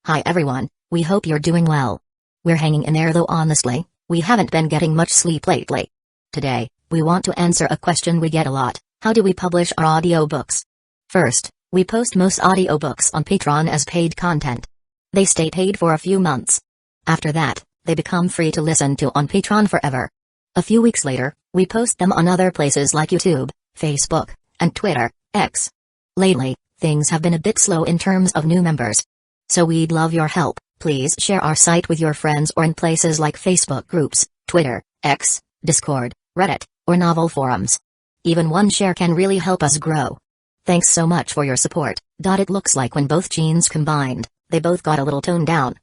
Hi everyone, we hope you're doing well. We're hanging in there though honestly, we haven't been getting much sleep lately. Today, we want to answer a question we get a lot: how do we publish our audiobooks? First, we post most audiobooks on Patreon as paid content. They stay paid for a few months. After that, they become free to listen to on Patreon forever. A few weeks later, we post them on other places like YouTube, Facebook, and Twitter, X. Lately, things have been a bit slow in terms of new members. So we'd love your help. Please share our site with your friends or in places like Facebook groups, Twitter, X, Discord, Reddit, or novel forums. Even one share can really help us grow. Thanks so much for your support. It looks like when both genes combined, they both got a little toned down.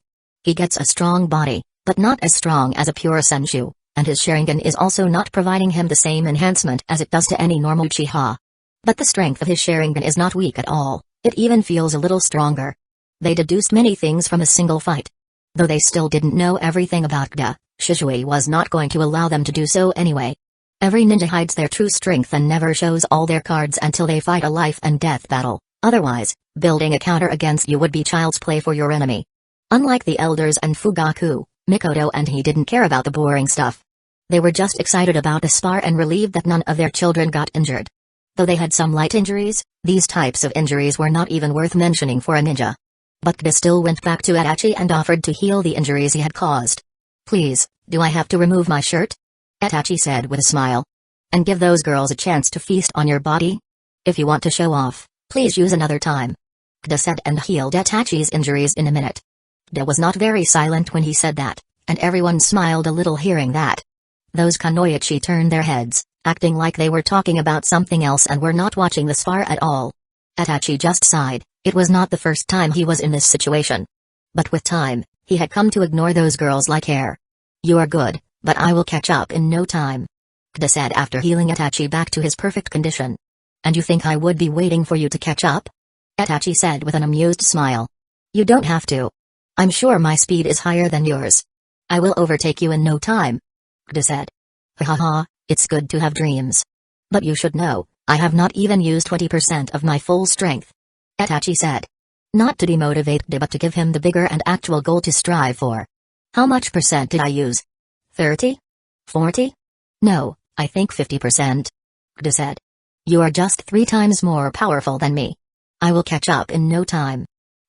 He gets a strong body, but not as strong as a pure Senshu, and his Sharingan is also not providing him the same enhancement as it does to any normal Uchiha. But the strength of his Sharingan is not weak at all, it even feels a little stronger. They deduced many things from a single fight. Though they still didn't know everything about Kida, Shisui was not going to allow them to do so anyway. Every ninja hides their true strength and never shows all their cards until they fight a life and death battle, otherwise, building a counter against you would be child's play for your enemy. Unlike the elders and Fugaku, Mikoto and he didn't care about the boring stuff. They were just excited about the spar and relieved that none of their children got injured. Though they had some light injuries, these types of injuries were not even worth mentioning for a ninja. But Kida still went back to Itachi and offered to heal the injuries he had caused. Please, do I have to remove my shirt? Itachi said with a smile. And give those girls a chance to feast on your body? If you want to show off, please use another time. Kida said and healed Itachi's injuries in a minute. Kida was not very silent when he said that, and everyone smiled a little hearing that. Those Kunoichi turned their heads, acting like they were talking about something else and were not watching the spar at all. Itachi just sighed. It was not the first time he was in this situation. But with time, he had come to ignore those girls like air. You are good, but I will catch up in no time. Kida said after healing Itachi back to his perfect condition. And you think I would be waiting for you to catch up? Itachi said with an amused smile. You don't have to. I'm sure my speed is higher than yours. I will overtake you in no time. Kida said. Haha, it's good to have dreams. But you should know, I have not even used 20% of my full strength. Itachi said. Not to demotivate Kida but to give him the bigger and actual goal to strive for. How much percent did I use? 30? 40? No, I think 50%. Kida said. You are just 3 times more powerful than me. I will catch up in no time.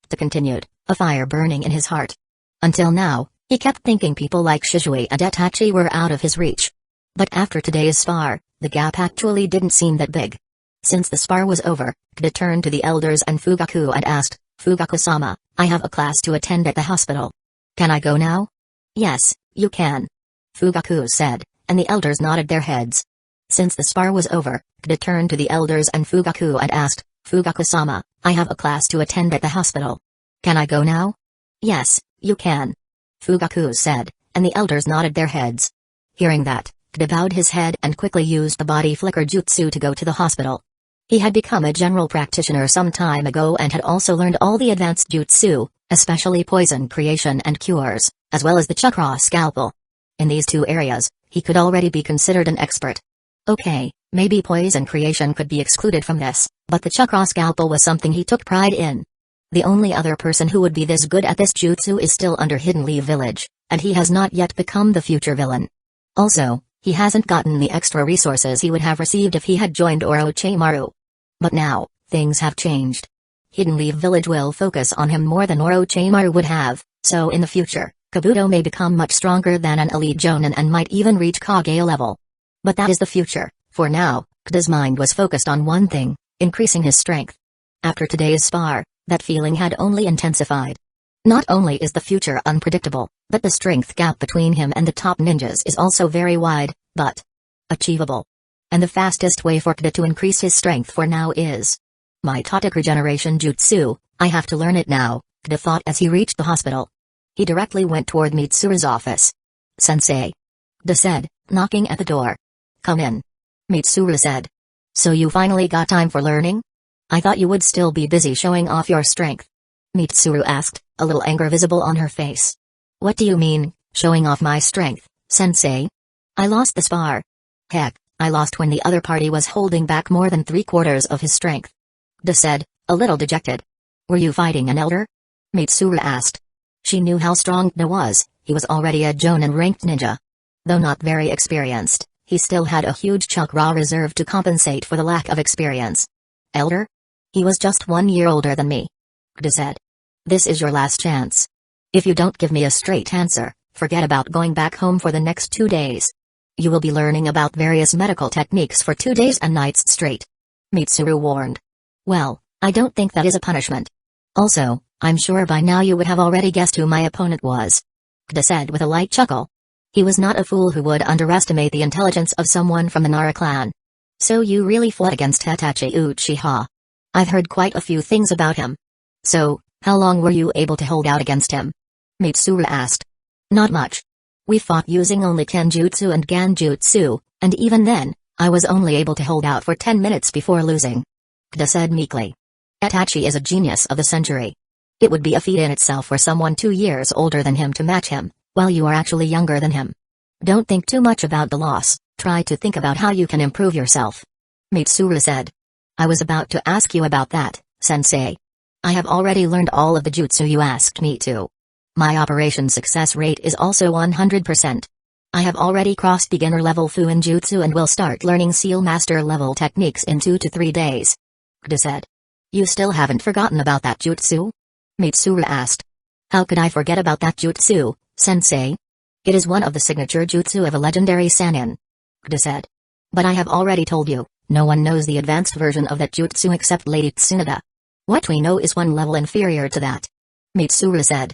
Kida continued, a fire burning in his heart. Until now, he kept thinking people like Shisui and Itachi were out of his reach. But after today's spar, the gap actually didn't seem that big. Since the spar was over, Kida turned to the elders and Fugaku and asked, Fugaku-sama, I have a class to attend at the hospital. Can I go now? Yes, you can. Fugaku said, and the elders nodded their heads. Since the spar was over, Kida turned to the elders and Fugaku and asked, Fugaku-sama, I have a class to attend at the hospital. Can I go now? Yes, you can. Fugaku said, and the elders nodded their heads. Hearing that, Kida bowed his head and quickly used the body flicker jutsu to go to the hospital. He had become a general practitioner some time ago and had also learned all the advanced jutsu, especially poison creation and cures, as well as the chakra scalpel. In these 2 areas, he could already be considered an expert. Okay, maybe poison creation could be excluded from this, but the chakra scalpel was something he took pride in. The only other person who would be this good at this jutsu is still under Hidden Leaf Village, and he has not yet become the future villain. Also, he hasn't gotten the extra resources he would have received if he had joined Orochimaru. But now, things have changed. Hidden Leaf Village will focus on him more than Orochimaru would have, so in the future, Kabuto may become much stronger than an elite Jonin and might even reach Kage level. But that is the future. For now, Kida's mind was focused on one thing, increasing his strength. After today's spar, that feeling had only intensified. Not only is the future unpredictable, but the strength gap between him and the top ninjas is also very wide, but achievable. And the fastest way for Kida to increase his strength for now is my Tottic Regeneration Jutsu. I have to learn it now, Kida thought as he reached the hospital. He directly went toward Mitsuru's office. Sensei. Kida said, knocking at the door. Come in. Mitsuru said. So you finally got time for learning? I thought you would still be busy showing off your strength. Mitsuru asked, a little anger visible on her face. What do you mean, showing off my strength, sensei? I lost the spar. Heck, I lost when the other party was holding back more than 3/4 of his strength. Kida said, a little dejected. Were you fighting an elder? Mitsuru asked. She knew how strong Kda was. He was already a Jonin ranked ninja. Though not very experienced, he still had a huge chakra reserve to compensate for the lack of experience. Elder? He was just 1 year older than me. Kda said. This is your last chance. If you don't give me a straight answer, forget about going back home for the next 2 days. You will be learning about various medical techniques for 2 days and nights straight. Mitsuru warned. Well, I don't think that is a punishment. Also, I'm sure by now you would have already guessed who my opponent was. Kda said with a light chuckle. He was not a fool who would underestimate the intelligence of someone from the Nara clan. So you really fought against Hitachi Uchiha. I've heard quite a few things about him. So, how long were you able to hold out against him? Mitsuru asked. Not much. We fought using only Kenjutsu and Ganjutsu, and even then, I was only able to hold out for 10 minutes before losing. Kda said meekly. Itachi is a genius of the century. It would be a feat in itself for someone 2 years older than him to match him, while you are actually younger than him. Don't think too much about the loss, try to think about how you can improve yourself. Mitsuru said. I was about to ask you about that, sensei. I have already learned all of the jutsu you asked me to. My operation success rate is also 100%. I have already crossed beginner level Fuin Jutsu and will start learning Seal Master level techniques in 2 to 3 days. Kda said. You still haven't forgotten about that jutsu? Mitsuru asked. How could I forget about that jutsu, sensei? It is one of the signature jutsu of a legendary Sannin. Kda said. But I have already told you, no one knows the advanced version of that jutsu except Lady Tsunade. What we know is 1 level inferior to that. Mitsuru said.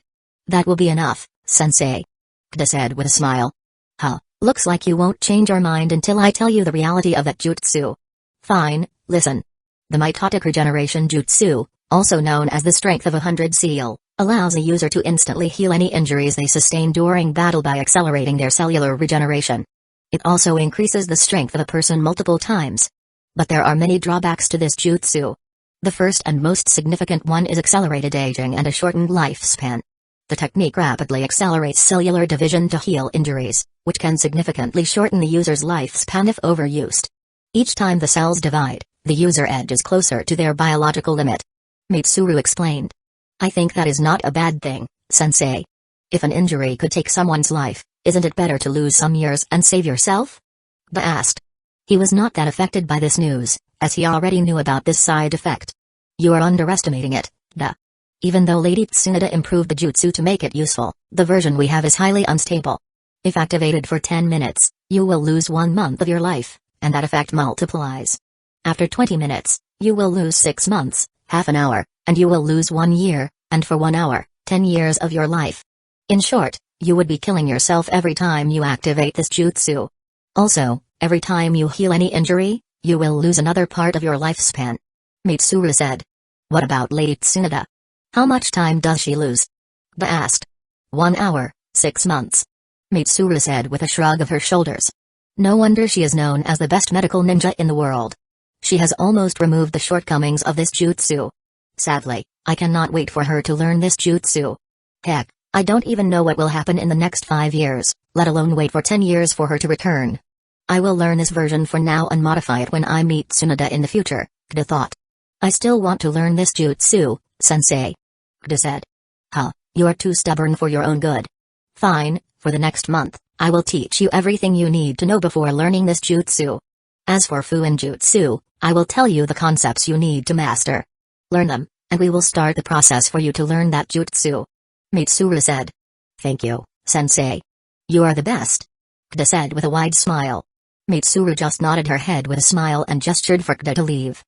That will be enough, sensei. Kda said with a smile. Huh, looks like you won't change your mind until I tell you the reality of that jutsu. Fine, listen. The mitotic regeneration jutsu, also known as the strength of 100 seal, allows a user to instantly heal any injuries they sustain during battle by accelerating their cellular regeneration. It also increases the strength of a person multiple times. But there are many drawbacks to this jutsu. The first and most significant one is accelerated aging and a shortened lifespan. The technique rapidly accelerates cellular division to heal injuries, which can significantly shorten the user's lifespan if overused. Each time the cells divide, the user edges closer to their biological limit. Mitsuru explained. I think that is not a bad thing, sensei. If an injury could take someone's life, isn't it better to lose some years and save yourself? Kda asked. He was not that affected by this news, as he already knew about this side effect. You are underestimating it, Kda. Even though Lady Tsunade improved the jutsu to make it useful, the version we have is highly unstable. If activated for 10 minutes, you will lose 1 month of your life, and that effect multiplies. After 20 minutes, you will lose 6 months, half an hour, and you will lose 1 year, and for 1 hour, 10 years of your life. In short, you would be killing yourself every time you activate this jutsu. Also, every time you heal any injury, you will lose another part of your lifespan. Mitsuru said. What about Lady Tsunade? How much time does she lose? Kda asked. 1 hour, 6 months. Mitsuru said with a shrug of her shoulders. No wonder she is known as the best medical ninja in the world. She has almost removed the shortcomings of this jutsu. Sadly, I cannot wait for her to learn this jutsu. Heck, I don't even know what will happen in the next 5 years, let alone wait for 10 years for her to return. I will learn this version for now and modify it when I meet Tsunade in the future, Kda thought. I still want to learn this jutsu, sensei. Kda said. Huh, you are too stubborn for your own good. Fine, for the next month, I will teach you everything you need to know before learning this jutsu. As for Fuin Jutsu, I will tell you the concepts you need to master. Learn them, and we will start the process for you to learn that jutsu. Mitsuru said. Thank you, sensei. You are the best. Kda said with a wide smile. Mitsuru just nodded her head with a smile and gestured for Kda to leave.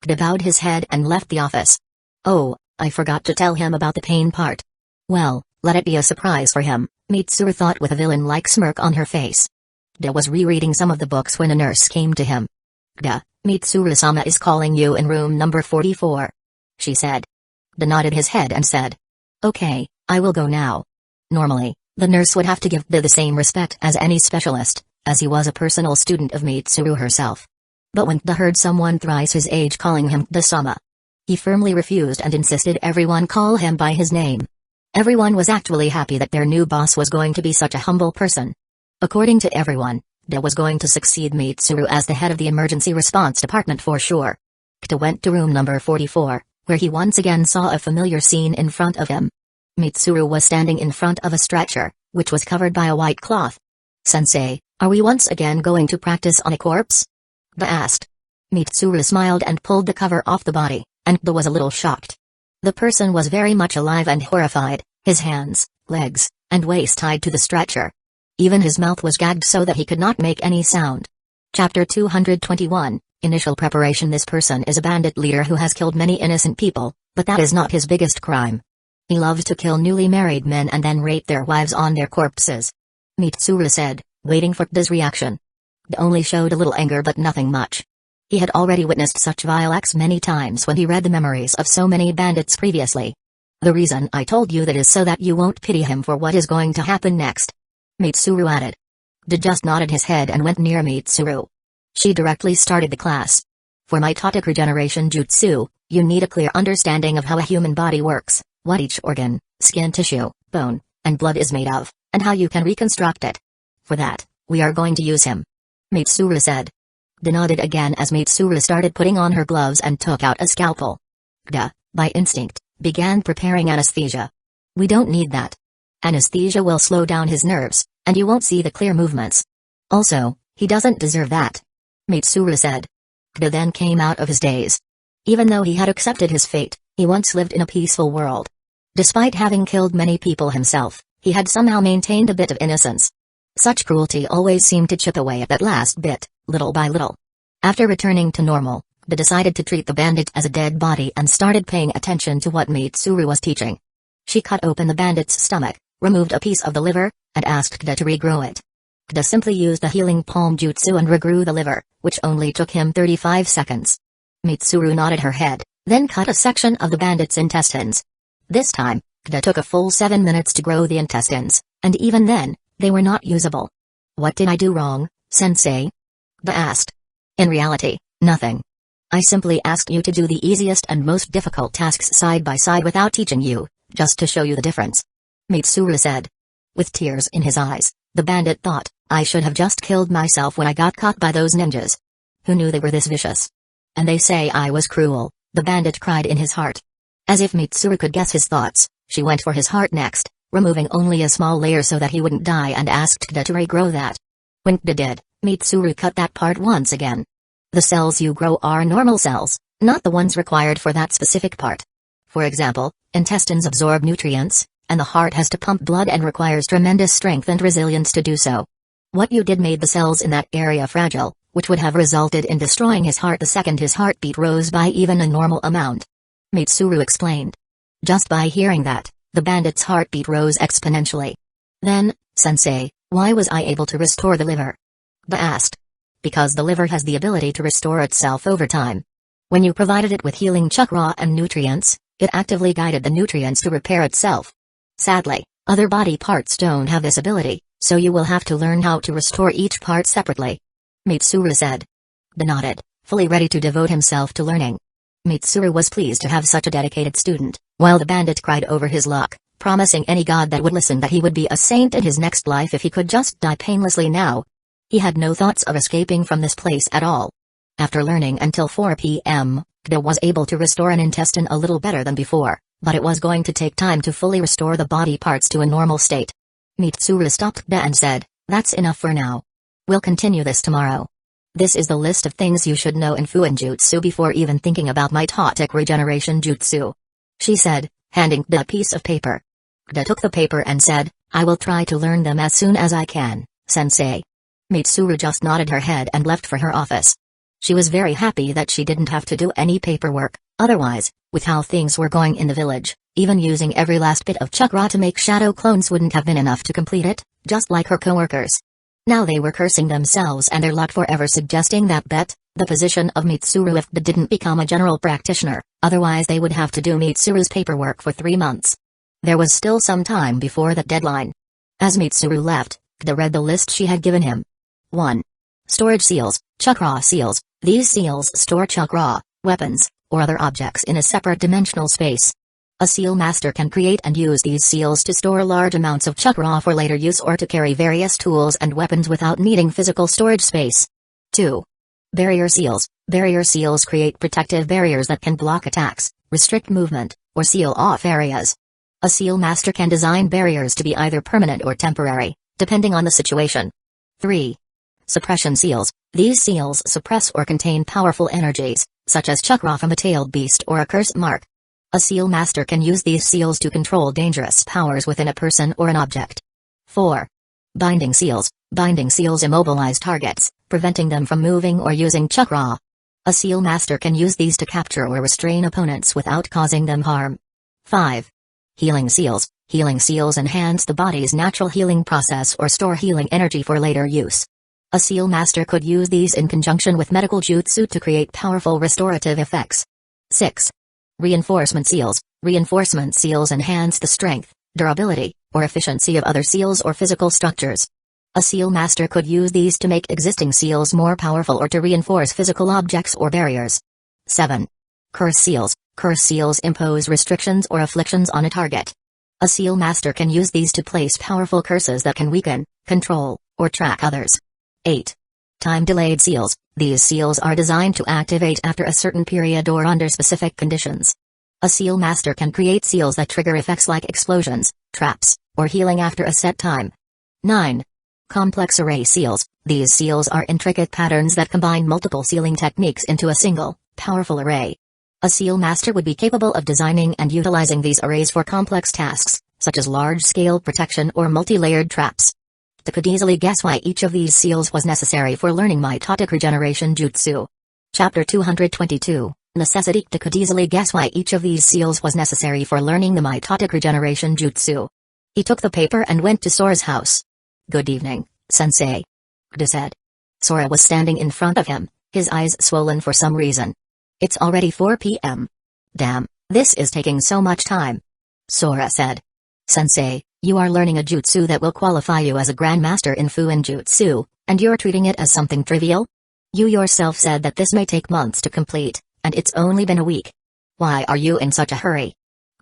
Kda bowed his head and left the office. Oh, I forgot to tell him about the pain part. Well, let it be a surprise for him, Mitsuru thought with a villain-like smirk on her face. Kda was rereading some of the books when a nurse came to him. Kda, Mitsuru-sama is calling you in room number 44. She said. Kda nodded his head and said. Okay, I will go now. Normally, the nurse would have to give Kda the same respect as any specialist, as he was a personal student of Mitsuru herself. But when Kda heard someone thrice his age calling him Kda-sama, he firmly refused and insisted everyone call him by his name. Everyone was actually happy that their new boss was going to be such a humble person. According to everyone, Kda was going to succeed Mitsuru as the head of the emergency response department for sure. Kda went to room number 44, where he once again saw a familiar scene in front of him. Mitsuru was standing in front of a stretcher, which was covered by a white cloth. "Sensei, are we once again going to practice on a corpse?" Kda asked. Mitsuru smiled and pulled the cover off the body, and Kda was a little shocked. The person was very much alive and horrified, his hands, legs, and waist tied to the stretcher. Even his mouth was gagged so that he could not make any sound. Chapter 221, Initial Preparation. This person is a bandit leader who has killed many innocent people, but that is not his biggest crime. He loves to kill newly married men and then rape their wives on their corpses. Mitsuru said, waiting for Kda's reaction. Kda only showed a little anger but nothing much. He had already witnessed such vile acts many times when he read the memories of so many bandits previously. "The reason I told you that is so that you won't pity him for what is going to happen next," Mitsuru added. Kda just nodded his head and went near Mitsuru. She directly started the class. "For my Tautic regeneration jutsu, you need a clear understanding of how a human body works, what each organ, skin tissue, bone, and blood is made of, and how you can reconstruct it. For that, we are going to use him," Mitsuru said. Kda nodded again as Mitsuru started putting on her gloves and took out a scalpel. Kda, by instinct, began preparing anesthesia. "We don't need that. Anesthesia will slow down his nerves, and you won't see the clear movements. Also, he doesn't deserve that," Mitsuru said. Kda then came out of his daze. Even though he had accepted his fate, he once lived in a peaceful world. Despite having killed many people himself, he had somehow maintained a bit of innocence. Such cruelty always seemed to chip away at that last bit, little by little. After returning to normal, Kda decided to treat the bandit as a dead body and started paying attention to what Mitsuru was teaching. She cut open the bandit's stomach, removed a piece of the liver, and asked Kda to regrow it. Kda simply used the healing palm jutsu and regrew the liver, which only took him 35 seconds. Mitsuru nodded her head, then cut a section of the bandit's intestines. This time, Kda took a full 7 minutes to grow the intestines, and even then, they were not usable. "What did I do wrong, sensei?" Kda asked. "In reality, nothing. I simply asked you to do the easiest and most difficult tasks side by side without teaching you, just to show you the difference," Mitsuru said. With tears in his eyes, the bandit thought, "I should have just killed myself when I got caught by those ninjas. Who knew they were this vicious? And they say I was cruel," the bandit cried in his heart. As if Mitsuru could guess his thoughts, she went for his heart next, removing only a small layer so that he wouldn't die and asked Kda to regrow that. When Kda did, Mitsuru cut that part once again. "The cells you grow are normal cells, not the ones required for that specific part. For example, intestines absorb nutrients, and the heart has to pump blood and requires tremendous strength and resilience to do so. What you did made the cells in that area fragile, which would have resulted in destroying his heart the second his heartbeat rose by even a normal amount," Mitsuru explained. Just by hearing that, the bandit's heartbeat rose exponentially. "Then, sensei, why was I able to restore the liver?" Kda asked. "Because the liver has the ability to restore itself over time. When you provided it with healing chakra and nutrients, it actively guided the nutrients to repair itself. Sadly, other body parts don't have this ability, so you will have to learn how to restore each part separately," Mitsuru said. Kda nodded, fully ready to devote himself to learning. Mitsuru was pleased to have such a dedicated student, while the bandit cried over his luck, promising any god that would listen that he would be a saint in his next life if he could just die painlessly now. He had no thoughts of escaping from this place at all. After learning until 4 p.m., Kda was able to restore an intestine a little better than before, but it was going to take time to fully restore the body parts to a normal state. Mitsuru stopped Kda and said, "That's enough for now. We'll continue this tomorrow. This is the list of things you should know in Fuinjutsu before even thinking about my Tautic regeneration jutsu," she said, handing Kda a piece of paper. Kda took the paper and said, "I will try to learn them as soon as I can, sensei." Mitsuru just nodded her head and left for her office. She was very happy that she didn't have to do any paperwork, otherwise, with how things were going in the village, even using every last bit of chakra to make shadow clones wouldn't have been enough to complete it, just like her coworkers. Now they were cursing themselves and their luck forever, suggesting that the position of Mitsuru if Kda didn't become a general practitioner, otherwise they would have to do Mitsuru's paperwork for 3 months. There was still some time before that deadline. As Mitsuru left, Kda read the list she had given him. 1. Storage seals, chakra seals. These seals store chakra, weapons, or other objects in a separate dimensional space. A seal master can create and use these seals to store large amounts of chakra for later use or to carry various tools and weapons without needing physical storage space. 2. Barrier seals. Barrier seals create protective barriers that can block attacks, restrict movement, or seal off areas. A seal master can design barriers to be either permanent or temporary, depending on the situation. 3. Suppression seals. These seals suppress or contain powerful energies, such as chakra from a tailed beast or a curse mark. A seal master can use these seals to control dangerous powers within a person or an object. 4. Binding seals. Binding seals immobilize targets, preventing them from moving or using chakra. A seal master can use these to capture or restrain opponents without causing them harm. 5. Healing seals. Healing seals enhance the body's natural healing process or store healing energy for later use. A seal master could use these in conjunction with medical jutsu to create powerful restorative effects. 6. Reinforcement seals. Reinforcement seals enhance the strength, durability, or efficiency of other seals or physical structures. A seal master could use these to make existing seals more powerful or to reinforce physical objects or barriers. 7. Curse seals. Curse seals impose restrictions or afflictions on a target. A seal master can use these to place powerful curses that can weaken, control, or track others. 8. Time-delayed seals. These seals are designed to activate after a certain period or under specific conditions. A seal master can create seals that trigger effects like explosions, traps, or healing after a set time. 9. Complex array seals. These seals are intricate patterns that combine multiple sealing techniques into a single, powerful array. A seal master would be capable of designing and utilizing these arrays for complex tasks, such as large-scale protection or multi-layered traps. You could easily guess why each of these seals was necessary for learning mitotic regeneration jutsu. Chapter 222, Necessity. You could easily guess why each of these seals was necessary for learning the mitotic regeneration jutsu. He took the paper and went to Sora's house. "Good evening, sensei," he said. Sora was standing in front of him, his eyes swollen for some reason. "It's already 4 p.m. Damn, this is taking so much time," Sora said. "Sensei, you are learning a jutsu that will qualify you as a grandmaster in Fuin Jutsu, and you're treating it as something trivial? You yourself said that this may take months to complete, and it's only been a week. Why are you in such a hurry?"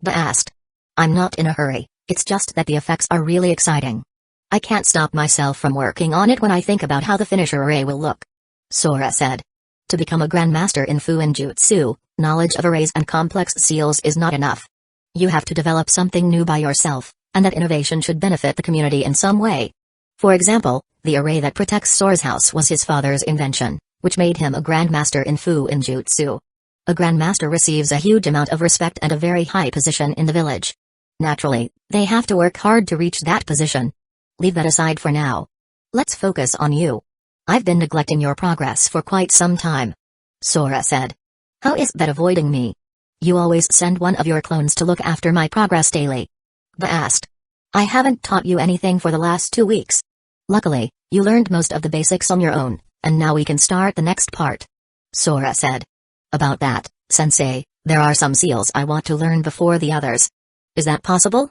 Ba asked. "I'm not in a hurry, it's just that the effects are really exciting. I can't stop myself from working on it when I think about how the finisher array will look," Sora said. To become a grandmaster in Fuin Jutsu, knowledge of arrays and complex seals is not enough. You have to develop something new by yourself, and that innovation should benefit the community in some way. For example, the array that protects Sora's house was his father's invention, which made him a grandmaster in Fuin Jutsu. A grandmaster receives a huge amount of respect and a very high position in the village. Naturally, they have to work hard to reach that position. Leave that aside for now. Let's focus on you. I've been neglecting your progress for quite some time," Sora said. "How is that avoiding me? You always send one of your clones to look after my progress daily." Ba asked. "I haven't taught you anything for the last 2 weeks. Luckily, you learned most of the basics on your own, and now we can start the next part," Sora said. "About that, sensei, there are some seals I want to learn before the others. Is that possible?"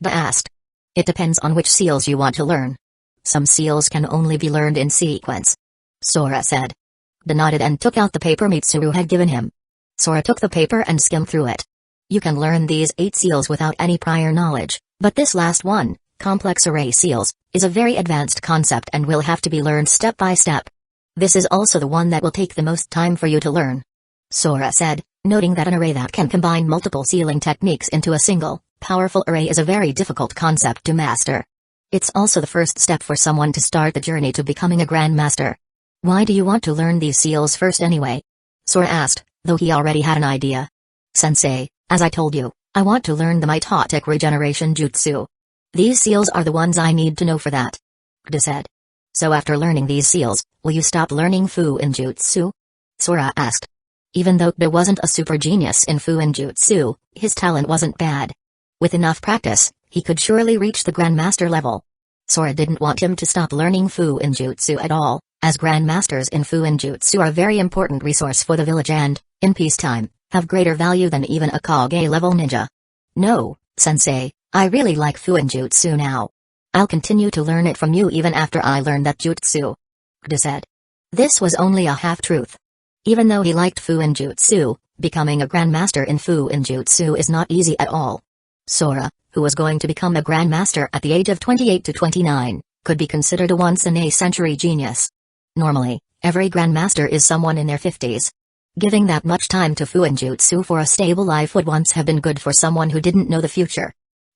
Ba asked. "It depends on which seals you want to learn. Some seals can only be learned in sequence," Sora said. Ba nodded and took out the paper Mitsuru had given him. Sora took the paper and skimmed through it. You can learn these 8 seals without any prior knowledge, but this last one, complex array seals, is a very advanced concept and will have to be learned step by step. This is also the one that will take the most time for you to learn," Sora said, noting that an array that can combine multiple sealing techniques into a single, powerful array is a very difficult concept to master. It's also the first step for someone to start the journey to becoming a grandmaster. "Why do you want to learn these seals first anyway?" Sora asked, though he already had an idea. "Sensei, as I told you, I want to learn the mitotic regeneration jutsu. These seals are the ones I need to know for that," Ba said. "So after learning these seals, will you stop learning Fuin Jutsu?" Sora asked. Even though Ba wasn't a super genius in Fuin Jutsu, his talent wasn't bad. With enough practice, he could surely reach the grandmaster level. Sora didn't want him to stop learning Fuin Jutsu at all, as grandmasters in Fuin Jutsu are a very important resource for the village and, in peacetime, have greater value than even a Kage-level ninja. "No, sensei, I really like Fuin Jutsu now. I'll continue to learn it from you even after I learn that jutsu," Ba said. This was only a half-truth. Even though he liked Fuin Jutsu, becoming a grandmaster in Fuin Jutsu is not easy at all. Sora, who was going to become a grandmaster at the age of 28 to 29, could be considered a once-in-a-century genius. Normally, every grandmaster is someone in their 50s. Giving that much time to Fuin Jutsu for a stable life would once have been good for someone who didn't know the future.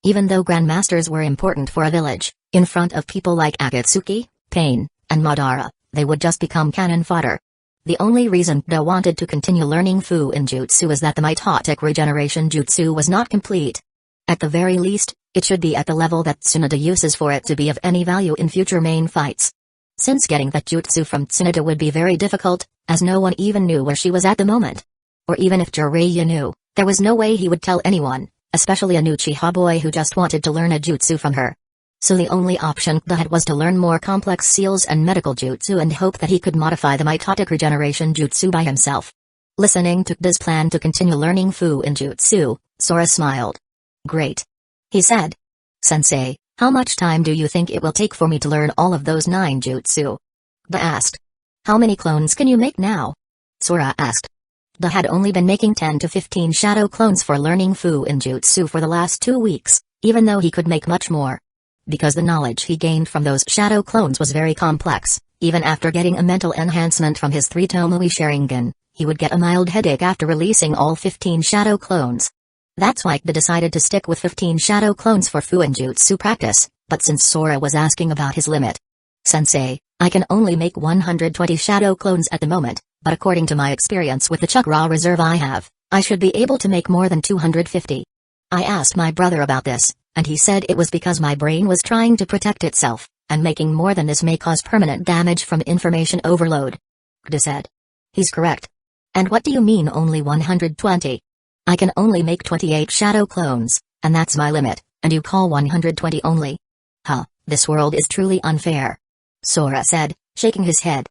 Even though grandmasters were important for a village, in front of people like Akatsuki, Pain, and Madara, they would just become cannon fodder. The only reason Kida wanted to continue learning Fuin Jutsu is that the mitotic regeneration jutsu was not complete. At the very least, it should be at the level that Tsunade uses for it to be of any value in future main fights. Since getting that jutsu from Tsunade would be very difficult, as no one even knew where she was at the moment. Or even if Jiraiya knew, there was no way he would tell anyone, especially a new Uchiha boy who just wanted to learn a jutsu from her. So the only option Kida had was to learn more complex seals and medical jutsu and hope that he could modify the mitotic regeneration jutsu by himself. Listening to Kida's plan to continue learning Fuin Jutsu, Sora smiled. Great. He said. Sensei, how much time do you think it will take for me to learn all of those 9 jutsu? Kida asked. How many clones can you make now? Sora asked. Kida had only been making 10 to 15 shadow clones for learning Fuin Jutsu for the last 2 weeks, even though he could make much more. Because the knowledge he gained from those shadow clones was very complex, even after getting a mental enhancement from his 3 Tomoe Sharingan, he would get a mild headache after releasing all 15 shadow clones. That's why Kida decided to stick with 15 shadow clones for Fuin Jutsu practice, but since Sora was asking about his limit. Sensei, I can only make 120 shadow clones at the moment, but according to my experience with the chakra reserve I have, I should be able to make more than 250. I asked my brother about this, and he said it was because my brain was trying to protect itself, and making more than this may cause permanent damage from information overload. Kida said. He's correct. And what do you mean only 120? I can only make 28 shadow clones, and that's my limit, and you call 120 only? Huh, this world is truly unfair. Sora said, shaking his head.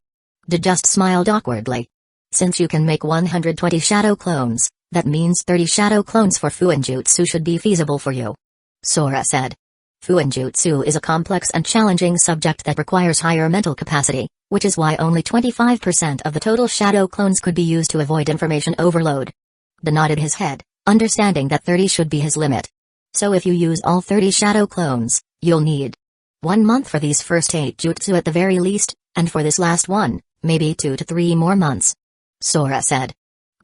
Kida just smiled awkwardly. Since you can make 120 shadow clones, that means 30 shadow clones for Fuin Jutsu should be feasible for you. Sora said. Fuin Jutsu is a complex and challenging subject that requires higher mental capacity, which is why only 25% of the total shadow clones could be used to avoid information overload. Kida nodded his head, understanding that 30 should be his limit. So if you use all 30 shadow clones, you'll need 1 month for these first 8 jutsu at the very least, and for this last one, maybe 2 to 3 more months. Sora said.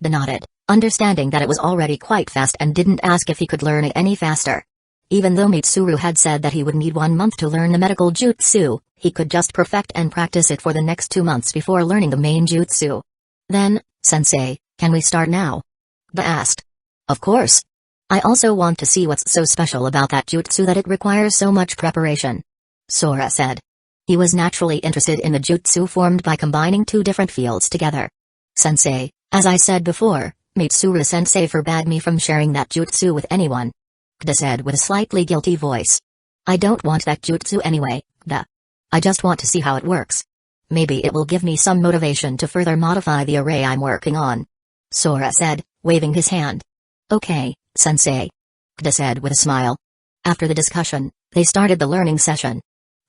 Kida nodded, understanding that it was already quite fast and didn't ask if he could learn it any faster. Even though Mitsuru had said that he would need 1 month to learn the medical jutsu, he could just perfect and practice it for the next 2 months before learning the main jutsu. Then, Sensei, can we start now? Kida asked. Of course. I also want to see what's so special about that jutsu that it requires so much preparation. Sora said. He was naturally interested in the jutsu formed by combining 2 different fields together. Sensei, as I said before, Mitsuru-sensei forbade me from sharing that jutsu with anyone. Kida said with a slightly guilty voice. I don't want that jutsu anyway, Kida. I just want to see how it works. Maybe it will give me some motivation to further modify the array I'm working on. Sora said, waving his hand. Okay, Sensei. Kida said with a smile. After the discussion, they started the learning session.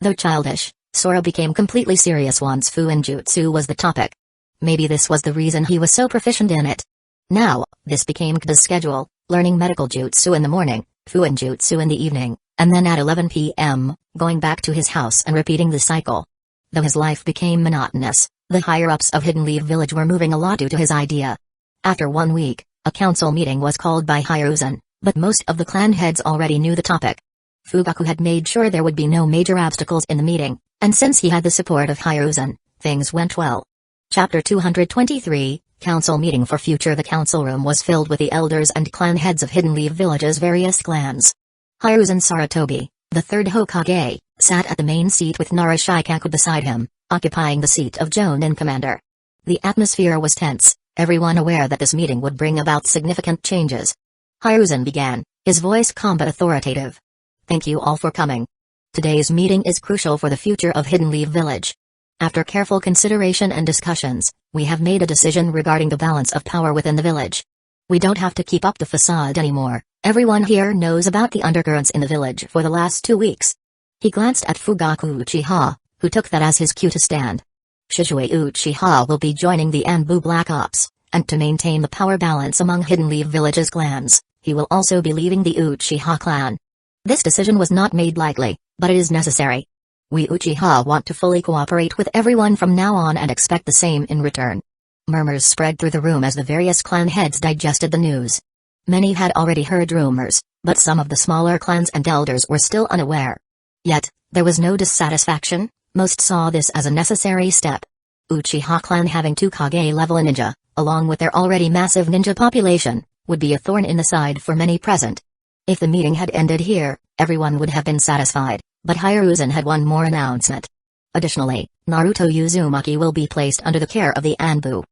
Though childish, Sora became completely serious once Fuin Jutsu was the topic. Maybe this was the reason he was so proficient in it. Now, this became Kida's schedule, learning medical jutsu in the morning, Fuin Jutsu in the evening, and then at 11 p.m., going back to his house and repeating the cycle. Though his life became monotonous, the higher-ups of Hidden Leaf Village were moving a lot due to his idea. After 1 week, a council meeting was called by Hiruzen, but most of the clan heads already knew the topic. Fugaku had made sure there would be no major obstacles in the meeting, and since he had the support of Hiruzen, things went well. Chapter 223, Council Meeting for Future. The council room was filled with the elders and clan heads of Hidden Leaf Village's various clans. Hiruzen Saratobi, the 3rd Hokage, sat at the main seat with Nara Shikaku beside him, occupying the seat of Jonin Commander. The atmosphere was tense, everyone aware that this meeting would bring about significant changes. Hiruzen began, his voice calm but authoritative. Thank you all for coming. Today's meeting is crucial for the future of Hidden Leaf Village. After careful consideration and discussions, we have made a decision regarding the balance of power within the village. We don't have to keep up the facade anymore. Everyone here knows about the undercurrents in the village for the last 2 weeks. He glanced at Fugaku Uchiha, who took that as his cue to stand. Shizue Uchiha will be joining the Anbu Black Ops, and to maintain the power balance among Hidden Leaf Village's clans, he will also be leaving the Uchiha clan. This decision was not made lightly, but it is necessary. We Uchiha want to fully cooperate with everyone from now on and expect the same in return. Murmurs spread through the room as the various clan heads digested the news. Many had already heard rumors, but some of the smaller clans and elders were still unaware. Yet, there was no dissatisfaction. Most saw this as a necessary step. Uchiha clan having 2 Kage-level ninja, along with their already massive ninja population, would be a thorn in the side for many present. If the meeting had ended here, everyone would have been satisfied, but Hiruzen had one more announcement. Additionally, Naruto Uzumaki will be placed under the care of the Anbu.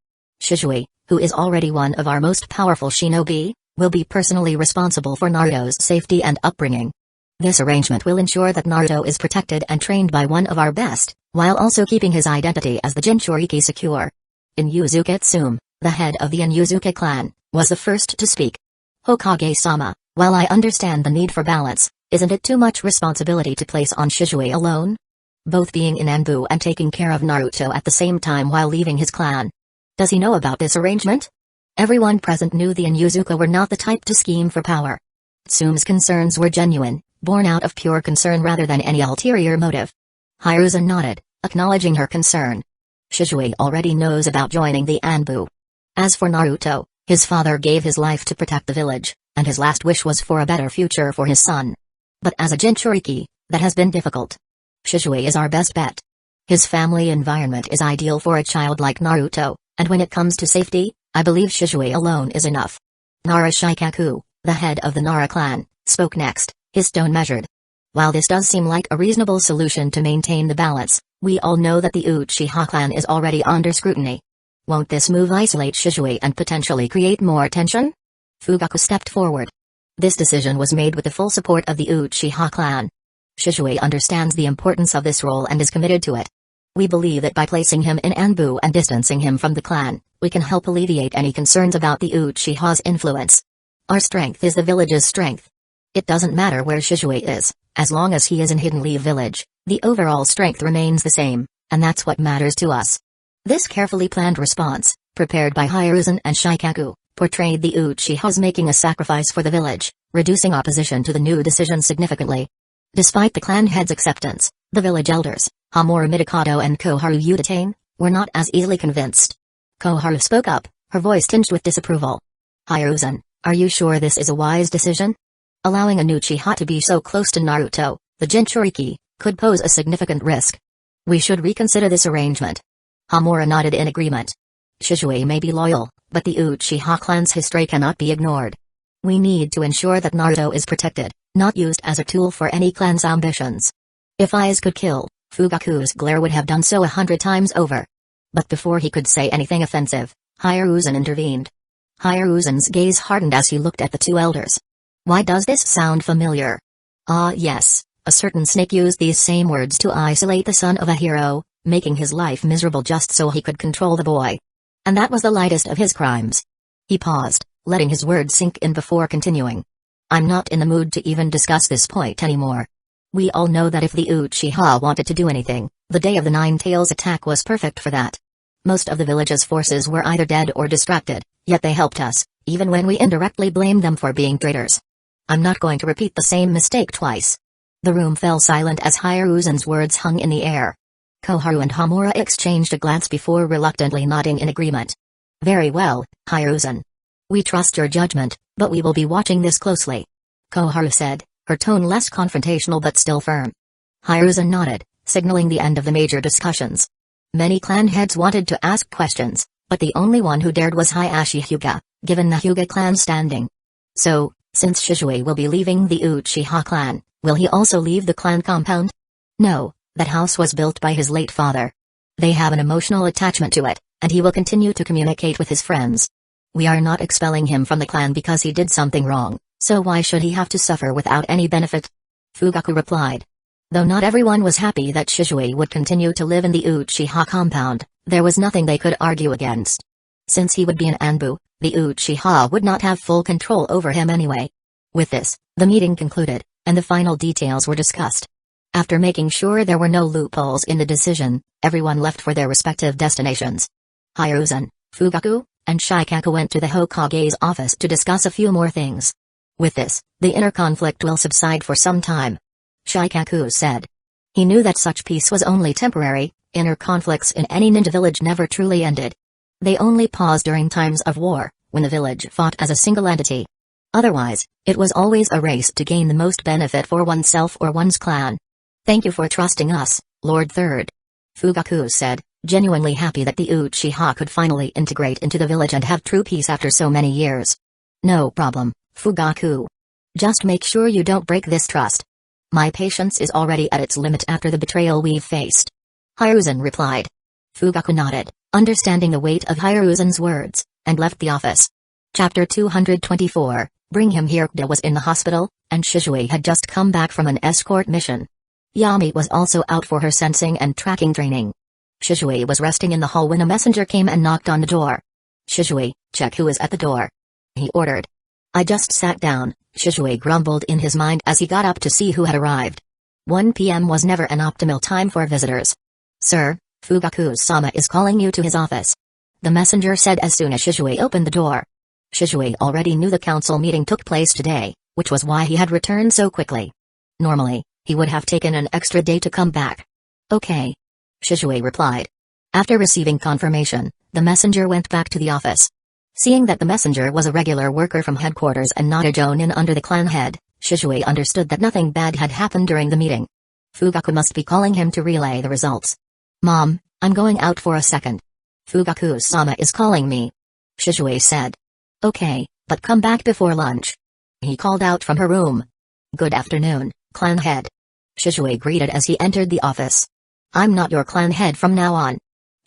Shisui, who is already one of our most powerful shinobi, will be personally responsible for Naruto's safety and upbringing. This arrangement will ensure that Naruto is protected and trained by one of our best, while also keeping his identity as the Jinchuriki secure. Inuzuka Tsume, the head of the Inuzuka clan, was the first to speak. Hokage-sama, while I understand the need for balance, isn't it too much responsibility to place on Shisui alone? Both being in Anbu and taking care of Naruto at the same time while leaving his clan. Does he know about this arrangement? Everyone present knew the Inuzuka were not the type to scheme for power. Tsume's concerns were genuine, born out of pure concern rather than any ulterior motive. Hiruzen nodded, acknowledging her concern. Shisui already knows about joining the Anbu. As for Naruto, his father gave his life to protect the village, and his last wish was for a better future for his son. But as a Jinchuriki, that has been difficult. Shisui is our best bet. His family environment is ideal for a child like Naruto, and when it comes to safety, I believe Shisui alone is enough. Nara Shikaku, the head of the Nara clan, spoke next, his tone measured. While this does seem like a reasonable solution to maintain the balance, we all know that the Uchiha clan is already under scrutiny. Won't this move isolate Shisui and potentially create more tension? Fugaku stepped forward. This decision was made with the full support of the Uchiha clan. Shisui understands the importance of this role and is committed to it. We believe that by placing him in Anbu and distancing him from the clan, we can help alleviate any concerns about the Uchiha's influence. Our strength is the village's strength. It doesn't matter where Shisui is, as long as he is in Hidden Leaf Village, the overall strength remains the same, and that's what matters to us. This carefully planned response, prepared by Hiruzen and Shikaku, portrayed the Uchihas making a sacrifice for the village, reducing opposition to the new decision significantly. Despite the clan head's acceptance, the village elders, Hamura Midokado and Koharu Udatane, were not as easily convinced. Koharu spoke up, her voice tinged with disapproval. Hiruzen, are you sure this is a wise decision? Allowing a Uchiha to be so close to Naruto, the Jinchuriki, could pose a significant risk. We should reconsider this arrangement. Hamura nodded in agreement. Shisui may be loyal, but the Uchiha clan's history cannot be ignored. We need to ensure that Naruto is protected, not used as a tool for any clan's ambitions. If eyes could kill, Fugaku's glare would have done so 100 times over. But before he could say anything offensive, Hiruzen intervened. Hiruzen's gaze hardened as he looked at the two elders. Why does this sound familiar? Ah yes, a certain snake used these same words to isolate the son of a hero, making his life miserable just so he could control the boy. And that was the lightest of his crimes. He paused, letting his words sink in before continuing. I'm not in the mood to even discuss this point anymore. We all know that if the Uchiha wanted to do anything, the day of the Nine Tails attack was perfect for that. Most of the village's forces were either dead or distracted, yet they helped us, even when we indirectly blamed them for being traitors. I'm not going to repeat the same mistake twice. The room fell silent as Hiruzen's words hung in the air. Koharu and Hamura exchanged a glance before reluctantly nodding in agreement. Very well, Hiruzen. We trust your judgment, but we will be watching this closely. Koharu said, her tone less confrontational but still firm. Hiruzen nodded, signaling the end of the major discussions. Many clan heads wanted to ask questions, but the only one who dared was Hayashi Hyuga, given the Hyuga clan standing. So, since Shisui will be leaving the Uchiha clan, will he also leave the clan compound? No, that house was built by his late father. They have an emotional attachment to it, and he will continue to communicate with his friends. We are not expelling him from the clan because he did something wrong, so why should he have to suffer without any benefit? Fugaku replied. Though not everyone was happy that Shisui would continue to live in the Uchiha compound, there was nothing they could argue against. Since he would be an Anbu, the Uchiha would not have full control over him anyway. With this, the meeting concluded, and the final details were discussed. After making sure there were no loopholes in the decision, everyone left for their respective destinations. Hiruzen, Fugaku, and Shikaku went to the Hokage's office to discuss a few more things. With this, the inner conflict will subside for some time. Shikaku said. He knew that such peace was only temporary, inner conflicts in any ninja village never truly ended. They only paused during times of war, when the village fought as a single entity. Otherwise, it was always a race to gain the most benefit for oneself or one's clan. Thank you for trusting us, Lord Third. Fugaku said, genuinely happy that the Uchiha could finally integrate into the village and have true peace after so many years. No problem, Fugaku. Just make sure you don't break this trust. My patience is already at its limit after the betrayal we've faced. Hiruzen replied. Fugaku nodded, understanding the weight of Hiruzen's words, and left the office. Chapter 224, Bring him here. Hyuga was in the hospital, and Shizue had just come back from an escort mission. Yami was also out for her sensing and tracking training. Shizue was resting in the hall when a messenger came and knocked on the door. Shizue, check who is at the door. He ordered. I just sat down, Shizue grumbled in his mind as he got up to see who had arrived. 1 p.m. was never an optimal time for visitors. Sir, Fugaku-sama is calling you to his office. The messenger said as soon as Shizue opened the door. Shizue already knew the council meeting took place today, which was why he had returned so quickly. Normally, he would have taken an extra day to come back. Okay. Shizue replied. After receiving confirmation, the messenger went back to the office. Seeing that the messenger was a regular worker from headquarters and not a jonin under the clan head, Shizue understood that nothing bad had happened during the meeting. Fugaku must be calling him to relay the results. Mom, I'm going out for a second. Fugaku-sama is calling me. Shizue said. Okay, but come back before lunch. He called out from her room. Good afternoon, clan head. Shizue greeted as he entered the office. I'm not your clan head from now on.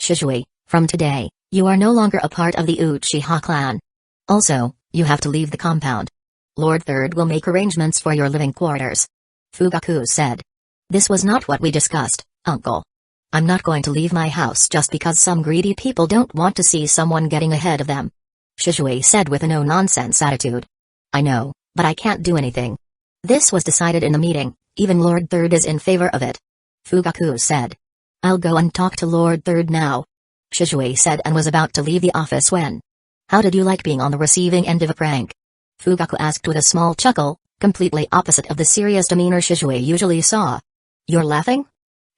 Shizue, from today, you are no longer a part of the Uchiha clan. Also, you have to leave the compound. Lord Third will make arrangements for your living quarters. Fugaku said. This was not what we discussed, uncle. I'm not going to leave my house just because some greedy people don't want to see someone getting ahead of them. Shizue said with a no-nonsense attitude. I know, but I can't do anything. This was decided in the meeting, even Lord Third is in favor of it. Fugaku said. I'll go and talk to Lord Third now. Shizue said and was about to leave the office when. How did you like being on the receiving end of a prank? Fugaku asked with a small chuckle, completely opposite of the serious demeanor Shizue usually saw. You're laughing?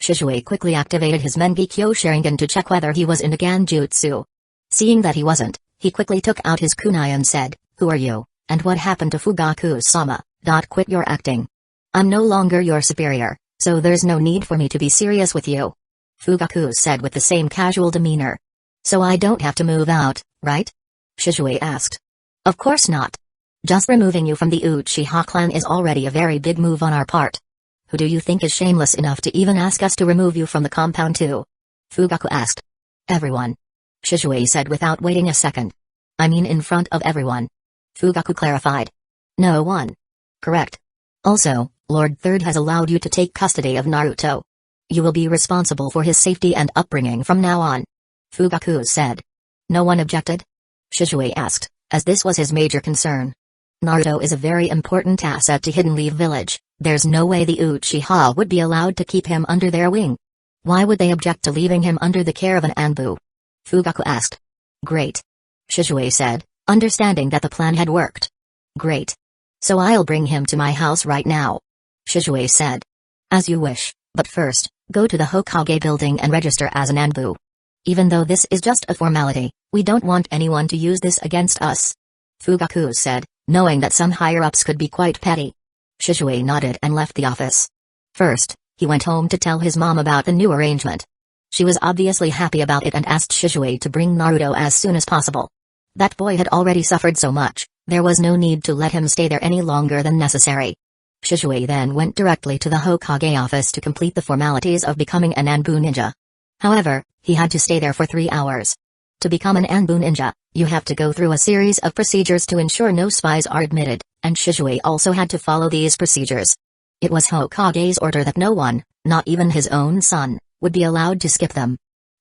Shizue quickly activated his Mangekyō Sharingan to check whether he was in the Ganjutsu. Seeing that he wasn't, he quickly took out his kunai and said, Who are you, and what happened to Fugaku-sama? Quit your acting. I'm no longer your superior, so there's no need for me to be serious with you. Fugaku said with the same casual demeanor. So I don't have to move out, right? Shizue asked. Of course not. Just removing you from the Uchiha clan is already a very big move on our part. Who do you think is shameless enough to even ask us to remove you from the compound too? Fugaku asked. Everyone. Shizue said without waiting a second. I mean in front of everyone. Fugaku clarified. No one. Correct. Also, Lord Third has allowed you to take custody of Naruto. You will be responsible for his safety and upbringing from now on. Fugaku said. No one objected? Shizue asked, as this was his major concern. Naruto is a very important asset to Hidden Leaf Village, there's no way the Uchiha would be allowed to keep him under their wing. Why would they object to leaving him under the care of an Anbu? Fugaku asked. Great. Shizue said, understanding that the plan had worked. Great. So I'll bring him to my house right now. Shizue said. As you wish, but first, go to the Hokage building and register as an Anbu. Even though this is just a formality, we don't want anyone to use this against us. Fugaku said, knowing that some higher-ups could be quite petty. Shizue nodded and left the office. First, he went home to tell his mom about the new arrangement. She was obviously happy about it and asked Shizue to bring Naruto as soon as possible. That boy had already suffered so much, there was no need to let him stay there any longer than necessary. Shizue then went directly to the Hokage office to complete the formalities of becoming an Anbu ninja. However, he had to stay there for 3 hours. To become an Anbu ninja, you have to go through a series of procedures to ensure no spies are admitted, and Shizue also had to follow these procedures. It was Hokage's order that no one, not even his own son, would be allowed to skip them.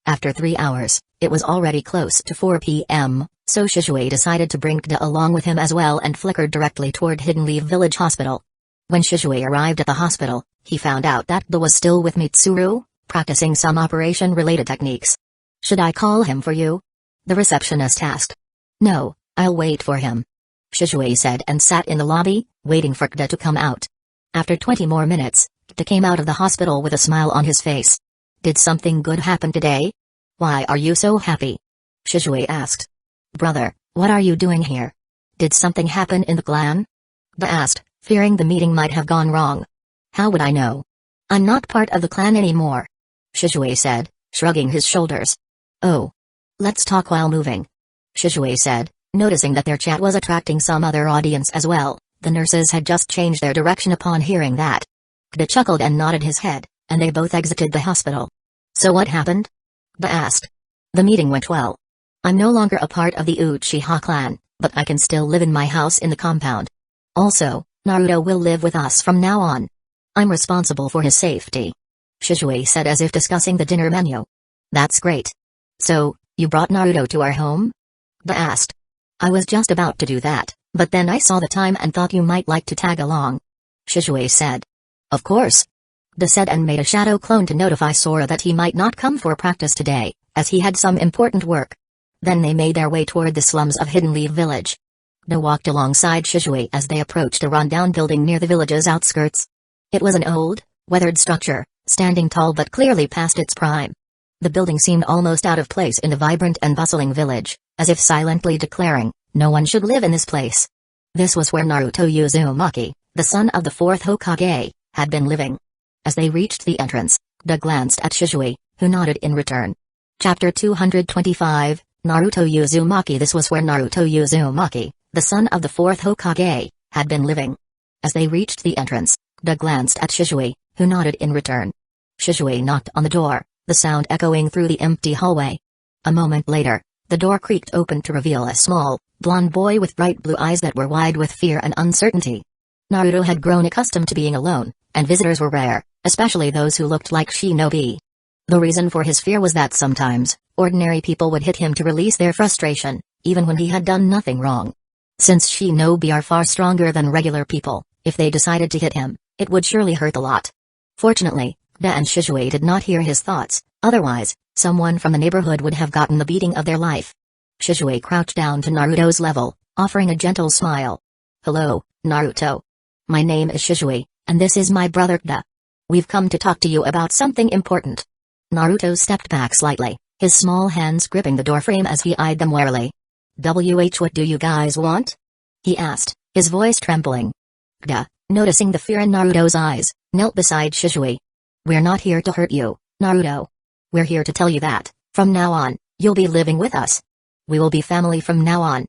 After 3 hours, it was already close to 4 p.m., so Shizue decided to bring Kda along with him as well and flickered directly toward Hidden Leaf Village Hospital. When Shizue arrived at the hospital, he found out that Kda was still with Mitsuru, practicing some operation-related techniques. Should I call him for you? The receptionist asked. No, I'll wait for him. Shizue said and sat in the lobby, waiting for Kda to come out. After 20 more minutes, Kda came out of the hospital with a smile on his face. Did something good happen today? Why are you so happy? Shizue asked. Brother, what are you doing here? Did something happen in the clan? Kida asked, fearing the meeting might have gone wrong. How would I know? I'm not part of the clan anymore. Shizue said, shrugging his shoulders. Oh. Let's talk while moving. Shizue said, noticing that their chat was attracting some other audience as well. The nurses had just changed their direction upon hearing that. Kida chuckled and nodded his head, and they both exited the hospital. So what happened? Kida asked. The meeting went well. I'm no longer a part of the Uchiha clan, but I can still live in my house in the compound. Also, Naruto will live with us from now on. I'm responsible for his safety. Shizue said as if discussing the dinner menu. That's great. So, you brought Naruto to our home? Kida asked. I was just about to do that, but then I saw the time and thought you might like to tag along. Shizue said. Of course. Kida said and made a shadow clone to notify Sora that he might not come for practice today, as he had some important work. Then they made their way toward the slums of Hidden Leaf Village. Kida walked alongside Shizue as they approached a rundown building near the village's outskirts. It was an old, weathered structure, standing tall but clearly past its prime. The building seemed almost out of place in the vibrant and bustling village, as if silently declaring, no one should live in this place. This was where Naruto Uzumaki, the son of the fourth Hokage, had been living. As they reached the entrance, Kida glanced at Shizue, who nodded in return. Chapter 225, Naruto Uzumaki. This was where Naruto Uzumaki, the son of the fourth Hokage, had been living. As they reached the entrance, Kida glanced at Shizue, who nodded in return. Shizue knocked on the door, the sound echoing through the empty hallway. A moment later, the door creaked open to reveal a small, blonde boy with bright blue eyes that were wide with fear and uncertainty. Naruto had grown accustomed to being alone, and visitors were rare, especially those who looked like shinobi. The reason for his fear was that sometimes, ordinary people would hit him to release their frustration, even when he had done nothing wrong. Since shinobi are far stronger than regular people, if they decided to hit him, it would surely hurt a lot. Fortunately, Kida and Shizue did not hear his thoughts, otherwise, someone from the neighborhood would have gotten the beating of their life. Shizue crouched down to Naruto's level, offering a gentle smile. Hello, Naruto. My name is Shizue, and this is my brother Kida. We've come to talk to you about something important. Naruto stepped back slightly, his small hands gripping the doorframe as he eyed them warily. What do you guys want? He asked, his voice trembling. Kida, noticing the fear in Naruto's eyes, knelt beside Shizue. We're not here to hurt you, Naruto. We're here to tell you that, from now on, you'll be living with us. We will be family from now on.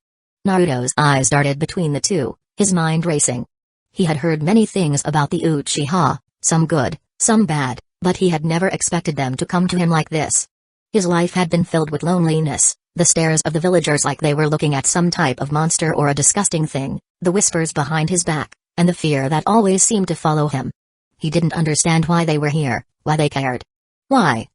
Naruto's eyes darted between the two, his mind racing. He had heard many things about the Uchiha, some good, some bad, but he had never expected them to come to him like this. His life had been filled with loneliness, the stares of the villagers like they were looking at some type of monster or a disgusting thing, the whispers behind his back, and the fear that always seemed to follow him. He didn't understand why they were here, why they cared. Why?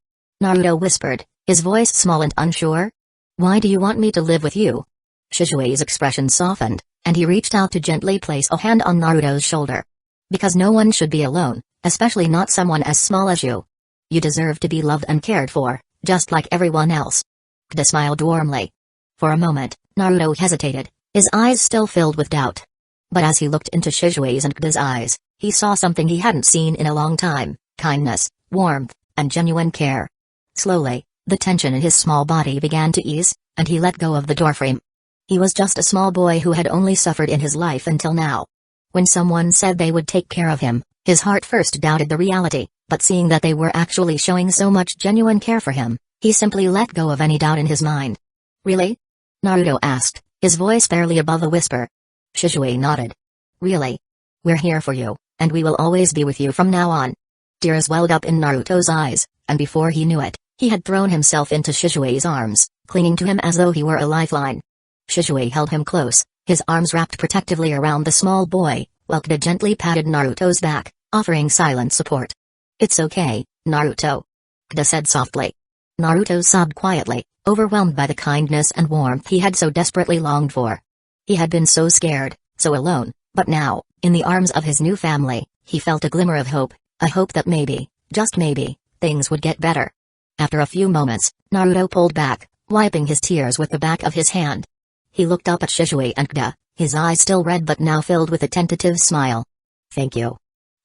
Naruto whispered, his voice small and unsure. Why do you want me to live with you? Shizue's expression softened, and he reached out to gently place a hand on Naruto's shoulder. Because no one should be alone, especially not someone as small as you. You deserve to be loved and cared for, just like everyone else. Kida smiled warmly. For a moment, Naruto hesitated, his eyes still filled with doubt. But as he looked into Shizue's and Kida's eyes, he saw something he hadn't seen in a long time, kindness, warmth, and genuine care. Slowly, the tension in his small body began to ease, and he let go of the doorframe. He was just a small boy who had only suffered in his life until now. When someone said they would take care of him, his heart first doubted the reality, but seeing that they were actually showing so much genuine care for him, he simply let go of any doubt in his mind. Really? Naruto asked, his voice barely above a whisper. Shizue nodded. Really? We're here for you, and we will always be with you from now on. Tears welled up in Naruto's eyes, and before he knew it, he had thrown himself into Shizue's arms, clinging to him as though he were a lifeline. Shizue held him close, his arms wrapped protectively around the small boy, while Kida gently patted Naruto's back, offering silent support. It's okay, Naruto. Kida said softly. Naruto sobbed quietly, overwhelmed by the kindness and warmth he had so desperately longed for. He had been so scared, so alone, but now, in the arms of his new family, he felt a glimmer of hope, a hope that maybe, just maybe, things would get better. After a few moments, Naruto pulled back, wiping his tears with the back of his hand. He looked up at Shizue and Kida, his eyes still red but now filled with a tentative smile. Thank you.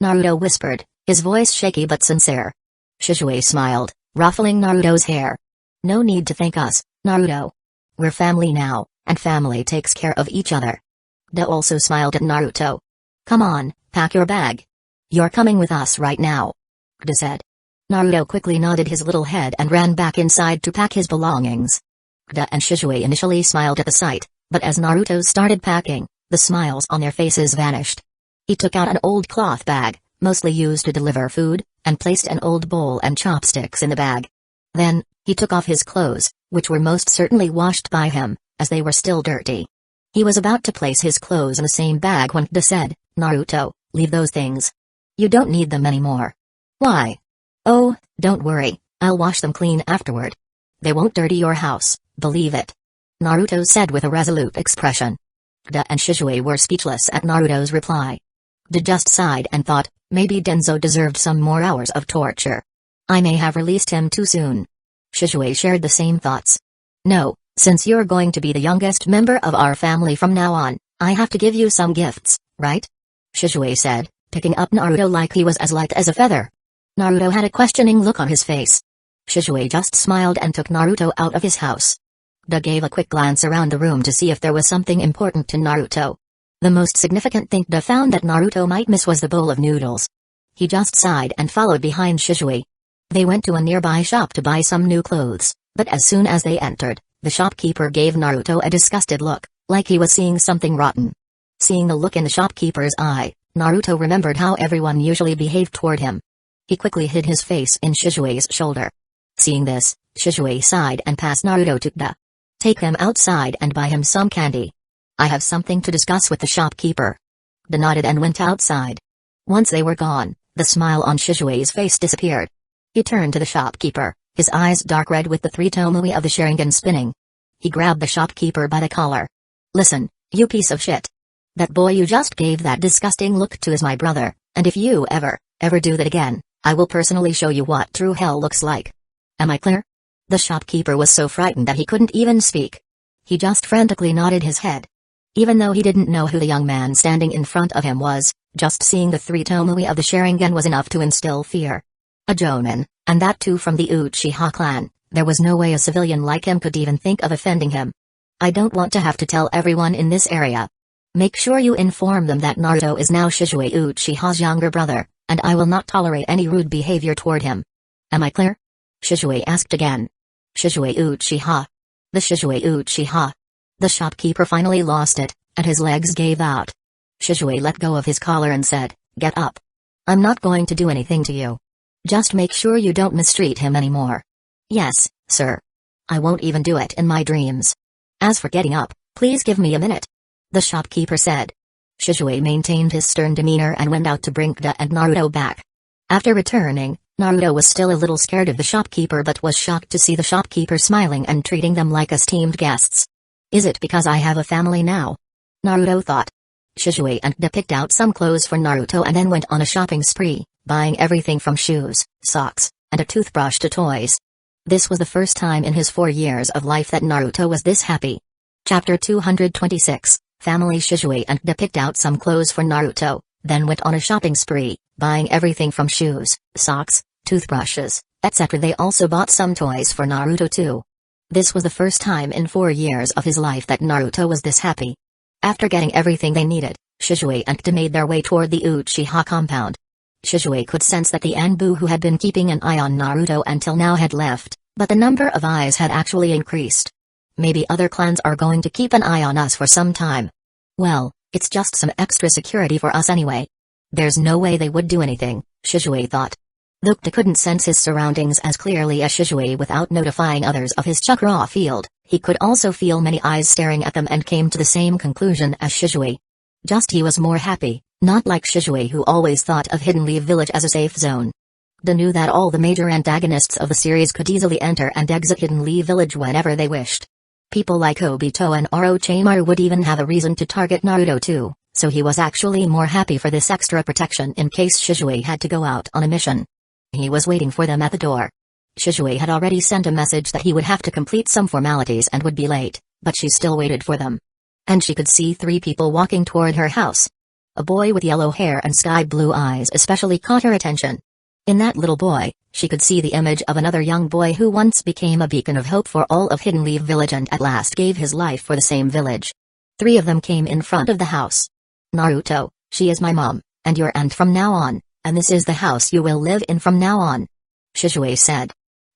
Naruto whispered, his voice shaky but sincere. Shizue smiled, ruffling Naruto's hair. No need to thank us, Naruto. We're family now, and family takes care of each other. also smiled at Naruto. Come on, pack your bag. You're coming with us right now. Kida said. Naruto quickly nodded his little head and ran back inside to pack his belongings. Kida and Shizue initially smiled at the sight, but as Naruto started packing, the smiles on their faces vanished. He took out an old cloth bag, mostly used to deliver food, and placed an old bowl and chopsticks in the bag. Then, he took off his clothes, which were most certainly washed by him, as they were still dirty. He was about to place his clothes in the same bag when Kida said, Naruto, leave those things. You don't need them anymore. Why? Oh, don't worry, I'll wash them clean afterward. They won't dirty your house, believe it. Naruto said with a resolute expression. Kida and Shizue were speechless at Naruto's reply. Kida just sighed and thought, maybe Danzo deserved some more hours of torture. I may have released him too soon. Shizue shared the same thoughts. No, since you're going to be the youngest member of our family from now on, I have to give you some gifts, right? Shizue said, picking up Naruto like he was as light as a feather. Naruto had a questioning look on his face. Shizue just smiled and took Naruto out of his house. Kida gave a quick glance around the room to see if there was something important to Naruto. The most significant thing Kida found that Naruto might miss was the bowl of noodles. He just sighed and followed behind Shizue. They went to a nearby shop to buy some new clothes, but as soon as they entered, the shopkeeper gave Naruto a disgusted look, like he was seeing something rotten. Seeing the look in the shopkeeper's eye, Naruto remembered how everyone usually behaved toward him. He quickly hid his face in Shizue's shoulder. Seeing this, Shizue sighed and passed Naruto to Kida. Take him outside and buy him some candy. I have something to discuss with the shopkeeper. Kida nodded and went outside. Once they were gone, the smile on Shizue's face disappeared. He turned to the shopkeeper, his eyes dark red with the 3 tomoe of the Sharingan spinning. He grabbed the shopkeeper by the collar. Listen, you piece of shit. That boy you just gave that disgusting look to is my brother, and if you ever do that again, I will personally show you what true hell looks like. Am I clear? The shopkeeper was so frightened that he couldn't even speak. He just frantically nodded his head. Even though he didn't know who the young man standing in front of him was, just seeing the 3 tomoe of the Sharingan was enough to instill fear. A Jonin, and that too from the Uchiha clan, there was no way a civilian like him could even think of offending him. I don't want to have to tell everyone in this area. Make sure you inform them that Naruto is now Shizue Uchiha's younger brother, and I will not tolerate any rude behavior toward him. Am I clear? Shizue asked again. Shizue Uchiha. The Shizue Uchiha. The shopkeeper finally lost it, and his legs gave out. Shizue let go of his collar and said, Get up. I'm not going to do anything to you. Just make sure you don't mistreat him anymore. Yes, sir. I won't even do it in my dreams. As for getting up, please give me a minute. The shopkeeper said. Shizue maintained his stern demeanor and went out to bring Kida and Naruto back. After returning, Naruto was still a little scared of the shopkeeper but was shocked to see the shopkeeper smiling and treating them like esteemed guests. Is it because I have a family now? Naruto thought. Shizue and Kida picked out some clothes for Naruto and then went on a shopping spree, buying everything from shoes, socks, and a toothbrush to toys. This was the first time in his 4 years of life that Naruto was this happy. Chapter 226, Family. Shizue and Kida picked out some clothes for Naruto, then went on a shopping spree, buying everything from shoes, socks, toothbrushes, etc. They also bought some toys for Naruto too. This was the first time in 4 years of his life that Naruto was this happy. After getting everything they needed, Shizue and Kida made their way toward the Uchiha compound. Shizue could sense that the Anbu who had been keeping an eye on Naruto until now had left, but the number of eyes had actually increased. Maybe other clans are going to keep an eye on us for some time. Well, it's just some extra security for us anyway. There's no way they would do anything, Shizue thought. Though Kida couldn't sense his surroundings as clearly as Shizue without notifying others of his chakra field, he could also feel many eyes staring at them and came to the same conclusion as Shizue. Just he was more happy, not like Shizue who always thought of Hidden Leaf Village as a safe zone. Kida knew that all the major antagonists of the series could easily enter and exit Hidden Leaf Village whenever they wished. People like Obito and Orochimaru would even have a reason to target Naruto too, so he was actually more happy for this extra protection in case Shizue had to go out on a mission. He was waiting for them at the door. Shizue had already sent a message that he would have to complete some formalities and would be late, but she still waited for them. And she could see 3 people walking toward her house. A boy with yellow hair and sky blue eyes especially caught her attention. In that little boy, she could see the image of another young boy who once became a beacon of hope for all of Hidden Leaf Village and at last gave his life for the same village. 3 of them came in front of the house. Naruto, she is my mom, and your aunt from now on, and this is the house you will live in from now on. Shisui said.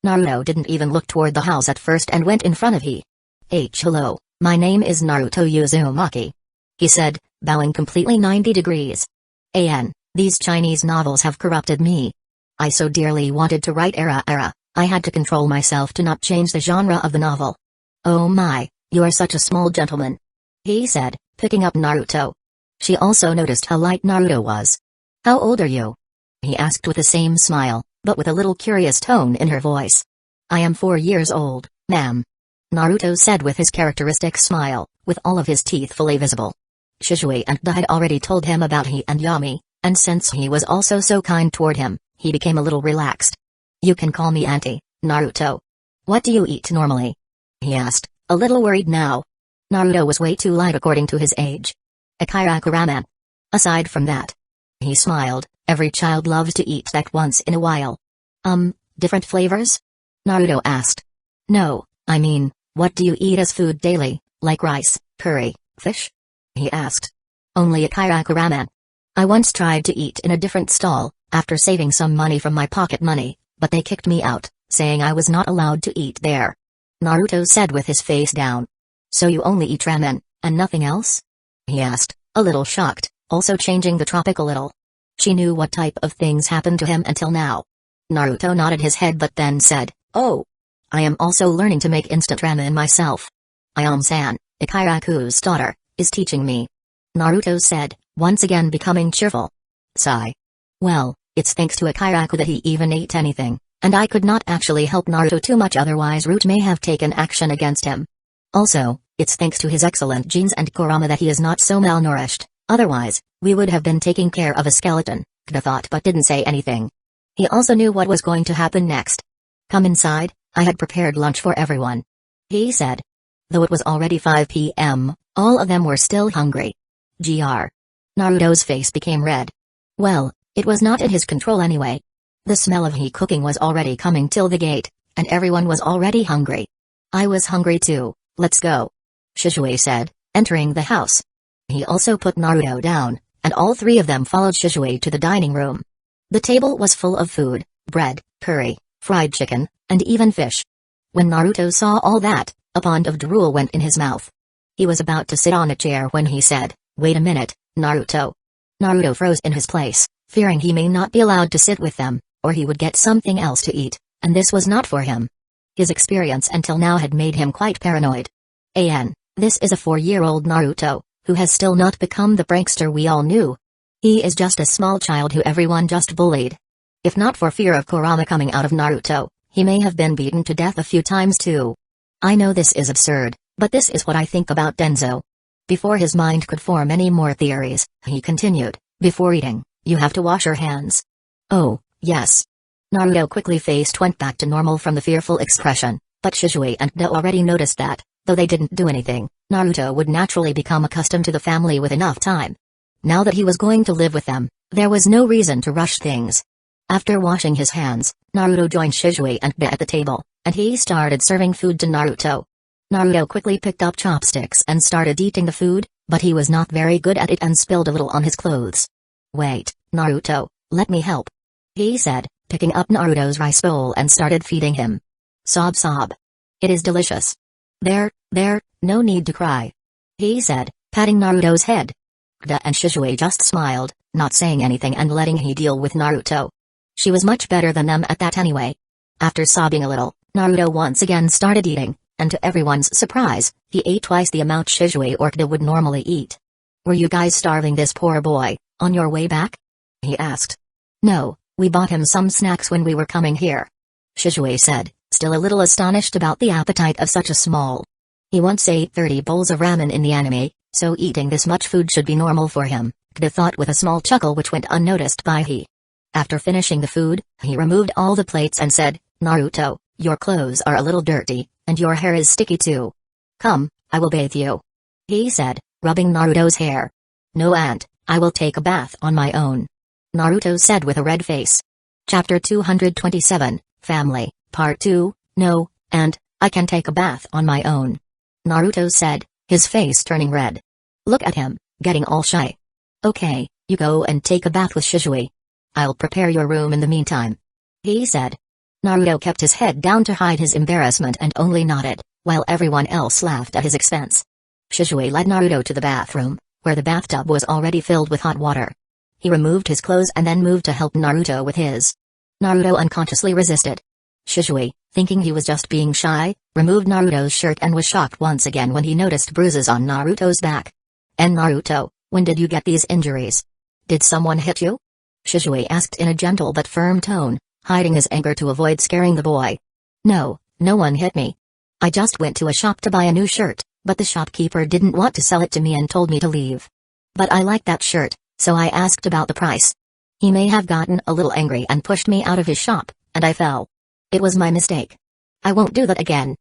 Naruto didn't even look toward the house at first and went in front of he. Hello, my name is Naruto Uzumaki. He said, bowing completely 90 degrees. These Chinese novels have corrupted me. I so dearly wanted to write era. I had to control myself to not change the genre of the novel. Oh my, you are such a small gentleman. He said, picking up Naruto. She also noticed how light Naruto was. How old are you? He asked with the same smile, but with a little curious tone in her voice. I am 4 years old, ma'am. Naruto said with his characteristic smile, with all of his teeth fully visible. Shisui and Da had already told him about he and Yami, and since he was also so kind toward him, he became a little relaxed. You can call me Auntie, Naruto. What do you eat normally? He asked, a little worried now. Naruto was way too light according to his age. Akiraku ramen. Aside from that. He smiled, every child loves to eat that once in a while. Different flavors? Naruto asked. No, I mean, what do you eat as food daily, like rice, curry, fish? He asked. Only Akiraku ramen. I once tried to eat in a different stall, after saving some money from my pocket money, but they kicked me out, saying I was not allowed to eat there. Naruto said with his face down. So you only eat ramen, and nothing else? He asked, a little shocked, also changing the topic a little. She knew what type of things happened to him until now. Naruto nodded his head but then said, oh. I am also learning to make instant ramen myself. Ayam-san, Ikiraku's daughter, is teaching me. Naruto said, once again becoming cheerful. Sigh. Well, it's thanks to Akiraku that he even ate anything, and I could not actually help Naruto too much otherwise Root may have taken action against him. Also, it's thanks to his excellent genes and Kurama that he is not so malnourished, otherwise, we would have been taking care of a skeleton, Kida thought but didn't say anything. He also knew what was going to happen next. Come inside, I had prepared lunch for everyone. He said. Though it was already 5 p.m., all of them were still hungry. Gr. Naruto's face became red. Well, it was not in his control anyway. The smell of he cooking was already coming till the gate, and everyone was already hungry. I was hungry too, let's go. Shisui said, entering the house. He also put Naruto down, and all 3 of them followed Shisui to the dining room. The table was full of food, bread, curry, fried chicken, and even fish. When Naruto saw all that, a pond of drool went in his mouth. He was about to sit on a chair when he said, wait a minute, Naruto. Naruto froze in his place, fearing he may not be allowed to sit with them, or he would get something else to eat, and this was not for him. His experience until now had made him quite paranoid. This is a 4-year-old Naruto, who has still not become the prankster we all knew. He is just a small child who everyone just bullied. If not for fear of Kurama coming out of Naruto, he may have been beaten to death a few times too. I know this is absurd, but this is what I think about Danzo. Before his mind could form any more theories, he continued, before eating, you have to wash your hands. Oh, yes. Naruto quickly face went back to normal from the fearful expression, but Shisui and Da already noticed that, though they didn't do anything, Naruto would naturally become accustomed to the family with enough time. Now that he was going to live with them, there was no reason to rush things. After washing his hands, Naruto joined Shisui and Da at the table, and he started serving food to Naruto. Naruto quickly picked up chopsticks and started eating the food, but he was not very good at it and spilled a little on his clothes. Wait, Naruto, let me help. He said, picking up Naruto's rice bowl and started feeding him. Sob sob. It is delicious. There, no need to cry. He said, patting Naruto's head. Da and Shisui just smiled, not saying anything and letting he deal with Naruto. She was much better than them at that anyway. After sobbing a little, Naruto once again started eating, and to everyone's surprise, he ate twice the amount Shisui or Da would normally eat. Were you guys starving this poor boy, on your way back? He asked. No, we bought him some snacks when we were coming here. Shisui said, still a little astonished about the appetite of such a small. He once ate 30 bowls of ramen in the anime, so eating this much food should be normal for him, Da thought with a small chuckle which went unnoticed by he. After finishing the food, he removed all the plates and said, Naruto, your clothes are a little dirty, and your hair is sticky too. Come, I will bathe you. He said, rubbing Naruto's hair. No aunt, I will take a bath on my own. Naruto said with a red face. Chapter 227, Family, Part 2, No, and, I can take a bath on my own. Naruto said, his face turning red. Look at him, getting all shy. Okay, you go and take a bath with Shizui. I'll prepare your room in the meantime. He said. Naruto kept his head down to hide his embarrassment and only nodded, while everyone else laughed at his expense. Shizui led Naruto to the bathroom, where the bathtub was already filled with hot water. He removed his clothes and then moved to help Naruto with his. Naruto unconsciously resisted. Shizui, thinking he was just being shy, removed Naruto's shirt and was shocked once again when he noticed bruises on Naruto's back. And Naruto, when did you get these injuries? Did someone hit you? Shizui asked in a gentle but firm tone, hiding his anger to avoid scaring the boy. No, no one hit me. I just went to a shop to buy a new shirt, but the shopkeeper didn't want to sell it to me and told me to leave. But I liked that shirt, so I asked about the price. He may have gotten a little angry and pushed me out of his shop, and I fell. It was my mistake. I won't do that again.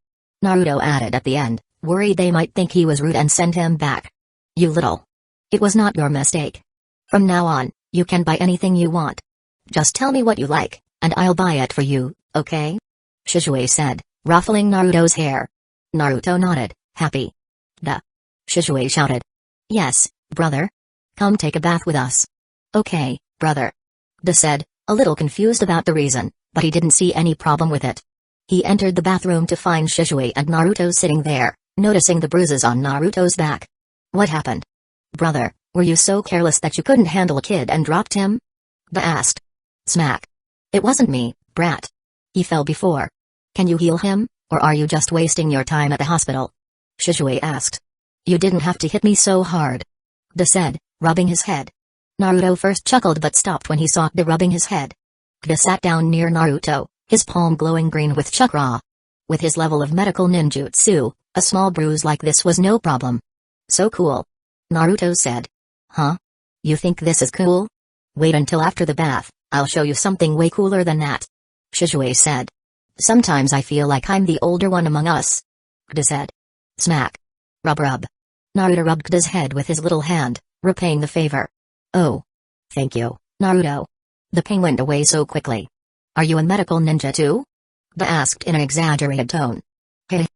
Naruto added at the end, worried they might think he was rude and send him back. You little. It was not your mistake. From now on, you can buy anything you want. Just tell me what you like, and I'll buy it for you, okay? Shizui said, ruffling Naruto's hair. Naruto nodded, happy. Duh. Shizui shouted. Yes, brother. Come take a bath with us. Okay, brother. Duh said, a little confused about the reason, but he didn't see any problem with it. He entered the bathroom to find Shizui and Naruto sitting there, noticing the bruises on Naruto's back. What happened? Brother, were you so careless that you couldn't handle a kid and dropped him? Duh asked. Smack. It wasn't me, brat. He fell before. Can you heal him, or are you just wasting your time at the hospital? Shizui asked. You didn't have to hit me so hard. Duh said, rubbing his head. Naruto first chuckled but stopped when he saw Duh rubbing his head. Duh sat down near Naruto, his palm glowing green with chakra. With his level of medical ninjutsu, a small bruise like this was no problem. So cool. Naruto said. Huh? You think this is cool? Wait until after the bath, I'll show you something way cooler than that. Shizui said. Sometimes I feel like I'm the older one among us. Duh said. Smack. Rub rub. Naruto rubbed Duh's head with his little hand, repaying the favor. Oh. Thank you, Naruto. The pain went away so quickly. Are you a medical ninja too? Duh asked in an exaggerated tone. Hey.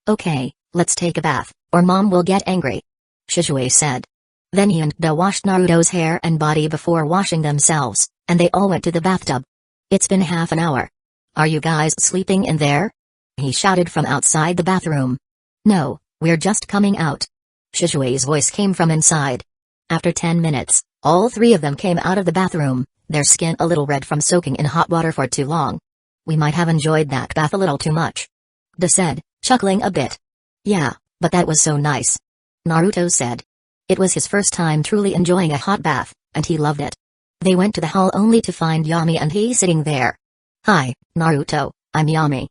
Okay, let's take a bath, or mom will get angry. Shizui said. Then he and Duh washed Naruto's hair and body before washing themselves, and they all went to the bathtub. It's been half an hour. Are you guys sleeping in there? He shouted from outside the bathroom. No, we're just coming out. Shizui's voice came from inside. After 10 minutes, all three of them came out of the bathroom, their skin a little red from soaking in hot water for too long. We might have enjoyed that bath a little too much. Duh said, chuckling a bit. Yeah, but that was so nice. Naruto said. It was his first time truly enjoying a hot bath, and he loved it. They went to the hall only to find Yami and he sitting there. Hi, Naruto, I'm Yami.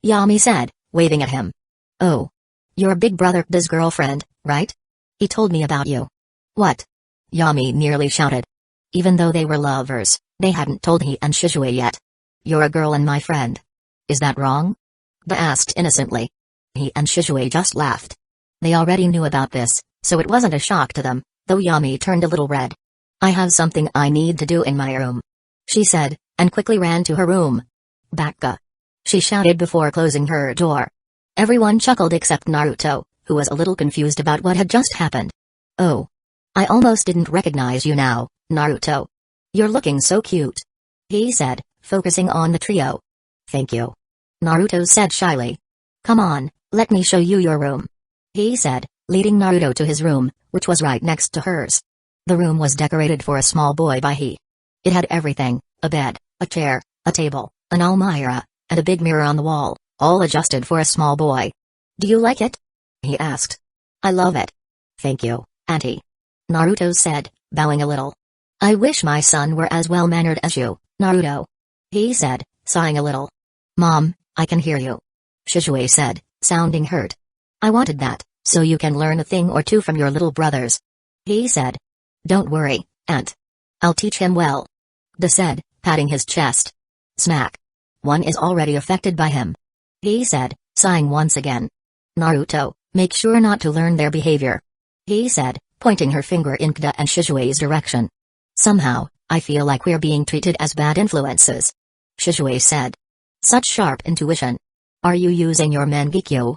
Yami said, waving at him. Oh. You're Big Brother Duh's girlfriend, right? He told me about you. What? Yami nearly shouted. Even though they were lovers, they hadn't told he and Shizui yet. You're a girl and my friend. Is that wrong? Duh asked innocently. He and Shizui just laughed. They already knew about this, so it wasn't a shock to them, though Yami turned a little red. I have something I need to do in my room, she said, and quickly ran to her room. Baka. She shouted before closing her door. Everyone chuckled except Naruto, who was a little confused about what had just happened. Oh. I almost didn't recognize you now, Naruto. You're looking so cute. He said, focusing on the trio. Thank you. Naruto said shyly. Come on, let me show you your room. He said, leading Naruto to his room, which was right next to hers. The room was decorated for a small boy by he. It had everything, a bed, a chair, a table, an almirah, and a big mirror on the wall, all adjusted for a small boy. Do you like it? He asked. I love it. Thank you, Auntie. Naruto said, bowing a little. I wish my son were as well-mannered as you, Naruto. He said, sighing a little. Mom, I can hear you. Shizui said, sounding hurt. I wanted that, so you can learn a thing or two from your little brothers. He said. Don't worry, Aunt. I'll teach him well. Duh said, patting his chest. Smack. One is already affected by him. He said, sighing once again. Naruto, make sure not to learn their behavior. He said, pointing her finger in Duh and Shizui's direction. Somehow, I feel like we're being treated as bad influences. Shizui said. Such sharp intuition. Are you using your Mangekyō?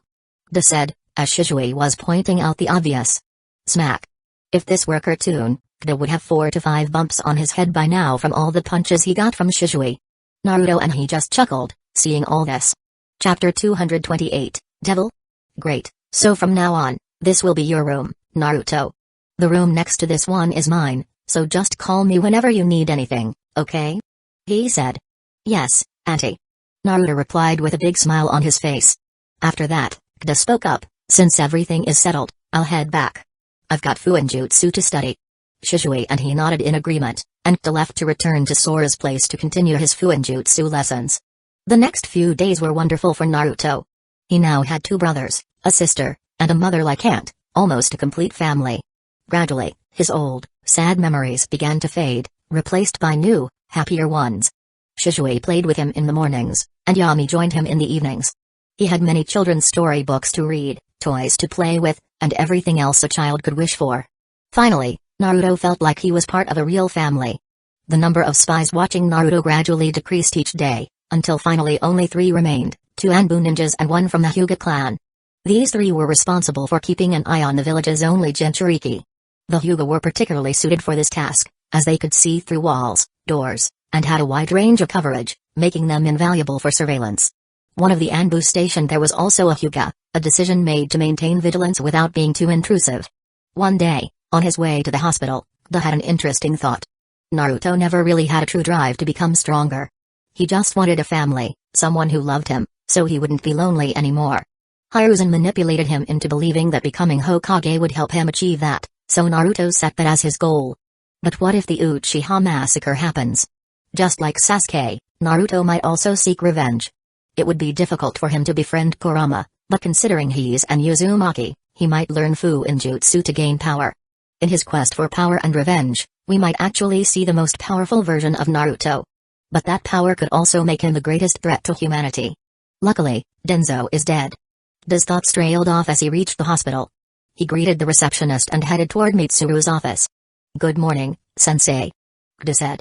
Duh said, as Shizui was pointing out the obvious. Smack. If this were a cartoon, Kda would have 4 to 5 bumps on his head by now from all the punches he got from Shisui. Naruto and he just chuckled, seeing all this. Chapter 228, Devil? Great, so from now on, this will be your room, Naruto. The room next to this one is mine, so just call me whenever you need anything, okay? He said. Yes, Auntie. Naruto replied with a big smile on his face. After that, Kda spoke up, since everything is settled, I'll head back. I've got Fuinjutsu to study. Shisui and he nodded in agreement, and Kda left to return to Sora's place to continue his Fuinjutsu lessons. The next few days were wonderful for Naruto. He now had 2 brothers, a sister, and a mother-like aunt, almost a complete family. Gradually, his old, sad memories began to fade, replaced by new, happier ones. Shisui played with him in the mornings, and Yami joined him in the evenings. He had many children's storybooks to read, toys to play with, and everything else a child could wish for. Finally, Naruto felt like he was part of a real family. The number of spies watching Naruto gradually decreased each day, until finally only 3 remained, 2 Anbu ninjas and 1 from the Hyuga clan. These 3 were responsible for keeping an eye on the village's only Jinchuriki. The Hyuga were particularly suited for this task, as they could see through walls, doors, and had a wide range of coverage, making them invaluable for surveillance. One of the Anbu stationed there was also a Hyuga, a decision made to maintain vigilance without being too intrusive. One day, on his way to the hospital, Kda had an interesting thought. Naruto never really had a true drive to become stronger. He just wanted a family, someone who loved him, so he wouldn't be lonely anymore. Hiruzen manipulated him into believing that becoming Hokage would help him achieve that, so Naruto set that as his goal. But what if the Uchiha massacre happens? Just like Sasuke, Naruto might also seek revenge. It would be difficult for him to befriend Kurama, but considering he's an Uzumaki, he might learn Fuinjutsu to gain power. In his quest for power and revenge, we might actually see the most powerful version of Naruto. But that power could also make him the greatest threat to humanity. Luckily, Danzo is dead. Kda's thoughts trailed off as he reached the hospital. He greeted the receptionist and headed toward Mitsuru's office. Good morning, sensei. Kda said.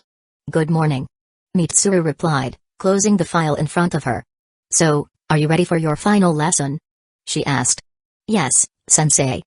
Good morning. Mitsuru replied, closing the file in front of her. So, are you ready for your final lesson? She asked. Yes, sensei.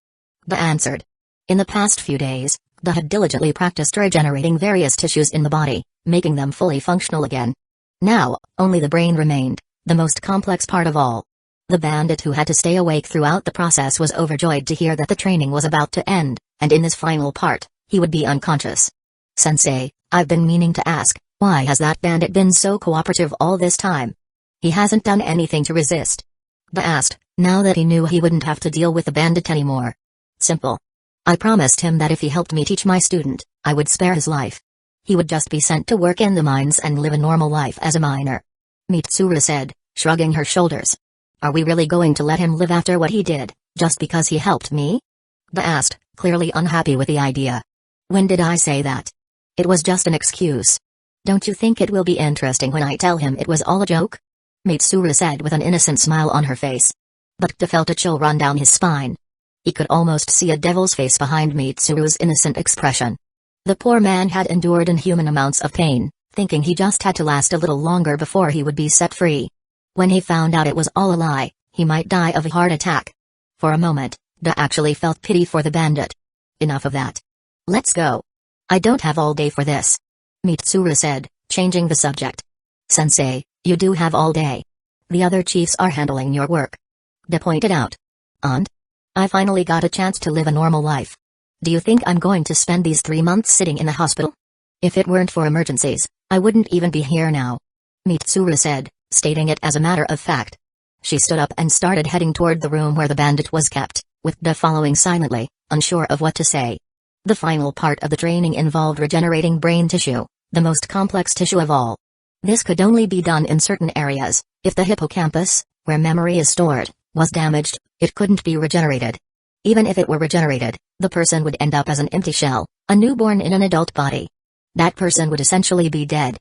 Kda answered. In the past few days, Kda had diligently practiced regenerating various tissues in the body, making them fully functional again. Now, only the brain remained, the most complex part of all. The bandit who had to stay awake throughout the process was overjoyed to hear that the training was about to end, and in this final part, he would be unconscious. Sensei, I've been meaning to ask, why has that bandit been so cooperative all this time? He hasn't done anything to resist. Kda asked, now that he knew he wouldn't have to deal with the bandit anymore. Simple. I promised him that if he helped me teach my student, I would spare his life. He would just be sent to work in the mines and live a normal life as a miner. Mitsuru said, shrugging her shoulders. Are we really going to let him live after what he did, just because he helped me? Kda asked, clearly unhappy with the idea. When did I say that? It was just an excuse. Don't you think it will be interesting when I tell him it was all a joke? Mitsuru said with an innocent smile on her face. But Kda felt a chill run down his spine. He could almost see a devil's face behind Mitsuru's innocent expression. The poor man had endured inhuman amounts of pain, thinking he just had to last a little longer before he would be set free. When he found out it was all a lie, he might die of a heart attack. For a moment, Kda actually felt pity for the bandit. Enough of that. Let's go. I don't have all day for this. Mitsuru said, changing the subject. Sensei, you do have all day. The other chiefs are handling your work. Kda pointed out. And? I finally got a chance to live a normal life. Do you think I'm going to spend these 3 months sitting in the hospital? If it weren't for emergencies, I wouldn't even be here now. Mitsuru said, stating it as a matter of fact. She stood up and started heading toward the room where the bandit was kept, with Kda following silently, unsure of what to say. The final part of the training involved regenerating brain tissue, the most complex tissue of all. This could only be done in certain areas. If the hippocampus, where memory is stored, was damaged, it couldn't be regenerated. Even if it were regenerated, the person would end up as an empty shell, a newborn in an adult body. That person would essentially be dead.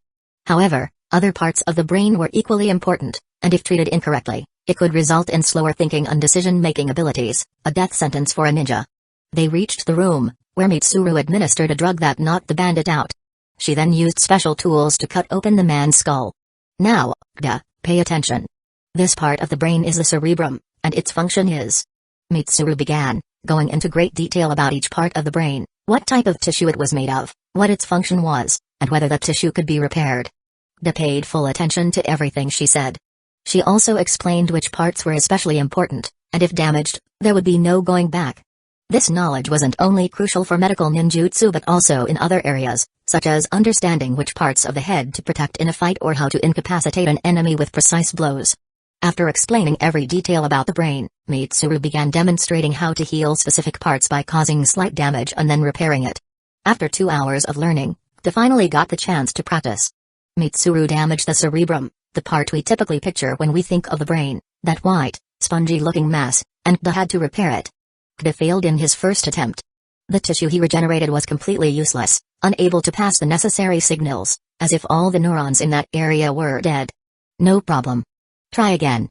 However, other parts of the brain were equally important, and if treated incorrectly, it could result in slower thinking and decision-making abilities, a death sentence for a ninja. They reached the room, where Mitsuru administered a drug that knocked the bandit out. She then used special tools to cut open the man's skull. Now, Kda, pay attention. This part of the brain is the cerebrum, and its function is. Mitsuru began, going into great detail about each part of the brain, what type of tissue it was made of, what its function was, and whether the tissue could be repaired. They paid full attention to everything she said. She also explained which parts were especially important, and if damaged, there would be no going back. This knowledge wasn't only crucial for medical ninjutsu but also in other areas, such as understanding which parts of the head to protect in a fight or how to incapacitate an enemy with precise blows. After explaining every detail about the brain, Mitsuru began demonstrating how to heal specific parts by causing slight damage and then repairing it. After 2 hours of learning, they finally got the chance to practice. Mitsuru damaged the cerebrum, the part we typically picture when we think of the brain, that white, spongy-looking mass, and they had to repair it. They failed in his first attempt. The tissue he regenerated was completely useless, unable to pass the necessary signals, as if all the neurons in that area were dead. No problem. Try again.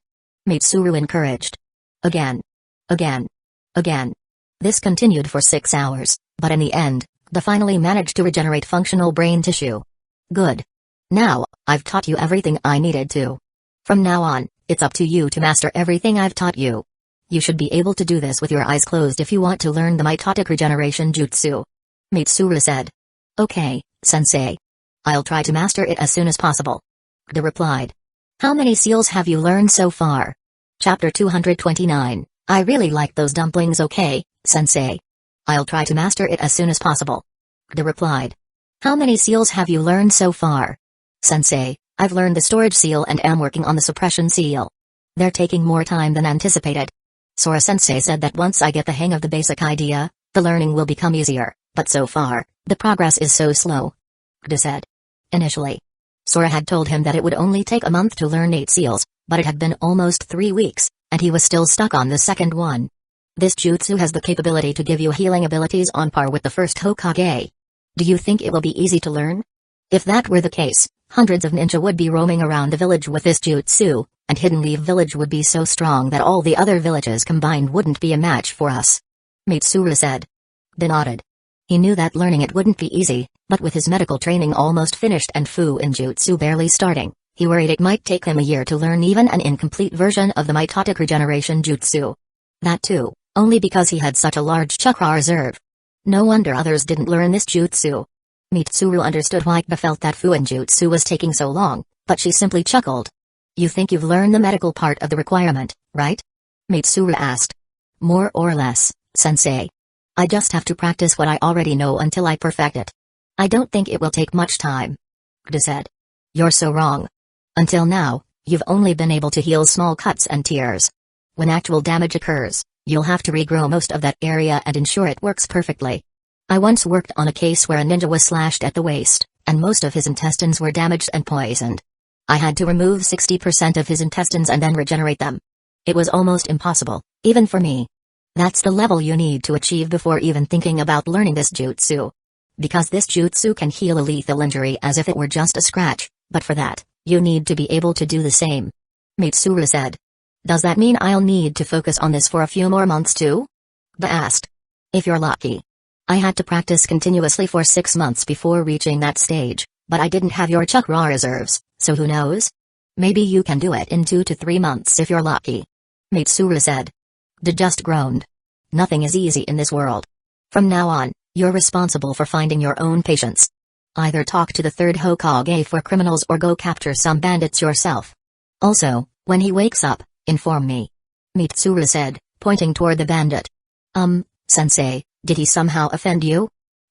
Mitsuru encouraged. Again. Again. Again. This continued for 6 hours, but in the end, they finally managed to regenerate functional brain tissue. Good. Now, I've taught you everything I needed to. From now on, it's up to you to master everything I've taught you. You should be able to do this with your eyes closed if you want to learn the mitotic regeneration jutsu. Mitsuru said. Okay, sensei. I'll try to master it as soon as possible. They replied. How many seals have you learned so far? Chapter 229. I really like those dumplings. Okay, sensei. I'll try to master it as soon as possible. They replied. How many seals have you learned so far? Sensei, I've learned the storage seal and am working on the suppression seal. They're taking more time than anticipated. Sora-sensei said that once I get the hang of the basic idea, the learning will become easier, but so far, the progress is so slow. They said. Initially, Sora had told him that it would only take a month to learn 8 seals, but it had been almost 3 weeks, and he was still stuck on the second one. This jutsu has the capability to give you healing abilities on par with the first Hokage. Do you think it will be easy to learn? If that were the case, hundreds of ninja would be roaming around the village with this jutsu, and Hidden Leaf Village would be so strong that all the other villages combined wouldn't be a match for us. Mitsuru said. They nodded. He knew that learning it wouldn't be easy, but with his medical training almost finished and Fu-in jutsu barely starting, he worried it might take him a year to learn even an incomplete version of the mitotic regeneration jutsu. That too, only because he had such a large chakra reserve. No wonder others didn't learn this jutsu. Mitsuru understood why they felt that Fu-in jutsu was taking so long, but she simply chuckled. You think you've learned the medical part of the requirement, right? Mitsuru asked. More or less, sensei. I just have to practice what I already know until I perfect it. I don't think it will take much time. They said. You're so wrong. Until now, you've only been able to heal small cuts and tears. When actual damage occurs, you'll have to regrow most of that area and ensure it works perfectly. I once worked on a case where a ninja was slashed at the waist, and most of his intestines were damaged and poisoned. I had to remove 60% of his intestines and then regenerate them. It was almost impossible, even for me. That's the level you need to achieve before even thinking about learning this jutsu. Because this jutsu can heal a lethal injury as if it were just a scratch, but for that, you need to be able to do the same. Mitsuru said. Does that mean I'll need to focus on this for a few more months too? They asked. If you're lucky. I had to practice continuously for 6 months before reaching that stage, but I didn't have your chakra reserves, so who knows? Maybe you can do it in 2 to 3 months if you're lucky. Mitsuru said. They just groaned. Nothing is easy in this world. From now on, you're responsible for finding your own patients. Either talk to the third Hokage for criminals or go capture some bandits yourself. Also, when he wakes up, inform me. Mitsuru said, pointing toward the bandit. Sensei, did he somehow offend you?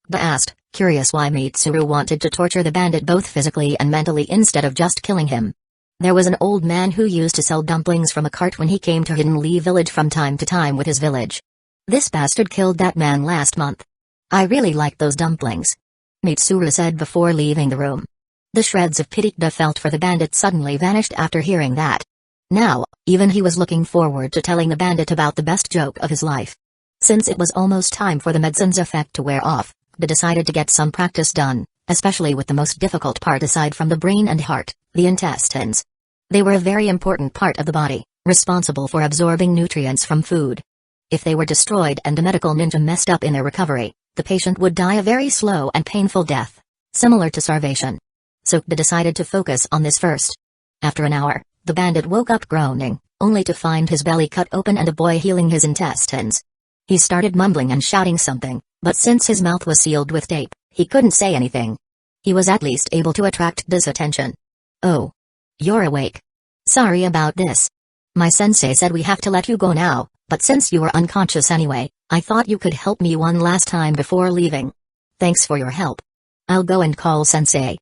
They asked, curious why Mitsuru wanted to torture the bandit both physically and mentally instead of just killing him. There was an old man who used to sell dumplings from a cart when he came to Hidden Leaf Village from time to time with his village. This bastard killed that man last month. I really like those dumplings. Mitsuru said before leaving the room. The shreds of pity they felt for the bandit suddenly vanished after hearing that. Now, even he was looking forward to telling the bandit about the best joke of his life. Since it was almost time for the medicine's effect to wear off, they decided to get some practice done, especially with the most difficult part aside from the brain and heart, the intestines. They were a very important part of the body, responsible for absorbing nutrients from food. If they were destroyed and a medical ninja messed up in their recovery, the patient would die a very slow and painful death, similar to starvation. So they decided to focus on this first. After an hour, the bandit woke up groaning, only to find his belly cut open and a boy healing his intestines. He started mumbling and shouting something, but since his mouth was sealed with tape, he couldn't say anything. He was at least able to attract this attention. "Oh. You're awake. Sorry about this. My sensei said we have to let you go now, but since you were unconscious anyway, I thought you could help me one last time before leaving. Thanks for your help. I'll go and call sensei,"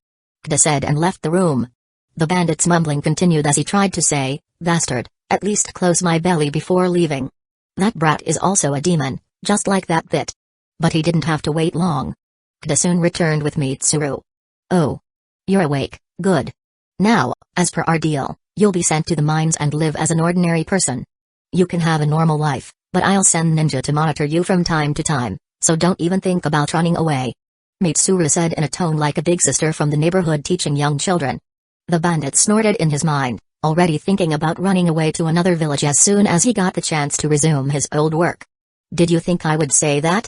Kda said and left the room. The bandit's mumbling continued as he tried to say, "Bastard, at least close my belly before leaving. That brat is also a demon, just like that bit." But he didn't have to wait long. Kda soon returned with Mitsuru. "Oh. You're awake, good. Now, as per our deal, you'll be sent to the mines and live as an ordinary person. You can have a normal life, but I'll send ninja to monitor you from time to time, so don't even think about running away," Mitsuru said in a tone like a big sister from the neighborhood teaching young children. The bandit snorted in his mind, already thinking about running away to another village as soon as he got the chance to resume his old work. "Did you think I would say that?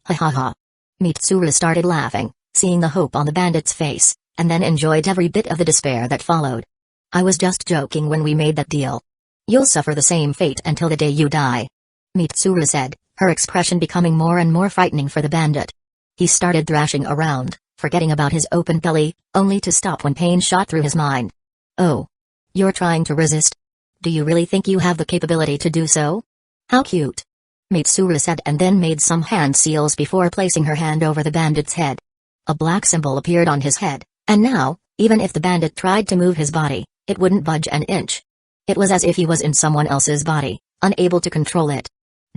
Ha ha ha." Mitsuru started laughing, seeing the hope on the bandit's face, and then enjoyed every bit of the despair that followed. "I was just joking when we made that deal. You'll suffer the same fate until the day you die," Mitsuru said, her expression becoming more and more frightening for the bandit. He started thrashing around, forgetting about his open belly, only to stop when pain shot through his mind. "Oh. You're trying to resist? Do you really think you have the capability to do so? How cute," Mitsuru said and then made some hand seals before placing her hand over the bandit's head. A black symbol appeared on his head, and now, even if the bandit tried to move his body, it wouldn't budge an inch. It was as if he was in someone else's body, unable to control it.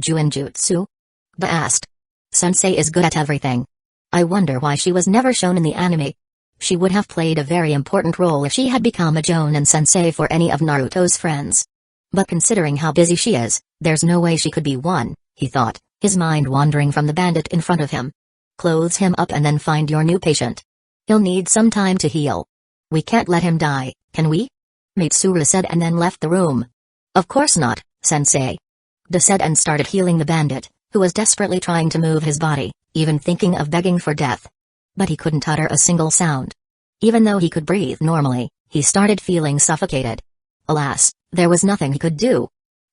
"Juinjutsu?" Kda asked. "Sensei is good at everything. I wonder why she was never shown in the anime. She would have played a very important role if she had become a Jonin sensei for any of Naruto's friends. But considering how busy she is, there's no way she could be one," he thought, his mind wandering from the bandit in front of him. "Close him up and then find your new patient. He'll need some time to heal. We can't let him die, can we?" Mitsuru said and then left the room. "Of course not, sensei," Kda said and started healing the bandit, who was desperately trying to move his body, even thinking of begging for death. But he couldn't utter a single sound. Even though he could breathe normally, he started feeling suffocated. Alas, there was nothing he could do.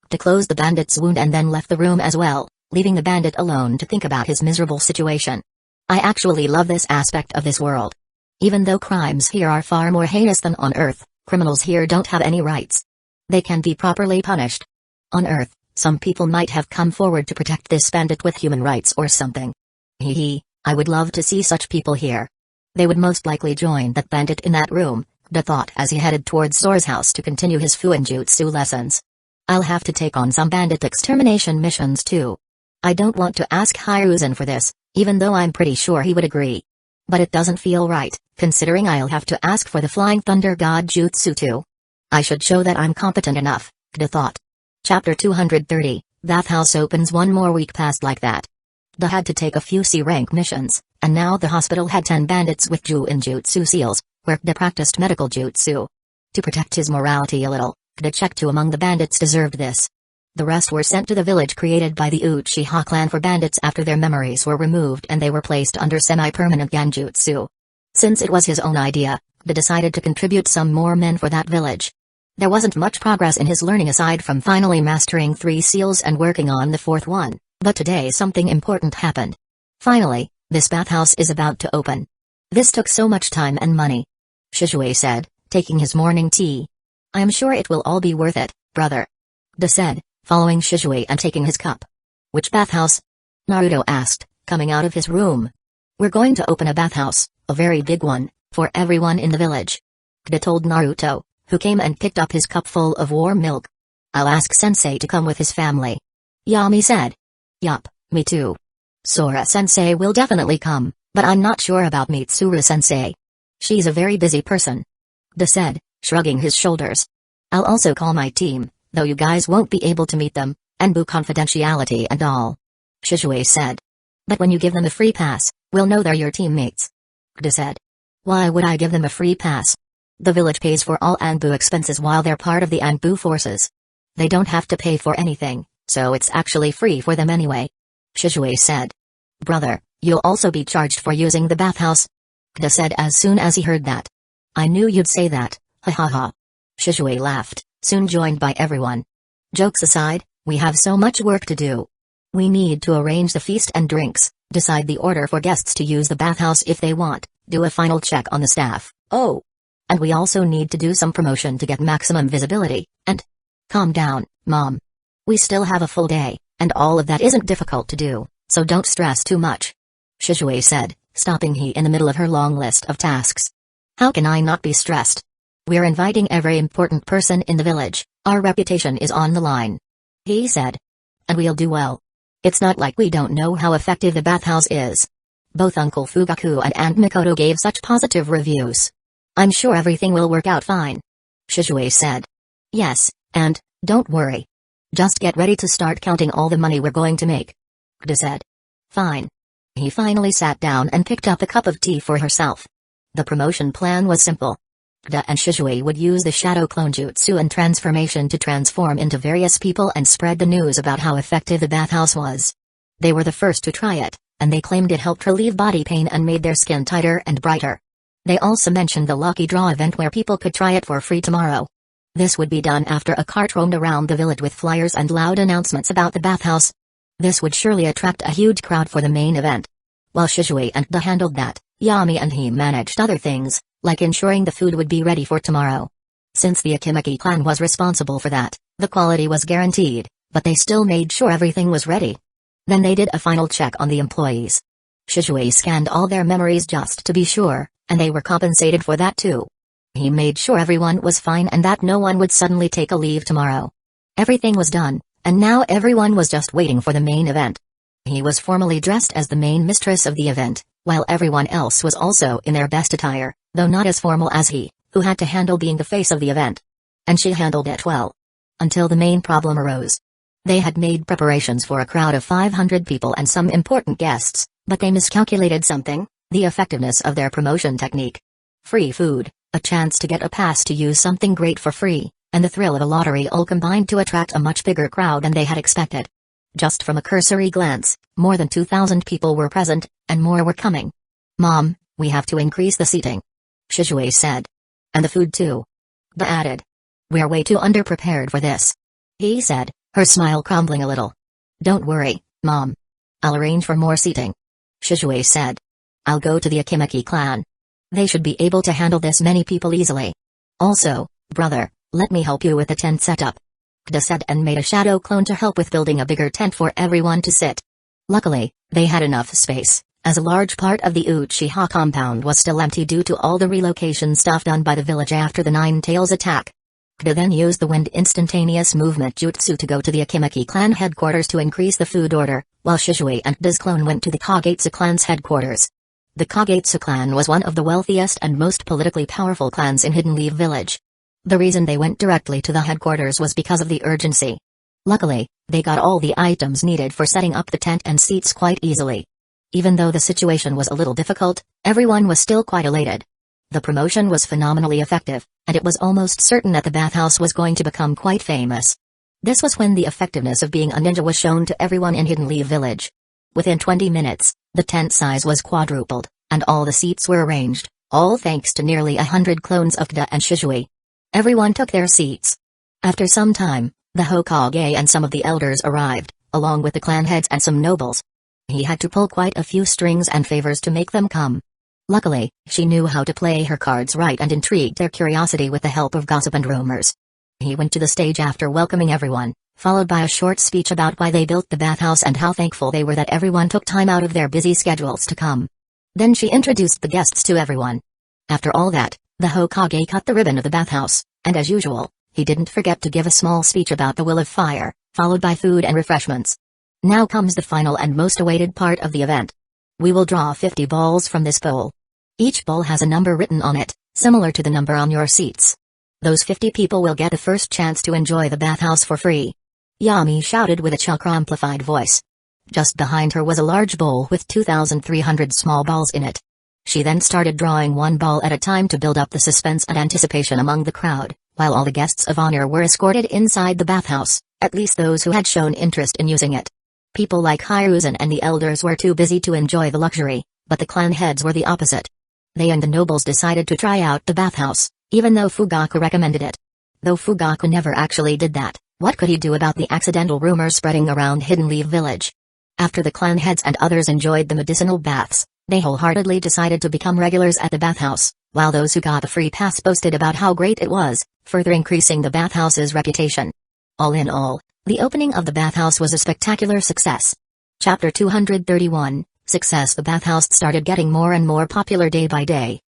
Kda closed the bandit's wound and then left the room as well, leaving the bandit alone to think about his miserable situation. "I actually love this aspect of this world. Even though crimes here are far more heinous than on Earth, criminals here don't have any rights. They can be properly punished. On Earth, some people might have come forward to protect this bandit with human rights or something. Hee, I would love to see such people here. They would most likely join that bandit in that room," Kda thought as he headed towards Sora's house to continue his Fuinjutsu lessons. "I'll have to take on some bandit extermination missions too. I don't want to ask Hiruzen for this, even though I'm pretty sure he would agree. But it doesn't feel right, considering I'll have to ask for the Flying Thunder God Jutsu too. I should show that I'm competent enough," Kda thought. Chapter 230, Bathhouse opens. One more week passed like that. Kda had to take a few C-rank missions, and now the hospital had 10 bandits with Juinjutsu seals, where Kda practiced medical jutsu. To protect his morality a little, Kda checked who among the bandits deserved this. The rest were sent to the village created by the Uchiha clan for bandits after their memories were removed and they were placed under semi-permanent Genjutsu. Since it was his own idea, Kda decided to contribute some more men for that village. There wasn't much progress in his learning aside from finally mastering 3 seals and working on the 4th one, but today something important happened. Finally, this bathhouse is about to open. This took so much time and money. Shizue said, taking his morning tea. "I am sure it will all be worth it, brother," Kda said, following Shizue and taking his cup. "Which bathhouse?" Naruto asked, coming out of his room. "We're going to open a bathhouse, a very big one, for everyone in the village," Kda told Naruto, who came and picked up his cup full of warm milk. "I'll ask Sensei to come with his family." Yami said. "Yup, me too. Sora Sensei will definitely come, but I'm not sure about Mitsuru Sensei. She's a very busy person," Kda said, shrugging his shoulders. "I'll also call my team, though you guys won't be able to meet them, and boo confidentiality and all," Shizue said. "But when you give them a free pass, we'll know they're your teammates," Kda said. "Why would I give them a free pass? The village pays for all Anbu expenses while they're part of the Anbu forces. They don't have to pay for anything, so it's actually free for them anyway," Shizue said. "Brother, you'll also be charged for using the bathhouse," Kda said as soon as he heard that. "I knew you'd say that, ha ha ha." Shizue laughed, soon joined by everyone. "Jokes aside, we have so much work to do. We need to arrange the feast and drinks, decide the order for guests to use the bathhouse if they want, do a final check on the staff. Oh! And we also need to do some promotion to get maximum visibility, and... Calm down, Mom. We still have a full day, and all of that isn't difficult to do, so don't stress too much. Shizue said, stopping he in the middle of her long list of tasks. How can I not be stressed? We're inviting every important person in the village, our reputation is on the line. He said. And we'll do well. It's not like we don't know how effective the bathhouse is. Both Uncle Fugaku and Aunt Mikoto gave such positive reviews. I'm sure everything will work out fine. Shizue said. Yes, and, don't worry. Just get ready to start counting all the money we're going to make. Kda said. Fine. He finally sat down and picked up a cup of tea for herself. The promotion plan was simple. Kda and Shizue would use the shadow clone jutsu and transformation to transform into various people and spread the news about how effective the bathhouse was. They were the first to try it, and they claimed it helped relieve body pain and made their skin tighter and brighter. They also mentioned the lucky draw event where people could try it for free tomorrow. This would be done after a cart roamed around the village with flyers and loud announcements about the bathhouse. This would surely attract a huge crowd for the main event. While Shizue and Kda handled that, Yami and he managed other things, like ensuring the food would be ready for tomorrow. Since the Akimaki clan was responsible for that, the quality was guaranteed, but they still made sure everything was ready. Then they did a final check on the employees. Shizue scanned all their memories just to be sure, and they were compensated for that too. He made sure everyone was fine and that no one would suddenly take a leave tomorrow. Everything was done, and now everyone was just waiting for the main event. He was formally dressed as the main mistress of the event, while everyone else was also in their best attire, though not as formal as he, who had to handle being the face of the event. And she handled it well. Until the main problem arose. They had made preparations for a crowd of 500 people and some important guests, but they miscalculated something, the effectiveness of their promotion technique. Free food, a chance to get a pass to use something great for free, and the thrill of a lottery all combined to attract a much bigger crowd than they had expected. Just from a cursory glance, more than 2,000 people were present, and more were coming. Mom, we have to increase the seating. Shizue said. And the food too. Kda added. We're way too underprepared for this. He said, her smile crumbling a little. Don't worry, Mom. I'll arrange for more seating. Shizue said. I'll go to the Akimaki clan. They should be able to handle this many people easily. Also, brother, let me help you with the tent setup. Kda said and made a shadow clone to help with building a bigger tent for everyone to sit. Luckily, they had enough space, as a large part of the Uchiha compound was still empty due to all the relocation stuff done by the village after the Nine Tails attack. Kda then used the wind instantaneous movement jutsu to go to the Akimaki clan headquarters to increase the food order, while Shizue and Kda's clone went to the Kagetsu clan's headquarters. The Kagetsu clan was one of the wealthiest and most politically powerful clans in Hidden Leaf Village. The reason they went directly to the headquarters was because of the urgency. Luckily, they got all the items needed for setting up the tent and seats quite easily. Even though the situation was a little difficult, everyone was still quite elated. The promotion was phenomenally effective, and it was almost certain that the bathhouse was going to become quite famous. This was when the effectiveness of being a ninja was shown to everyone in Hidden Leaf Village. Within 20 minutes, the tent size was quadrupled, and all the seats were arranged, all thanks to nearly 100 clones of Kda and Shizue. Everyone took their seats. After some time, the Hokage and some of the elders arrived, along with the clan heads and some nobles. He had to pull quite a few strings and favors to make them come. Luckily, she knew how to play her cards right and intrigued their curiosity with the help of gossip and rumors. He went to the stage after welcoming everyone, followed by a short speech about why they built the bathhouse and how thankful they were that everyone took time out of their busy schedules to come. Then she introduced the guests to everyone. After all that, the Hokage cut the ribbon of the bathhouse, and as usual, he didn't forget to give a small speech about the Will of Fire, followed by food and refreshments. Now comes the final and most awaited part of the event. We will draw 50 balls from this bowl. Each bowl has a number written on it, similar to the number on your seats. Those 50 people will get the first chance to enjoy the bathhouse for free. Yami shouted with a chakra-amplified voice. Just behind her was a large bowl with 2,300 small balls in it. She then started drawing one ball at a time to build up the suspense and anticipation among the crowd, while all the guests of honor were escorted inside the bathhouse, at least those who had shown interest in using it. People like Hyuga and the elders were too busy to enjoy the luxury, but the clan heads were the opposite. They and the nobles decided to try out the bathhouse, even though Fugaku recommended it. Though Fugaku never actually did that, what could he do about the accidental rumors spreading around Hidden Leaf Village? After the clan heads and others enjoyed the medicinal baths, they wholeheartedly decided to become regulars at the bathhouse, while those who got the free pass boasted about how great it was, further increasing the bathhouse's reputation. All in all, the opening of the bathhouse was a spectacular success. Chapter 231, Success. The bathhouse started getting more and more popular day by day.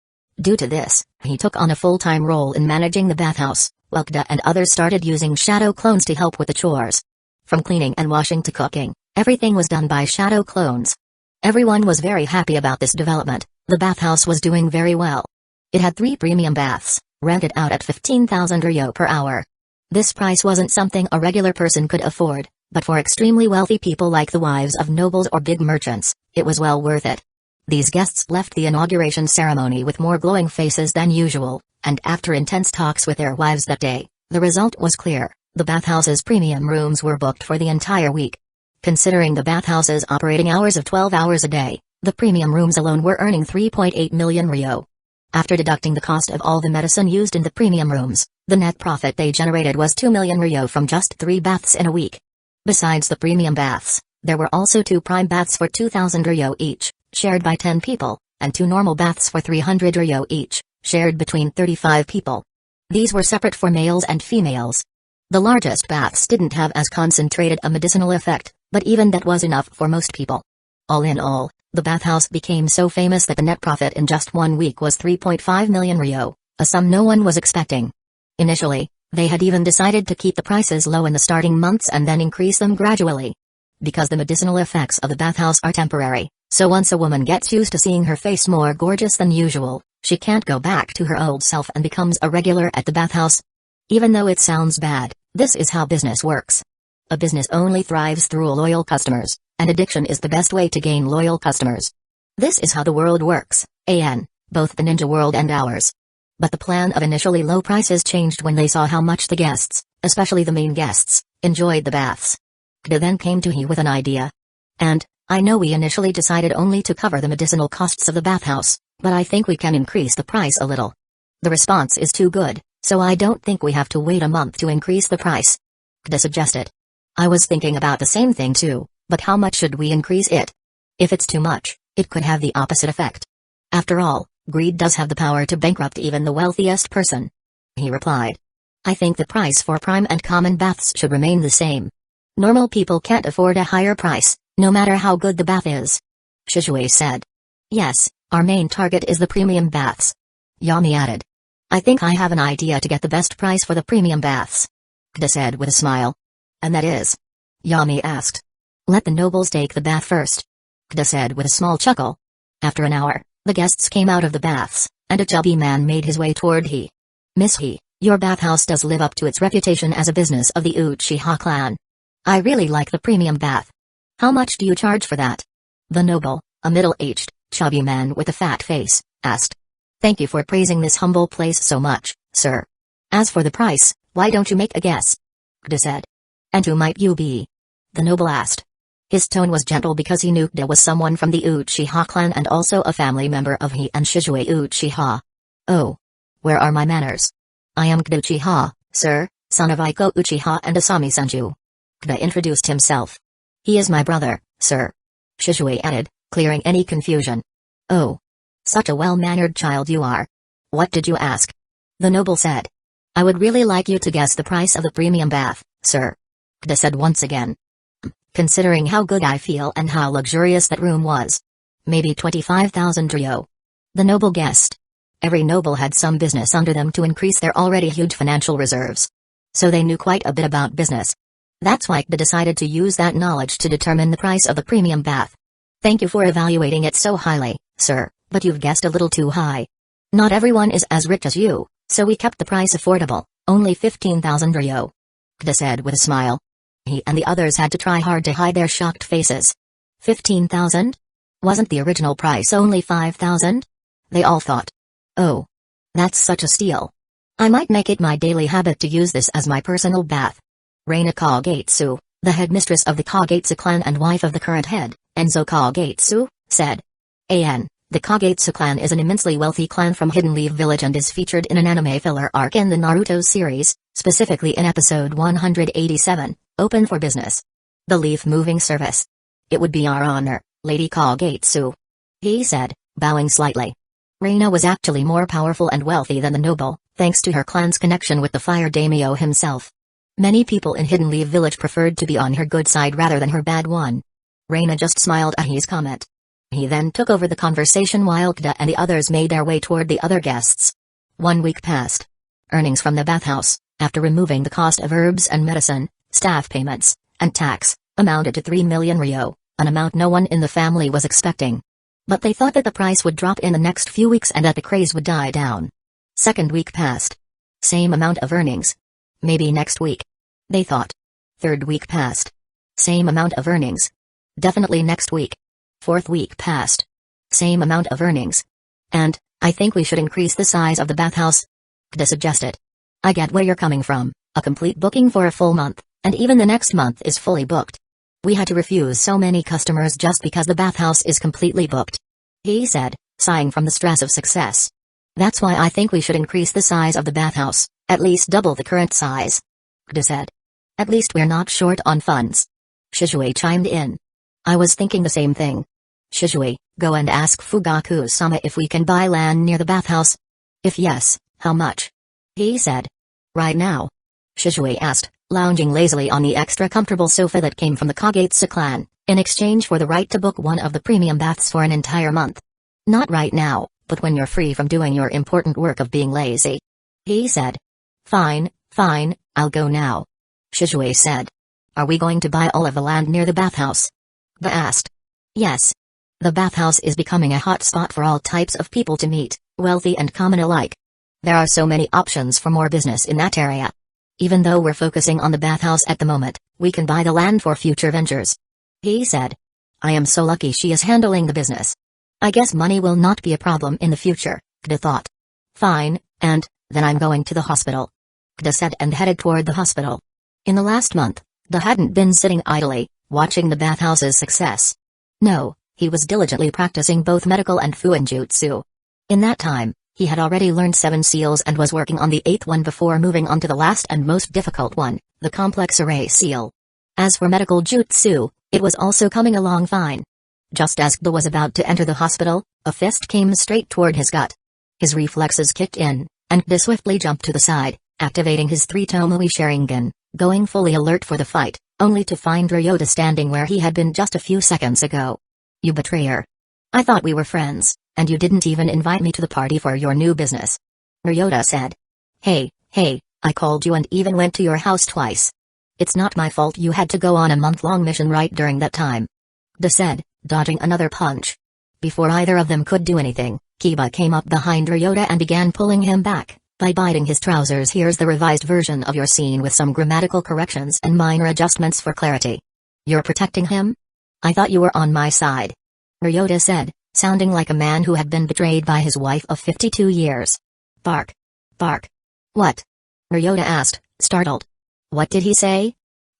Due to this, he took on a full-time role in managing the bathhouse, while Kda and others started using shadow clones to help with the chores. From cleaning and washing to cooking, everything was done by shadow clones. Everyone was very happy about this development. The bathhouse was doing very well. It had 3 premium baths, rented out at 15,000 ryo per hour. This price wasn't something a regular person could afford, but for extremely wealthy people like the wives of nobles or big merchants, it was well worth it. These guests left the inauguration ceremony with more glowing faces than usual, and after intense talks with their wives that day, the result was clear: the bathhouse's premium rooms were booked for the entire week. Considering the bathhouse's operating hours of 12 hours a day, the premium rooms alone were earning 3.8 million ryo. After deducting the cost of all the medicine used in the premium rooms, the net profit they generated was 2 million ryo from just 3 baths in a week. Besides the premium baths, there were also 2 prime baths for 2,000 ryo each, shared by 10 people, and 2 normal baths for 300 ryo each, shared between 35 people. These were separate for males and females. The largest baths didn't have as concentrated a medicinal effect, but even that was enough for most people. All in all, the bathhouse became so famous that the net profit in just 1 week was 3.5 million ryo, a sum no one was expecting. Initially, they had even decided to keep the prices low in the starting months and then increase them gradually. Because the medicinal effects of the bathhouse are temporary, so once a woman gets used to seeing her face more gorgeous than usual, she can't go back to her old self and becomes a regular at the bathhouse. Even though it sounds bad, this is how business works. A business only thrives through loyal customers, and addiction is the best way to gain loyal customers. This is how the world works, both the ninja world and ours. But the plan of initially low prices changed when they saw how much the guests, especially the main guests, enjoyed the baths. Kda then came to he with an idea. And, I know we initially decided only to cover the medicinal costs of the bathhouse, but I think we can increase the price a little. The response is too good, so I don't think we have to wait a month to increase the price. Kda suggested. I was thinking about the same thing too, but how much should we increase it? If it's too much, it could have the opposite effect. After all, greed does have the power to bankrupt even the wealthiest person. He replied. I think the price for prime and common baths should remain the same. Normal people can't afford a higher price, no matter how good the bath is. Shishui said. Yes, our main target is the premium baths. Yami added. I think I have an idea to get the best price for the premium baths. Kda said with a smile. And that is? Yami asked. Let the nobles take the bath first. Kda said with a small chuckle. After an hour, the guests came out of the baths, and a chubby man made his way toward he. Miss He, your bathhouse does live up to its reputation as a business of the Uchiha clan. I really like the premium bath. How much do you charge for that? The noble, a middle-aged, chubby man with a fat face, asked. Thank you for praising this humble place so much, sir. As for the price, why don't you make a guess? Kda said. And who might you be? The noble asked. His tone was gentle because he knew Kda was someone from the Uchiha clan and also a family member of he and Shishui Uchiha. Oh. Where are my manners? I am Kda Uchiha, sir, son of Iko Uchiha and Asami Sanju. Kda introduced himself. He is my brother, sir. Shishui added, clearing any confusion. Oh. Such a well-mannered child you are. What did you ask? The noble said. I would really like you to guess the price of the premium bath, sir. Kda said once again. Considering how good I feel and how luxurious that room was. Maybe 25,000 ryo. The noble guessed. Every noble had some business under them to increase their already huge financial reserves. So they knew quite a bit about business. That's why Kda decided to use that knowledge to determine the price of the premium bath. Thank you for evaluating it so highly, sir, but you've guessed a little too high. Not everyone is as rich as you, so we kept the price affordable, only 15,000 ryo. Kda said with a smile. He and the others had to try hard to hide their shocked faces. 15,000? Wasn't the original price only 5,000? They all thought. Oh. That's such a steal. I might make it my daily habit to use this as my personal bath. Reina Kagetsu, the headmistress of the Kagetsu clan and wife of the current head, Enzo Kagetsu, said. The Kagetsu clan is an immensely wealthy clan from Hidden Leaf Village and is featured in an anime filler arc in the Naruto series, specifically in episode 187, Open for Business. The Leaf Moving Service. It would be our honor, Lady Kagetsu. He said, bowing slightly. Reina was actually more powerful and wealthy than the noble, thanks to her clan's connection with the fire daimyo himself. Many people in Hidden Leaf Village preferred to be on her good side rather than her bad one. Reina just smiled at his comment. He then took over the conversation while Kda and the others made their way toward the other guests. 1 week passed. Earnings from the bathhouse, after removing the cost of herbs and medicine, staff payments, and tax, amounted to 3 million ryo, an amount no one in the family was expecting. But they thought that the price would drop in the next few weeks and that the craze would die down. 2nd week passed. Same amount of earnings. Maybe next week. They thought. 3rd week passed. Same amount of earnings. Definitely next week. 4th week passed. Same amount of earnings. And, I think we should increase the size of the bathhouse. Kda suggested. I get where you're coming from, a complete booking for a full month, and even the next month is fully booked. We had to refuse so many customers just because the bathhouse is completely booked. He said, sighing from the stress of success. That's why I think we should increase the size of the bathhouse, at least double the current size. Kda said. At least we're not short on funds. Shizue chimed in. I was thinking the same thing. Shizue, go and ask Fugaku-sama if we can buy land near the bathhouse. If yes, how much? He said. Right now? Shizue asked, lounging lazily on the extra comfortable sofa that came from the Kagetsu clan, in exchange for the right to book one of the premium baths for an entire month. Not right now, but when you're free from doing your important work of being lazy. He said. Fine, I'll go now. Shizue said. Are we going to buy all of the land near the bathhouse? Kda asked. Yes. The bathhouse is becoming a hot spot for all types of people to meet, wealthy and common alike. There are so many options for more business in that area. Even though we're focusing on the bathhouse at the moment, we can buy the land for future ventures. He said. I am so lucky she is handling the business. I guess money will not be a problem in the future, Kda thought. Fine, and, then I'm going to the hospital. Kda said and headed toward the hospital. In the last month, Kda hadn't been sitting idly, watching the bathhouse's success. No, he was diligently practicing both medical and fuinjutsu. In that time, he had already learned 7 seals and was working on the 8th one before moving on to the last and most difficult one, the complex array seal. As for medical jutsu, it was also coming along fine. Just as Kda was about to enter the hospital, a fist came straight toward his gut. His reflexes kicked in, and Kda swiftly jumped to the side, activating his 3 Tomoe Sharingan, going fully alert for the fight, only to find Ryota standing where he had been just a few seconds ago. You betrayer. I thought we were friends, and you didn't even invite me to the party for your new business. Ryota said. Hey, I called you and even went to your house twice. It's not my fault you had to go on a month-long mission right during that time. Kda said, dodging another punch. Before either of them could do anything, Kiba came up behind Ryota and began pulling him back, by biting his trousers. Here's the revised version of your scene with some grammatical corrections and minor adjustments for clarity. You're protecting him? I thought you were on my side. Ryota said, sounding like a man who had been betrayed by his wife of 52 years. Bark. What? Ryota asked, startled. What did he say?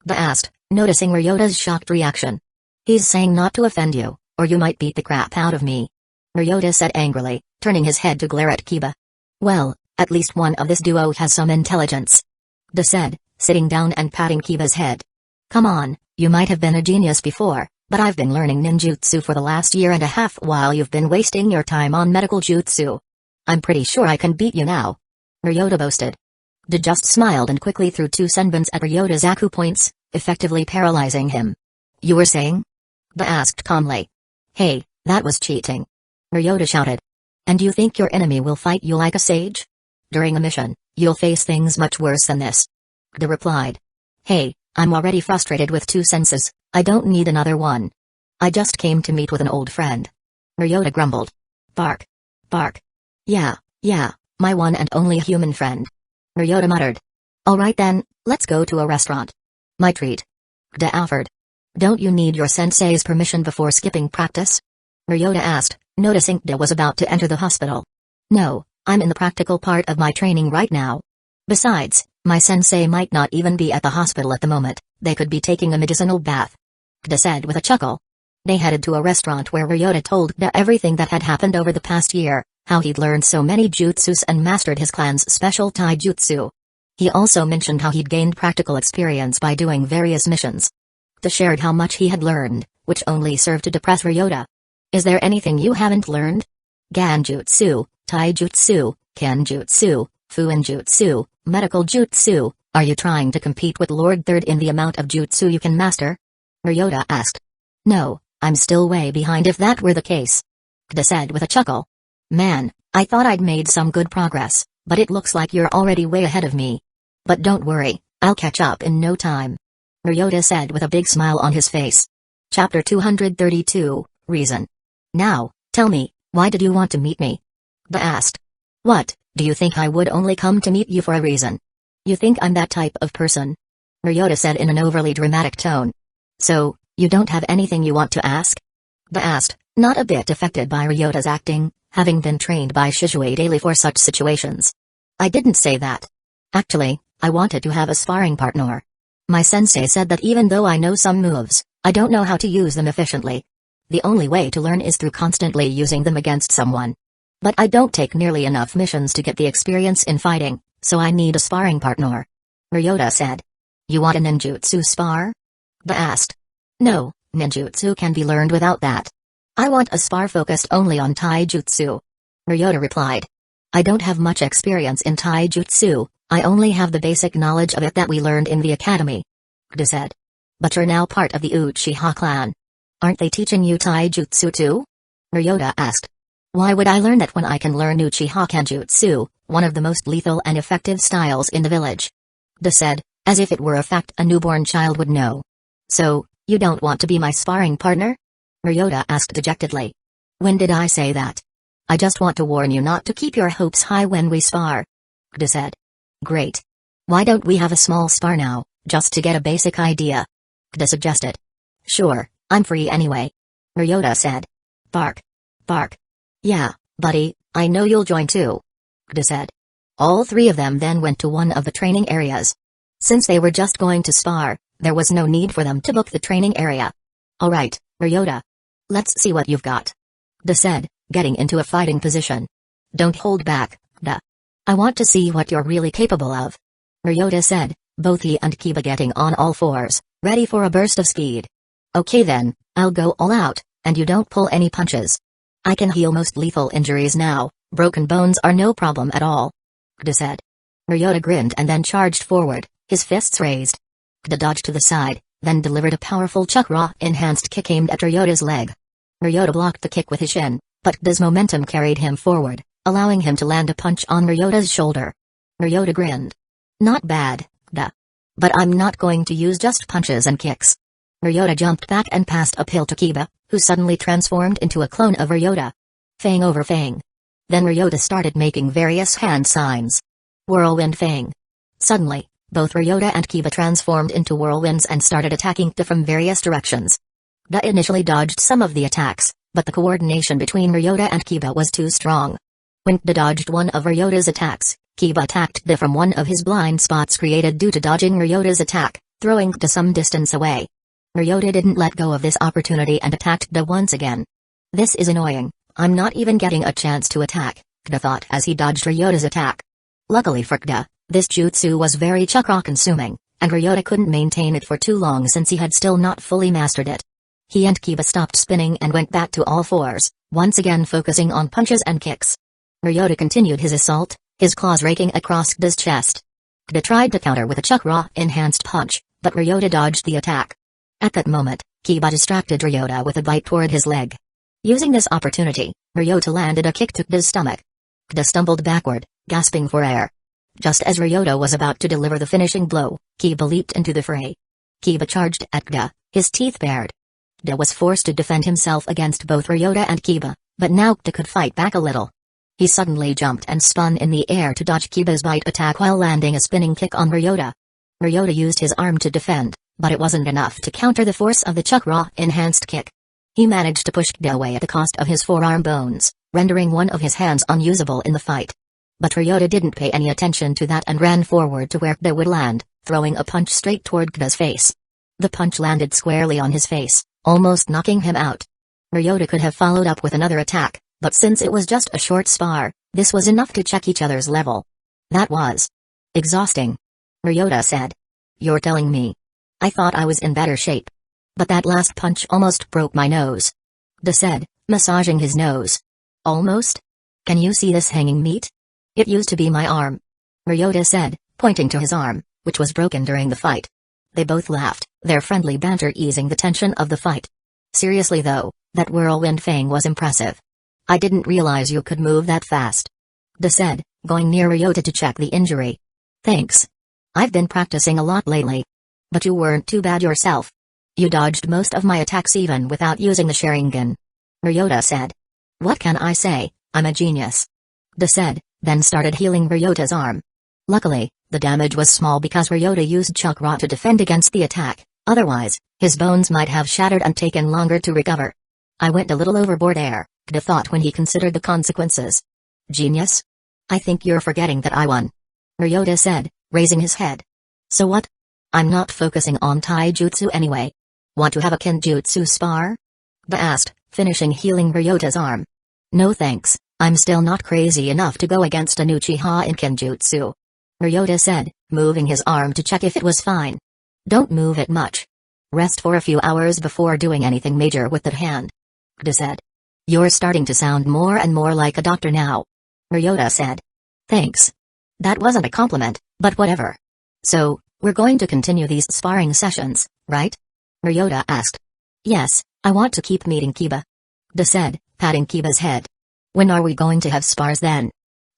Kda asked, noticing Ryota's shocked reaction. He's saying not to offend you, or you might beat the crap out of me. Ryota said angrily, turning his head to glare at Kiba. Well, at least one of this duo has some intelligence. Kda said, sitting down and patting Kiba's head. Come on, you might have been a genius before, but I've been learning ninjutsu for the last year and a half while you've been wasting your time on medical jutsu. I'm pretty sure I can beat you now. Ryota boasted. Kda just smiled and quickly threw 2 senbons at Ryota's Aku points, effectively paralyzing him. You were saying? Kda asked calmly. Hey, that was cheating. Ryota shouted. And you think your enemy will fight you like a sage? During a mission, you'll face things much worse than this. Kda replied. Hey, I'm already frustrated with 2 senses, I don't need another one. I just came to meet with an old friend. Ryota grumbled. Bark. Yeah, my one and only human friend. Ryota muttered. Alright then, let's go to a restaurant. My treat. Kda offered. Don't you need your sensei's permission before skipping practice? Ryota asked, noticing Kda was about to enter the hospital. No, I'm in the practical part of my training right now. Besides, my sensei might not even be at the hospital at the moment, they could be taking a medicinal bath. Kda said with a chuckle. They headed to a restaurant where Ryota told Kda everything that had happened over the past year, how he'd learned so many jutsus and mastered his clan's special taijutsu. He also mentioned how he'd gained practical experience by doing various missions. Kda shared how much he had learned, which only served to depress Ryota. Is there anything you haven't learned? Ganjutsu, Taijutsu, Kenjutsu, Fuinjutsu, Medical Jutsu, are you trying to compete with Lord Third in the amount of jutsu you can master? Ryota asked. No, I'm still way behind if that were the case. Kida said with a chuckle. Man, I thought I'd made some good progress, but it looks like you're already way ahead of me. But don't worry, I'll catch up in no time. Ryota said with a big smile on his face. Chapter 232, Reason. Now, tell me, why did you want to meet me? Kida asked. What, do you think I would only come to meet you for a reason? You think I'm that type of person? Ryota said in an overly dramatic tone. So, you don't have anything you want to ask? Kida asked, not a bit affected by Ryota's acting, having been trained by Shizue daily for such situations. I didn't say that. Actually, I wanted to have a sparring partner. My sensei said that even though I know some moves, I don't know how to use them efficiently. The only way to learn is through constantly using them against someone. But I don't take nearly enough missions to get the experience in fighting, so I need a sparring partner. Ryota said. You want a ninjutsu spar? Kida asked. No, ninjutsu can be learned without that. I want a spar focused only on taijutsu. Ryota replied. I don't have much experience in taijutsu, I only have the basic knowledge of it that we learned in the academy. Kida said. But you're now part of the Uchiha clan. Aren't they teaching you taijutsu too? Ryota asked. Why would I learn that when I can learn Uchiha Kenjutsu, one of the most lethal and effective styles in the village? Kida said, as if it were a fact a newborn child would know. So, you don't want to be my sparring partner? Ryota asked dejectedly. When did I say that? I just want to warn you not to keep your hopes high when we spar. Kida said. Great. Why don't we have a small spar now, just to get a basic idea? Kida suggested. Sure, I'm free anyway. Ryota said. Bark. Bark. Yeah, buddy, I know you'll join too. Kida said. All three of them then went to one of the training areas. Since they were just going to spar, there was no need for them to book the training area. Alright, Ryota. Let's see what you've got. Kida said, getting into a fighting position. Don't hold back, Kida. I want to see what you're really capable of. Ryota said, both he and Kiba getting on all fours, ready for a burst of speed. Okay then, I'll go all out, and you don't pull any punches. I can heal most lethal injuries now, broken bones are no problem at all. Kida said. Ryota grinned and then charged forward, his fists raised. Kida dodged to the side, then delivered a powerful chakra-enhanced kick aimed at Ryota's leg. Ryota blocked the kick with his shin, but Kida's momentum carried him forward, allowing him to land a punch on Ryota's shoulder. Ryota grinned. Not bad, Kida. But I'm not going to use just punches and kicks. Ryota jumped back and passed uphill to Kiba, who suddenly transformed into a clone of Ryota. Fang over Fang. Then Ryota started making various hand signs. Whirlwind Fang. Suddenly, both Ryota and Kiba transformed into whirlwinds and started attacking Kida from various directions. Kida initially dodged some of the attacks, but the coordination between Ryota and Kiba was too strong. When Kida dodged one of Ryota's attacks, Kiba attacked Kida from one of his blind spots created due to dodging Ryota's attack, throwing Kida some distance away. Ryota didn't let go of this opportunity and attacked Kida once again. This is annoying, I'm not even getting a chance to attack, Kida thought as he dodged Ryota's attack. Luckily for Kida, this jutsu was very chakra-consuming, and Ryota couldn't maintain it for too long since he had still not fully mastered it. He and Kiba stopped spinning and went back to all fours, once again focusing on punches and kicks. Ryota continued his assault, his claws raking across Kida's chest. Kida tried to counter with a chakra-enhanced punch, but Ryota dodged the attack. At that moment, Kiba distracted Ryota with a bite toward his leg. Using this opportunity, Ryota landed a kick to Kida's stomach. Kida stumbled backward, gasping for air. Just as Ryota was about to deliver the finishing blow, Kiba leaped into the fray. Kiba charged at Kida, his teeth bared. Kida was forced to defend himself against both Ryota and Kiba, but now Kida could fight back a little. He suddenly jumped and spun in the air to dodge Kiba's bite attack while landing a spinning kick on Ryota. Ryota used his arm to defend, but it wasn't enough to counter the force of the chakra-enhanced kick. He managed to push Kida away at the cost of his forearm bones, rendering one of his hands unusable in the fight. But Ryota didn't pay any attention to that and ran forward to where Kida would land, throwing a punch straight toward Kida's face. The punch landed squarely on his face, almost knocking him out. Ryota could have followed up with another attack, but since it was just a short spar, this was enough to check each other's level. That was exhausting. Ryota said. You're telling me? I thought I was in better shape. But that last punch almost broke my nose. De said, massaging his nose. Almost? Can you see this hanging meat? It used to be my arm. Ryota said, pointing to his arm, which was broken during the fight. They both laughed, their friendly banter easing the tension of the fight. Seriously though, that whirlwind fang was impressive. I didn't realize you could move that fast. De said, going near Ryota to check the injury. Thanks. I've been practicing a lot lately. But you weren't too bad yourself. You dodged most of my attacks even without using the Sharingan. Ryota said. What can I say, I'm a genius. De said, then started healing Ryota's arm. Luckily, the damage was small because Ryota used chakra to defend against the attack, otherwise, his bones might have shattered and taken longer to recover. I went a little overboard there, De thought when he considered the consequences. Genius? I think you're forgetting that I won. Ryota said, raising his head. So what? I'm not focusing on taijutsu anyway. Want to have a kenjutsu spar? De asked, finishing healing Ryota's arm. No thanks, I'm still not crazy enough to go against an Uchiha in kenjutsu. Ryota said, moving his arm to check if it was fine. Don't move it much. Rest for a few hours before doing anything major with that hand. De said. You're starting to sound more and more like a doctor now. Ryota said. Thanks. That wasn't a compliment, but whatever. So, we're going to continue these sparring sessions, right? Ryota asked. Yes, I want to keep meeting Kiba. De said, patting Kiba's head. When are we going to have spars then?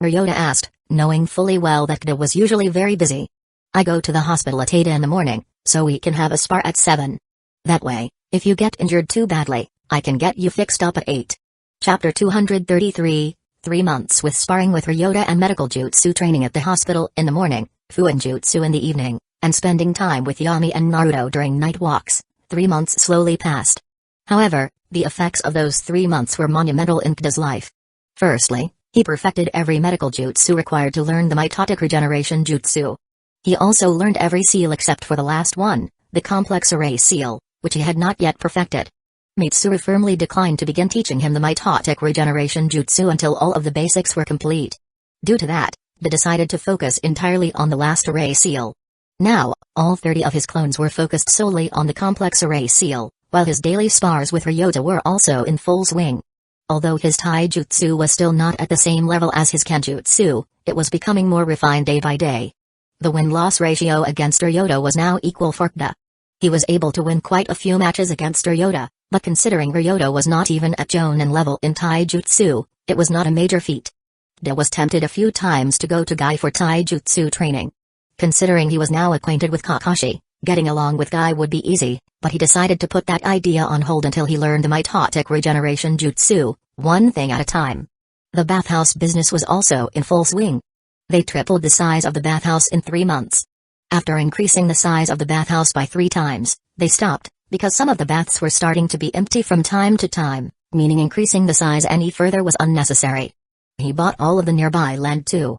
Ryota asked, knowing fully well that De was usually very busy. I go to the hospital at 8 in the morning, so we can have a spar at 7. That way, if you get injured too badly, I can get you fixed up at 8. Chapter 233, 3 months with sparring with Ryota and medical jutsu training at the hospital in the morning, Fuinjutsu in the evening, and spending time with Yami and Naruto during night walks. 3 months slowly passed. However, the effects of those 3 months were monumental in Kida's life. Firstly, he perfected every medical jutsu required to learn the mitotic regeneration jutsu. He also learned every seal except for the last one, the complex array seal, which he had not yet perfected. Mitsuru firmly declined to begin teaching him the mitotic regeneration jutsu until all of the basics were complete. Due to that, they decided to focus entirely on the last array seal. Now, all 30 of his clones were focused solely on the complex array seal, while his daily spars with Ryota were also in full swing. Although his taijutsu was still not at the same level as his kenjutsu, it was becoming more refined day by day. The win-loss ratio against Ryota was now equal for Kida. He was able to win quite a few matches against Ryota, but considering Ryota was not even at Jonin level in taijutsu, it was not a major feat. Kida was tempted a few times to go to Guy for taijutsu training. Considering he was now acquainted with Kakashi, getting along with Guy would be easy, but he decided to put that idea on hold until he learned the mitotic regeneration jutsu, one thing at a time. The bathhouse business was also in full swing. They tripled the size of the bathhouse in 3 months. After increasing the size of the bathhouse by 3 times, they stopped, because some of the baths were starting to be empty from time to time, meaning increasing the size any further was unnecessary. He bought all of the nearby land too.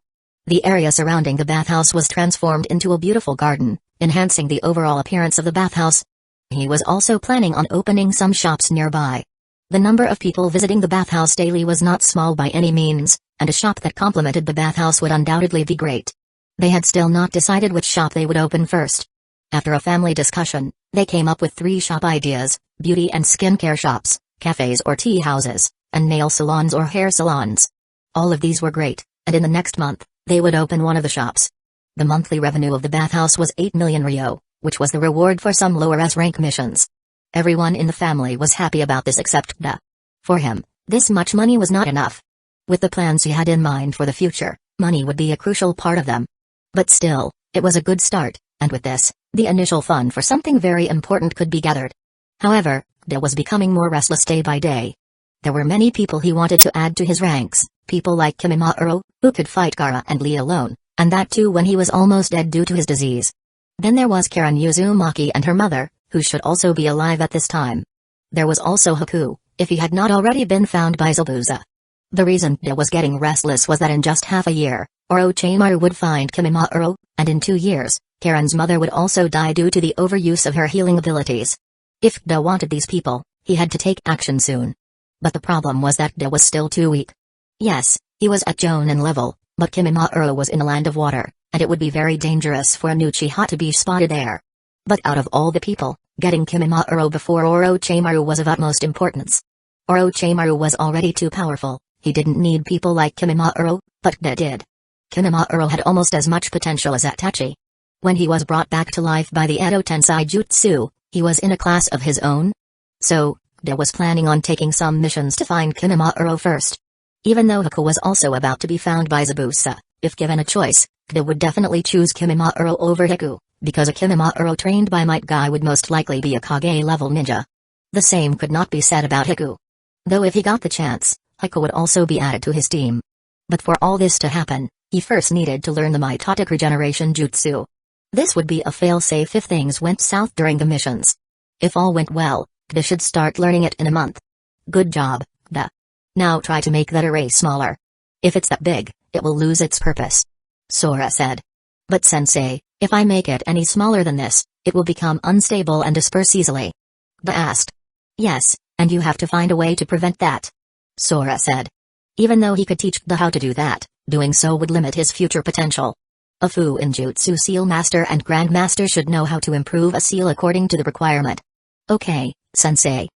The area surrounding the bathhouse was transformed into a beautiful garden, enhancing the overall appearance of the bathhouse. He was also planning on opening some shops nearby. The number of people visiting the bathhouse daily was not small by any means, and a shop that complemented the bathhouse would undoubtedly be great. They had still not decided which shop they would open first. After a family discussion, they came up with 3 shop ideas: beauty and skincare shops, cafes or tea houses, and nail salons or hair salons. All of these were great, and in the next month, they would open one of the shops. The monthly revenue of the bathhouse was 8 million ryo, which was the reward for some lower S-rank missions. Everyone in the family was happy about this except Kida. For him, this much money was not enough. With the plans he had in mind for the future, money would be a crucial part of them. But still, it was a good start, and with this, the initial fund for something very important could be gathered. However, Kida was becoming more restless day by day. There were many people he wanted to add to his ranks, people like Kimimaro, who could fight Gaara and Lee alone, and that too when he was almost dead due to his disease. Then there was Karen Uzumaki and her mother, who should also be alive at this time. There was also Haku, if he had not already been found by Zabuza. The reason Kida was getting restless was that in just half a year, Orochimaru would find Kimimaro, and in 2 years, Karen's mother would also die due to the overuse of her healing abilities. If Kida wanted these people, he had to take action soon. But the problem was that Kida was still too weak. Yes, he was at Jonin level, but Kimimaro was in a land of water, and it would be very dangerous for a Uchiha to be spotted there. But out of all the people, Getting Kimimaro before Orochimaru was of utmost importance. Orochimaru was already too powerful, he didn't need people like Kimimaro, but Kida did. Kimimaro had almost as much potential as Itachi. When he was brought back to life by the Edo Tensei Jutsu, he was in a class of his own. So, Kida was planning on taking some missions to find Kimimaro first. Even though Hueco was also about to be found by Zabuza, if given a choice, Kida would definitely choose Kimimaro over Hueco, because a Kimimaro trained by Might Guy would most likely be a Kage-level ninja. The same could not be said about Hueco. Though if he got the chance, Hueco would also be added to his team. But for all this to happen, he first needed to learn the mitotic regeneration jutsu. This would be a fail-safe if things went south during the missions. If all went well, Kida should start learning it in a month. Good job, Kida. Now try to make that array smaller. If it's that big, it will lose its purpose. Sora said. But sensei, if I make it any smaller than this, it will become unstable and disperse easily. Kida asked. Yes, and you have to find a way to prevent that. Sora said. Even though he could teach Kida how to do that, doing so would limit his future potential. A Fuinjutsu seal master and grandmaster should know how to improve a seal according to the requirement. Okay, sensei.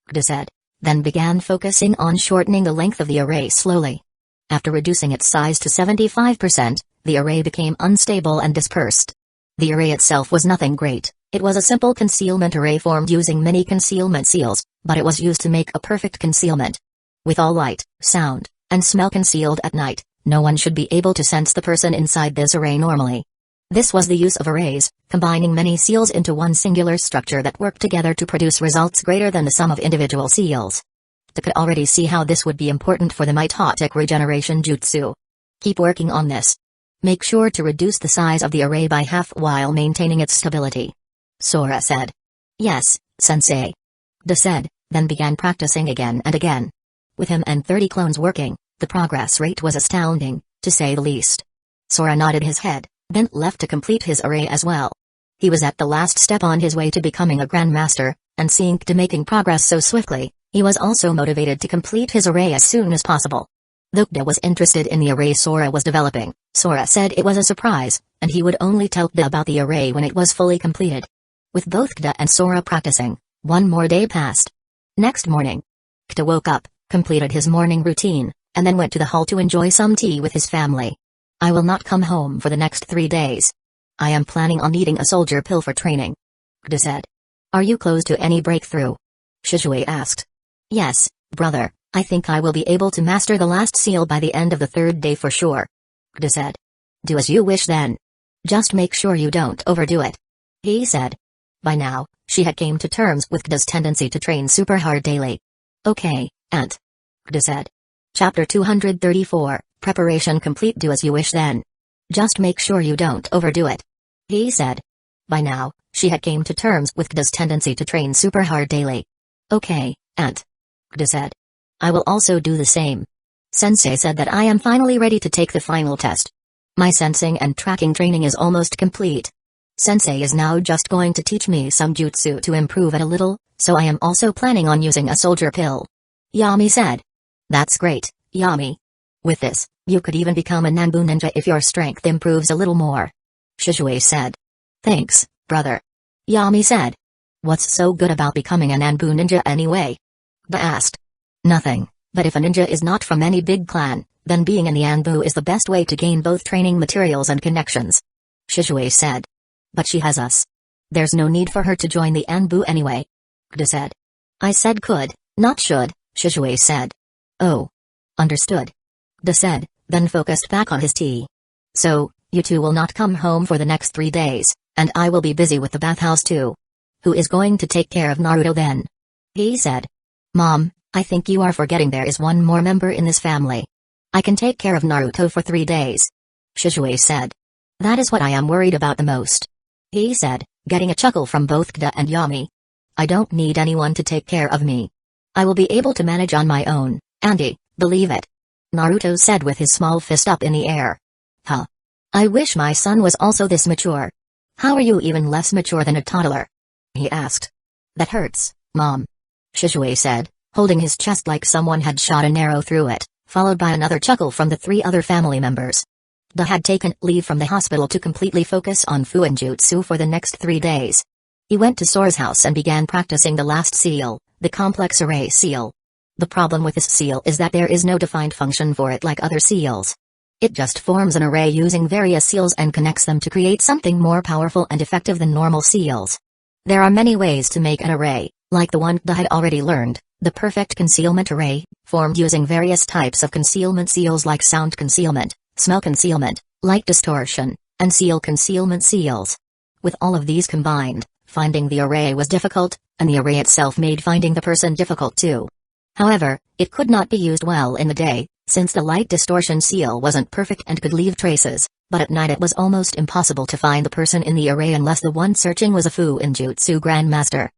Kida said, then began focusing on shortening the length of the array slowly. After reducing its size to 75%, the array became unstable and dispersed. The array itself was nothing great, it was a simple concealment array formed using many concealment seals, but it was used to make a perfect concealment. With all light, sound, and smell concealed at night, no one should be able to sense the person inside this array normally. This was the use of arrays, combining many seals into one singular structure that worked together to produce results greater than the sum of individual seals. They could already see how this would be important for the mitotic regeneration jutsu. Keep working on this. Make sure to reduce the size of the array by half while maintaining its stability. Sora said. Yes, sensei. Kida said, then began practicing again and again. With him and 30 clones working, the progress rate was astounding, to say the least. Sora nodded his head, then left to complete his array as well. He was at the last step on his way to becoming a grandmaster, and seeing Kida making progress so swiftly, he was also motivated to complete his array as soon as possible. Though Kida was interested in the array Sora was developing, Sora said it was a surprise, and he would only tell Kida about the array when it was fully completed. With both Kida and Sora practicing, one more day passed. Next morning, Kida woke up, completed his morning routine, and then went to the hall to enjoy some tea with his family. I will not come home for the next 3 days. I am planning on eating a soldier pill for training. Kida said. Are you close to any breakthrough? Shizue asked. Yes, brother, I think I will be able to master the last seal by the end of the 3rd day for sure. Kida said. Do as you wish then. Just make sure you don't overdo it. He said. By now, she had came to terms with Kida's tendency to train super hard daily. Okay, Aunt. Kida said. Chapter 234, Preparation complete. Do as you wish then. Just make sure you don't overdo it. He said. By now, she had came to terms with Kida's tendency to train super hard daily. Okay, Aunt. Kida said. I will also do the same. Sensei said that I am finally ready to take the final test. My sensing and tracking training is almost complete. Sensei is now just going to teach me some jutsu to improve it a little, so I am also planning on using a soldier pill. Yami said. That's great, Yami. With this, you could even become a Nanbu ninja if your strength improves a little more. Shizue said. Thanks, brother. Yami said. What's so good about becoming a Nanbu ninja anyway? Kida asked. Nothing, but if a ninja is not from any big clan, then being in the Nanbu is the best way to gain both training materials and connections. Shizue said. But she has us. There's no need for her to join the Nanbu anyway. Kida said. I said could, not should, Shizue said. Oh. Understood. Kida said, then focused back on his tea. So, you two will not come home for the next 3 days, and I will be busy with the bathhouse too. Who is going to take care of Naruto then? He said. Mom, I think you are forgetting there is one more member in this family. I can take care of Naruto for 3 days. Shizue said. That is what I am worried about the most. He said, getting a chuckle from both Kida and Yami. I don't need anyone to take care of me. I will be able to manage on my own, Andy, believe it. Naruto said with his small fist up in the air. Huh. I wish my son was also this mature. How are you even less mature than a toddler? He asked. That hurts, Mom. Shizue said, holding his chest like someone had shot an arrow through it, followed by another chuckle from the 3 other family members. Kida had taken leave from the hospital to completely focus on Fuinjutsu for the next 3 days. He went to Sora's house and began practicing the last seal, the complex array seal. The problem with this seal is that there is no defined function for it like other seals. It just forms an array using various seals and connects them to create something more powerful and effective than normal seals. There are many ways to make an array, like the one that had already learned, the perfect concealment array, formed using various types of concealment seals like sound concealment, smell concealment, light distortion, and seal concealment seals. With all of these combined, finding the array was difficult, and the array itself made finding the person difficult too. However, it could not be used well in the day, since the light distortion seal wasn't perfect and could leave traces, but at night it was almost impossible to find the person in the array unless the one searching was a Fuinjutsu Grandmaster.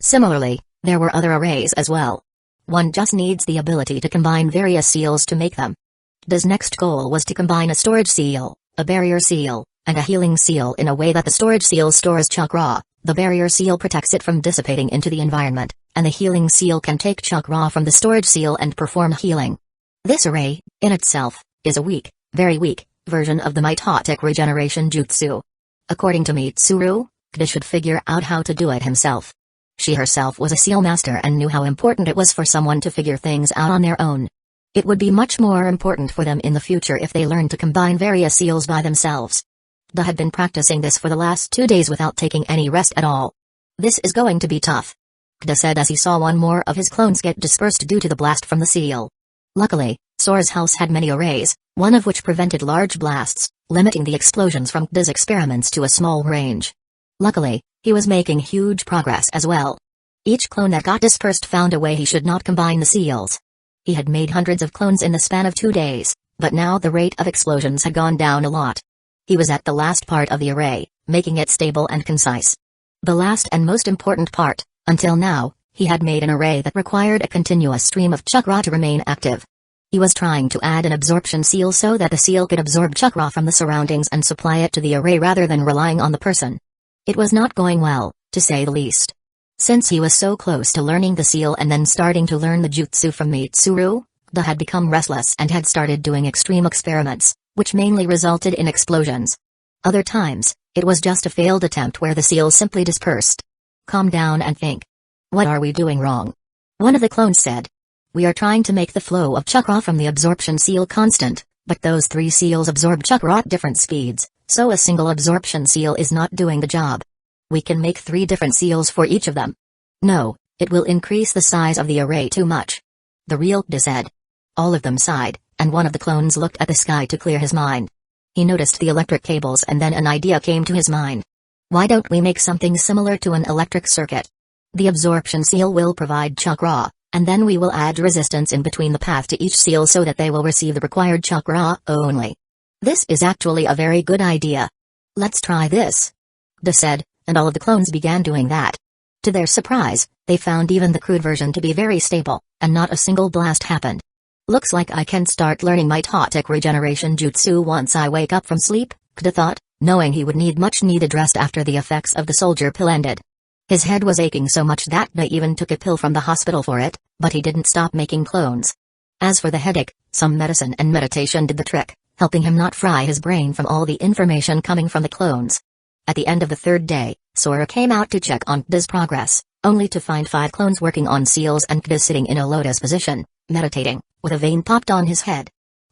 Similarly, there were other arrays as well. One just needs the ability to combine various seals to make them. His next goal was to combine a storage seal, a barrier seal, and a healing seal in a way that the storage seal stores chakra, the barrier seal protects it from dissipating into the environment, and the healing seal can take chakra from the storage seal and perform healing. This array, in itself, is a weak, very weak, version of the mitotic regeneration jutsu. According to Mitsuru, Kida should figure out how to do it himself. She herself was a seal master and knew how important it was for someone to figure things out on their own. It would be much more important for them in the future if they learned to combine various seals by themselves. Kida had been practicing this for the last 2 days without taking any rest at all. This is going to be tough, Kida said as he saw one more of his clones get dispersed due to the blast from the seal. Luckily, Sora's house had many arrays, one of which prevented large blasts, limiting the explosions from Kida's experiments to a small range. Luckily, he was making huge progress as well. Each clone that got dispersed found a way he should not combine the seals. He had made hundreds of clones in the span of 2 days, but now the rate of explosions had gone down a lot. He was at the last part of the array, making it stable and concise. The last and most important part. Until now, he had made an array that required a continuous stream of chakra to remain active. He was trying to add an absorption seal so that the seal could absorb chakra from the surroundings and supply it to the array rather than relying on the person. It was not going well, to say the least. Since he was so close to learning the seal and then starting to learn the jutsu from Mitsuru, Kida had become restless and had started doing extreme experiments, which mainly resulted in explosions. Other times, it was just a failed attempt where the seal simply dispersed. Calm down and think. What are we doing wrong? One of the clones said. We are trying to make the flow of chakra from the absorption seal constant, but those 3 seals absorb chakra at different speeds, so a single absorption seal is not doing the job. We can make 3 different seals for each of them. No, it will increase the size of the array too much. The real Kida said. All of them sighed, and one of the clones looked at the sky to clear his mind. He noticed the electric cables and then an idea came to his mind. Why don't we make something similar to an electric circuit? The absorption seal will provide chakra, and then we will add resistance in between the path to each seal so that they will receive the required chakra only. This is actually a very good idea. Let's try this, Kida said, and all of the clones began doing that. To their surprise, they found even the crude version to be very stable, and not a single blast happened. Looks like I can start learning mitotic regeneration jutsu once I wake up from sleep, Kida thought, knowing he would need much needed rest after the effects of the soldier pill ended. His head was aching so much that Kida even took a pill from the hospital for it, but he didn't stop making clones. As for the headache, some medicine and meditation did the trick, helping him not fry his brain from all the information coming from the clones. At the end of the 3rd day, Sora came out to check on Kida's progress, only to find 5 clones working on seals and Kida sitting in a lotus position, meditating, with a vein popped on his head.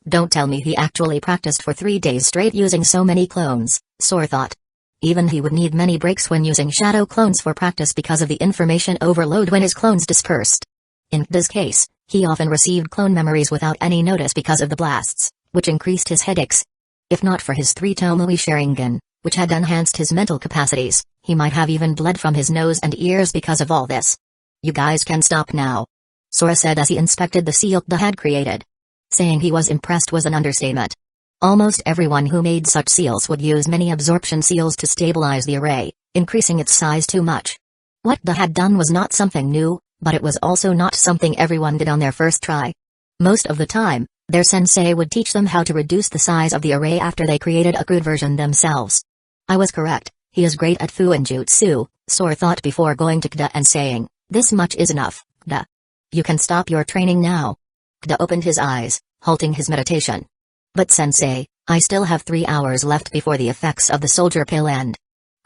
Don't tell me he actually practiced for 3 days straight using so many clones, Sora thought. Even he would need many breaks when using shadow clones for practice because of the information overload when his clones dispersed. In Kida's case, he often received clone memories without any notice because of the blasts, which increased his headaches. If not for his 3 Tomoe Sharingan, which had enhanced his mental capacities, he might have even bled from his nose and ears because of all this. You guys can stop now, Sora said as he inspected the seal Kida had created. Saying he was impressed was an understatement. Almost everyone who made such seals would use many absorption seals to stabilize the array, increasing its size too much. What Kida had done was not something new, but it was also not something everyone did on their first try. Most of the time, their sensei would teach them how to reduce the size of the array after they created a crude version themselves. I was correct, he is great at Fuinjutsu, Sora thought before going to Kida and saying, this much is enough, Kida. You can stop your training now. Kida opened his eyes, halting his meditation. But sensei, I still have 3 hours left before the effects of the soldier pill end.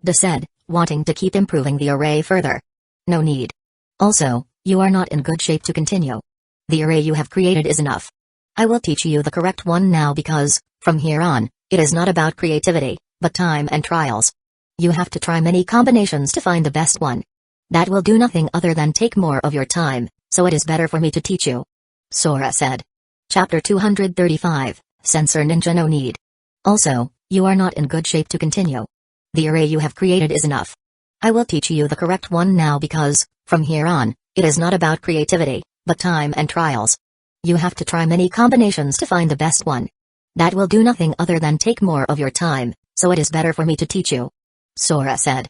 Kida said, wanting to keep improving the array further. No need. Also, you are not in good shape to continue. The array you have created is enough. I will teach you the correct one now because, from here on, it is not about creativity, but time and trials. You have to try many combinations to find the best one. That will do nothing other than take more of your time, so it is better for me to teach you. Sora said. Chapter 235, Sensor Ninja No Need. Also, you are not in good shape to continue. The array you have created is enough. I will teach you the correct one now because, from here on, it is not about creativity, but time and trials. You have to try many combinations to find the best one. That will do nothing other than take more of your time, so it is better for me to teach you. Sora said.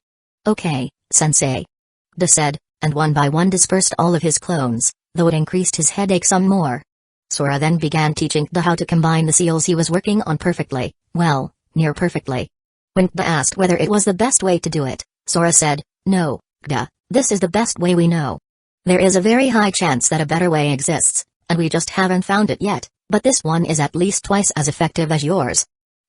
Okay, Sensei. Da said, and one by one dispersed all of his clones, though it increased his headache some more. Sora then began teaching Da how to combine the seals he was working on perfectly, well, near perfectly. When Da asked whether it was the best way to do it, Sora said, No, Da, this is the best way we know. There is a very high chance that a better way exists, and we just haven't found it yet, but this one is at least twice as effective as yours.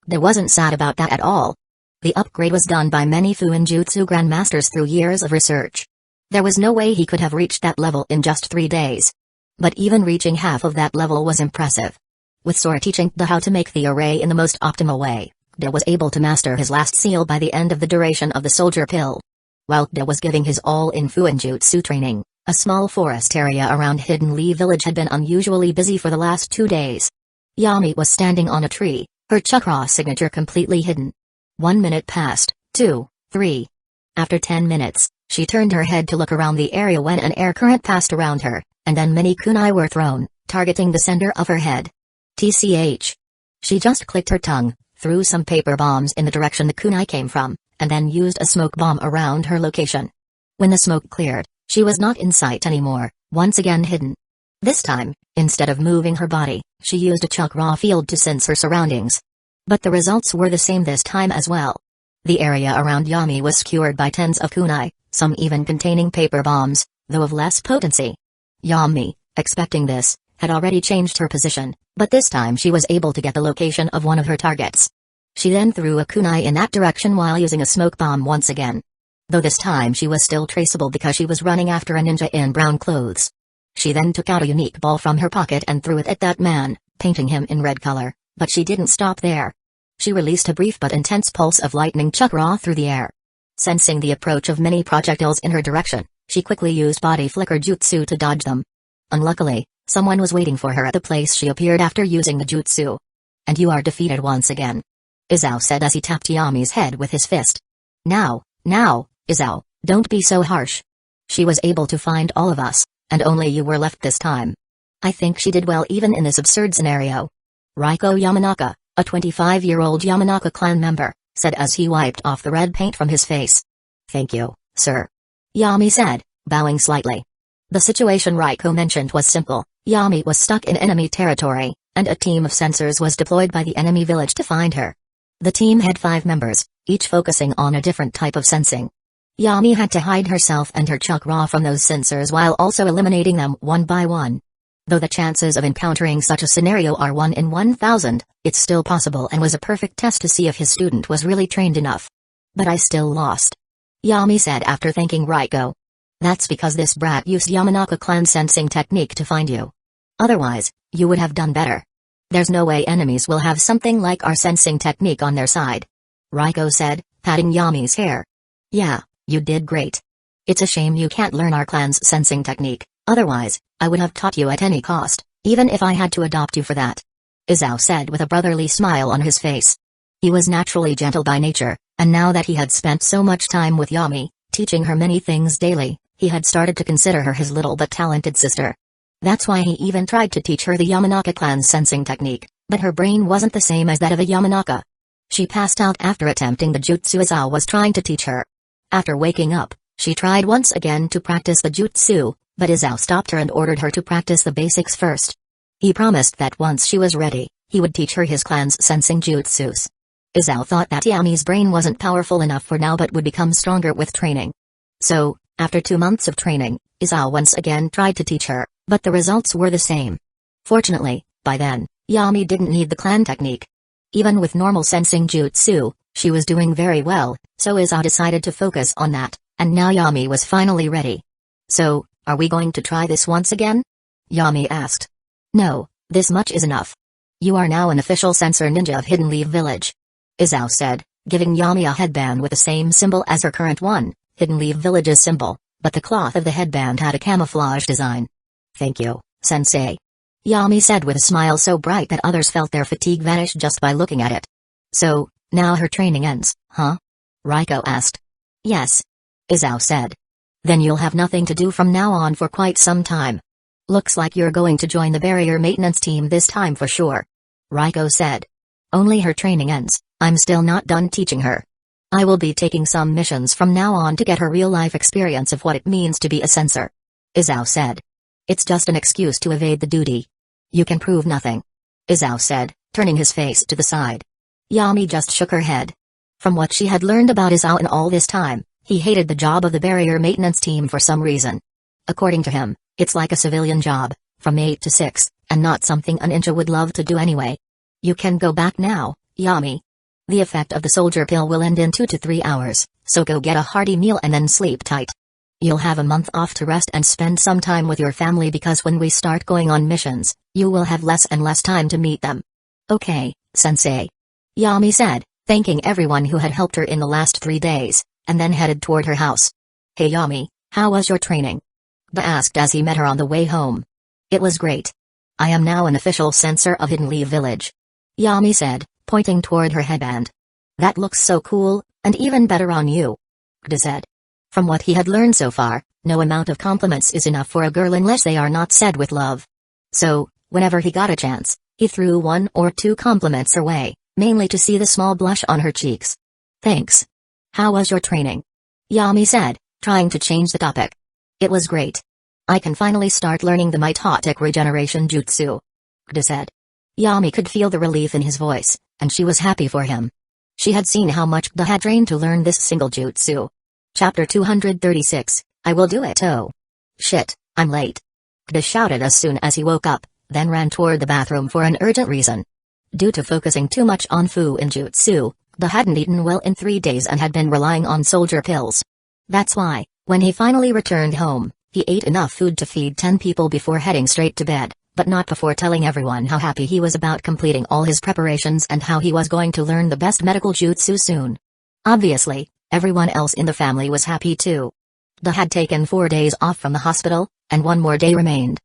Da wasn't sad about that at all. The upgrade was done by many Fuinjutsu grandmasters through years of research. There was no way he could have reached that level in just 3 days. But even reaching half of that level was impressive. With Sora teaching Da how to make the array in the most optimal way, Da was able to master his last seal by the end of the duration of the soldier pill. While Da was giving his all in Fuinjutsu training, a small forest area around Hidden Lee Village had been unusually busy for the last 2 days. Yami was standing on a tree, her chakra signature completely hidden. 1 minute passed, 2, 3. After 10 minutes, she turned her head to look around the area when an air current passed around her, and then many kunai were thrown, targeting the center of her head. TCH. She just clicked her tongue, threw some paper bombs in the direction the kunai came from, and then used a smoke bomb around her location. When the smoke cleared, she was not in sight anymore, once again hidden. This time, instead of moving her body, she used a chakra field to sense her surroundings. But the results were the same this time as well. The area around Yami was skewered by tens of kunai, some even containing paper bombs, though of less potency. Yami, expecting this, had already changed her position, but this time she was able to get the location of one of her targets. She then threw a kunai in that direction while using a smoke bomb once again. Though this time she was still traceable because she was running after a ninja in brown clothes. She then took out a unique ball from her pocket and threw it at that man, painting him in red color, but she didn't stop there. She released a brief but intense pulse of lightning chakra through the air. Sensing the approach of many projectiles in her direction, she quickly used body flicker jutsu to dodge them. Unluckily, someone was waiting for her at the place she appeared after using the jutsu. And you are defeated once again. Izao said as he tapped Yami's head with his fist. Now, Izao, don't be so harsh. She was able to find all of us, and only you were left this time. I think she did well even in this absurd scenario. Raiko Yamanaka, a 25-year-old Yamanaka clan member, said as he wiped off the red paint from his face. Thank you, sir. Yami said, bowing slightly. The situation Raiko mentioned was simple. Yami was stuck in enemy territory, and a team of sensors was deployed by the enemy village to find her. The team had 5 members, each focusing on a different type of sensing. Yami had to hide herself and her chakra from those sensors while also eliminating them one by one. Though the chances of encountering such a scenario are 1 in 1,000, it's still possible and was a perfect test to see if his student was really trained enough. But I still lost. Yami said after thanking Raiko. That's because this brat used Yamanaka clan sensing technique to find you. Otherwise, you would have done better. There's no way enemies will have something like our sensing technique on their side. Raiko said, patting Yami's hair. Yeah, you did great. It's a shame you can't learn our clan's sensing technique, otherwise, I would have taught you at any cost, even if I had to adopt you for that. Izao said with a brotherly smile on his face. He was naturally gentle by nature, and now that he had spent so much time with Yami, teaching her many things daily, he had started to consider her his little but talented sister. That's why he even tried to teach her the Yamanaka clan's sensing technique, but her brain wasn't the same as that of a Yamanaka. She passed out after attempting the jutsu Izao was trying to teach her. After waking up, she tried once again to practice the jutsu, but Izao stopped her and ordered her to practice the basics first. He promised that once she was ready, he would teach her his clan's sensing jutsus. Izao thought that Yami's brain wasn't powerful enough for now but would become stronger with training. So, after 2 months of training, Izao once again tried to teach her, but the results were the same. Fortunately, by then, Yami didn't need the clan technique. Even with normal sensing jutsu, She was doing very well, so Izao decided to focus on that, and now Yami was finally ready. So, are we going to try this once again? Yami asked. No, this much is enough. You are now an official censor ninja of Hidden Leaf Village. Izao said, giving Yami a headband with the same symbol as her current one, Hidden Leaf Village's symbol, but the cloth of the headband had a camouflage design. Thank you, sensei. Yami said with a smile so bright that others felt their fatigue vanish just by looking at it. So, now her training ends, huh? Hueco asked. Yes. Izao said. Then you'll have nothing to do from now on for quite some time. Looks like you're going to join the barrier maintenance team this time for sure. Hueco said. Only her training ends, I'm still not done teaching her. I will be taking some missions from now on to get her real-life experience of what it means to be a censor. Izao said. It's just an excuse to evade the duty. You can prove nothing. Izao said, turning his face to the side. Yami just shook her head. From what she had learned about Izao in all this time, he hated the job of the barrier maintenance team for some reason. According to him, it's like a civilian job, from 8 to 6, and not something a ninja would love to do anyway. You can go back now, Yami. The effect of the soldier pill will end in 2 to 3 hours, so go get a hearty meal and then sleep tight. You'll have a month off to rest and spend some time with your family because when we start going on missions, you will have less and less time to meet them. Okay, sensei. Yami said, thanking everyone who had helped her in the last 3 days, and then headed toward her house. Hey Yami, how was your training? Ba asked as he met her on the way home. It was great. I am now an official censor of Hidden Leaf Village. Yami said, pointing toward her headband. That looks so cool, and even better on you. Ba said. From what he had learned so far, no amount of compliments is enough for a girl unless they are not said with love. So, whenever he got a chance, he threw 1 or 2 compliments her way, mainly to see the small blush on her cheeks. Thanks. How was your training? Yami said, trying to change the topic. It was great. I can finally start learning the mitotic regeneration jutsu. Ba said. Yami could feel the relief in his voice, and she was happy for him. She had seen how much Ba had trained to learn this single jutsu. Chapter 236, I will do it. Oh. Shit, I'm late. Ba shouted as soon as he woke up, then ran toward the bathroom for an urgent reason. Due to focusing too much on Fu in jutsu, Ba hadn't eaten well in 3 days and had been relying on soldier pills. That's why, when he finally returned home, he ate enough food to feed 10 people before heading straight to bed, but not before telling everyone how happy he was about completing all his preparations and how he was going to learn the best medical jutsu soon. Obviously, everyone else in the family was happy too. Ba had taken 4 days off from the hospital, and 1 more day remained.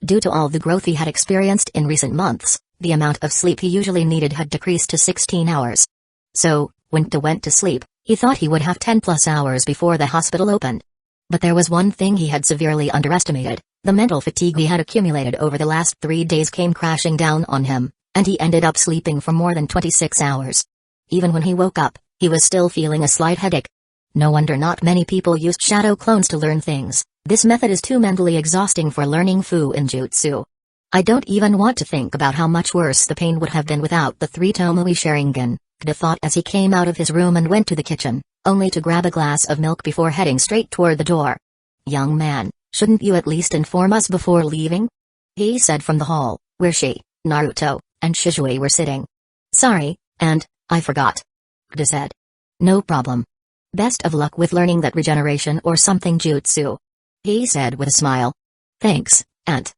Due to all the growth he had experienced in recent months, the amount of sleep he usually needed had decreased to 16 hours. So, when Ba went to sleep, he thought he would have 10+ hours before the hospital opened. But there was one thing he had severely underestimated: the mental fatigue he had accumulated over the last 3 days came crashing down on him, and he ended up sleeping for more than 26 hours. Even when he woke up, he was still feeling a slight headache. No wonder not many people used shadow clones to learn things. This method is too mentally exhausting for learning Fu in jutsu. I don't even want to think about how much worse the pain would have been without the 3 Tomoe Sharingan, Ba thought as he came out of his room and went to the kitchen, only to grab a glass of milk before heading straight toward the door. Young man, shouldn't you at least inform us before leaving? He said from the hall, where she, Naruto, and Shizue were sitting. Sorry, and I forgot. Ba said. No problem. Best of luck with learning that regeneration or something jutsu. He said with a smile. Thanks, Aunt.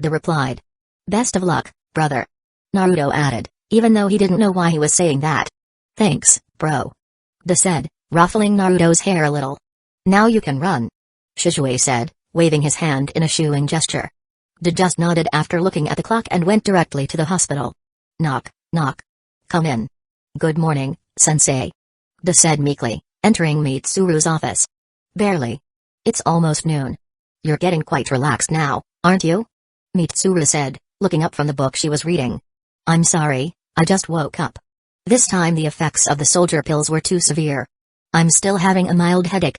Ba replied. Best of luck, brother. Naruto added, even though he didn't know why he was saying that. Thanks, bro. Ba said, ruffling Naruto's hair a little. Now you can run. Shizue said, waving his hand in a shooing gesture. Ba just nodded after looking at the clock and went directly to the hospital. Knock, knock. Come in. Good morning, sensei. Ba said meekly, entering Mitsuru's office. Barely. It's almost noon. You're getting quite relaxed now, aren't you? Mitsuru said, looking up from the book she was reading. I'm sorry, I just woke up. This time the effects of the soldier pills were too severe. I'm still having a mild headache.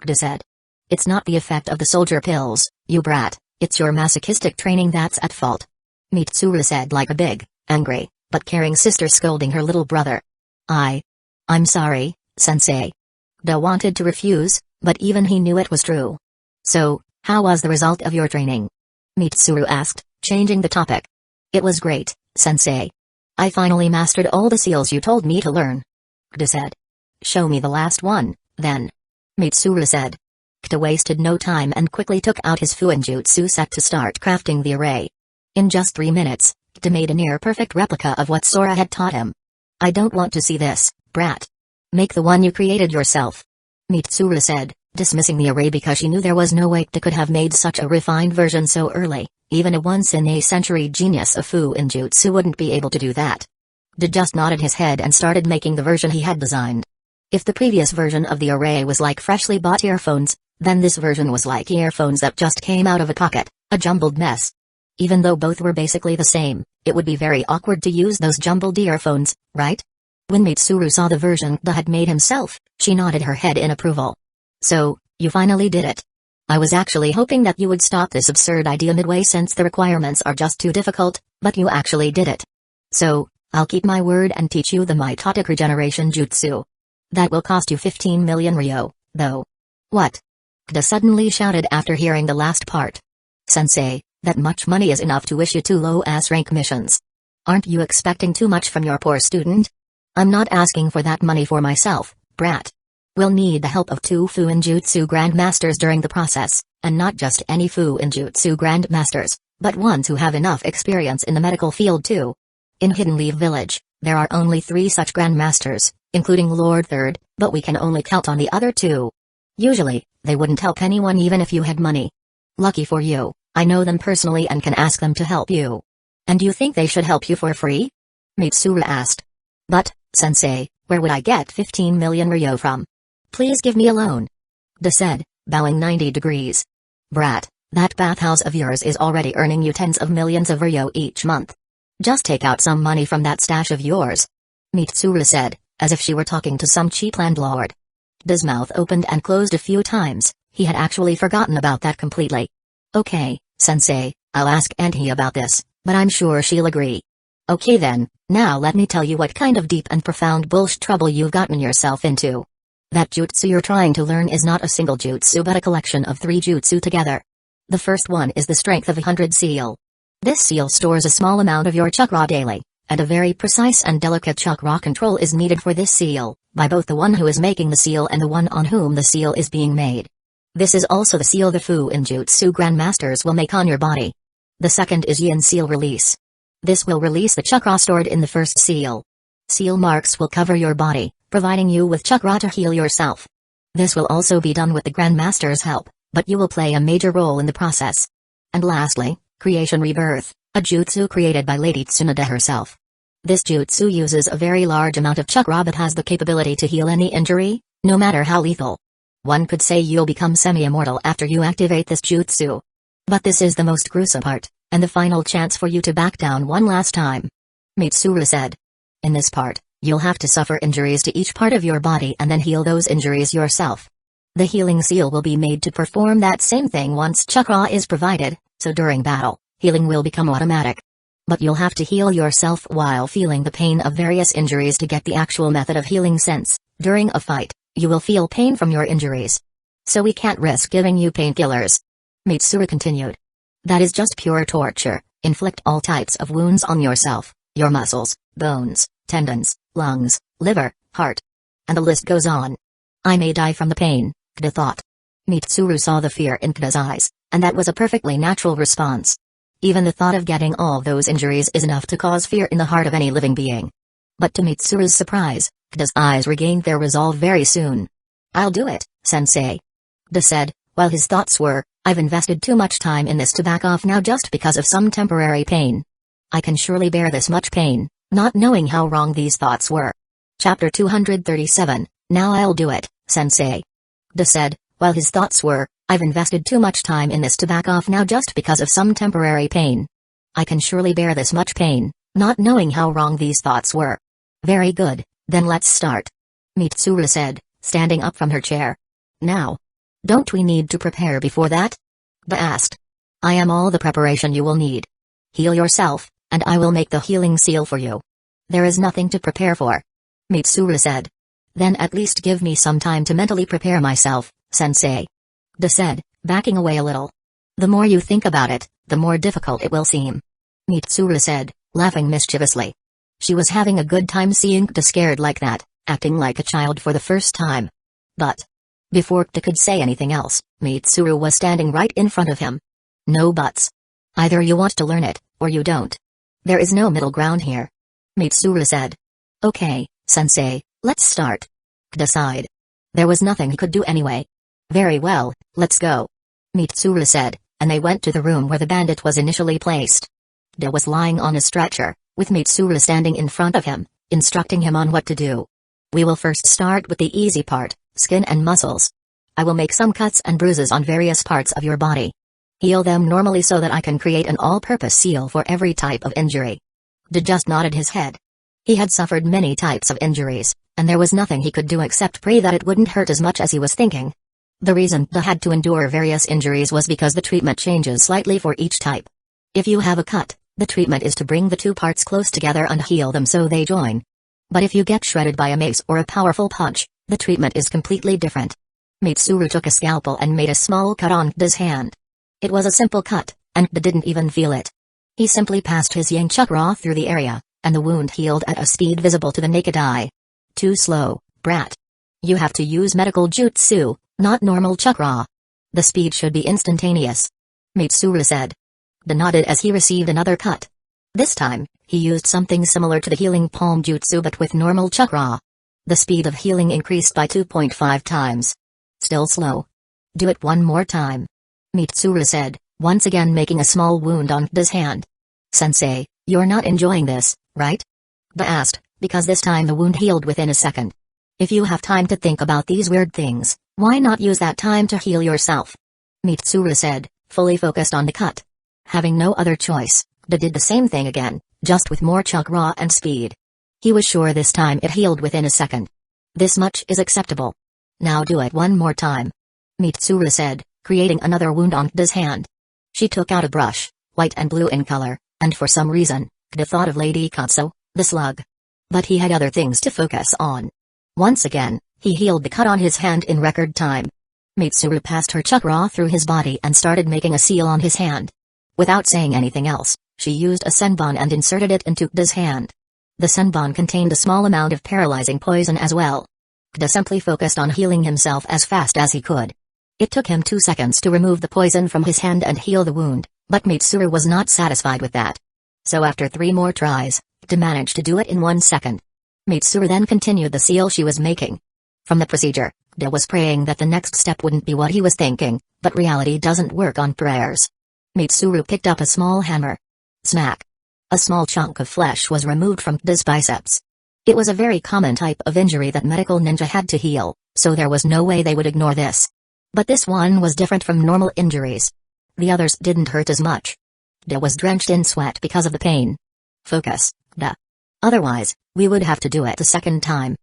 Ba said. It's not the effect of the soldier pills, you brat, it's your masochistic training that's at fault. Mitsuru said like a big, angry, but caring sister scolding her little brother. I'm sorry, sensei. Ba wanted to refuse, but even he knew it was true. So, how was the result of your training? Mitsuru asked, changing the topic. It was great, sensei. I finally mastered all the seals you told me to learn. Kda said. Show me the last one, then. Mitsuru said. Kda wasted no time and quickly took out his Fuinjutsu set to start crafting the array. In just 3 minutes, Kda made a near-perfect replica of what Sora had taught him. I don't want to see this, brat. Make the one you created yourself. Mitsuru said, dismissing the array because she knew there was no way Kda could have made such a refined version so early. Even a once-in-a-century genius of Fuinjutsu wouldn't be able to do that. Kda just nodded his head and started making the version he had designed. If the previous version of the array was like freshly bought earphones, then this version was like earphones that just came out of a pocket, a jumbled mess. Even though both were basically the same, it would be very awkward to use those jumbled earphones, right? When Mitsuru saw the version Kda had made himself, she nodded her head in approval. So, you finally did it. I was actually hoping that you would stop this absurd idea midway since the requirements are just too difficult, but you actually did it. So, I'll keep my word and teach you the mitotic regeneration jutsu. That will cost you 15 million ryo, though. What? Kda suddenly shouted after hearing the last part. Sensei, that much money is enough to issue 2 low-ass rank missions. Aren't you expecting too much from your poor student? I'm not asking for that money for myself, brat. We'll need the help of 2 Fuinjutsu Grandmasters during the process, and not just any Fuinjutsu Grandmasters, but ones who have enough experience in the medical field too. In Hidden Leaf Village, there are only 3 such Grandmasters, including Lord Third, but we can only count on the other 2. Usually, they wouldn't help anyone even if you had money. Lucky for you, I know them personally and can ask them to help you. And you think they should help you for free? Mitsuru asked. But, sensei, where would I get 15 million ryo from? Please give me a loan. Kda said, bowing 90 degrees. Brat, that bathhouse of yours is already earning you tens of millions of ryo each month. Just take out some money from that stash of yours. Mitsuru said, as if she were talking to some cheap landlord. Kda's mouth opened and closed a few times, he had actually forgotten about that completely. Okay, sensei, I'll ask Auntie about this, but I'm sure she'll agree. Okay then, now let me tell you what kind of deep and profound bullshit trouble you've gotten yourself into. That jutsu you're trying to learn is not a single jutsu but a collection of 3 jutsu together. The first one is the strength of 100 seal. This seal stores a small amount of your chakra daily, and a very precise and delicate chakra control is needed for this seal, by both the one who is making the seal and the one on whom the seal is being made. This is also the seal the Fuinjutsu Grandmasters will make on your body. The second is Yin Seal Release. This will release the chakra stored in the first seal. Seal marks will cover your body, providing you with chakra to heal yourself. This will also be done with the Grandmaster's help, but you will play a major role in the process. And lastly, Creation Rebirth, a jutsu created by Lady Tsunade herself. This jutsu uses a very large amount of chakra but has the capability to heal any injury, no matter how lethal. One could say you'll become semi-immortal after you activate this jutsu. But this is the most gruesome part, and the final chance for you to back down one last time. Mitsuru said. In this part, you'll have to suffer injuries to each part of your body and then heal those injuries yourself. The healing seal will be made to perform that same thing once chakra is provided, so during battle, healing will become automatic. But you'll have to heal yourself while feeling the pain of various injuries to get the actual method of healing since, during a fight, you will feel pain from your injuries. So we can't risk giving you painkillers. Mitsuru continued. That is just pure torture. Inflict all types of wounds on yourself, your muscles, bones, tendons, lungs, liver, heart. And the list goes on. I may die from the pain, Kda thought. Mitsuru saw the fear in Kda's eyes, and that was a perfectly natural response. Even the thought of getting all those injuries is enough to cause fear in the heart of any living being. But to Mitsuru's surprise, Kda's eyes regained their resolve very soon. I'll do it, sensei. Kda said, while his thoughts were, I've invested too much time in this to back off now just because of some temporary pain. I can surely bear this much pain, not knowing how wrong these thoughts were. Chapter 237, Now I'll do it, sensei. Kda said, while his thoughts were, I've invested too much time in this to back off now just because of some temporary pain. I can surely bear this much pain, not knowing how wrong these thoughts were. Very good, then let's start. Mitsuru said, standing up from her chair. Now. Don't we need to prepare before that? Kda asked. I am all the preparation you will need. Heal yourself, and I will make the healing seal for you. There is nothing to prepare for. Mitsuru said. Then at least give me some time to mentally prepare myself, sensei. Kda said, backing away a little. The more you think about it, the more difficult it will seem. Mitsuru said, laughing mischievously. She was having a good time seeing Kda scared like that, acting like a child for the first time. But before Kta could say anything else, Mitsuru was standing right in front of him. No buts. Either you want to learn it, or you don't. There is no middle ground here. Mitsuru said. Okay, sensei, let's start. Kta sighed. There was nothing he could do anyway. Very well, let's go. Mitsuru said, and they went to the room where the bandit was initially placed. Kta was lying on a stretcher, with Mitsuru standing in front of him, instructing him on what to do. We will first start with the easy part, skin and muscles. I will make some cuts and bruises on various parts of your body. Heal them normally so that I can create an all-purpose seal for every type of injury. Kta just nodded his head. He had suffered many types of injuries, and there was nothing he could do except pray that it wouldn't hurt as much as he was thinking. The reason Kta had to endure various injuries was because the treatment changes slightly for each type. If you have a cut, the treatment is to bring the two parts close together and heal them so they join. But if you get shredded by a mace or a powerful punch, the treatment is completely different. Mitsuru took a scalpel and made a small cut on Kta's hand. It was a simple cut, and Kta didn't even feel it. He simply passed his yang chakra through the area, and the wound healed at a speed visible to the naked eye. Too slow, brat. You have to use medical jutsu, not normal chakra. The speed should be instantaneous. Mitsuru said. Kta nodded as he received another cut. This time, he used something similar to the healing palm jutsu but with normal chakra. The speed of healing increased by 2.5 times. Still slow. Do it one more time. Mitsuru said, once again making a small wound on Kta's hand. Sensei, you're not enjoying this, right? Kta asked, because this time the wound healed within a second. If you have time to think about these weird things, why not use that time to heal yourself? Mitsuru said, fully focused on the cut. Having no other choice, Kta did the same thing again, just with more chakra and speed. He was sure this time it healed within a second. This much is acceptable. Now do it one more time. Mitsuru said, creating another wound on Kta's hand. She took out a brush, white and blue in color, and for some reason, Kta thought of Lady Katsu, the slug. But he had other things to focus on. Once again, he healed the cut on his hand in record time. Mitsuru passed her chakra through his body and started making a seal on his hand. Without saying anything else, she used a senbon and inserted it into Kta's hand. The senbon contained a small amount of paralyzing poison as well. Kta simply focused on healing himself as fast as he could. It took him 2 seconds to remove the poison from his hand and heal the wound, but Mitsuru was not satisfied with that. So after 3 more tries, Kta managed to do it in 1 second. Mitsuru then continued the seal she was making. From the procedure, Kta was praying that the next step wouldn't be what he was thinking, but reality doesn't work on prayers. Mitsuru picked up a small hammer. Smack. A small chunk of flesh was removed from Kta's biceps. It was a very common type of injury that medical ninja had to heal, so there was no way they would ignore this. But this one was different from normal injuries. The others didn't hurt as much. Kta was drenched in sweat because of the pain. Focus, Kta. Otherwise, we would have to do it a second time.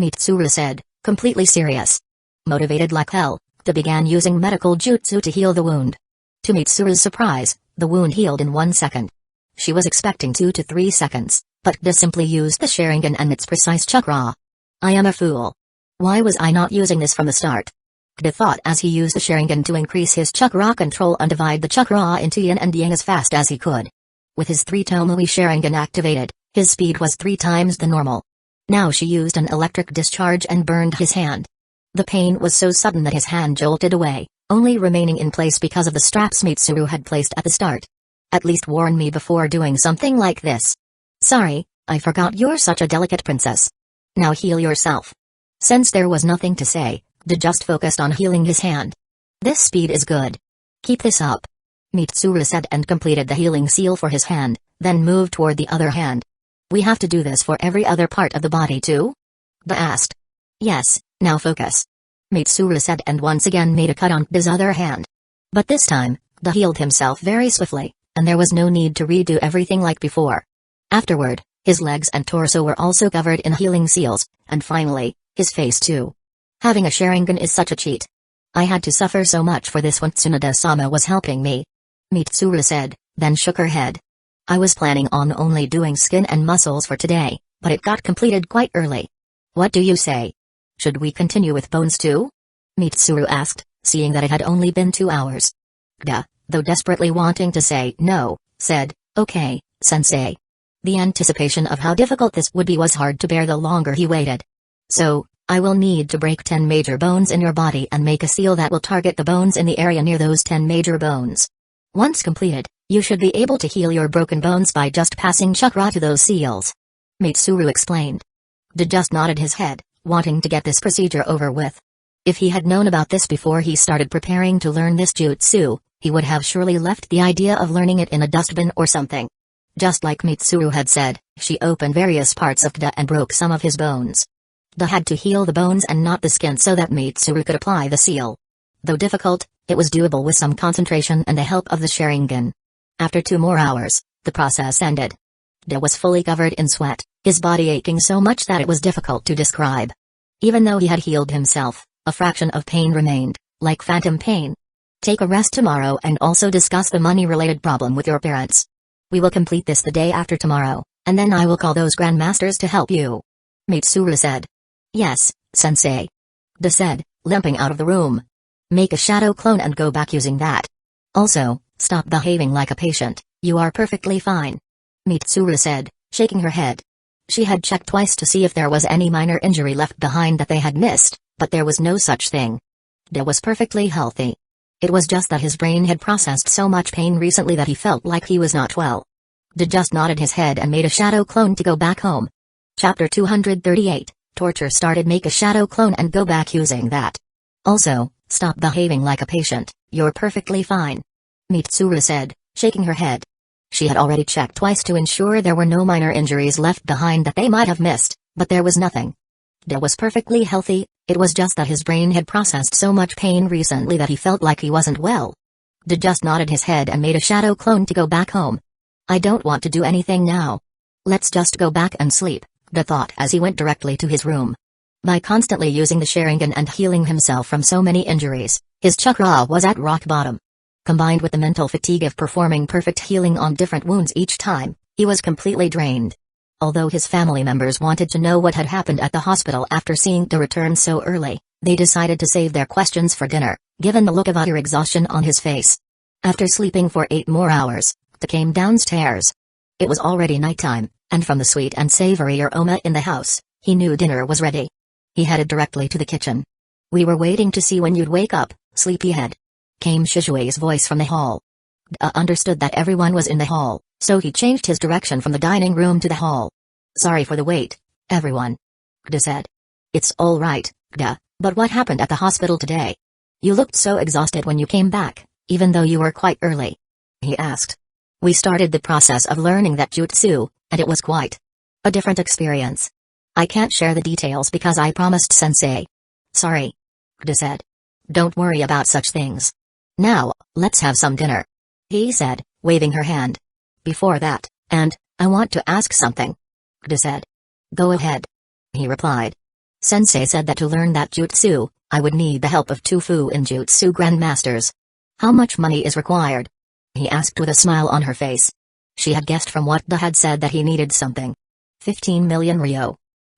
Mitsuru said, completely serious. Motivated like hell, Kta began using medical jutsu to heal the wound. To Mitsuru's surprise, the wound healed in 1 second. She was expecting 2 to 3 seconds, but Kta simply used the Sharingan and its precise chakra. I am a fool. Why was I not using this from the start? Kta thought as he used the Sharingan to increase his chakra control and divide the chakra into yin and yang as fast as he could. With his 3 Tomoe Sharingan activated, his speed was 3 times the normal. Now she used an electric discharge and burned his hand. The pain was so sudden that his hand jolted away, only remaining in place because of the straps Mitsuru had placed at the start. At least warn me before doing something like this. Sorry, I forgot you're such a delicate princess. Now heal yourself. Since there was nothing to say, Kta just focused on healing his hand. This speed is good. Keep this up. Mitsuru said and completed the healing seal for his hand, then moved toward the other hand. We have to do this for every other part of the body too? Kta asked. Yes, now focus. Mitsuru said and once again made a cut on Kta's other hand. But this time, Kta healed himself very swiftly, and there was no need to redo everything like before. Afterward, his legs and torso were also covered in healing seals, and finally, his face too. Having a Sharingan is such a cheat. I had to suffer so much for this when Tsunade-sama was helping me. Mitsuru said, then shook her head. I was planning on only doing skin and muscles for today, but it got completed quite early. What do you say? Should we continue with bones too? Mitsuru asked, seeing that it had only been 2 hours. Kta, though desperately wanting to say no, said, okay, sensei. The anticipation of how difficult this would be was hard to bear the longer he waited. So, I will need to break 10 major bones in your body and make a seal that will target the bones in the area near those 10 major bones. Once completed, you should be able to heal your broken bones by just passing chakra to those seals. Mitsuru explained. Did just nodded his head, wanting to get this procedure over with. If he had known about this before he started preparing to learn this jutsu, he would have surely left the idea of learning it in a dustbin or something. Just like Mitsuru had said, she opened various parts of Kda and broke some of his bones. Kda had to heal the bones and not the skin so that Mitsuru could apply the seal. Though difficult, it was doable with some concentration and the help of the Sharingan. After 2 more hours, the process ended. Kda was fully covered in sweat, his body aching so much that it was difficult to describe. Even though he had healed himself, a fraction of pain remained, like phantom pain. Take a rest tomorrow and also discuss the money-related problem with your parents. We will complete this the day after tomorrow, and then I will call those grandmasters to help you. Mitsuru said. Yes, sensei. Kda said, limping out of the room. Make a shadow clone and go back using that. Also, stop behaving like a patient, you are perfectly fine. Mitsuru said, shaking her head. She had checked twice to see if there was any minor injury left behind that they had missed, but there was no such thing. Kda was perfectly healthy. It was just that his brain had processed so much pain recently that he felt like he was not well. Kda just nodded his head and made a shadow clone to go back home. Chapter 238, Torture started. Make a shadow clone and go back using that. Also, stop behaving like a patient, you're perfectly fine. Mitsuru said, shaking her head. She had already checked twice to ensure there were no minor injuries left behind that they might have missed, but there was nothing. Kda was perfectly healthy, it was just that his brain had processed so much pain recently that he felt like he wasn't well. Kda just nodded his head and made a shadow clone to go back home. I don't want to do anything now. Let's just go back and sleep, Kda thought as he went directly to his room. By constantly using the Sharingan and healing himself from so many injuries, his chakra was at rock bottom. Combined with the mental fatigue of performing perfect healing on different wounds each time, he was completely drained. Although his family members wanted to know what had happened at the hospital after seeing Kda return so early, they decided to save their questions for dinner, given the look of utter exhaustion on his face. After sleeping for 8 more hours, Kda came downstairs. It was already nighttime, and from the sweet and savory aroma in the house, he knew dinner was ready. He headed directly to the kitchen. We were waiting to see when you'd wake up, sleepyhead. Came Shishui's voice from the hall. Kda understood that everyone was in the hall, so he changed his direction from the dining room to the hall. Sorry for the wait, everyone. Kda said. It's all right, Kda, but what happened at the hospital today? You looked so exhausted when you came back, even though you were quite early. He asked. We started the process of learning that jutsu, and it was quite a different experience. I can't share the details because I promised sensei. Sorry. Kda said. Don't worry about such things. Now, let's have some dinner. He said, waving her hand. Before that, I want to ask something. Kda said. Go ahead. He replied. Sensei said that to learn that jutsu, I would need the help of 2 Fuinjutsu grandmasters. How much money is required? He asked with a smile on her face. She had guessed from what Kda had said that he needed something. 15 million ryo.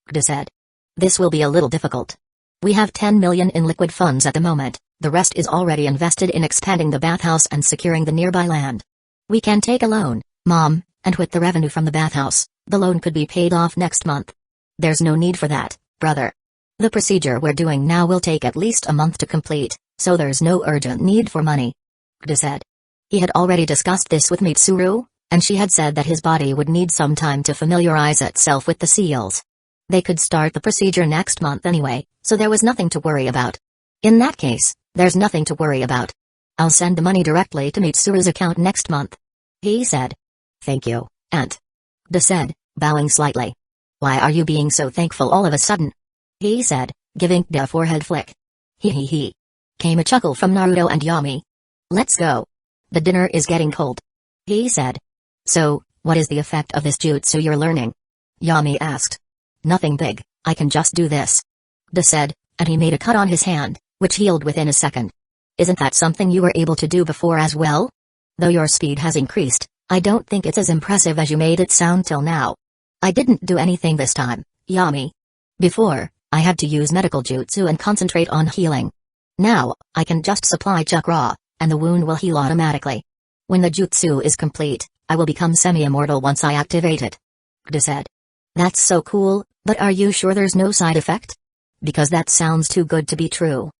Kda said. This will be a little difficult. We have 10 million in liquid funds at the moment, the rest is already invested in expanding the bathhouse and securing the nearby land. We can take a loan, Mom, and with the revenue from the bathhouse, the loan could be paid off next month. There's no need for that, brother. The procedure we're doing now will take at least a month to complete, so there's no urgent need for money. Kda said. He had already discussed this with Mitsuru, and she had said that his body would need some time to familiarize itself with the seals. They could start the procedure next month anyway, so there was nothing to worry about. In that case, there's nothing to worry about. I'll send the money directly to Mitsuru's account next month. He said. Thank you, Aunt. Kda said, bowing slightly. Why are you being so thankful all of a sudden? He said, giving Kda a forehead flick. He. Came a chuckle from Naruto and Yami. Let's go. The dinner is getting cold. He said. So, what is the effect of this jutsu you're learning? Yami asked. Nothing big, I can just do this. Kda said, and he made a cut on his hand, which healed within a second. Isn't that something you were able to do before as well? Though your speed has increased, I don't think it's as impressive as you made it sound till now. I didn't do anything this time, Yami. Before, I had to use medical jutsu and concentrate on healing. Now, I can just supply chakra, and the wound will heal automatically. When the jutsu is complete, I will become semi-immortal once I activate it. Kda said. That's so cool, but are you sure there's no side effect? Because that sounds too good to be true.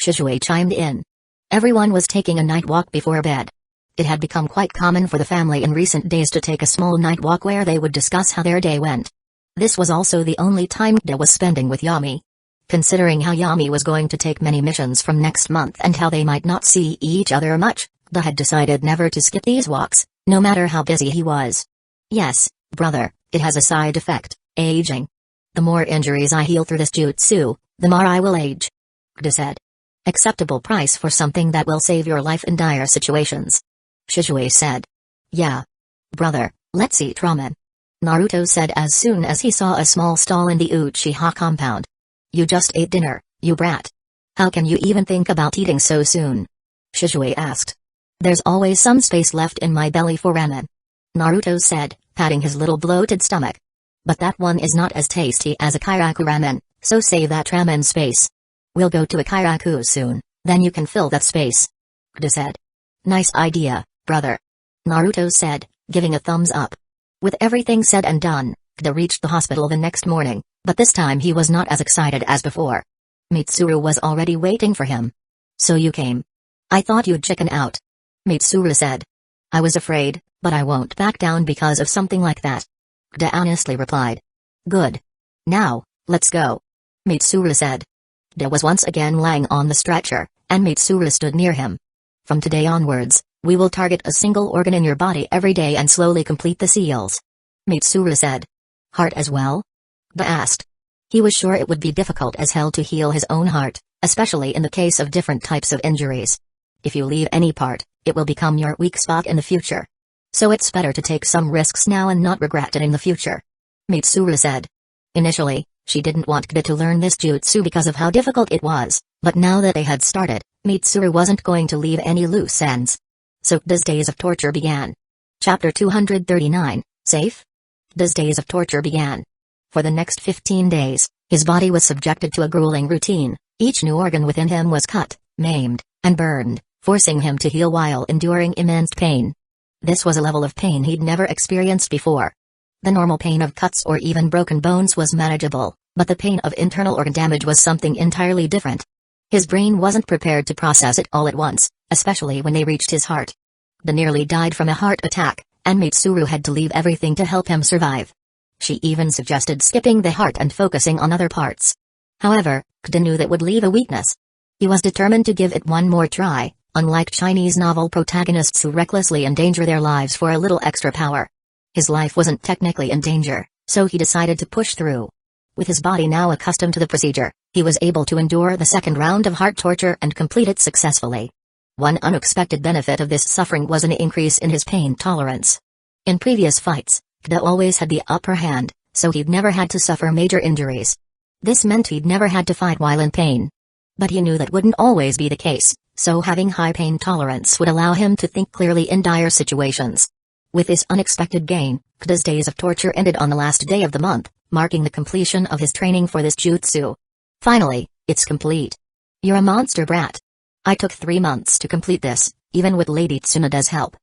Shishui chimed in. Everyone was taking a night walk before bed. It had become quite common for the family in recent days to take a small night walk where they would discuss how their day went. This was also the only time Kda was spending with Yami. Considering how Yami was going to take many missions from next month and how they might not see each other much, Kda had decided never to skip these walks, no matter how busy he was. Yes, brother, it has a side effect, aging. The more injuries I heal through this jutsu, the more I will age. Kda said. Acceptable price for something that will save your life in dire situations. Shishui said. Yeah. Brother, let's eat ramen. Naruto said as soon as he saw a small stall in the Uchiha compound. You just ate dinner, you brat. How can you even think about eating so soon? Shishui asked. There's always some space left in my belly for ramen. Naruto said, patting his little bloated stomach. But that one is not as tasty as a kairaku ramen, so save that ramen space. We'll go to a kairaku soon, then you can fill that space. Kda said. Nice idea, brother. Naruto said, giving a thumbs up. With everything said and done, Kda reached the hospital the next morning, but this time he was not as excited as before. Mitsuru was already waiting for him. So you came. I thought you'd chicken out. Mitsuru said. I was afraid, but I won't back down because of something like that. Kda honestly replied. Good. Now, let's go. Mitsuru said. Kda was once again lying on the stretcher, and Mitsuru stood near him. From today onwards, we will target a single organ in your body every day and slowly complete the seals. Mitsuru said. Heart as well? Kda asked. He was sure it would be difficult as hell to heal his own heart, especially in the case of different types of injuries. If you leave any part, it will become your weak spot in the future. So it's better to take some risks now and not regret it in the future. Mitsuru said. Initially, she didn't want Kda to learn this jutsu because of how difficult it was, but now that they had started, Mitsuru wasn't going to leave any loose ends. So Kda's days of torture began. Chapter 239, Safe? Kda's days of torture began. For the next 15 days, his body was subjected to a grueling routine. Each new organ within him was cut, maimed, and burned, forcing him to heal while enduring immense pain. This was a level of pain he'd never experienced before. The normal pain of cuts or even broken bones was manageable, but the pain of internal organ damage was something entirely different. His brain wasn't prepared to process it all at once, especially when they reached his heart. Kda nearly died from a heart attack, and Mitsuru had to leave everything to help him survive. She even suggested skipping the heart and focusing on other parts. However, Kda knew that would leave a weakness. He was determined to give it one more try, unlike Chinese novel protagonists who recklessly endanger their lives for a little extra power. His life wasn't technically in danger, so he decided to push through. With his body now accustomed to the procedure, he was able to endure the second round of heart torture and complete it successfully. One unexpected benefit of this suffering was an increase in his pain tolerance. In previous fights, Kda always had the upper hand, so he'd never had to suffer major injuries. This meant he'd never had to fight while in pain. But he knew that wouldn't always be the case, so having high pain tolerance would allow him to think clearly in dire situations. With this unexpected gain, Kda's days of torture ended on the last day of the month, marking the completion of his training for this jutsu. Finally, it's complete. You're a monster brat. I took 3 months to complete this, even with Lady Tsunada's help.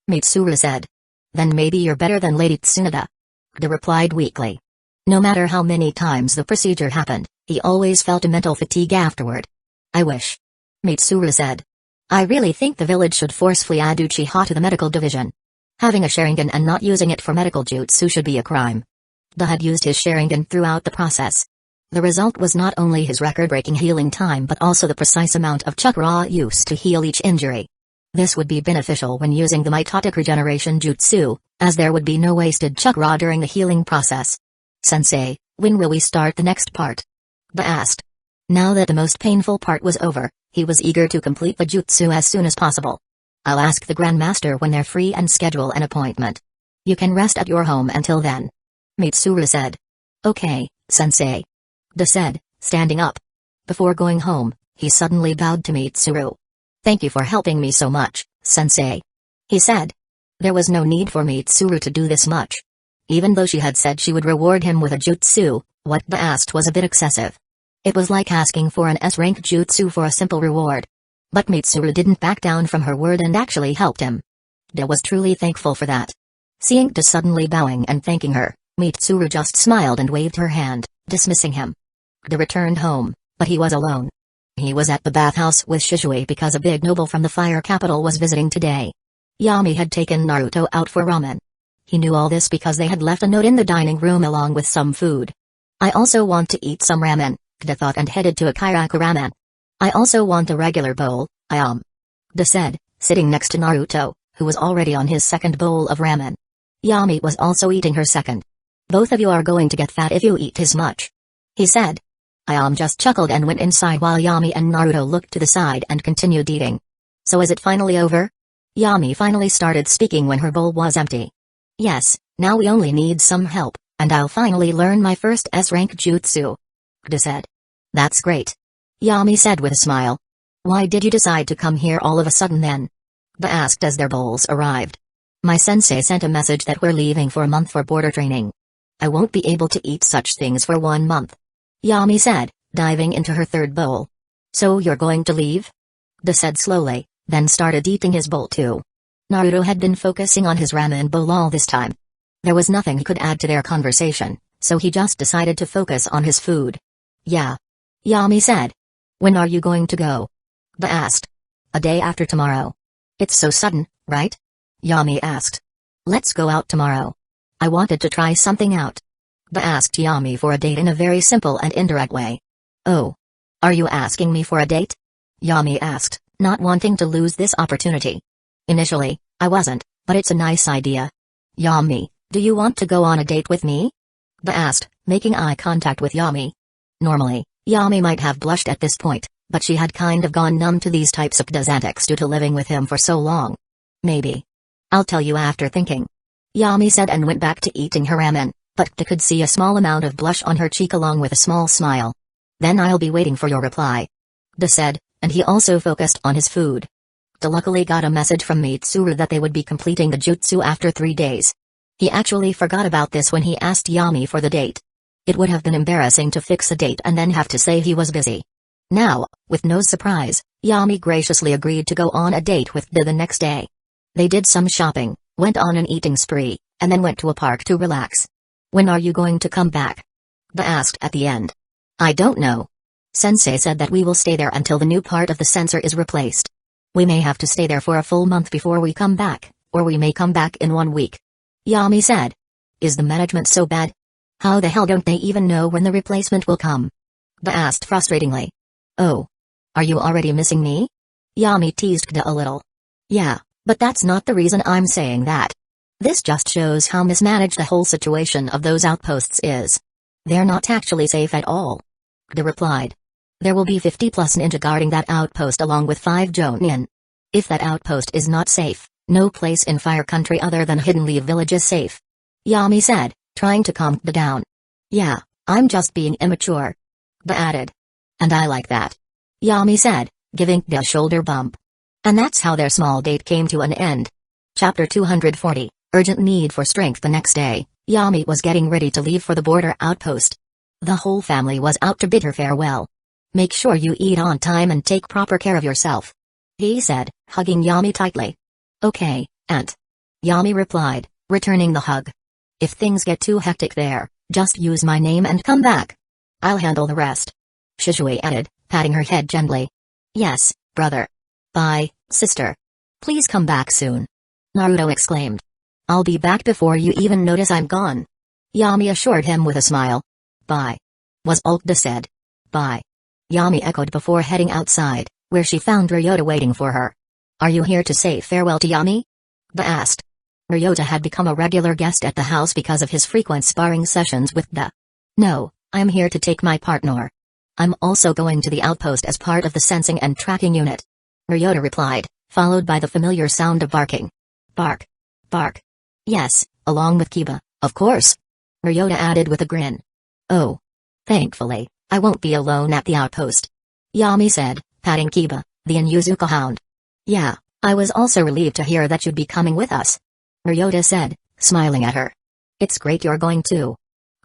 Mitsuru said. Then maybe you're better than Lady Tsunada. Kda replied weakly. No matter how many times the procedure happened, he always felt a mental fatigue afterward. I wish. Mitsuru said. I really think the village should forcefully add Uchiha to the medical division. Having a Sharingan and not using it for medical jutsu should be a crime. Kda had used his Sharingan throughout the process. The result was not only his record-breaking healing time but also the precise amount of chakra used to heal each injury. This would be beneficial when using the mitotic regeneration jutsu, as there would be no wasted chakra during the healing process. Sensei, when will we start the next part? Kda asked. Now that the most painful part was over, he was eager to complete the jutsu as soon as possible. I'll ask the Grandmaster when they're free and schedule an appointment. You can rest at your home until then. Mitsuru said. Okay, Sensei. Kda said, standing up. Before going home, he suddenly bowed to Mitsuru. Thank you for helping me so much, Sensei. He said. There was no need for Mitsuru to do this much. Even though she had said she would reward him with a jutsu, what Kda asked was a bit excessive. It was like asking for an S-rank jutsu for a simple reward. But Mitsuru didn't back down from her word and actually helped him. Kda was truly thankful for that. Seeing Kda suddenly bowing and thanking her, Mitsuru just smiled and waved her hand, dismissing him. They returned home, but he was alone. He was at the bathhouse with Shisui because a big noble from the fire capital was visiting today. Yami had taken Naruto out for ramen. He knew all this because they had left a note in the dining room along with some food. I also want to eat some ramen, Kida thought and headed to a kairaku ramen. I also want a regular bowl, Kida said, sitting next to Naruto, who was already on his second bowl of ramen. Yami was also eating her second. Both of you are going to get fat if you eat as much, he said. Ayam just chuckled and went inside while Yami and Naruto looked to the side and continued eating. So is it finally over? Yami finally started speaking when her bowl was empty. Yes, now we only need some help, and I'll finally learn my first S-rank jutsu, Kida said. That's great, Yami said with a smile. Why did you decide to come here all of a sudden then? Kida asked as their bowls arrived. My sensei sent a message that we're leaving for a month for border training. I won't be able to eat such things for 1 month, Yami said, diving into her third bowl. So you're going to leave? Kida said slowly, then started eating his bowl too. Naruto had been focusing on his ramen bowl all this time. There was nothing he could add to their conversation, so he just decided to focus on his food. Yeah, Yami said. When are you going to go? Kida asked. A day after tomorrow. It's so sudden, right? Yami asked. Let's go out tomorrow. I wanted to try something out. Kida asked Yami for a date in a very simple and indirect way. Oh. Are you asking me for a date? Yami asked, not wanting to lose this opportunity. Initially, I wasn't, but it's a nice idea. Yami, do you want to go on a date with me? Kida asked, making eye contact with Yami. Normally, Yami might have blushed at this point, but she had kind of gone numb to these types of Kida's antics due to living with him for so long. Maybe. I'll tell you after thinking, Yami said and went back to eating her ramen, but Kida could see a small amount of blush on her cheek along with a small smile. Then I'll be waiting for your reply, Kida said, and he also focused on his food. Kida luckily got a message from Mitsuru that they would be completing the jutsu after 3 days. He actually forgot about this when he asked Yami for the date. It would have been embarrassing to fix a date and then have to say he was busy. Now, with no surprise, Yami graciously agreed to go on a date with Kida the next day. They did some shopping, went on an eating spree, and then went to a park to relax. When are you going to come back? Kida asked at the end. I don't know. Sensei said that we will stay there until the new part of the sensor is replaced. We may have to stay there for a full month before we come back, or we may come back in 1 week. Yami said. Is the management so bad? How the hell don't they even know when the replacement will come? Kida asked frustratingly. Oh. Are you already missing me? Yami teased Kida a little. Yeah, but that's not the reason I'm saying that. This just shows how mismanaged the whole situation of those outposts is. They're not actually safe at all. Kida replied. There will be 50 plus ninja guarding that outpost along with 5 jonin. If that outpost is not safe, no place in Fire Country other than Hidden Leaf Village is safe, Yami said, trying to calm Kida down. Yeah, I'm just being immature, Kida added. And I like that, Yami said, giving Kida a shoulder bump. And that's how their small date came to an end. Chapter 240, Urgent Need for Strength. The next day, Yami was getting ready to leave for the border outpost. The whole family was out to bid her farewell. Make sure you eat on time and take proper care of yourself, he said, hugging Yami tightly. Okay, Aunt. Yami replied, returning the hug. If things get too hectic there, just use my name and come back. I'll handle the rest, Shisui added, patting her head gently. Yes, brother. Bye, sister. Please come back soon, Naruto exclaimed. I'll be back before you even notice I'm gone, Yami assured him with a smile. Bye, was all Kida said. Bye, Yami echoed before heading outside, where she found Ryota waiting for her. Are you here to say farewell to Yami? Kida asked. Ryota had become a regular guest at the house because of his frequent sparring sessions with Kida. No, I'm here to take my partner. I'm also going to the outpost as part of the sensing and tracking unit, Ryota replied, followed by the familiar sound of barking. Bark. Bark. Yes, along with Kiba, of course, Ryota added with a grin. Oh. Thankfully, I won't be alone at the outpost, Yami said, patting Kiba, the Inuzuka hound. Yeah, I was also relieved to hear that you'd be coming with us, Ryota said, smiling at her. It's great you're going too,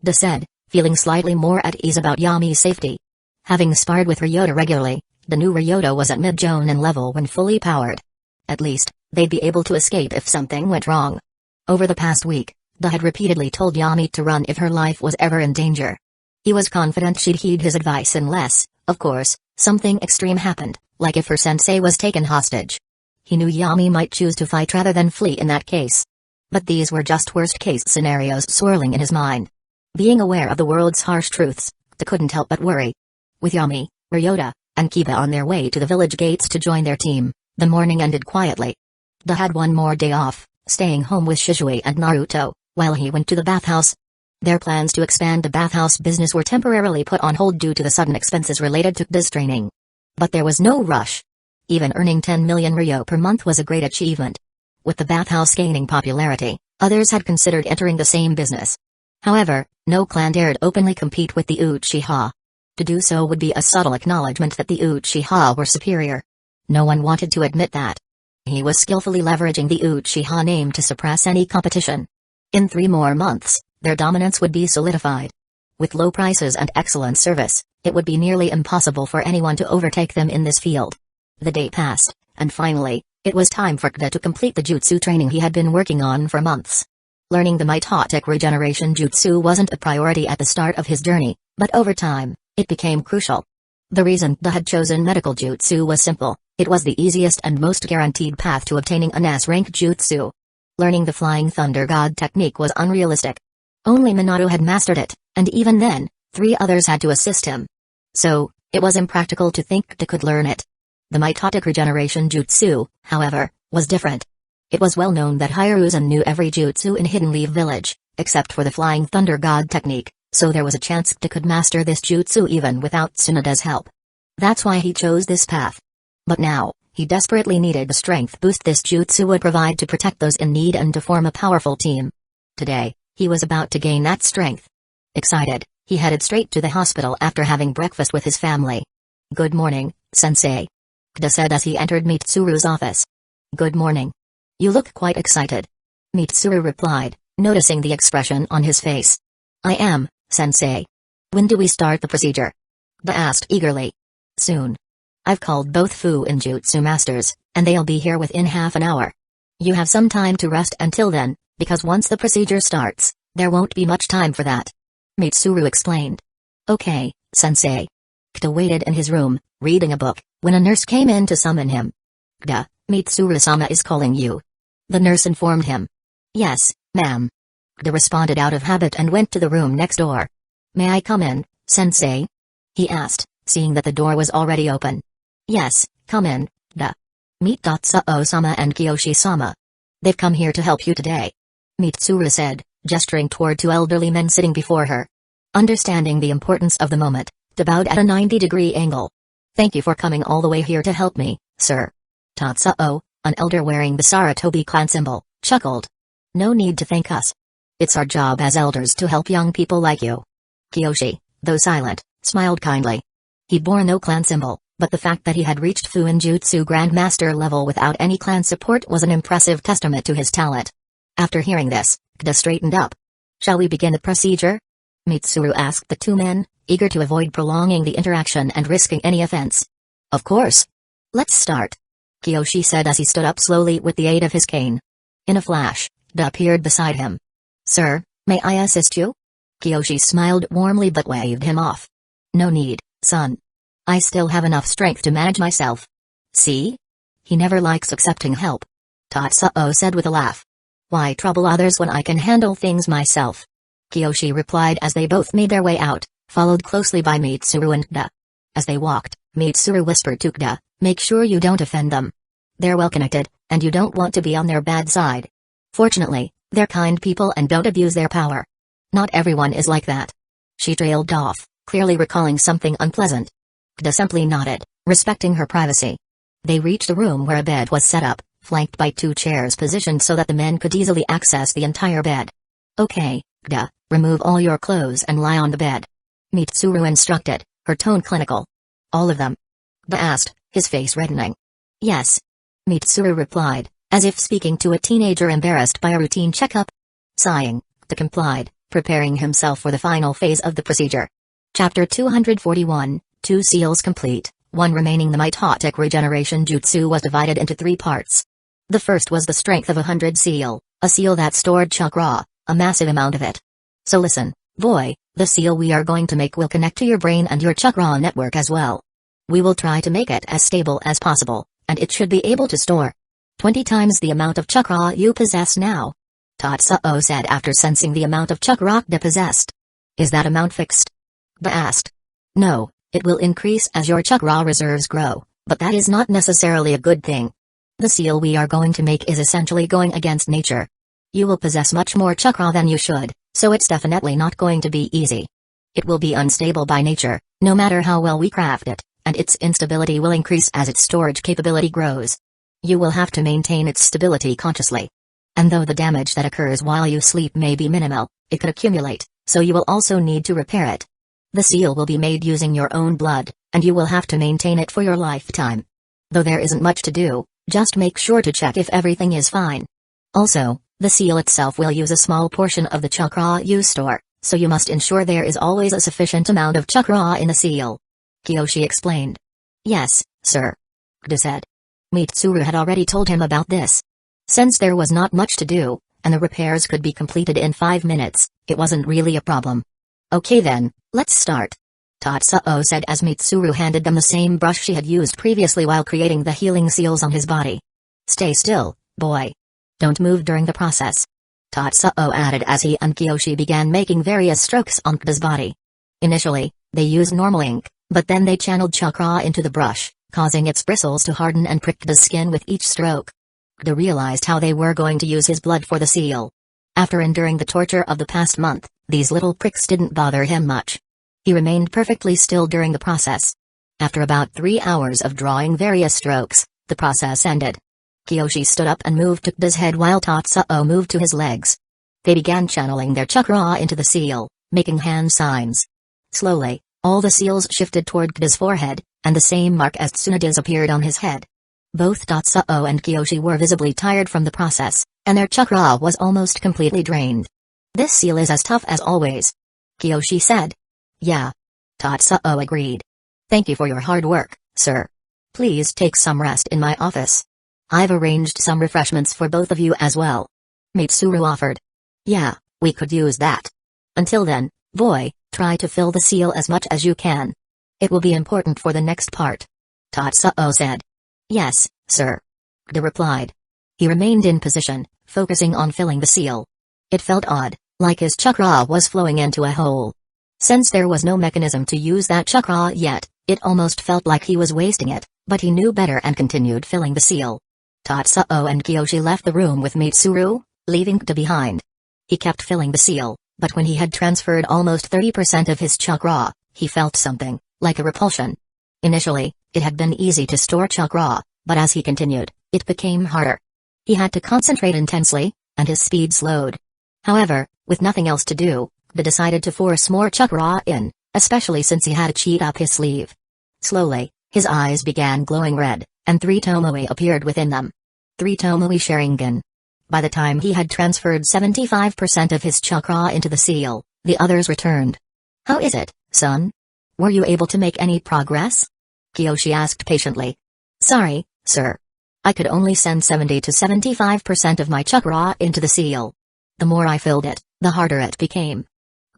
Kida said, feeling slightly more at ease about Yami's safety. Having sparred with Ryota regularly, the new Ryota was at mid-jonin level when fully powered. At least, they'd be able to escape if something went wrong. Over the past week, Da had repeatedly told Yami to run if her life was ever in danger. He was confident she'd heed his advice unless, of course, something extreme happened, like if her sensei was taken hostage. He knew Yami might choose to fight rather than flee in that case. But these were just worst-case scenarios swirling in his mind. Being aware of the world's harsh truths, Da couldn't help but worry. With Yami, Ryota, and Kiba on their way to the village gates to join their team, the morning ended quietly. Da had one more day off, staying home with Shizui and Naruto, while he went to the bathhouse. Their plans to expand the bathhouse business were temporarily put on hold due to the sudden expenses related to Da's training. But there was no rush. Even earning 10 million ryo per month was a great achievement. With the bathhouse gaining popularity, others had considered entering the same business. However, no clan dared openly compete with the Uchiha. To do so would be a subtle acknowledgement that the Uchiha were superior. No one wanted to admit that. He was skillfully leveraging the Uchiha name to suppress any competition. In 3 more months, their dominance would be solidified. With low prices and excellent service, it would be nearly impossible for anyone to overtake them in this field. The day passed, and finally, it was time for Da to complete the jutsu training he had been working on for months. Learning the mitotic regeneration jutsu wasn't a priority at the start of his journey, but over time, it became crucial. The reason Da had chosen medical jutsu was simple: it was the easiest and most guaranteed path to obtaining an S-rank jutsu. Learning the Flying Thunder God technique was unrealistic. Only Minato had mastered it, and even then, 3 others had to assist him. So, it was impractical to think Da could learn it. The mitotic regeneration jutsu, however, was different. It was well known that Hiruzen knew every jutsu in Hidden Leaf Village, except for the Flying Thunder God technique, so there was a chance Da could master this jutsu even without Tsunoda's help. That's why he chose this path. But now, he desperately needed the strength boost this jutsu would provide to protect those in need and to form a powerful team. Today, he was about to gain that strength. Excited, he headed straight to the hospital after having breakfast with his family. "Good morning, sensei," Da said as he entered Mitsuru's office. "Good morning. You look quite excited." Mitsuru replied, noticing the expression on his face. "I am, sensei." "When do we start the procedure?" Da asked eagerly. "Soon. I've called both Fu and Jutsu masters, and they'll be here within half an hour. You have some time to rest until then, because once the procedure starts, there won't be much time for that," Mitsuru explained. "Okay, sensei." Da waited in his room, reading a book, when a nurse came in to summon him. "Da, Mitsuru-sama is calling you." The nurse informed him. "Yes, ma'am." Da responded out of habit and went to the room next door. "May I come in, sensei?" he asked, seeing that the door was already open. "Yes, come in, Da. Meet Danzō-sama and Kiyoshi-sama. They've come here to help you today," Mitsuru said, gesturing toward 2 elderly men sitting before her. Understanding the importance of the moment, Da bowed at a 90-degree angle. "Thank you for coming all the way here to help me, sir." Danzō, an elder wearing the Sarutobi clan symbol, chuckled. "No need to thank us. It's our job as elders to help young people like you." Kiyoshi, though silent, smiled kindly. He bore no clan symbol, but the fact that he had reached Fuinjutsu Grandmaster level without any clan support was an impressive testament to his talent. After hearing this, Da straightened up. "Shall we begin the procedure?" Mitsuru asked the 2 men, eager to avoid prolonging the interaction and risking any offense. "Of course. Let's start," Kiyoshi said as he stood up slowly with the aid of his cane. In a flash, Da appeared beside him. "Sir, may I assist you?" Kiyoshi smiled warmly but waved him off. "No need, son. I still have enough strength to manage myself." "See? He never likes accepting help," Danzō said with a laugh. "Why trouble others when I can handle things myself?" Kiyoshi replied as they both made their way out, followed closely by Mitsuru and Da. As they walked, Mitsuru whispered to Da, "Make sure you don't offend them. They're well connected, and you don't want to be on their bad side. Fortunately, they're kind people and don't abuse their power. Not everyone is like that." She trailed off, clearly recalling something unpleasant. Da simply nodded, respecting her privacy. They reached a room where a bed was set up, flanked by 2 chairs positioned so that the men could easily access the entire bed. "Okay, Da, remove all your clothes and lie on the bed," Mitsuru instructed, her tone clinical. "All of them?" Da asked, his face reddening. "Yes," Mitsuru replied, as if speaking to a teenager embarrassed by a routine checkup. Sighing, Da complied, preparing himself for the final phase of the procedure. Chapter 241, 2 seals complete, 1 remaining. The mitotic regeneration jutsu was divided into 3 parts. The first was the strength of 100 seal, a seal that stored chakra, A massive amount of it. So listen, boy, the seal we are going to make will connect to your brain and your chakra network as well. We will try to make it as stable as possible, and it should be able to store 20 times the amount of chakra you possess now. Danzō said after sensing the amount of chakra they possessed. Is that amount fixed? They asked. No, it will increase as your chakra reserves grow, but that is not necessarily a good thing. The seal we are going to make is essentially going against nature. You will possess much more chakra than you should, so it's definitely not going to be easy. It will be unstable by nature, no matter how well we craft it, and its instability will increase as its storage capability grows. You will have to maintain its stability consciously. And though the damage that occurs while you sleep may be minimal, it could accumulate, so you will also need to repair it. The seal will be made using your own blood, and you will have to maintain it for your lifetime. Though there isn't much to do, just make sure to check if everything is fine. Also, the seal itself will use a small portion of the chakra you store, so you must ensure there is always a sufficient amount of chakra in the seal. Kiyoshi explained. Yes, sir. Kdo said. Mitsuru had already told him about this. Since there was not much to do, and the repairs could be completed in 5 minutes, it wasn't really a problem. Okay then, let's start. Danzō said as Mitsuru handed them the same brush she had used previously while creating the healing seals on his body. Stay still, boy. Don't move during the process. Danzō added as he and Kiyoshi began making various strokes on Kda's body. Initially, they used normal ink, but then they channeled chakra into the brush, causing its bristles to harden and prick Kda's skin with each stroke. Kda realized how they were going to use his blood for the seal. After enduring the torture of the past month, these little pricks didn't bother him much. He remained perfectly still during the process. After about 3 hours of drawing various strokes, the process ended. Kiyoshi stood up and moved to Kda's head while Danzō moved to his legs. They began channeling their chakra into the seal, making hand signs. Slowly, all the seals shifted toward Kda's forehead, and the same mark as Tsunoda's appeared on his head. Both Danzō and Kiyoshi were visibly tired from the process, and their chakra was almost completely drained. This seal is as tough as always. Kiyoshi said. Yeah. Danzō agreed. Thank you for your hard work, sir. Please take some rest in my office. I've arranged some refreshments for both of you as well. Mitsuru offered. Yeah, we could use that. Until then, boy, try to fill the seal as much as you can. It will be important for the next part. Danzō said. Yes, sir. Kda replied. He remained in position, focusing on filling the seal. It felt odd, like his chakra was flowing into a hole. Since there was no mechanism to use that chakra yet, it almost felt like he was wasting it, but he knew better and continued filling the seal. Danzō and Kiyoshi left the room with Mitsuru, leaving Kda behind. He kept filling the seal, but when he had transferred almost 30% of his chakra, he felt something, like a repulsion. Initially, it had been easy to store chakra, but as he continued, it became harder. He had to concentrate intensely, and his speed slowed. However, with nothing else to do, Kda decided to force more chakra in, especially since he had a cheat up his sleeve. Slowly, his eyes began glowing red, and 3 tomoe appeared within them. 3 tomoe Sharingan. By the time he had transferred 75% of his chakra into the seal, the others returned. How is it, son? Were you able to make any progress? Kiyoshi asked patiently. Sorry, sir. I could only send 70 to 75% of my chakra into the seal. The more I filled it, the harder it became.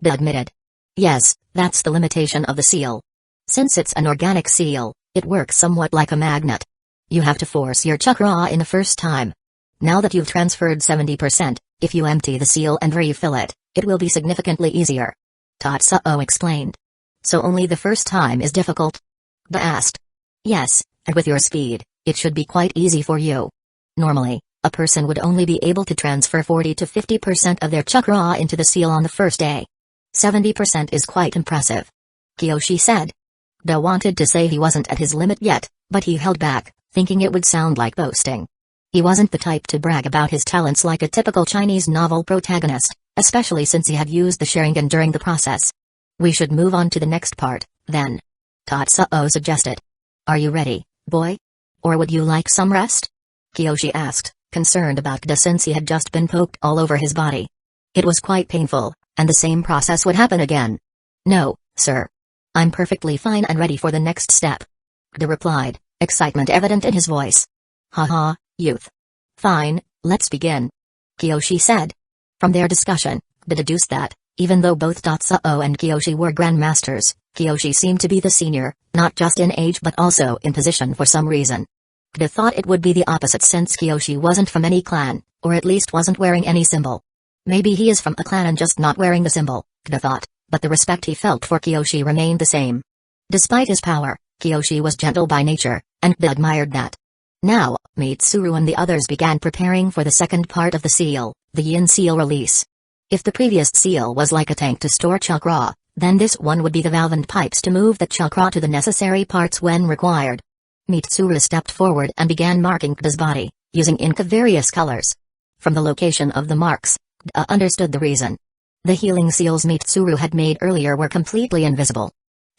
Kda admitted. Yes, that's the limitation of the seal. Since it's an organic seal, it works somewhat like a magnet. You have to force your chakra in the first time. Now that you've transferred 70%, if you empty the seal and refill it, it will be significantly easier. Danzō explained. So only the first time is difficult? Kda asked. Yes, and with your speed, it should be quite easy for you. Normally, a person would only be able to transfer 40 to 50% of their chakra into the seal on the first day. 70% is quite impressive. Kiyoshi said. Kda wanted to say he wasn't at his limit yet, but he held back, thinking it would sound like boasting. He wasn't the type to brag about his talents like a typical Chinese novel protagonist, especially since he had used the Sharingan during the process. We should move on to the next part, then. Danzō suggested. Are you ready, boy? Or would you like some rest? Kiyoshi asked, concerned about Kda since he had just been poked all over his body. It was quite painful, and the same process would happen again. No, sir. I'm perfectly fine and ready for the next step. Kda replied, excitement evident in his voice. Haha, youth. Fine, let's begin. Kiyoshi said. From their discussion, they deduced that, even though both Danzō and Kyoshi were grandmasters, Kyoshi seemed to be the senior, not just in age but also in position for some reason. They thought it would be the opposite since Kyoshi wasn't from any clan, or at least wasn't wearing any symbol. Maybe he is from a clan and just not wearing the symbol, they thought, but the respect he felt for Kyoshi remained the same. Despite his power, Kyoshi was gentle by nature, and they admired that. Now, Mitsuru and the others began preparing for the second part of the seal, the Yin seal release. If the previous seal was like a tank to store chakra, then this one would be the valve and pipes to move the chakra to the necessary parts when required. Mitsuru stepped forward and began marking Kda's body, using ink of various colors. From the location of the marks, Kda understood the reason. The healing seals Mitsuru had made earlier were completely invisible.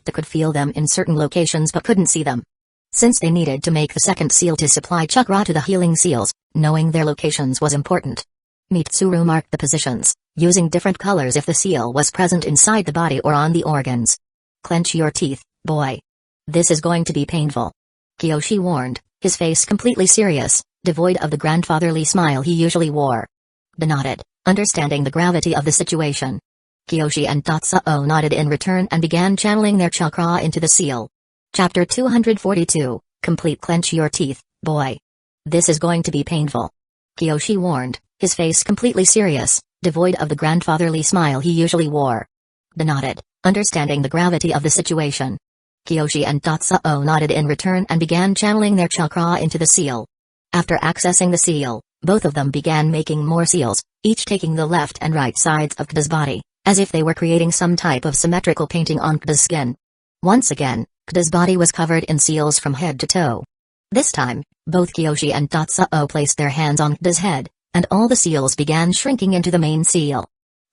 Kda could feel them in certain locations but couldn't see them. Since they needed to make the second seal to supply chakra to the healing seals, knowing their locations was important. Mitsuru marked the positions, using different colors if the seal was present inside the body or on the organs. Clench your teeth, boy. This is going to be painful. Kyoshi warned, his face completely serious, devoid of the grandfatherly smile he usually wore. Kda nodded, understanding the gravity of the situation. Kyoshi and Danzō nodded in return and began channeling their chakra into the seal. Chapter 242, Complete Clench Your Teeth, boy. This is going to be painful. Kyoshi warned, his face completely serious, devoid of the grandfatherly smile he usually wore. Kda nodded, understanding the gravity of the situation. Kyoshi and Danzō nodded in return and began channeling their chakra into the seal. After accessing the seal, both of them began making more seals, each taking the left and right sides of Kda's body, as if they were creating some type of symmetrical painting on Kda's skin. Once again, Kda's body was covered in seals from head to toe. This time, both Kyoshi and Danzō placed their hands on Kda's head, and all the seals began shrinking into the main seal.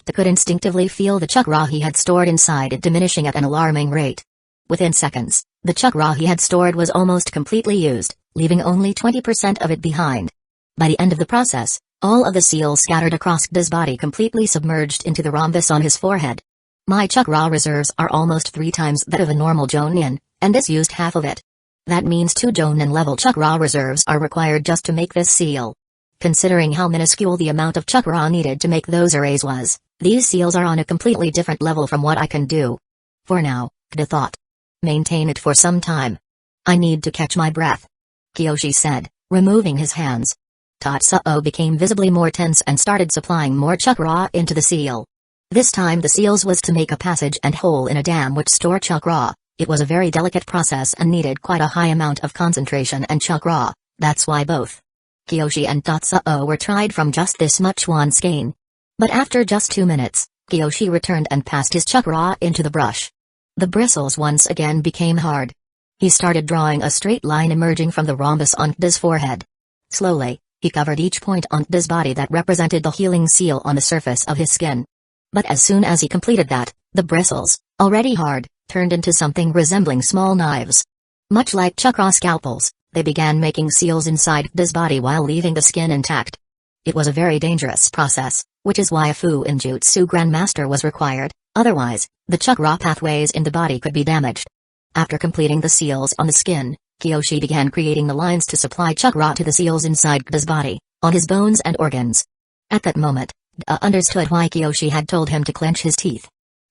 Kda could instinctively feel the chakra he had stored inside it diminishing at an alarming rate. Within seconds, the chakra he had stored was almost completely used, leaving only 20% of it behind. By the end of the process, all of the seals scattered across Kda's body completely submerged into the rhombus on his forehead. My chakra reserves are almost 3 times that of a normal Jonin, and this used half of it. That means 2 Jonin level chakra reserves are required just to make this seal. Considering how minuscule the amount of chakra needed to make those arrays was, these seals are on a completely different level from what I can do. For now, Kda thought. Maintain it for some time. I need to catch my breath. Kyoshi said, removing his hands. Danzō became visibly more tense and started supplying more chakra into the seal. This time the seals was to make a passage and hole in a dam which store chakra. It was a very delicate process and needed quite a high amount of concentration and chakra, that's why both Kyoshi and Danzō were tried from just this much once again. But after just 2 minutes, Kyoshi returned and passed his chakra into the brush. The bristles once again became hard. He started drawing a straight line emerging from the rhombus on Kda's forehead. Slowly, he covered each point on Kda's body that represented the healing seal on the surface of his skin. But as soon as he completed that, the bristles, already hard, turned into something resembling small knives. Much like chakra scalpels, they began making seals inside Kda's body while leaving the skin intact. It was a very dangerous process, which is why a Fuinjutsu Grandmaster was required, otherwise, the chakra pathways in the body could be damaged. After completing the seals on the skin, Kyoshi began creating the lines to supply chakra to the seals inside Kda's body, on his bones and organs. At that moment, Kda understood why Kyoshi had told him to clench his teeth.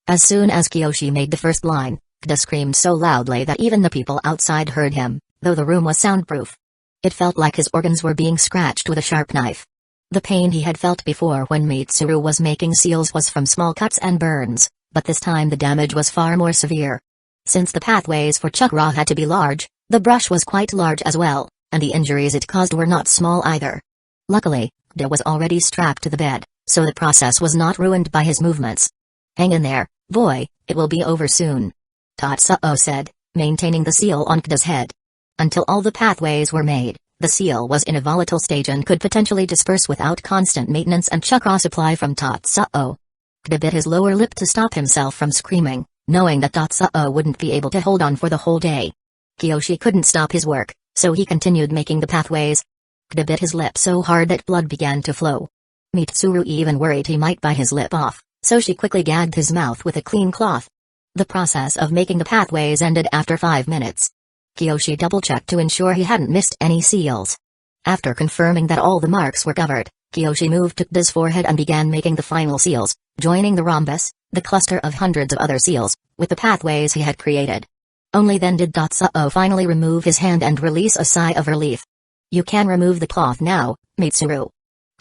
As soon as Kyoshi made the first line, Kda screamed so loudly that even the people outside heard him, though the room was soundproof. It felt like his organs were being scratched with a sharp knife. The pain he had felt before when Mitsuru was making seals was from small cuts and burns, but this time the damage was far more severe. Since the pathways for chakra had to be large, the brush was quite large as well, and the injuries it caused were not small either. Luckily, Kda was already strapped to the bed, so the process was not ruined by his movements. Hang in there, boy, it will be over soon. Danzō said, maintaining the seal on Kda's head. Until all the pathways were made, the seal was in a volatile stage and could potentially disperse without constant maintenance and chakra supply from Danzō. Kda bit his lower lip to stop himself from screaming, knowing that Danzō wouldn't be able to hold on for the whole day. Kyoshi couldn't stop his work, so he continued making the pathways. Kda bit his lip so hard that blood began to flow. Mitsuru even worried he might bite his lip off, so she quickly gagged his mouth with a clean cloth. The process of making the pathways ended after 5 minutes. Kyoshi double-checked to ensure he hadn't missed any seals. After confirming that all the marks were covered, Kiyoshi moved to Da's forehead and began making the final seals, joining the rhombus, the cluster of hundreds of other seals, with the pathways he had created. Only then did Danzō finally remove his hand and release a sigh of relief. "You can remove the cloth now, Mitsuru,"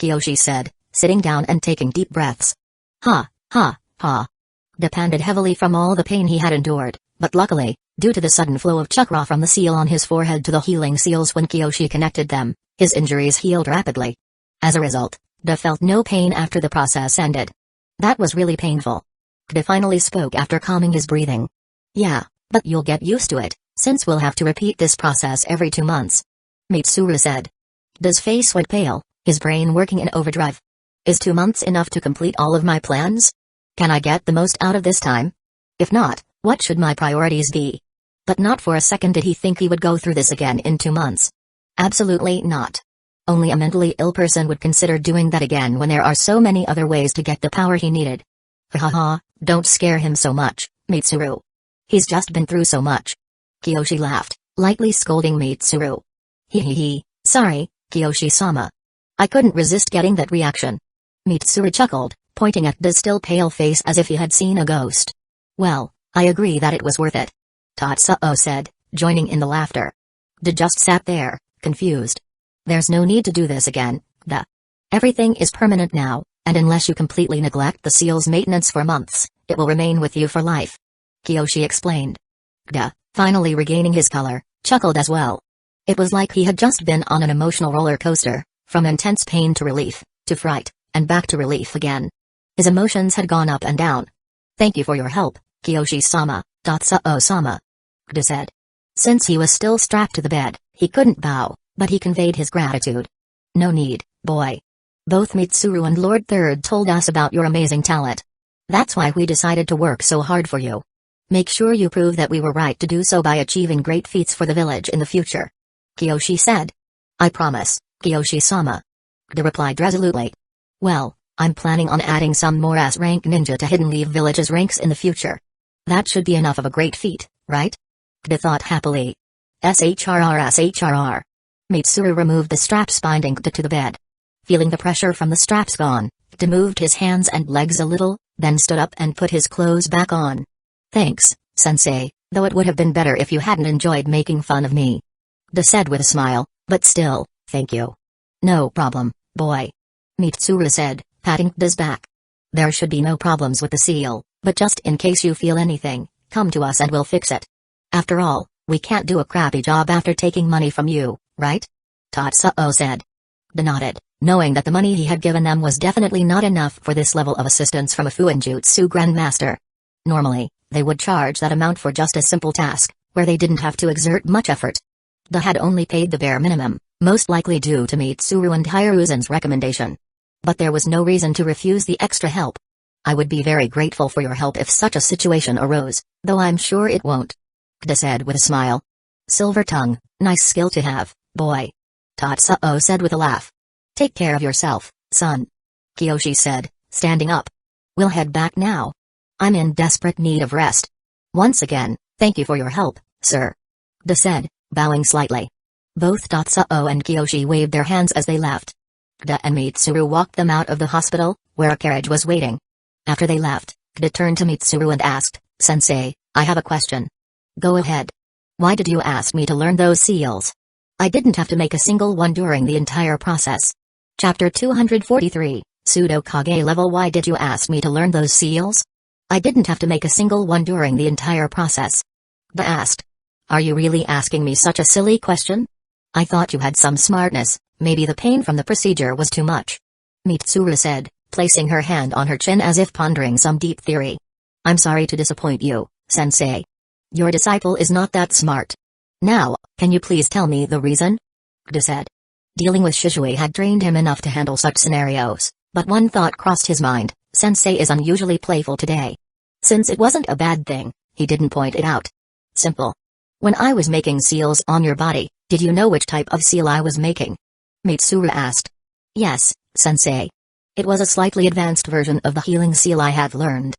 Kiyoshi said, sitting down and taking deep breaths. Ha, ha, ha. Da panted heavily from all the pain he had endured, but luckily, due to the sudden flow of chakra from the seal on his forehead to the healing seals when Kiyoshi connected them, his injuries healed rapidly. As a result, Da felt no pain after the process ended. That was really painful. Da finally spoke after calming his breathing. "Yeah, but you'll get used to it, since we'll have to repeat this process every 2 months," Mitsuru said. Da's face went pale, his brain working in overdrive. "Is 2 months enough to complete all of my plans? Can I get the most out of this time? If not, what should my priorities be?" But not for a second did he think he would go through this again in 2 months. Absolutely not. Only a mentally ill person would consider doing that again when there are so many other ways to get the power he needed. "Ha, don't scare him so much, Mitsuru. He's just been through so much." Kiyoshi laughed, lightly scolding Mitsuru. He, sorry, Kiyoshi-sama. I couldn't resist getting that reaction." Mitsuru chuckled, pointing at Da's still pale face as if he had seen a ghost. "Well, I agree that it was worth it," Danzō said, joining in the laughter. Da just sat there, confused. "There's no need to do this again, Da. Everything is permanent now, and unless you completely neglect the seal's maintenance for months, it will remain with you for life," Kiyoshi explained. Da, finally regaining his color, chuckled as well. It was like he had just been on an emotional roller coaster, from intense pain to relief, to fright, and back to relief again. His emotions had gone up and down. "Thank you for your help, Kiyoshi-sama, Danzō-sama," Da said. Since he was still strapped to the bed, he couldn't bow, but he conveyed his gratitude. "No need, boy. Both Mitsuru and Lord Third told us about your amazing talent. That's why we decided to work so hard for you. Make sure you prove that we were right to do so by achieving great feats for the village in the future," Kiyoshi said. "I promise, Kiyoshi-sama," Da replied resolutely. "Well, I'm planning on adding some more S-rank ninja to Hidden Leaf Village's ranks in the future. That should be enough of a great feat, right?" Da thought happily. SHRR. Mitsuru removed the straps binding Da to the bed. Feeling the pressure from the straps gone, Da moved his hands and legs a little, then stood up and put his clothes back on. "Thanks, sensei, though it would have been better if you hadn't enjoyed making fun of me," Da said with a smile, "but still, thank you." "No problem, boy," Mitsuru said, patting Da's back. "There should be no problems with the seal, but just in case you feel anything, come to us and we'll fix it. After all, we can't do a crappy job after taking money from you, right?" Danzō said. Da nodded, knowing that the money he had given them was definitely not enough for this level of assistance from a Fuinjutsu Grandmaster. Normally, they would charge that amount for just a simple task, where they didn't have to exert much effort. Da had only paid the bare minimum, most likely due to Mitsuru and Hiruzen's recommendation. But there was no reason to refuse the extra help. "I would be very grateful for your help if such a situation arose, though I'm sure it won't," Da said with a smile. "Silver tongue, nice skill to have, boy," Danzō said with a laugh. "Take care of yourself, son," Kiyoshi said, standing up. "We'll head back now. I'm in desperate need of rest. Once again, thank you for your help, sir," Da said, bowing slightly. Both Danzō and Kiyoshi waved their hands as they left. Da and Mitsuru walked them out of the hospital, where a carriage was waiting. After they left, Da turned to Mitsuru and asked, "Sensei, I have a question." "Go ahead. Why did you ask me to learn those seals? I didn't have to make a single one during the entire process." Chapter 243, Pseudo Kage Level. "Why did you ask me to learn those seals? I didn't have to make a single one during the entire process," Da asked. "Are you really asking me such a silly question? I thought you had some smartness, maybe the pain from the procedure was too much," Mitsuru said, placing her hand on her chin as if pondering some deep theory. "I'm sorry to disappoint you, sensei. Your disciple is not that smart. Now, can you please tell me the reason?" Da said. Dealing with Shisui had trained him enough to handle such scenarios, but one thought crossed his mind: Sensei is unusually playful today. Since it wasn't a bad thing, he didn't point it out. "Simple. When I was making seals on your body, did you know which type of seal I was making?" Mitsuru asked. "Yes, sensei. It was a slightly advanced version of the healing seal I had learned,"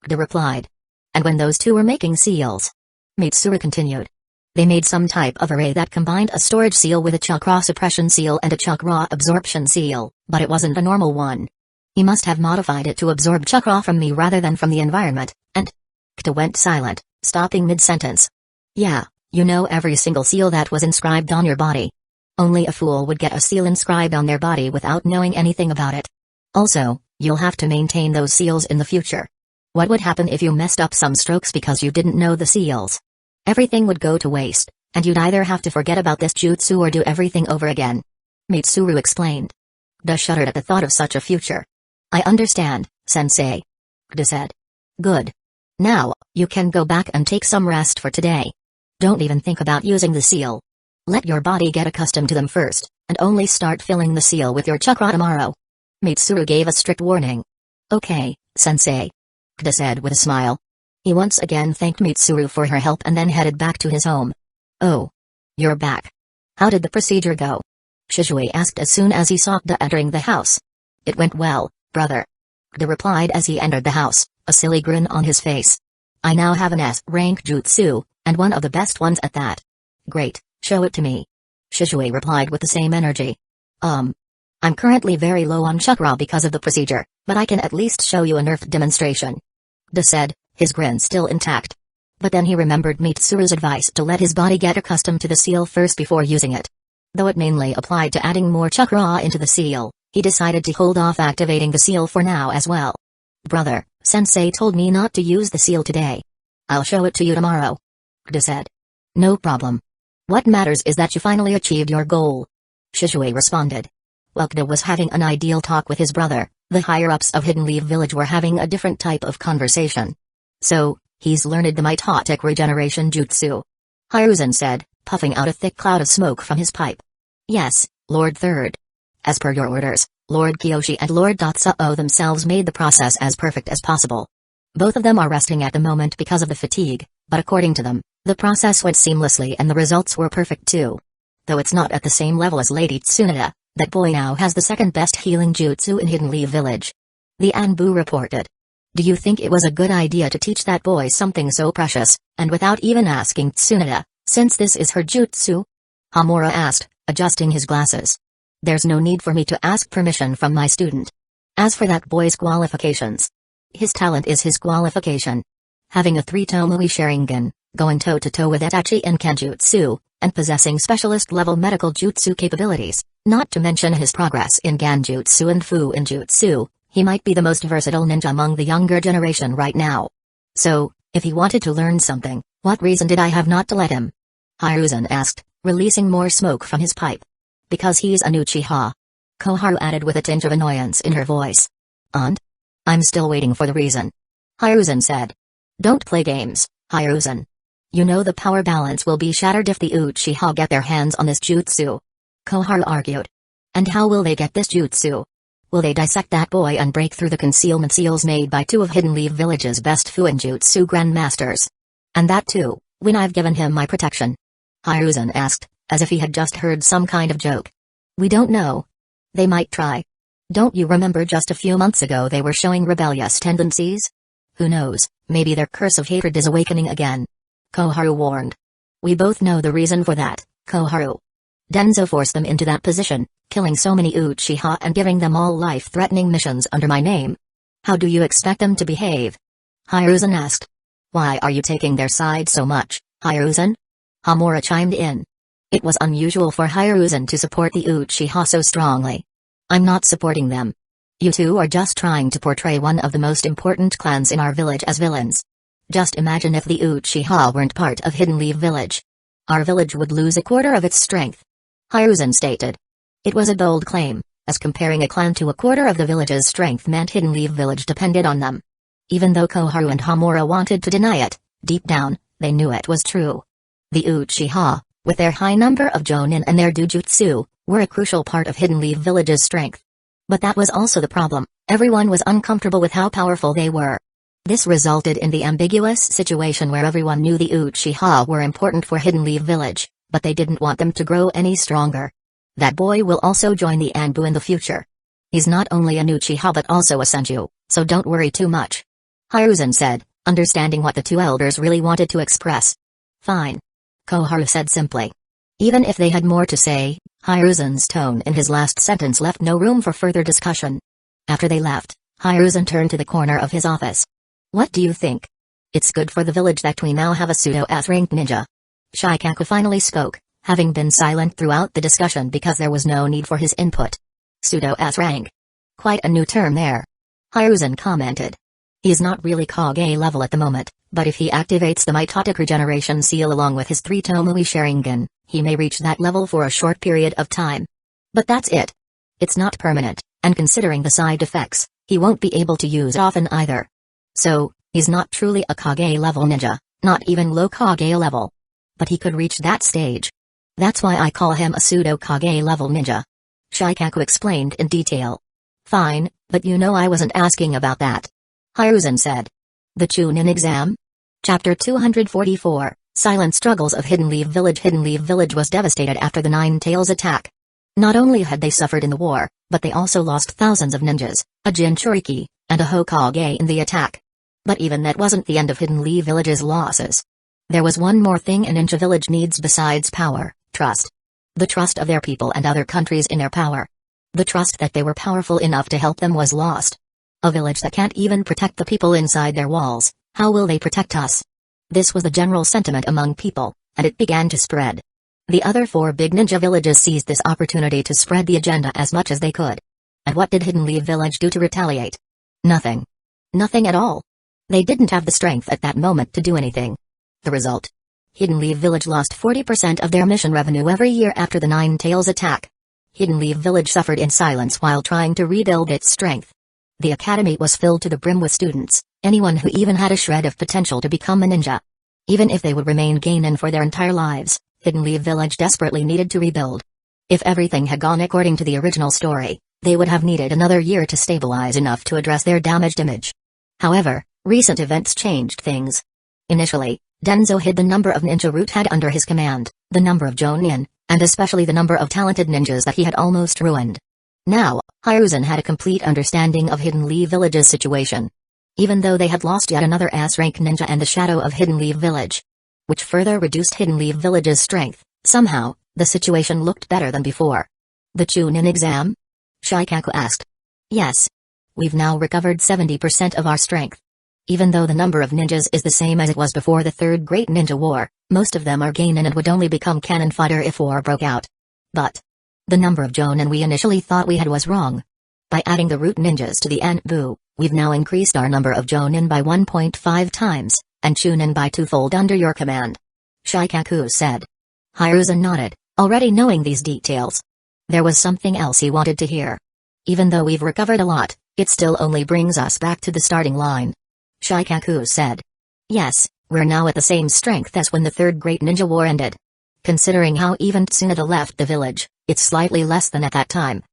Da replied. "And when those two were making seals?" Mitsuru continued. They made some type of array that combined a storage seal with a chakra suppression seal and a chakra absorption seal, but it wasn't a normal one. He must have modified it to absorb chakra from me rather than from the environment, and Kta went silent, stopping mid-sentence. Yeah, you know every single seal that was inscribed on your body. Only a fool would get a seal inscribed on their body without knowing anything about it. Also, you'll have to maintain those seals in the future. What would happen if you messed up some strokes because you didn't know the seals? Everything would go to waste, and you'd either have to forget about this jutsu or do everything over again. Mitsuru explained. Kta shuddered at the thought of such a future. I understand, sensei. Kta said. Good. Now, you can go back and take some rest for today. Don't even think about using the seal. Let your body get accustomed to them first, and only start filling the seal with your chakra tomorrow. Mitsuru gave a strict warning. Okay, sensei. Kta said with a smile. He once again thanked Mitsuru for her help and then headed back to his home. Oh. You're back. How did the procedure go? Shizue asked as soon as he saw Kta entering the house. It went well, brother. Kta replied as he entered the house, a silly grin on his face. I now have an S-rank jutsu, and one of the best ones at that. Great, show it to me. Shizue replied with the same energy. I'm currently very low on chakra because of the procedure, but I can at least show you a nerfed demonstration. Kta said, his grin still intact. But then he remembered Mitsuru's advice to let his body get accustomed to the seal first before using it. Though it mainly applied to adding more chakra into the seal, he decided to hold off activating the seal for now as well. Brother, sensei told me not to use the seal today. I'll show it to you tomorrow. Kta said. No problem. What matters is that you finally achieved your goal. Shizue responded. While Kta was having an ideal talk with his brother, the higher-ups of Hidden Leaf Village were having a different type of conversation. So, he's learned the mitotic regeneration jutsu. Hiruzen said, puffing out a thick cloud of smoke from his pipe. Yes, Lord Third. As per your orders, Lord Kiyoshi and Lord Danzō themselves made the process as perfect as possible. Both of them are resting at the moment because of the fatigue, but according to them, the process went seamlessly and the results were perfect too. Though it's not at the same level as Lady Tsunade, that boy now has the second best healing jutsu in Hidden Leaf Village. The Anbu reported. Do you think it was a good idea to teach that boy something so precious, and without even asking Tsunade, since this is her jutsu? Hamura asked, adjusting his glasses. There's no need for me to ask permission from my student. As for that boy's qualifications, his talent is his qualification. Having a 3-Tomoe Sharingan, going toe-to-toe with Itachi and Kenjutsu, and possessing specialist-level medical jutsu capabilities, not to mention his progress in Ganjutsu and Fu-in Jutsu, he might be the most versatile ninja among the younger generation right now. So, if he wanted to learn something, what reason did I have not to let him? Hiruzen asked, releasing more smoke from his pipe. Because he's an Uchiha. Koharu added with a tinge of annoyance in her voice. And? I'm still waiting for the reason. Hiruzen said. Don't play games, Hiruzen. You know the power balance will be shattered if the Uchiha get their hands on this jutsu. Koharu argued. And how will they get this jutsu? Will they dissect that boy and break through the concealment seals made by 2 of Hidden Leaf Village's best Fuinjutsu grandmasters? And that too, when I've given him my protection? Hiruzen asked, as if he had just heard some kind of joke. We don't know. They might try. Don't you remember just a few months ago they were showing rebellious tendencies? Who knows, maybe their curse of hatred is awakening again. Koharu warned. We both know the reason for that, Koharu. Danzo forced them into that position, killing so many Uchiha and giving them all life-threatening missions under my name. How do you expect them to behave? Hiruzen asked. Why are you taking their side so much, Hiruzen? Hamura chimed in. It was unusual for Hiruzen to support the Uchiha so strongly. I'm not supporting them. You two are just trying to portray one of the most important clans in our village as villains. Just imagine if the Uchiha weren't part of Hidden Leaf Village. Our village would lose 1/4 of its strength. Hiruzen stated. It was a bold claim, as comparing a clan to 1/4 of the village's strength meant Hidden Leaf Village depended on them. Even though Koharu and Hamura wanted to deny it, deep down, they knew it was true. The Uchiha, with their high number of Jonin and their Dujutsu, were a crucial part of Hidden Leaf Village's strength. But that was also the problem, everyone was uncomfortable with how powerful they were. This resulted in the ambiguous situation where everyone knew the Uchiha were important for Hidden Leaf Village, but they didn't want them to grow any stronger. That boy will also join the Anbu in the future. He's not only an Uchiha but also a Senju, so don't worry too much. Hiruzen said, understanding what the 2 elders really wanted to express. Fine. Koharu said simply. Even if they had more to say, Hiruzen's tone in his last sentence left no room for further discussion. After they left, Hiruzen turned to the corner of his office. What do you think? It's good for the village that we now have a pseudo-S-ranked ninja. Shikaku finally spoke, having been silent throughout the discussion because there was no need for his input. Pseudo-S-rank. Quite a new term there. Hiruzen commented. He's not really Kage level at the moment, but if he activates the mitotic regeneration seal along with his 3 Tomoe Sharingan, he may reach that level for a short period of time. But that's it. It's not permanent, and considering the side effects, he won't be able to use it often either. So, he's not truly a Kage level ninja, not even low Kage level. But he could reach that stage. That's why I call him a pseudo Kage level ninja. Shikaku explained in detail. Fine, but you know I wasn't asking about that. Hiruzen said. The Chunin exam? Chapter 244, Silent Struggles of Hidden Leaf Village. Hidden Leaf Village was devastated after the Nine Tails attack. Not only had they suffered in the war, but they also lost thousands of ninjas, a Jinchuriki, and a Hokage in the attack. But even that wasn't the end of Hidden Leaf Village's losses. There was one more thing a ninja village needs besides power: trust. The trust of their people and other countries in their power. The trust that they were powerful enough to help them was lost. A village that can't even protect the people inside their walls, how will they protect us? This was the general sentiment among people, and it began to spread. The other 4 big ninja villages seized this opportunity to spread the agenda as much as they could. And what did Hidden Leaf Village do to retaliate? Nothing. Nothing at all. They didn't have the strength at that moment to do anything. The result? Hidden Leaf Village lost 40% of their mission revenue every year after the Nine Tails attack. Hidden Leaf Village suffered in silence while trying to rebuild its strength. The academy was filled to the brim with students, anyone who even had a shred of potential to become a ninja. Even if they would remain genin for their entire lives, Hidden Leaf Village desperately needed to rebuild. If everything had gone according to the original story, they would have needed another year to stabilize enough to address their damaged image. However, recent events changed things. Initially, Danzō hid the number of ninja Root had under his command, the number of Jonin, and especially the number of talented ninjas that he had almost ruined. Now, Hiruzen had a complete understanding of Hidden Leaf Village's situation. Even though they had lost yet another S-rank ninja and the shadow of Hidden Leaf Village, which further reduced Hidden Leaf Village's strength, somehow, the situation looked better than before. The Chunin exam? Shikaku asked. Yes. We've now recovered 70% of our strength. Even though the number of ninjas is the same as it was before the Third Great Ninja War, most of them are genin and would only become cannon fodder if war broke out. But the number of Jonin we initially thought we had was wrong. By adding the root ninjas to the Anbu, we've now increased our number of Jonin by 1.5 times, and Chunin by 2-fold under your command. Shikaku said. Hiruzen nodded, already knowing these details. There was something else he wanted to hear. Even though we've recovered a lot, it still only brings us back to the starting line. Shikaku said. Yes, we're now at the same strength as when the Third Great Ninja War ended. Considering how even Tsunade left the village, it's slightly less than at that time.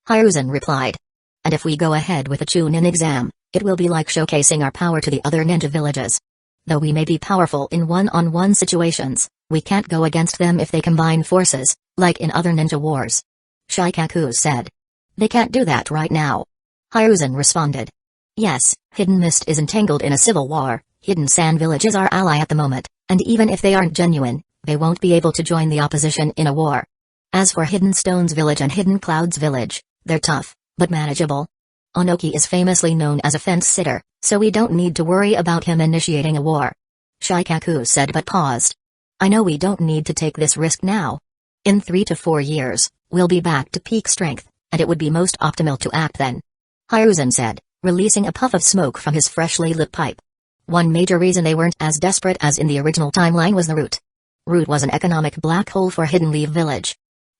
Hiruzen replied. And if we go ahead with the Chunin exam, it will be like showcasing our power to the other ninja villages. Though we may be powerful in one-on-one situations, we can't go against them if they combine forces, like in other ninja wars. Shikaku said. They can't do that right now. Hiruzen responded. Yes, Hidden Mist is entangled in a civil war, Hidden Sand Village is our ally at the moment, and even if they aren't genuine, they won't be able to join the opposition in a war. As for Hidden Stones Village and Hidden Clouds Village, they're tough, but manageable. Onoki is famously known as a fence-sitter, so we don't need to worry about him initiating a war. Shikaku said but paused. I know we don't need to take this risk now. In 3 to 4 years, we'll be back to peak strength, and it would be most optimal to act then. Hiruzen said, releasing a puff of smoke from his freshly lit pipe. One major reason they weren't as desperate as in the original timeline was the Root. Root was an economic black hole for Hidden Leaf Village.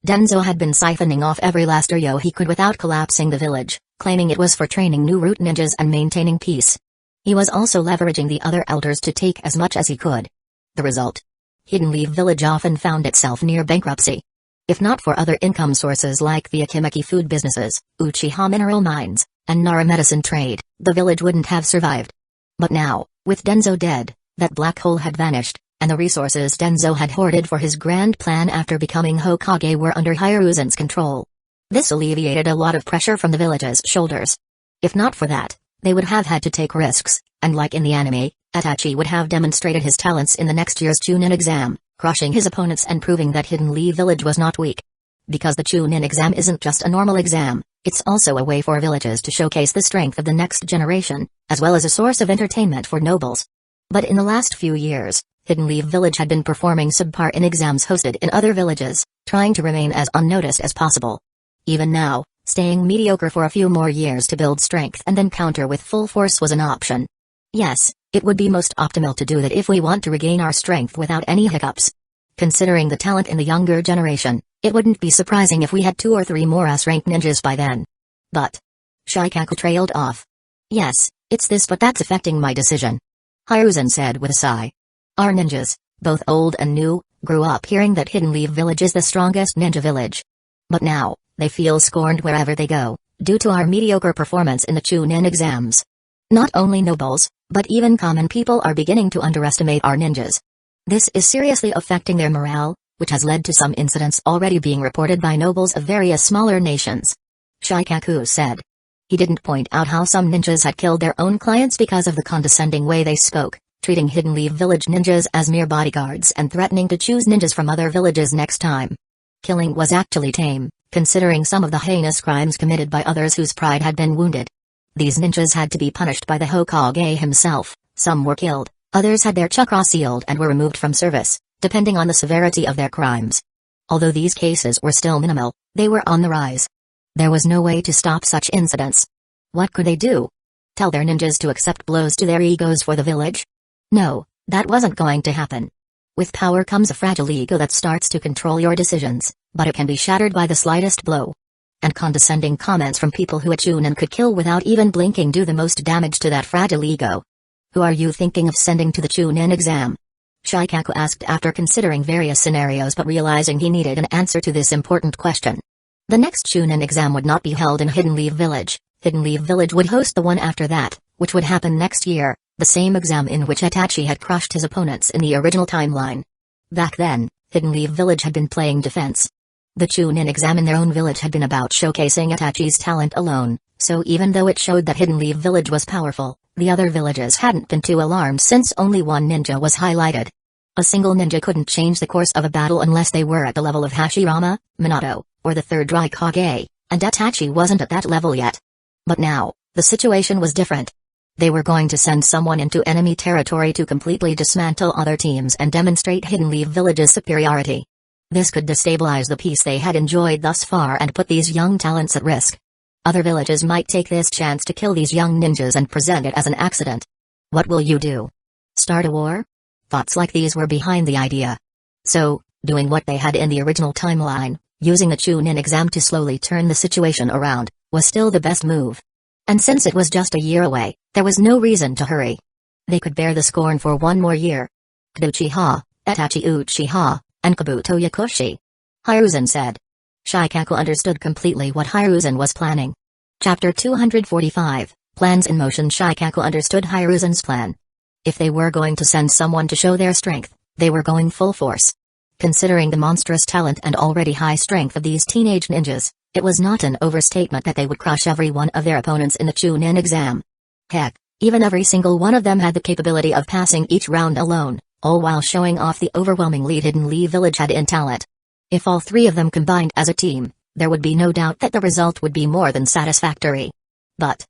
Danzo had been siphoning off every last Ryo he could without collapsing the village, claiming it was for training new Root ninjas and maintaining peace. He was also leveraging the other elders to take as much as he could. The result? Hidden Leaf Village often found itself near bankruptcy. If not for other income sources like the Akimeki food businesses, Uchiha mineral mines, and Nara medicine trade, the village wouldn't have survived. But now, with Danzo dead, that black hole had vanished, and the resources Danzo had hoarded for his grand plan after becoming Hokage were under Hiruzen's control. This alleviated a lot of pressure from the village's shoulders. If not for that, they would have had to take risks, and like in the anime, Itachi would have demonstrated his talents in the next year's Chunin exam, crushing his opponents and proving that Hidden Leaf Village was not weak. Because the Chunin exam isn't just a normal exam, it's also a way for villages to showcase the strength of the next generation, as well as a source of entertainment for nobles. But in the last few years, Hidden Leaf Village had been performing subpar in exams hosted in other villages, trying to remain as unnoticed as possible. Even now, staying mediocre for a few more years to build strength and then counter with full force was an option. Yes, it would be most optimal to do that if we want to regain our strength without any hiccups. Considering the talent in the younger generation, it wouldn't be surprising if we had 2 or 3 more S-rank ninjas by then. But Shikaku trailed off. Yes, it's this, but that's affecting my decision. Hiruzen said with a sigh. Our ninjas, both old and new, grew up hearing that Hidden Leaf Village is the strongest ninja village. But now, they feel scorned wherever they go, due to our mediocre performance in the Chunin exams. Not only nobles, but even common people are beginning to underestimate our ninjas. This is seriously affecting their morale, which has led to some incidents already being reported by nobles of various smaller nations. Shikaku said. He didn't point out how some ninjas had killed their own clients because of the condescending way they spoke, treating Hidden Leaf Village ninjas as mere bodyguards and threatening to choose ninjas from other villages next time. Killing was actually tame, considering some of the heinous crimes committed by others whose pride had been wounded. These ninjas had to be punished by the Hokage himself, some were killed, others had their chakra sealed and were removed from service, depending on the severity of their crimes. Although these cases were still minimal, they were on the rise. There was no way to stop such incidents. What could they do? Tell their ninjas to accept blows to their egos for the village? No, that wasn't going to happen. With power comes a fragile ego that starts to control your decisions, but it can be shattered by the slightest blow. And condescending comments from people who a Chunin could kill without even blinking do the most damage to that fragile ego. Who are you thinking of sending to the Chunin exam? Shikaku asked after considering various scenarios but realizing he needed an answer to this important question. The next Chunin exam would not be held in Hidden Leaf Village. Hidden Leaf Village would host the one after that, which would happen next year, the same exam in which Itachi had crushed his opponents in the original timeline. Back then, Hidden Leaf Village had been playing defense. The Chunin exam in their own village had been about showcasing Itachi's talent alone, so even though it showed that Hidden Leaf Village was powerful, the other villages hadn't been too alarmed since only one ninja was highlighted. A single ninja couldn't change the course of a battle unless they were at the level of Hashirama, Minato, or the third Raikage, and Itachi wasn't at that level yet. But now, the situation was different. They were going to send someone into enemy territory to completely dismantle other teams and demonstrate Hidden Leaf Village's superiority. This could destabilize the peace they had enjoyed thus far and put these young talents at risk. Other villages might take this chance to kill these young ninjas and present it as an accident. What will you do? Start a war? Thoughts like these were behind the idea. So, doing what they had in the original timeline, using the Chunin exam to slowly turn the situation around, was still the best move. And since it was just a year away, there was no reason to hurry. They could bear the scorn for one more year. Uchiha, Itachi Uchiha, and Kabuto Yakushi. Hiruzen said. Shikaku understood completely what Hiruzen was planning. Chapter 245, Plans in Motion. Shikaku understood Hiruzen's plan. If they were going to send someone to show their strength, they were going full force. Considering the monstrous talent and already high strength of these teenage ninjas, it was not an overstatement that they would crush every one of their opponents in the Chunin exam. Heck, even every single one of them had the capability of passing each round alone, all while showing off the overwhelming lead Hidden Leaf Village had in talent. If all three of them combined as a team, there would be no doubt that the result would be more than satisfactory. But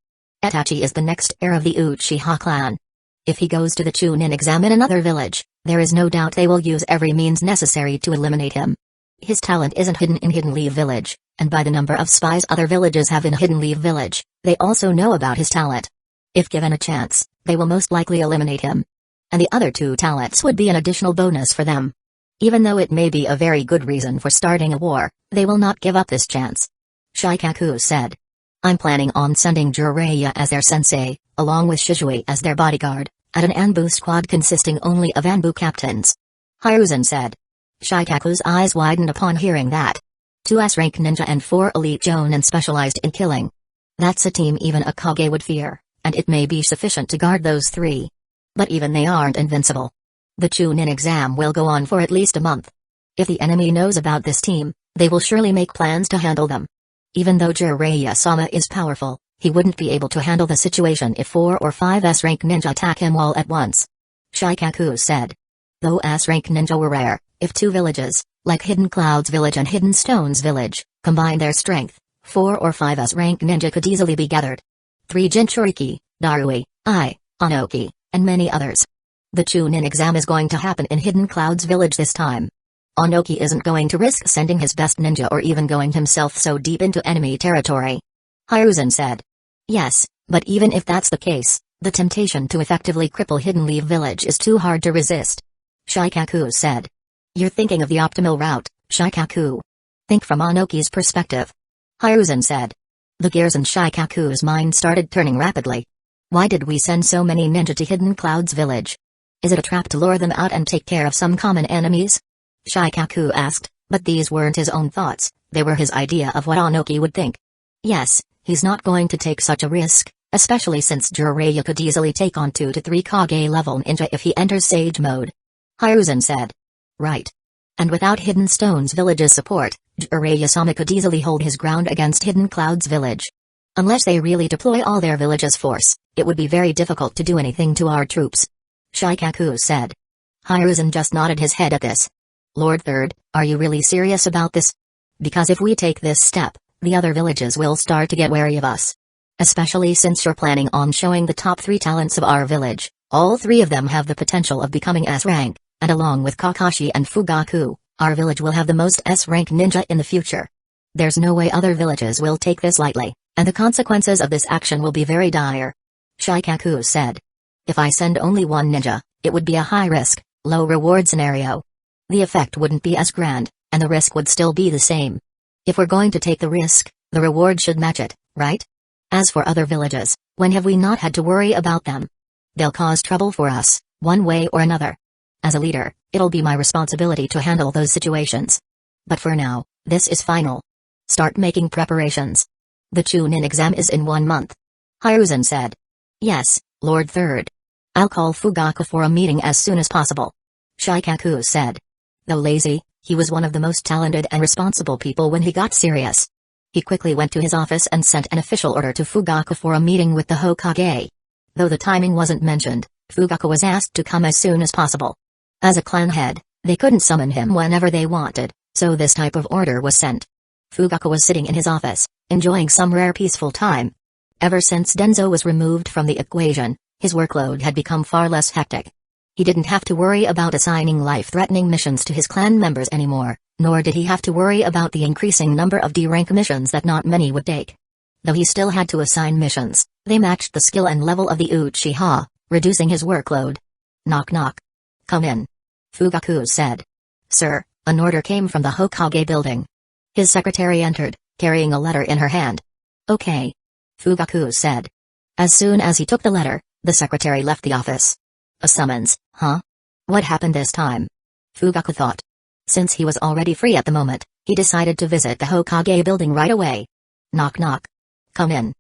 Itachi is the next heir of the Uchiha clan. If he goes to the Chunin exam in another village, there is no doubt they will use every means necessary to eliminate him. His talent isn't hidden in Hidden Leaf Village, and by the number of spies other villages have in Hidden Leaf Village, they also know about his talent. If given a chance, they will most likely eliminate him. And the other two talents would be an additional bonus for them. Even though it may be a very good reason for starting a war, they will not give up this chance. Shikaku said. I'm planning on sending Jiraiya as their sensei, along with Shizui as their bodyguard, at an Anbu squad consisting only of Anbu captains. Hiruzen said. Shikaku's eyes widened upon hearing that. 2 S-rank ninja and 4 elite jonin specialized in killing. That's a team even a Kage would fear, and it may be sufficient to guard those 3. But even they aren't invincible. The Chunin exam will go on for at least a month. If the enemy knows about this team, they will surely make plans to handle them. Even though Jiraiya-sama is powerful, he wouldn't be able to handle the situation if 4 or 5 S-rank ninja attack him all at once. Shikaku said. Though S-rank ninja were rare, If two villages, like Hidden Clouds Village and Hidden Stones Village, combine their strength, 4 or 5 S-rank ninja could easily be gathered. 3 Jinchuriki, Darui, Onoki, and many others. The Chunin exam is going to happen in Hidden Clouds Village this time. Onoki isn't going to risk sending his best ninja or even going himself so deep into enemy territory. Hiruzen said. Yes, but even if that's the case, the temptation to effectively cripple Hidden Leaf Village is too hard to resist. Shikaku said. You're thinking of the optimal route, Shikaku. Think from Onoki's perspective. Hiruzen said. The gears in Shikaku's mind started turning rapidly. Why did we send so many ninja to Hidden Clouds Village? Is it a trap to lure them out and take care of some common enemies? Shikaku asked, but these weren't his own thoughts, they were his idea of what Onoki would think. Yes, he's not going to take such a risk, especially since Jiraiya could easily take on 2 to 3 Kage-level ninja if he enters Sage mode. Hiruzen said. Right. And without Hidden Stones Village's support, Jiraiya-sama could easily hold his ground against Hidden Clouds Village. Unless they really deploy all their village's force, it would be very difficult to do anything to our troops. Shikaku said. Hiruzen just nodded his head at this. Lord Third, are you really serious about this? Because if we take this step, the other villages will start to get wary of us. Especially since you're planning on showing the top 3 talents of our village, all 3 of them have the potential of becoming S-rank, and along with Kakashi and Fugaku, our village will have the most S-rank ninja in the future. There's no way other villages will take this lightly, and the consequences of this action will be very dire. Shikaku said. If I send only one ninja, it would be a high-risk, low-reward scenario. The effect wouldn't be as grand, and the risk would still be the same. If we're going to take the risk, the reward should match it, right? As for other villages, when have we not had to worry about them? They'll cause trouble for us, one way or another. As a leader, it'll be my responsibility to handle those situations. But for now, this is final. Start making preparations. The Chunin exam is in 1 month. Hiruzen said. Yes, Lord Third. I'll call Fugaku for a meeting as soon as possible. Shikaku said. Though lazy, he was one of the most talented and responsible people when he got serious. He quickly went to his office and sent an official order to Fugaku for a meeting with the Hokage. Though the timing wasn't mentioned, Fugaku was asked to come as soon as possible. As a clan head, they couldn't summon him whenever they wanted, so this type of order was sent. Fugaku was sitting in his office, enjoying some rare peaceful time. Ever since Danzō was removed from the equation, his workload had become far less hectic. He didn't have to worry about assigning life-threatening missions to his clan members anymore, nor did he have to worry about the increasing number of D-rank missions that not many would take. Though he still had to assign missions, they matched the skill and level of the Uchiha, reducing his workload. Knock knock. Come in. Fugaku said. Sir, an order came from the Hokage building. His secretary entered, carrying a letter in her hand. Okay. Fugaku said. As soon as he took the letter, the secretary left the office. A summons, huh? What happened this time? Fugaku thought. Since he was already free at the moment, he decided to visit the Hokage building right away. Knock knock. Come in.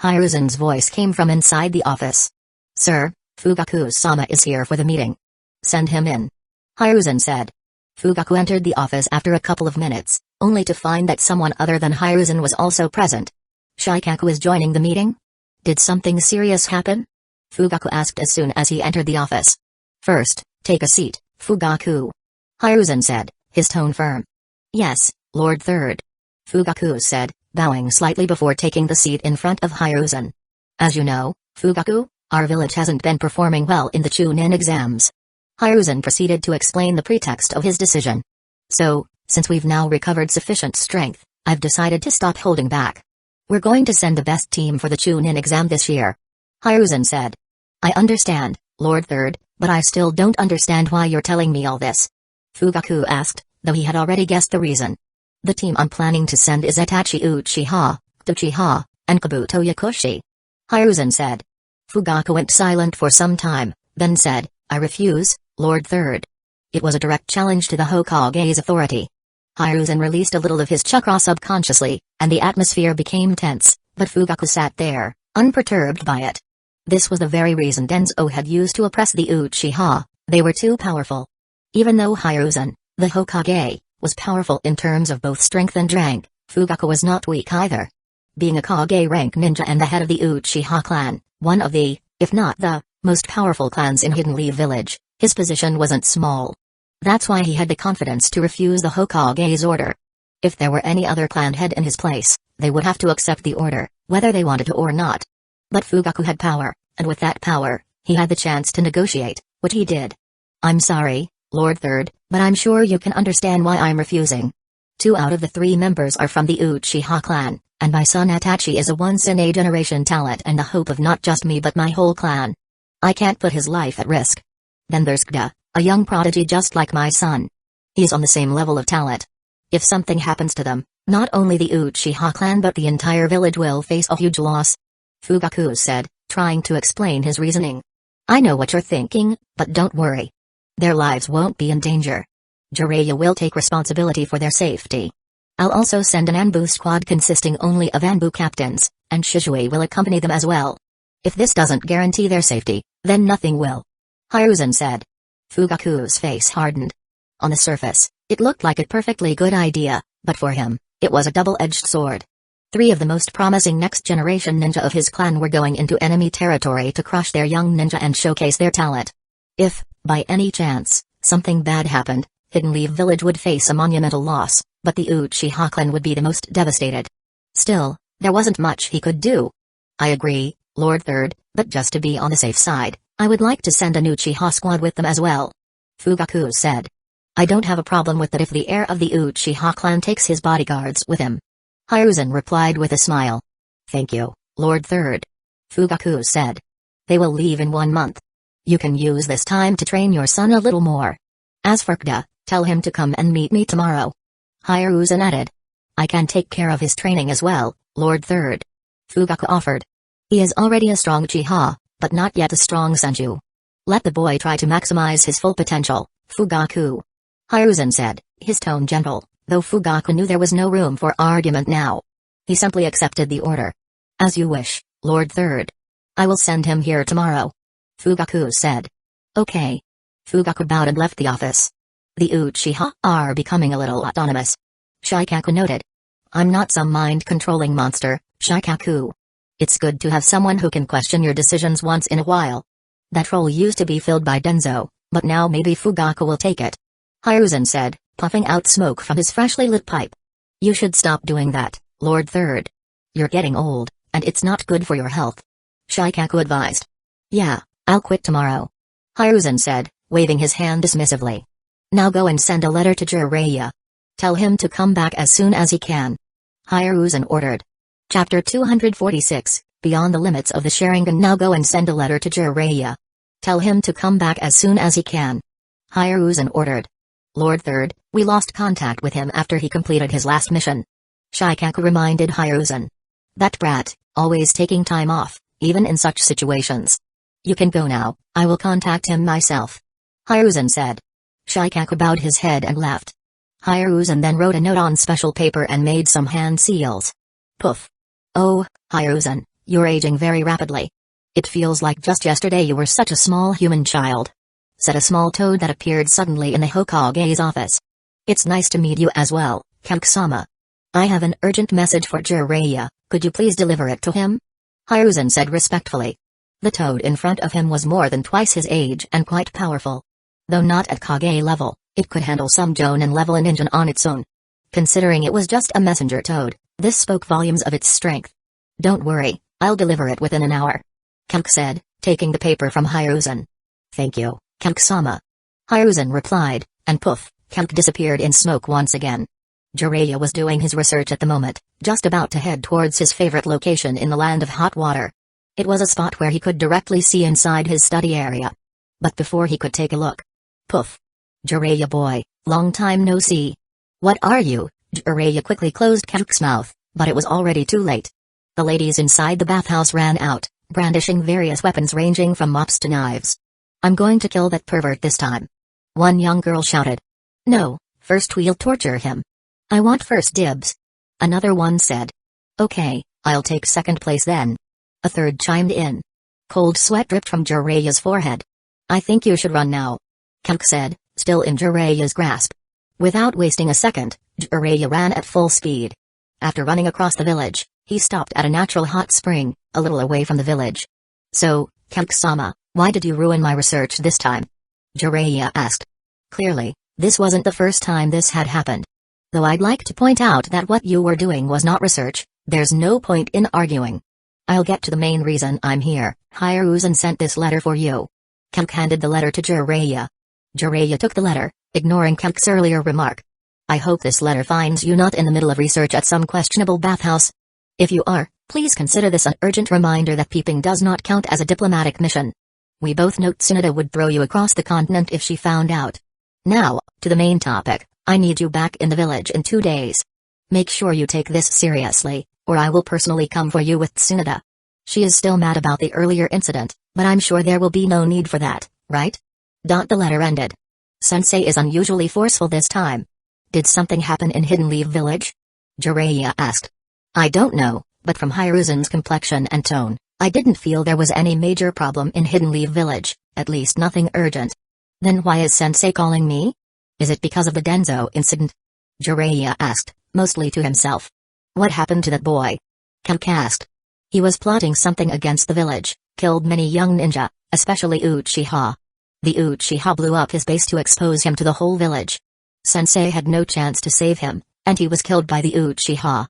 Hiruzen's voice came from inside the office. Sir, Fugaku-sama is here for the meeting. Send him in. Hiruzen said. Fugaku entered the office after a couple of minutes, only to find that someone other than Hiruzen was also present. Shikaku is joining the meeting? Did something serious happen? Fugaku asked as soon as he entered the office. First, take a seat, Fugaku. Hiruzen said, his tone firm. Yes, Lord Third. Fugaku said, bowing slightly before taking the seat in front of Hiruzen. As you know, Fugaku, our village hasn't been performing well in the Chunin exams. Hiruzen proceeded to explain the pretext of his decision. So, since we've now recovered sufficient strength, I've decided to stop holding back. We're going to send the best team for the Chunin exam this year. Hiruzen said. I understand, Lord Third, but I still don't understand why you're telling me all this. Fugaku asked, though he had already guessed the reason. The team I'm planning to send is Itachi Uchiha, Uchiha, and Kabuto Yakushi. Hiruzen said. Fugaku went silent for some time, then said, I refuse, Lord Third. It was a direct challenge to the Hokage's authority. Hiruzen released a little of his chakra subconsciously, and the atmosphere became tense, but Fugaku sat there, unperturbed by it. This was the very reason Danzō had used to oppress the Uchiha, they were too powerful. Even though Hiruzen, the Hokage, was powerful in terms of both strength and rank, Fugaku was not weak either. Being a Kage-rank ninja and the head of the Uchiha clan, one of the, if not the, most powerful clans in Hidden Leaf Village, his position wasn't small. That's why he had the confidence to refuse the Hokage's order. If there were any other clan head in his place, they would have to accept the order, whether they wanted to or not. But Fugaku had power, and with that power, he had the chance to negotiate, which he did. I'm sorry, Lord Third, but I'm sure you can understand why I'm refusing. 2 out of the 3 members are from the Uchiha clan, and my son Itachi is a once-in-a-generation talent and the hope of not just me but my whole clan. I can't put his life at risk. Then there's Kda, a young prodigy just like my son. He's on the same level of talent. If something happens to them, not only the Uchiha clan but the entire village will face a huge loss. Fugaku said, trying to explain his reasoning. I know what you're thinking, but don't worry. Their lives won't be in danger. Jiraiya will take responsibility for their safety. I'll also send an Anbu squad consisting only of Anbu captains, and Shizue will accompany them as well. If this doesn't guarantee their safety, then nothing will. Hiruzen said. Fugaku's face hardened. On the surface, it looked like a perfectly good idea, but for him, it was a double-edged sword. 3 of the most promising next-generation ninja of his clan were going into enemy territory to crush their young ninja and showcase their talent. If, by any chance, something bad happened, Hidden Leaf Village would face a monumental loss, but the Uchiha clan would be the most devastated. Still, there wasn't much he could do. I agree, Lord Third, but just to be on the safe side, I would like to send an Uchiha squad with them as well. Fugaku said. I don't have a problem with that if the heir of the Uchiha clan takes his bodyguards with him. Hiruzen replied with a smile. Thank you, Lord Third. Fugaku said. They will leave in 1 month. You can use this time to train your son a little more. As for Kda, tell him to come and meet me tomorrow. Hiruzen added. I can take care of his training as well, Lord Third. Fugaku offered. He is already a strong Uchiha, but not yet a strong Senju. Let the boy try to maximize his full potential, Fugaku. Hiruzen said, his tone gentle, though Fugaku knew there was no room for argument now. He simply accepted the order. As you wish, Lord Third. I will send him here tomorrow. Fugaku said. Okay. Fugaku bowed and left the office. The Uchiha are becoming a little autonomous. Shikaku noted. I'm not some mind-controlling monster, Shikaku. It's good to have someone who can question your decisions once in a while. That role used to be filled by Danzō, but now maybe Fugaku will take it. Hiruzen said, puffing out smoke from his freshly lit pipe. You should stop doing that, Lord Third. You're getting old, and it's not good for your health. Shikaku advised. Yeah, I'll quit tomorrow. Hiruzen said, waving his hand dismissively. Now go and send a letter to Jiraiya. Tell him to come back as soon as he can. Hiruzen ordered. Chapter 246, Beyond the Limits of the Sharingan. Now go and send a letter to Jiraiya. Tell him to come back as soon as he can. Hiruzen ordered. Lord Third, we lost contact with him after he completed his last mission. Shikaku reminded Hiruzen. That brat, always taking time off, even in such situations. You can go now, I will contact him myself. Hiruzen said. Shikaku bowed his head and left. Hiruzen then wrote a note on special paper and made some hand seals. Poof. Oh, Hiruzen, you're aging very rapidly. It feels like just yesterday you were such a small human child. Said a small toad that appeared suddenly in the Hokage's office. It's nice to meet you as well, Kaku-sama. I have an urgent message for Jiraiya, could you please deliver it to him? Hiruzen said respectfully. The toad in front of him was more than twice his age and quite powerful. Though not at Kage level, it could handle some Jonin level ninja on its own. Considering it was just a messenger toad, this spoke volumes of its strength. Don't worry, I'll deliver it within an hour. Kaku said, taking the paper from Hiruzen. Thank you, Kaku-sama. Hiruzen replied, and poof, Kaku disappeared in smoke once again. Jiraiya was doing his research at the moment, just about to head towards his favorite location in the land of hot water. It was a spot where he could directly see inside his study area. But before he could take a look. Poof. Jiraiya boy, long time no see. What are you? Jiraiya quickly closed Kaku's mouth, but it was already too late. The ladies inside the bathhouse ran out, brandishing various weapons ranging from mops to knives. I'm going to kill that pervert this time. One young girl shouted. No, first we'll torture him. I want first dibs. Another one said. Okay, I'll take second place then. A third chimed in. Cold sweat dripped from Jiraiya's forehead. I think you should run now. Kaku said, still in Jiraiya's grasp. Without wasting a second, Jiraiya ran at full speed. After running across the village, he stopped at a natural hot spring, a little away from the village. So, Kaku-sama, why did you ruin my research this time? Jiraiya asked. Clearly, This wasn't the first time this had happened. Though I'd like to point out that what you were doing was not research, there's no point in arguing. I'll get to the main reason I'm here. Hiruzen sent this letter for you. Kalk handed the letter to Jiraiya. Jiraiya took the letter, ignoring Kalk's earlier remark. I hope this letter finds you not in the middle of research at some questionable bathhouse. If you are, please consider this an urgent reminder that peeping does not count as a diplomatic mission. We both note Tsunade would throw you across the continent if she found out. Now, to the main topic, I need you back in the village in 2 days. Make sure you take this seriously, or I will personally come for you with Tsunade. She is still mad about the earlier incident, but I'm sure there will be no need for that, right? The letter ended. Sensei is unusually forceful this time. Did something happen in Hidden Leaf Village? Jiraiya asked. I don't know, but from Hiruzen's complexion and tone, I didn't feel there was any major problem in Hidden Leaf Village, at least nothing urgent. Then why is Sensei calling me? Is it because of the Danzō incident? Jiraiya asked, mostly to himself. What happened to that boy? Kalk asked. He was plotting something against the village, killed many young ninja, especially Uchiha. The Uchiha blew up his base to expose him to the whole village. Sensei had no chance to save him, and he was killed by the Uchiha.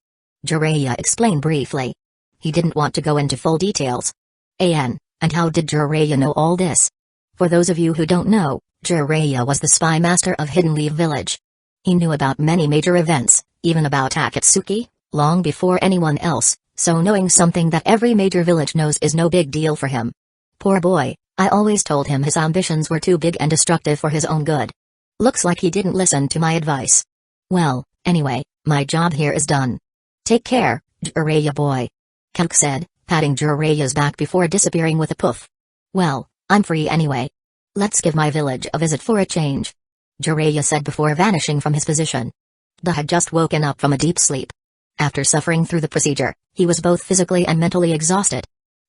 Jiraiya explained briefly. He didn't want to go into full details. And how did Jiraiya know all this? For those of you who don't know, Jiraiya was the spy master of Hidden Leaf Village. He knew about many major events, even about Akatsuki, long before anyone else, so knowing something that every major village knows is no big deal for him. Poor boy, I always told him his ambitions were too big and destructive for his own good. Looks like he didn't listen to my advice. Well, anyway, my job here is done. Take care, Jiraiya boy. Kalk said, patting Jiraiya's back before disappearing with a poof. Well, I'm free anyway. Let's give my village a visit for a change. Jiraiya said before vanishing from his position. Da had just woken up from a deep sleep. After suffering through the procedure, he was both physically and mentally exhausted.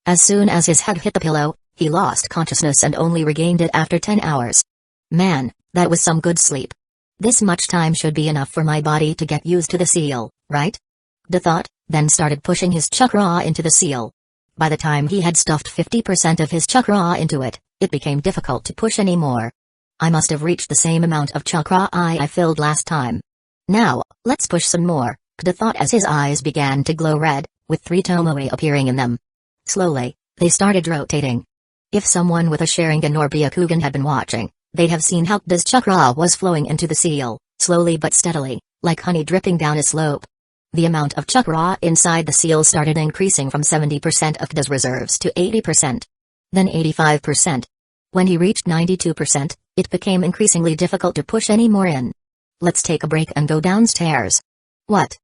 As soon as his head hit the pillow, he lost consciousness and only regained it after 10 hours. Man, that was some good sleep. This much time should be enough for my body to get used to the seal, right? Da thought, then started pushing his chakra into the seal. By the time he had stuffed 50% of his chakra into it, it became difficult to push any more. I must have reached the same amount of chakra I filled last time. Now, let's push some more, Da thought as his eyes began to glow red, with 3 tomoe appearing in them. Slowly, they started rotating. If someone with a Sharingan or Byakugan had been watching, they'd have seen how Da's chakra was flowing into the seal, slowly but steadily, like honey dripping down a slope. The amount of chakra inside the seal started increasing from 70% of Da's reserves to 80%. Then 85%. When he reached 92%, it became increasingly difficult to push any more in. Let's take a break and go downstairs. What?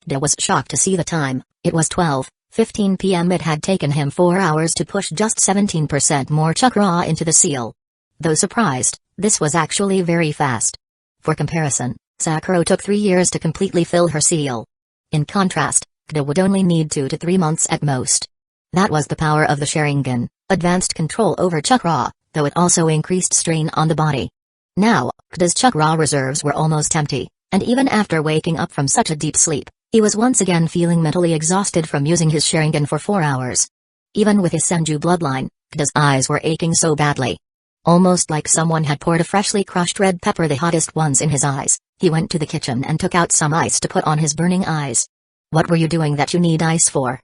Da was shocked to see the time. It was 12:15 p.m. It had taken him 4 hours to push just 17% more chakra into the seal. Though surprised, this was actually very fast. For comparison, Sakura took 3 years to completely fill her seal. In contrast, Da would only need 2 to 3 months at most. That was the power of the Sharingan, advanced control over chakra, though it also increased strain on the body. Now, Da's chakra reserves were almost empty, and even after waking up from such a deep sleep, he was once again feeling mentally exhausted from using his Sharingan for 4 hours. Even with his Senju bloodline, Da's eyes were aching so badly. Almost like someone had poured a freshly crushed red pepper, the hottest ones, in his eyes. He went to the kitchen and took out some ice to put on his burning eyes. What were you doing that you need ice for?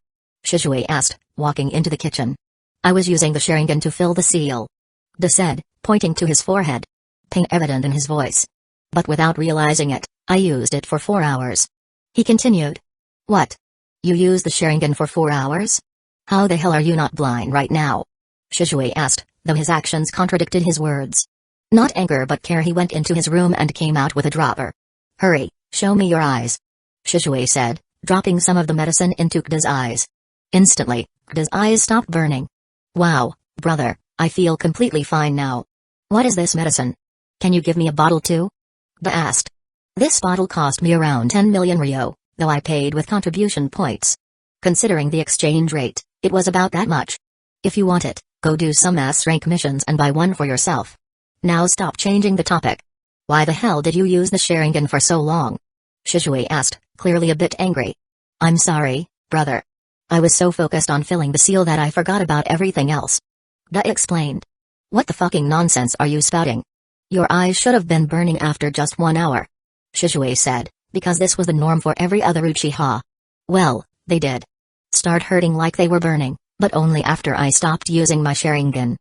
Shizue asked, walking into the kitchen. I was using the Sharingan to fill the seal. Da said, pointing to his forehead. Pain evident in his voice. But without realizing it, I used it for 4 hours. He continued. What? You used the Sharingan for 4 hours? How the hell are you not blind right now? Shizue asked, though his actions contradicted his words. Not anger but care, he went into his room and came out with a dropper. Hurry, show me your eyes. Shizue said, dropping some of the medicine into Da's eyes. Instantly, Da's eyes stopped burning. Wow, brother, I feel completely fine now. What is this medicine? Can you give me a bottle too? Da asked. This bottle cost me around 10 million ryo, though I paid with contribution points. Considering the exchange rate, it was about that much. If you want it, go do some S-rank missions and buy one for yourself. Now stop changing the topic. Why the hell did you use the Sharingan for so long? Shizue asked, clearly a bit angry. I'm sorry, brother. I was so focused on filling the seal that I forgot about everything else. Da explained. What the fucking nonsense are you spouting? Your eyes should have been burning after just 1 hour. Shisui said, because this was the norm for every other Uchiha. Well, they did start hurting like they were burning, but only after I stopped using my Sharingan.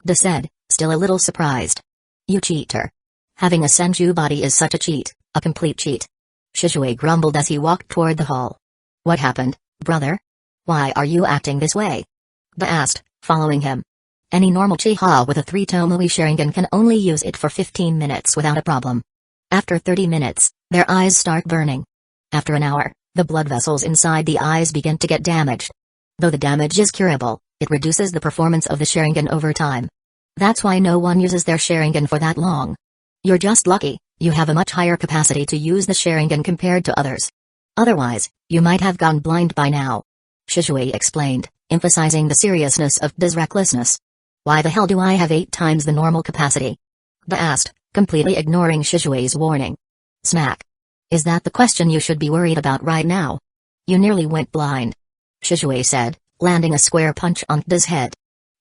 De said, still a little surprised. You cheater. Having a senju body is such a cheat, a complete cheat. Shisui grumbled as he walked toward the hall. What happened, brother? Why are you acting this way? De asked, following him. Any normal Uchiha with a 3 Tomoe Sharingan can only use it for 15 minutes without a problem. After 30 minutes, their eyes start burning. After an hour, the blood vessels inside the eyes begin to get damaged. Though the damage is curable, it reduces the performance of the Sharingan over time. That's why no one uses their Sharingan for that long. You're just lucky, you have a much higher capacity to use the Sharingan compared to others. Otherwise, you might have gone blind by now. Shisui explained, emphasizing the seriousness of De's recklessness. Why the hell do I have 8 times the normal capacity? De asked, completely ignoring Shisui's warning. Smack. Is that the question you should be worried about right now? You nearly went blind. Shisui said, landing a square punch on De's head.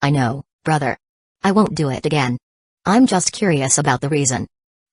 I know, brother. I won't do it again. I'm just curious about the reason.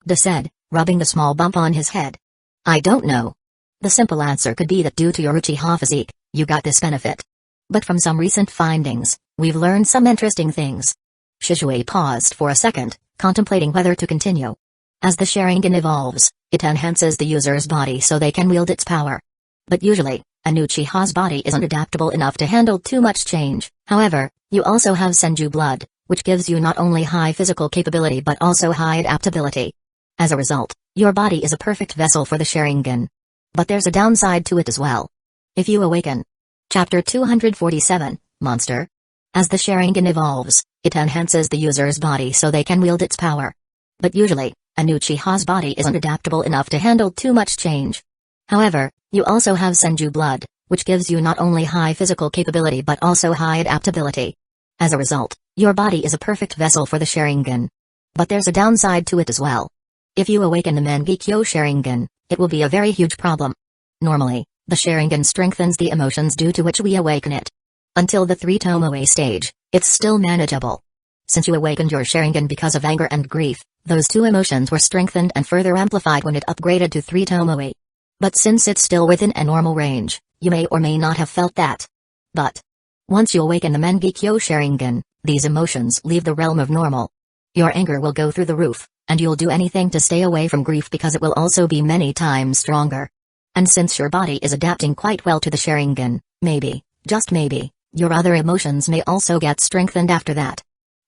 De said, rubbing the small bump on his head. I don't know. The simple answer could be that due to your Uchiha physique, you got this benefit. But from some recent findings, we've learned some interesting things. Shisui paused for a second, contemplating whether to continue. As the Sharingan evolves, it enhances the user's body so they can wield its power. But usually, an Uchiha's body isn't adaptable enough to handle too much change. However, you also have senju blood, which gives you not only high physical capability but also high adaptability. As a result, your body is a perfect vessel for the Sharingan. But there's a downside to it as well. If you awaken. Chapter 247, Monster. As the Sharingan evolves, it enhances the user's body so they can wield its power. But usually, an Uchiha's body isn't adaptable enough to handle too much change. However, you also have senju blood, which gives you not only high physical capability but also high adaptability. As a result, your body is a perfect vessel for the Sharingan. But there's a downside to it as well. If you awaken the Mangekyō Sharingan, it will be a very huge problem. Normally, the Sharingan strengthens the emotions due to which we awaken it. Until the 3 Tomoe stage, it's still manageable. Since you awakened your Sharingan because of anger and grief, those 2 emotions were strengthened and further amplified when it upgraded to 3 Tomoe. But since it's still within a normal range, you may or may not have felt that. But once you awaken the Mangekyō Sharingan, these emotions leave the realm of normal. Your anger will go through the roof, and you'll do anything to stay away from grief because it will also be many times stronger. And since your body is adapting quite well to the Sharingan, maybe, just maybe, your other emotions may also get strengthened after that.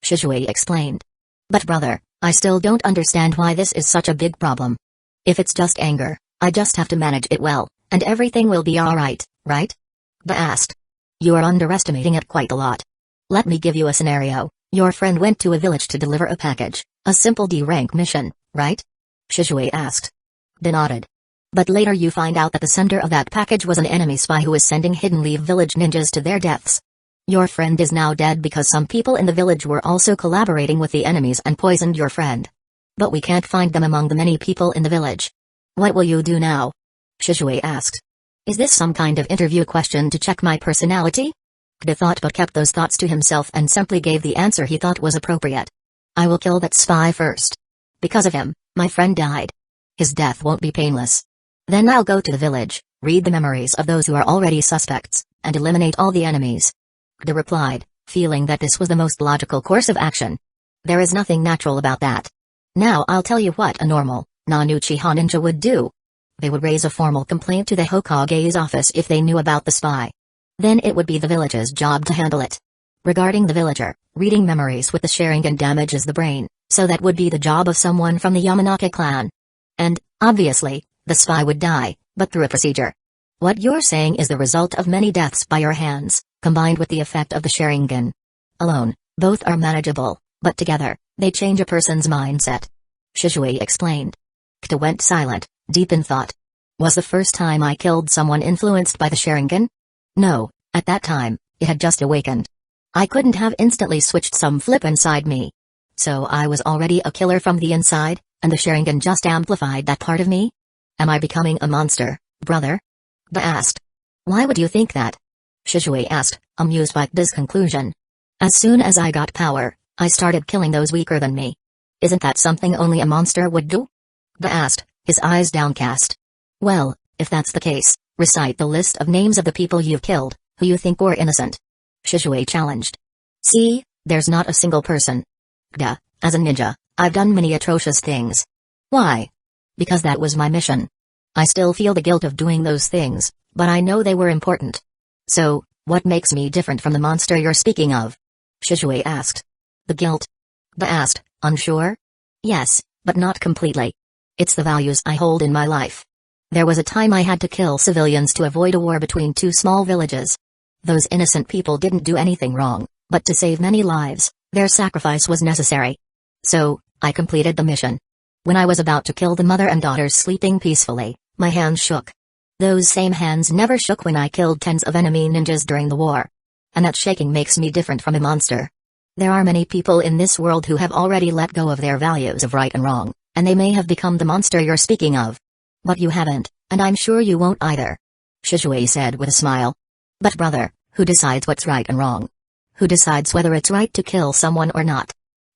Shisui explained. But brother, I still don't understand why this is such a big problem. If it's just anger, I just have to manage it well, and everything will be alright, right? De asked. You are underestimating it quite a lot. Let me give you a scenario. Your friend went to a village to deliver a package, a simple D-rank mission, right? Shisui asked. De nodded. But later you find out that the sender of that package was an enemy spy who was sending hidden leave village ninjas to their deaths. Your friend is now dead because some people in the village were also collaborating with the enemies and poisoned your friend. But we can't find them among the many people in the village. What will you do now? Shisui asked. Is this some kind of interview question to check my personality? De thought but kept those thoughts to himself and simply gave the answer he thought was appropriate. I will kill that spy first. Because of him, my friend died. His death won't be painless. Then I'll go to the village, read the memories of those who are already suspects, and eliminate all the enemies. De replied, feeling that this was the most logical course of action. There is nothing natural about that. Now I'll tell you what a normal, non-Uchiha ninja would do. They would raise a formal complaint to the Hokage's office if they knew about the spy. Then it would be the village's job to handle it. Regarding the villager, reading memories with the Sharingan damages the brain, so that would be the job of someone from the Yamanaka clan. And, obviously, the spy would die, but through a procedure. What you're saying is the result of many deaths by your hands, combined with the effect of the Sharingan. Alone, both are manageable, but together, they change a person's mindset. Shisui explained. Kta went silent, deep in thought. Was the first time I killed someone influenced by the Sharingan? No, at that time, it had just awakened. I couldn't have instantly switched some flip inside me. So I was already a killer from the inside, and the Sharingan just amplified that part of me? Am I becoming a monster, brother? De asked. Why would you think that? Shisui asked, amused by De's conclusion. As soon as I got power, I started killing those weaker than me. Isn't that something only a monster would do? The asked, his eyes downcast. Well, if that's the case, recite the list of names of the people you've killed, who you think were innocent. Shizue challenged. See, there's not a single person. Duh, as a ninja, I've done many atrocious things. Why? Because that was my mission. I still feel the guilt of doing those things, but I know they were important. So, what makes me different from the monster you're speaking of? Shizue asked. The guilt? The asked, unsure? Yes, but not completely. It's the values I hold in my life. There was a time I had to kill civilians to avoid a war between two small villages. Those innocent people didn't do anything wrong, but to save many lives, their sacrifice was necessary. So, I completed the mission. When I was about to kill the mother and daughters sleeping peacefully, my hands shook. Those same hands never shook when I killed tens of enemy ninjas during the war. And that shaking makes me different from a monster. There are many people in this world who have already let go of their values of right and wrong, and they may have become the monster you're speaking of. But you haven't, and I'm sure you won't either. Shizue said with a smile. But brother, who decides what's right and wrong? Who decides whether it's right to kill someone or not?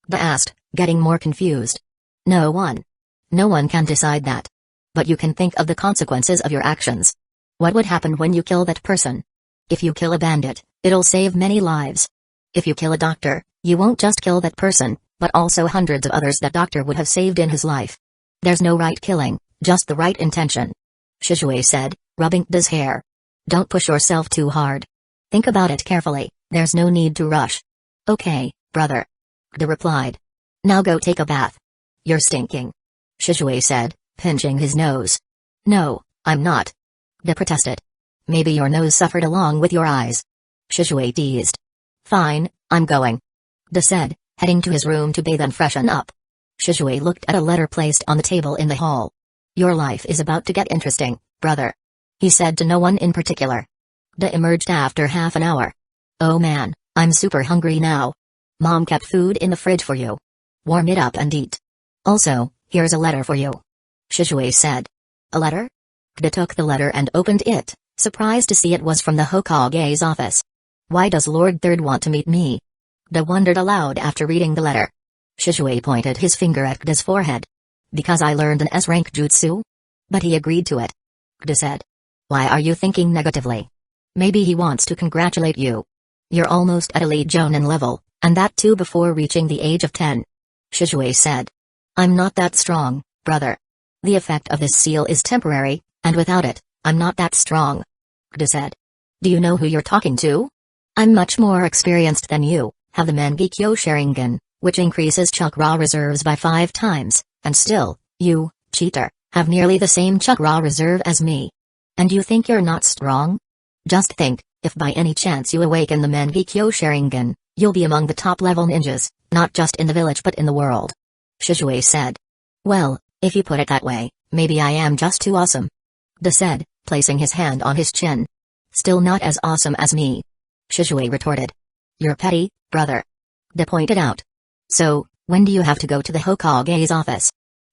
The asked, getting more confused. No one. No one can decide that. But you can think of the consequences of your actions. What would happen when you kill that person? If you kill a bandit, it'll save many lives. If you kill a doctor, you won't just kill that person, but also hundreds of others that doctor would have saved in his life. There's no right killing, just the right intention. Shizue said, rubbing his hair. Don't push yourself too hard. Think about it carefully, there's no need to rush. Okay, brother. De replied. Now go take a bath. You're stinking. Shizue said, pinching his nose. No, I'm not. De protested. Maybe your nose suffered along with your eyes. Shizue teased. Fine, I'm going. De said, heading to his room to bathe and freshen up. Shizue looked at a letter placed on the table in the hall. Your life is about to get interesting, brother. He said to no one in particular. De emerged after half an hour. Oh man, I'm super hungry now. Mom kept food in the fridge for you. Warm it up and eat. Also, here's a letter for you. Shizue said. A letter? De took the letter and opened it, surprised to see it was from the Hokage's office. Why does Lord Third want to meet me? De wondered aloud after reading the letter. Shizue pointed his finger at De's forehead. Because I learned an S-rank jutsu? But he agreed to it. De said. Why are you thinking negatively? Maybe he wants to congratulate you. You're almost at elite Jonin level, and that too before reaching the age of 10. Shizue said. I'm not that strong, brother. The effect of this seal is temporary, and without it, I'm not that strong. De said. Do you know who you're talking to? I'm much more experienced than you, have the Mangekyō Sharingan, which increases chakra reserves by 5 times, and still, you, cheater, have nearly the same chakra reserve as me. And you think you're not strong? Just think, if by any chance you awaken the Mangekyō Sharingan, you'll be among the top-level ninjas, not just in the village but in the world. Shizue said. Well, if you put it that way, maybe I am just too awesome. De said, placing his hand on his chin. Still not as awesome as me. Shizue retorted. You're petty, brother. De pointed out. So, when do you have to go to the Hokage's office?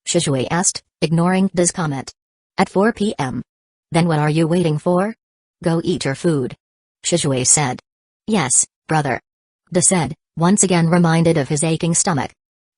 Shizue asked, ignoring De's comment. At 4 p.m. Then what are you waiting for? Go eat your food. Shizue said. Yes, brother. De said, once again reminded of his aching stomach.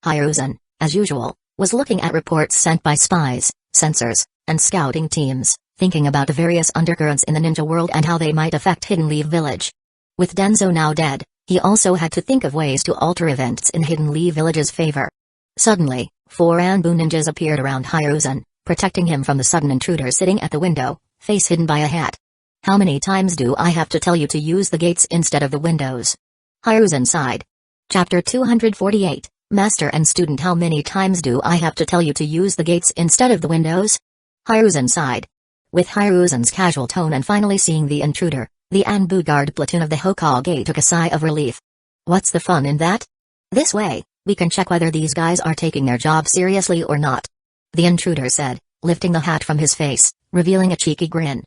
Hyuga, as usual, was looking at reports sent by spies, censors, and scouting teams, thinking about the various undercurrents in the ninja world and how they might affect Hidden Leaf Village. With Danzo now dead, he also had to think of ways to alter events in Hidden Leaf Village's favor. Suddenly, 4 Anbu ninjas appeared around Hyuga, protecting him from the sudden intruder sitting at the window, face hidden by a hat. How many times do I have to tell you to use the gates instead of the windows? Hyuga sighed. Chapter 248, Master and Student. How many times do I have to tell you to use the gates instead of the windows? Hyuga sighed. With Hyuga's casual tone and finally seeing the intruder, the Anbu guard platoon of the Hokage took a sigh of relief. What's the fun in that? This way, we can check whether these guys are taking their job seriously or not. The intruder said, lifting the hat from his face, revealing a cheeky grin.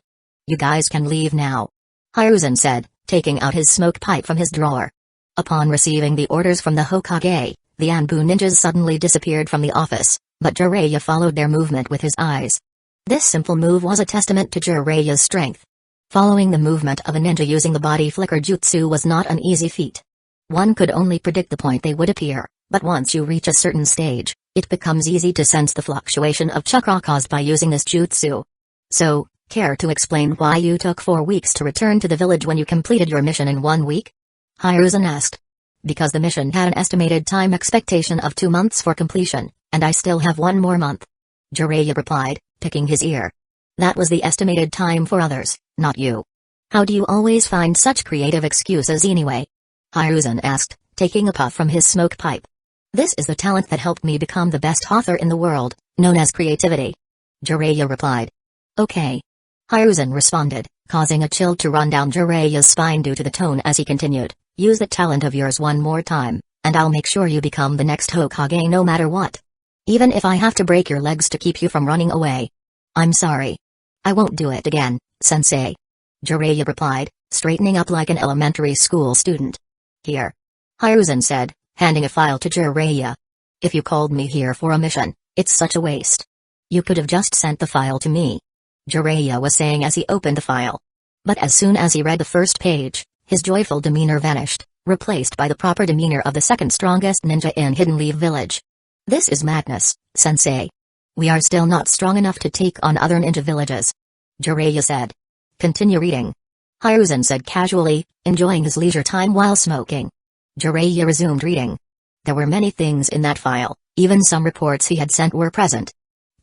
You guys can leave now. Hyuga said, taking out his smoke pipe from his drawer. Upon receiving the orders from the Hokage, the Anbu ninjas suddenly disappeared from the office, but Jiraiya followed their movement with his eyes. This simple move was a testament to Jiraiya's strength. Following the movement of a ninja using the body flicker jutsu was not an easy feat. One could only predict the point they would appear, But once you reach a certain stage, it becomes easy to sense the fluctuation of chakra caused by using this jutsu. So, care to explain why you took 4 weeks to return to the village when you completed your mission in 1 week? Hiruzen asked. Because the mission had an estimated time expectation of 2 months for completion, and I still have 1 more month. Jiraiya replied, picking his ear. That was the estimated time for others, not you. How do you always find such creative excuses anyway? Hiruzen asked, taking a puff from his smoke pipe. This is the talent that helped me become the best author in the world, known as creativity. Jiraiya replied. Okay. Hiruzen responded, causing a chill to run down Jiraiya's spine due to the tone as he continued. Use that talent of yours 1 more time, and I'll make sure you become the next Hokage no matter what. Even if I have to break your legs to keep you from running away. I'm sorry. I won't do it again, sensei. Jiraiya replied, straightening up like an elementary school student. Here. Hiruzen said, handing a file to Jiraiya. If you called me here for a mission, it's such a waste. You could have just sent the file to me. Jiraiya was saying as he opened the file. But as soon as he read the first page, his joyful demeanor vanished, replaced by the proper demeanor of the second strongest ninja in Hidden Leaf Village. This is madness, sensei. We are still not strong enough to take on other ninja villages. Jiraiya said. Continue reading. Hiruzen said casually, enjoying his leisure time while smoking. Jiraiya resumed reading. There were many things in that file, even some reports he had sent were present.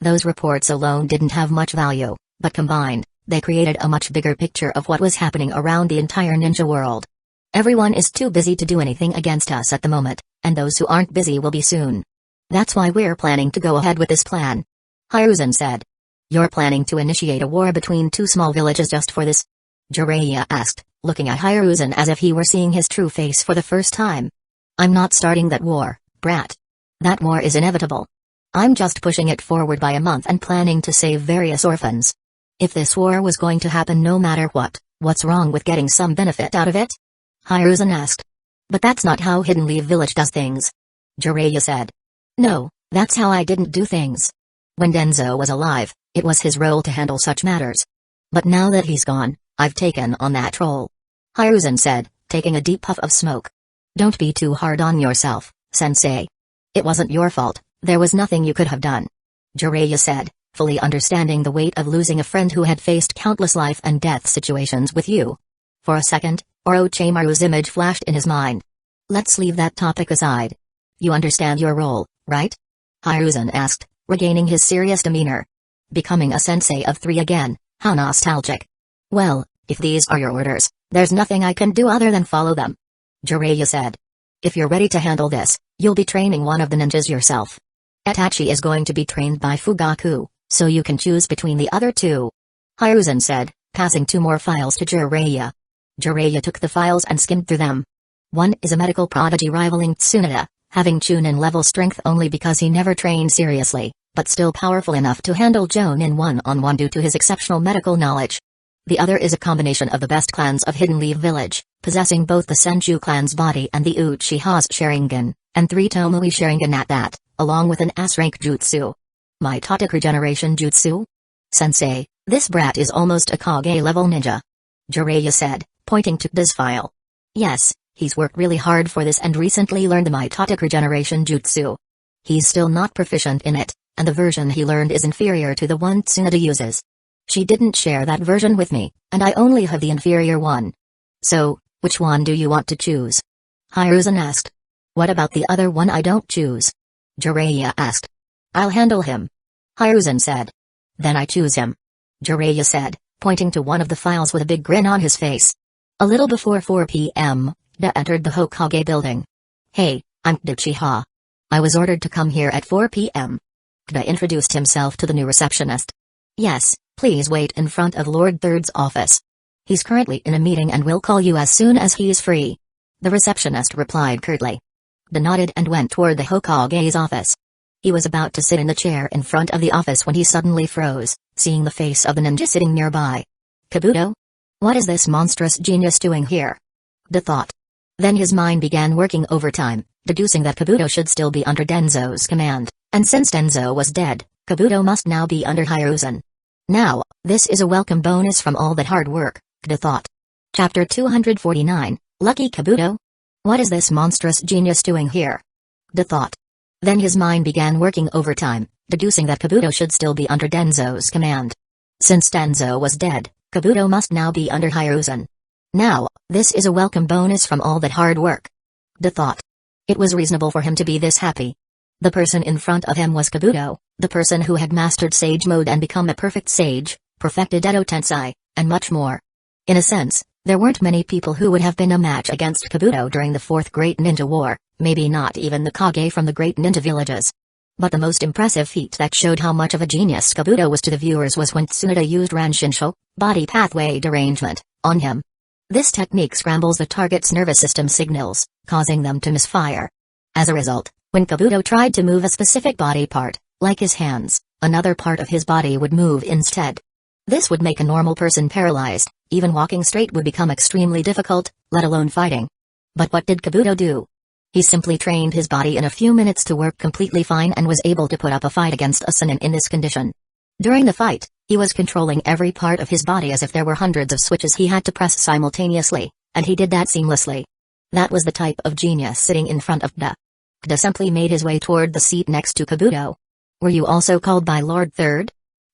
Those reports alone didn't have much value, but combined, they created a much bigger picture of what was happening around the entire ninja world. Everyone is too busy to do anything against us at the moment, and those who aren't busy will be soon. That's why we're planning to go ahead with this plan. Hiruzen said. You're planning to initiate a war between 2 small villages just for this? Jiraiya asked, looking at Hiruzen as if he were seeing his true face for the first time. I'm not starting that war, brat. That war is inevitable. I'm just pushing it forward by a month and planning to save various orphans. If this war was going to happen no matter what, what's wrong with getting some benefit out of it? Hiruzen asked. But that's not how Hidden Leaf Village does things. Jiraiya said. No, that's how I didn't do things. When Danzo was alive, it was his role to handle such matters. But now that he's gone, I've taken on that role. Hiruzen said, taking a deep puff of smoke. Don't be too hard on yourself, sensei. It wasn't your fault, there was nothing you could have done. Jiraiya said, fully understanding the weight of losing a friend who had faced countless life and death situations with you. For a second, Orochimaru's image flashed in his mind. Let's leave that topic aside. You understand your role, right? Hiruzen asked, regaining his serious demeanor. Becoming a sensei of 3 again, how nostalgic. Well, if these are your orders, there's nothing I can do other than follow them. Jiraiya said. If you're ready to handle this, you'll be training one of the ninjas yourself. Itachi is going to be trained by Fugaku, so you can choose between the other 2. Hiruzen said, passing 2 more files to Jiraiya. Jiraiya took the files and skimmed through them. One is a medical prodigy rivaling Tsunade, having Chunin level strength only because he never trained seriously, but still powerful enough to handle Jonin one-on-one due to his exceptional medical knowledge. The other is a combination of the best clans of Hidden Leaf Village, possessing both the Senju clan's body and the Uchiha's Sharingan, and 3 Tomoe Sharingan at that, along with an S-rank jutsu. My Tataku Regeneration Jutsu? Sensei, this brat is almost a Kage-level ninja. Jiraiya said, pointing to this file. Yes, he's worked really hard for this and recently learned the My Tataku Regeneration Jutsu. He's still not proficient in it, and the version he learned is inferior to the one Tsunade uses. She didn't share that version with me, and I only have the inferior one. So, which one do you want to choose? Hiruzen asked. What about the other one I don't choose? Jiraiya asked. I'll handle him. Hiruzen said. Then I choose him. Jiraiya said, pointing to one of the files with a big grin on his face. A little before 4 p.m., Da entered the Hokage building. Hey, I'm Uchiha. I was ordered to come here at 4 p.m. Da introduced himself to the new receptionist. Yes, please wait in front of Lord Third's office. He's currently in a meeting and will call you as soon as he's free. The receptionist replied curtly. Da nodded and went toward the Hokage's office. He was about to sit in the chair in front of the office when he suddenly froze, seeing the face of the ninja sitting nearby. Kabuto? What is this monstrous genius doing here? Da thought. Then his mind began working overtime, deducing that Kabuto should still be under Danzo's command, and since Danzo was dead, Kabuto must now be under Hiruzen. Now, this is a welcome bonus from all that hard work, Da thought. Chapter 249, Lucky Kabuto? What is this monstrous genius doing here? The thought. Then his mind began working overtime, deducing that Kabuto should still be under Danzo's command. Since Danzo was dead, Kabuto must now be under Hiruzen. Now, this is a welcome bonus from all that hard work. The thought. It was reasonable for him to be this happy. The person in front of him was Kabuto, the person who had mastered Sage Mode and become a perfect sage, perfected Edo Tensei, and much more. In a sense, there weren't many people who would have been a match against Kabuto during the Fourth Great Ninja War, maybe not even the Kage from the Great Ninja Villages. But the most impressive feat that showed how much of a genius Kabuto was to the viewers was when Tsunade used Ranshinsho, body pathway derangement, on him. This technique scrambles the target's nervous system signals, causing them to misfire. As a result, when Kabuto tried to move a specific body part, like his hands, another part of his body would move instead. This would make a normal person paralyzed, even walking straight would become extremely difficult, let alone fighting. But what did Kabuto do? He simply trained his body in a few minutes to work completely fine and was able to put up a fight against a Sannin in this condition. During the fight, he was controlling every part of his body as if there were hundreds of switches he had to press simultaneously, and he did that seamlessly. That was the type of genius sitting in front of Kda. Kda simply made his way toward the seat next to Kabuto. Were you also called by Lord Third?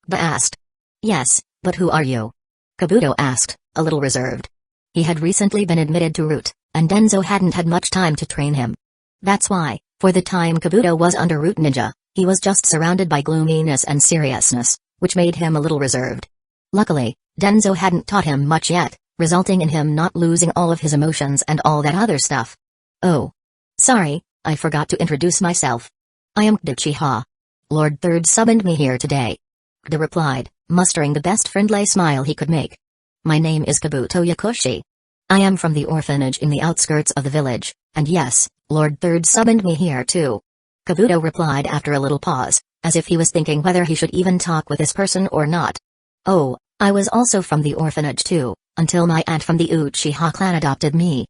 Kda asked. Yes, but who are you? Kabuto asked, a little reserved. He had recently been admitted to Root, and Danzo hadn't had much time to train him. That's why, for the time Kabuto was under Root Ninja, he was just surrounded by gloominess and seriousness, which made him a little reserved. Luckily, Danzo hadn't taught him much yet, resulting in him not losing all of his emotions and all that other stuff. Oh. Sorry, I forgot to introduce myself. I am Kda Uchiha. Lord Third summoned me here today. Kda replied, mustering the best friendly smile he could make. My name is Kabuto Yakushi. I am from the orphanage in the outskirts of the village, and yes, Lord Third summoned me here too. Kabuto replied after a little pause, as if he was thinking whether he should even talk with this person or not. Oh, I was also from the orphanage too, until my aunt from the Uchiha clan adopted me.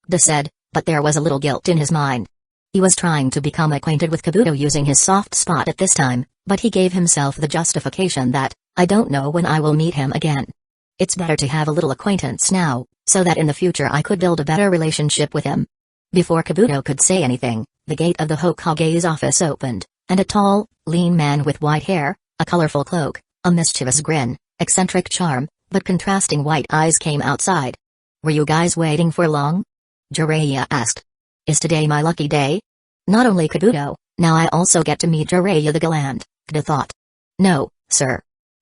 Kda said, but there was a little guilt in his mind. He was trying to become acquainted with Kabuto using his soft spot at this time, but he gave himself the justification that, I don't know when I will meet him again. It's better to have a little acquaintance now, so that in the future I could build a better relationship with him. Before Kabuto could say anything, the gate of the Hokage's office opened, and a tall, lean man with white hair, a colorful cloak, a mischievous grin, eccentric charm, but contrasting white eyes came outside. Were you guys waiting for long? Jiraiya asked. Is today my lucky day? Not only Kabuto, now I also get to meet Jiraiya the Gallant, Kda thought. No, sir.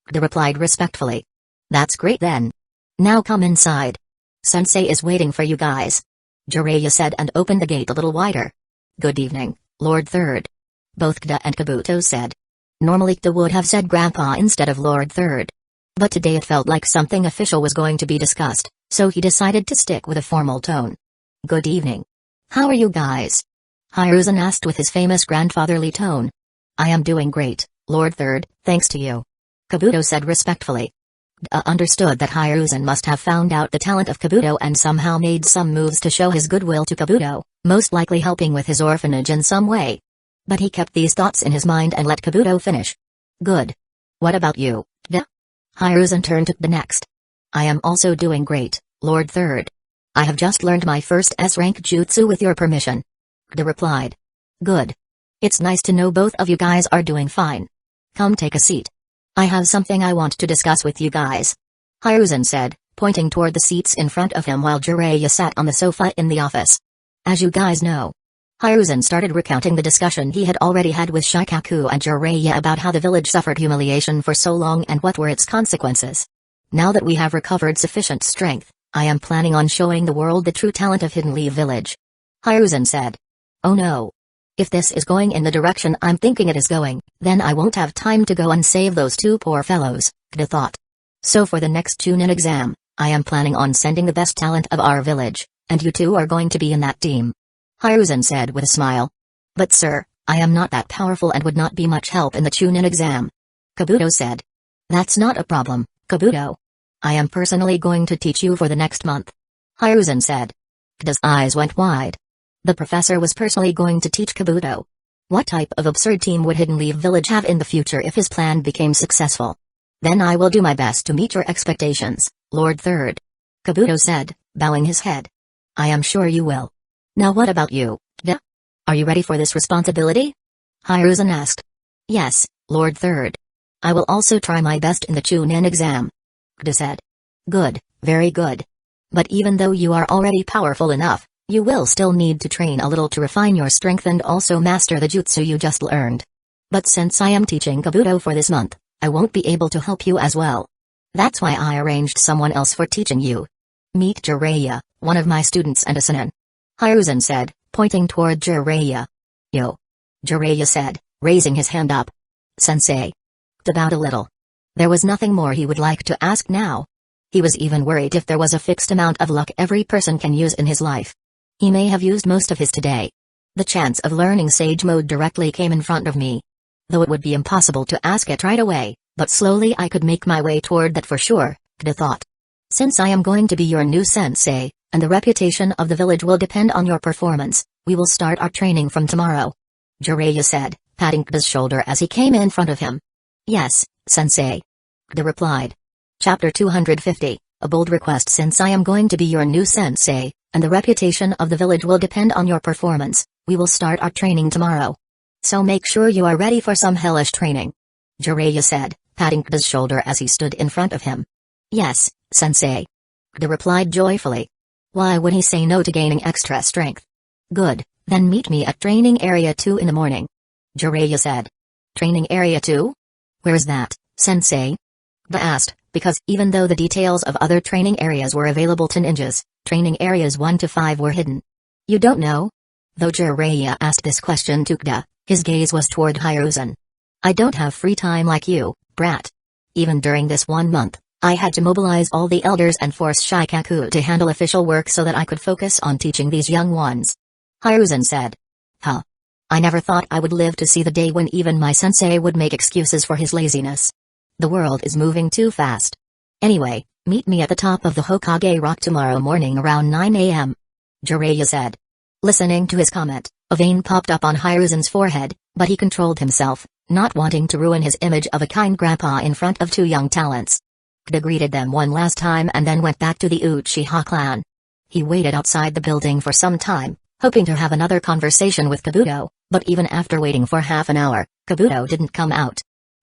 Kda replied respectfully. That's great then. Now come inside. Sensei is waiting for you guys. Jiraiya said and opened the gate a little wider. Good evening, Lord Third. Both Kda and Kabuto said. Normally Kda would have said Grandpa instead of Lord Third. But today it felt like something official was going to be discussed, so he decided to stick with a formal tone. Good evening. How are you guys? Hiruzen asked with his famous grandfatherly tone. I am doing great, Lord Third, thanks to you. Kabuto said respectfully. Kda understood that Hiruzen must have found out the talent of Kabuto and somehow made some moves to show his goodwill to Kabuto, most likely helping with his orphanage in some way. But he kept these thoughts in his mind and let Kabuto finish. Good. What about you, Kda? Hiruzen turned to Kda next. I am also doing great, Lord Third. I have just learned my first S-rank jutsu with your permission. Kda replied. Good. It's nice to know both of you guys are doing fine. Come take a seat. I have something I want to discuss with you guys. Hiruzen said, pointing toward the seats in front of him while Jiraiya sat on the sofa in the office. As you guys know. Hiruzen started recounting the discussion he had already had with Shikaku and Jiraiya about how the village suffered humiliation for so long and what were its consequences. Now that we have recovered sufficient strength, I am planning on showing the world the true talent of Hidden Leaf Village. Hiruzen said. Oh no. If this is going in the direction I'm thinking it is going, then I won't have time to go and save those two poor fellows, Kda thought. So for the next Chunin exam, I am planning on sending the best talent of our village, and you two are going to be in that team. Hiruzen said with a smile. But sir, I am not that powerful and would not be much help in the Chunin exam. Kabuto said. That's not a problem, Kabuto. I am personally going to teach you for the next month. Hiruzen said. Kda's eyes went wide. The professor was personally going to teach Kabuto. What type of absurd team would Hidden Leaf Village have in the future if his plan became successful? Then I will do my best to meet your expectations, Lord Third. Kabuto said, bowing his head. I am sure you will. Now what about you, Kda? Are you ready for this responsibility? Hiruzen asked. Yes, Lord Third. I will also try my best in the Chunin exam. Kida said. Good, very good. But even though you are already powerful enough, you will still need to train a little to refine your strength and also master the jutsu you just learned. But since I am teaching Kabuto for this month, I won't be able to help you as well. That's why I arranged someone else for teaching you. Meet Jiraiya, one of my students and a Sannin. Hiruzen said, pointing toward Jiraiya. Yo. Jiraiya said, raising his hand up. Sensei. Kida bowed a little. There was nothing more he would like to ask now. He was even worried if there was a fixed amount of luck every person can use in his life. He may have used most of his today. The chance of learning Sage Mode directly came in front of me. Though it would be impossible to ask it right away, but slowly I could make my way toward that for sure, Kida thought. Since I am going to be your new sensei, and the reputation of the village will depend on your performance, we will start our training from tomorrow. Jiraiya said, patting Kida's shoulder as he came in front of him. Yes, sensei. Kida replied. Chapter 250, a bold request. Since I am going to be your new sensei, and the reputation of the village will depend on your performance, we will start our training tomorrow. So make sure you are ready for some hellish training. Jiraiya said, patting Kida's shoulder as he stood in front of him. Yes, sensei. Kida replied joyfully. Why would he say no to gaining extra strength? Good, then meet me at Training Area 2 in the morning. Jiraiya said. Training Area 2? Where's that, sensei? Kida asked, because even though the details of other training areas were available to ninjas, training areas 1 to 5 were hidden. You don't know? Though Jiraiya asked this question to Kida, his gaze was toward Hiruzen. I don't have free time like you, brat. Even during this 1 month, I had to mobilize all the elders and force Shikaku to handle official work so that I could focus on teaching these young ones. Hiruzen said. Huh. I never thought I would live to see the day when even my sensei would make excuses for his laziness. The world is moving too fast. Anyway, meet me at the top of the Hokage Rock tomorrow morning around 9 a.m. Jiraiya said. Listening to his comment, a vein popped up on Hiruzen's forehead, but he controlled himself, not wanting to ruin his image of a kind grandpa in front of 2 young talents. Kida greeted them one last time and then went back to the Uchiha clan. He waited outside the building for some time, hoping to have another conversation with Kabuto, but even after waiting for half an hour, Kabuto didn't come out.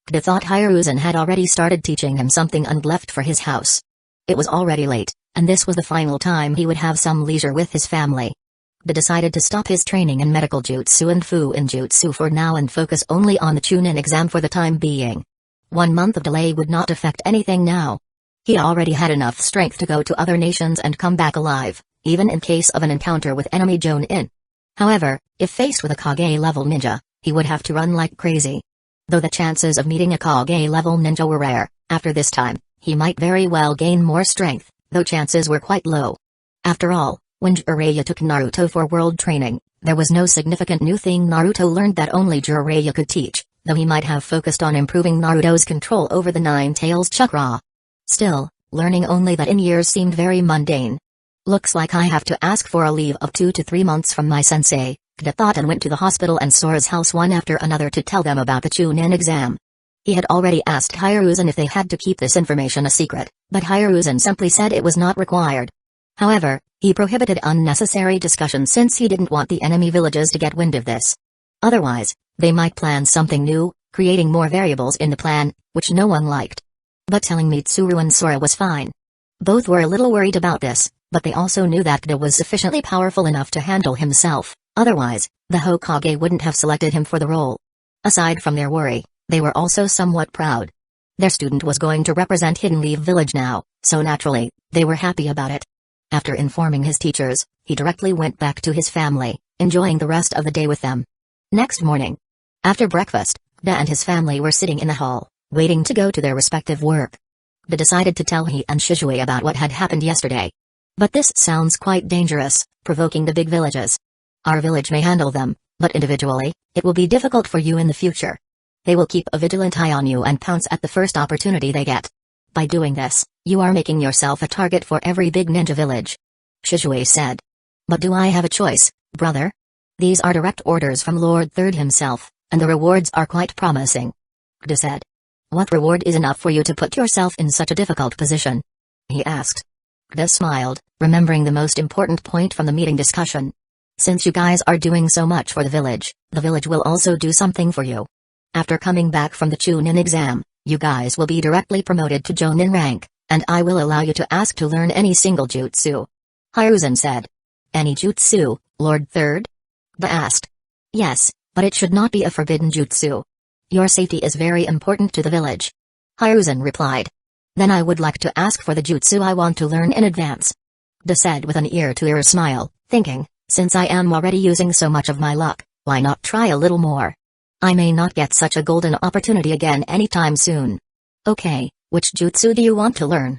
Kida thought Hiruzen had already started teaching him something and left for his house. It was already late, and this was the final time he would have some leisure with his family. Kida decided to stop his training in medical jutsu and Fuin jutsu for now and focus only on the Chunin exam for the time being. 1 month of delay would not affect anything now. He already had enough strength to go to other nations and come back alive, even in case of an encounter with enemy Jonin. However, if faced with a Kage-level ninja, he would have to run like crazy. Though the chances of meeting a Kage-level ninja were rare, after this time, he might very well gain more strength, though chances were quite low. After all, when Jiraiya took Naruto for world training, there was no significant new thing Naruto learned that only Jiraiya could teach, though he might have focused on improving Naruto's control over the Nine Tails chakra. Still, learning only that in years seemed very mundane. Looks like I have to ask for a leave of 2 to 3 months from my sensei, Kida thought, and went to the hospital and Sora's house one after another to tell them about the Chunin exam. He had already asked Hiruzen if they had to keep this information a secret, but Hiruzen simply said it was not required. However, he prohibited unnecessary discussion since he didn't want the enemy villages to get wind of this. Otherwise, they might plan something new, creating more variables in the plan, which no one liked. But telling Mitsuru and Sora was fine. Both were a little worried about this, but they also knew that Kida was sufficiently powerful enough to handle himself, otherwise, the Hokage wouldn't have selected him for the role. Aside from their worry, they were also somewhat proud. Their student was going to represent Hidden Leaf Village now, so naturally, they were happy about it. After informing his teachers, he directly went back to his family, enjoying the rest of the day with them. Next morning, after breakfast, Kida and his family were sitting in the hall, waiting to go to their respective work. Kida decided to tell He and Shizue about what had happened yesterday. But this sounds quite dangerous, provoking the big villages. Our village may handle them, but individually, it will be difficult for you in the future. They will keep a vigilant eye on you and pounce at the first opportunity they get. By doing this, you are making yourself a target for every big ninja village. Shizue said. But do I have a choice, brother? These are direct orders from Lord Third himself, and the rewards are quite promising. Kida said. What reward is enough for you to put yourself in such a difficult position? He asked. Kida smiled, remembering the most important point from the meeting discussion. Since you guys are doing so much for the village will also do something for you. After coming back from the Chunin exam, you guys will be directly promoted to Jonin rank, and I will allow you to ask to learn any single jutsu. Hiruzen said. Any jutsu, Lord Third? The asked. Yes, but it should not be a forbidden jutsu. Your safety is very important to the village. Hiruzen replied. Then I would like to ask for the jutsu I want to learn in advance. De said with an ear-to-ear smile, thinking, since I am already using so much of my luck, why not try a little more? I may not get such a golden opportunity again anytime soon. Okay, which jutsu do you want to learn?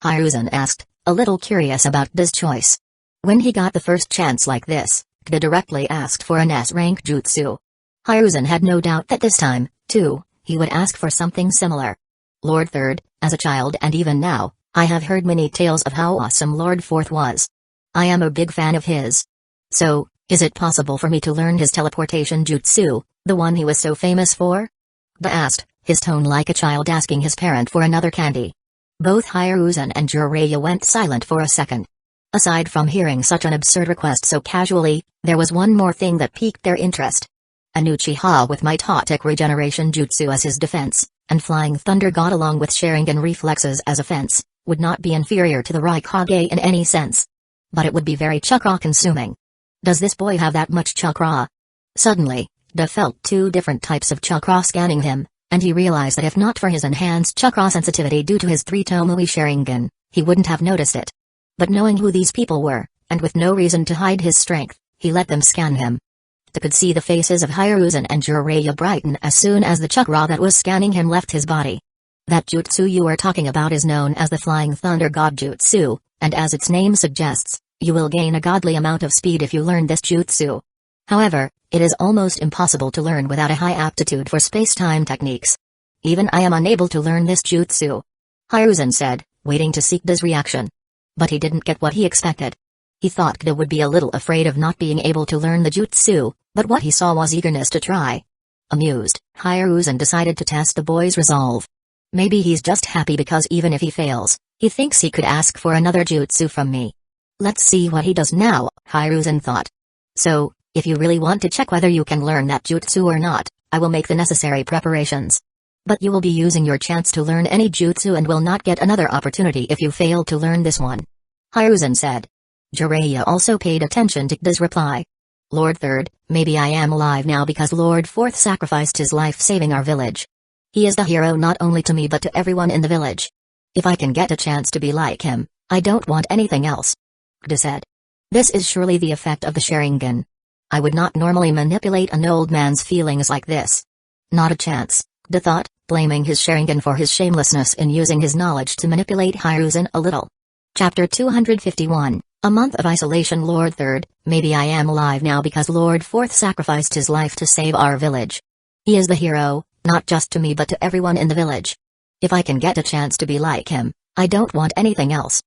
Hiruzen asked, a little curious about De's choice. When he got the first chance like this, De directly asked for an S-rank jutsu. Hiruzen had no doubt that this time, too, he would ask for something similar. Lord Third, as a child and even now, I have heard many tales of how awesome Lord Fourth was. I am a big fan of his. So, is it possible for me to learn his teleportation jutsu, the one he was so famous for? De asked, his tone like a child asking his parent for another candy. Both Hiruzen and Jiraiya went silent for a second. Aside from hearing such an absurd request so casually, there was one more thing that piqued their interest. An Uchiha with mitotic regeneration jutsu as his defense, and Flying Thunder God along with Sharingan reflexes as offense, would not be inferior to the Raikage in any sense. But it would be very chakra-consuming. Does this boy have that much chakra? Suddenly, De felt two different types of chakra scanning him, and he realized that if not for his enhanced chakra sensitivity due to his 3 Tomoe Sharingan, he wouldn't have noticed it. But knowing who these people were, and with no reason to hide his strength, he let them scan him. De could see the faces of Hiruzen and Jiraiya brighten as soon as the chakra that was scanning him left his body. That jutsu you are talking about is known as the Flying Thunder God Jutsu, and as its name suggests, you will gain a godly amount of speed if you learn this jutsu. However, it is almost impossible to learn without a high aptitude for space-time techniques. Even I am unable to learn this jutsu. Hiruzen said, waiting to seek De's reaction. But he didn't get what he expected. He thought De would be a little afraid of not being able to learn the jutsu, but what he saw was eagerness to try. Amused, Hiruzen decided to test the boy's resolve. Maybe he's just happy because even if he fails, he thinks he could ask for another jutsu from me. Let's see what he does now, Hiruzen thought. So, if you really want to check whether you can learn that jutsu or not, I will make the necessary preparations. But you will be using your chance to learn any jutsu and will not get another opportunity if you fail to learn this one. Hiruzen said. Jiraiya also paid attention to De's reply. Lord Third, maybe I am alive now because Lord Fourth sacrificed his life saving our village. He is the hero not only to me but to everyone in the village. If I can get a chance to be like him, I don't want anything else. De said. This is surely the effect of the Sharingan. I would not normally manipulate an old man's feelings like this. Not a chance, De thought, blaming his Sharingan for his shamelessness in using his knowledge to manipulate Hiruzen a little. Chapter 251, A Month of Isolation. Lord Third, maybe I am alive now because Lord Fourth sacrificed his life to save our village. He is the hero, not just to me but to everyone in the village. If I can get a chance to be like him, I don't want anything else.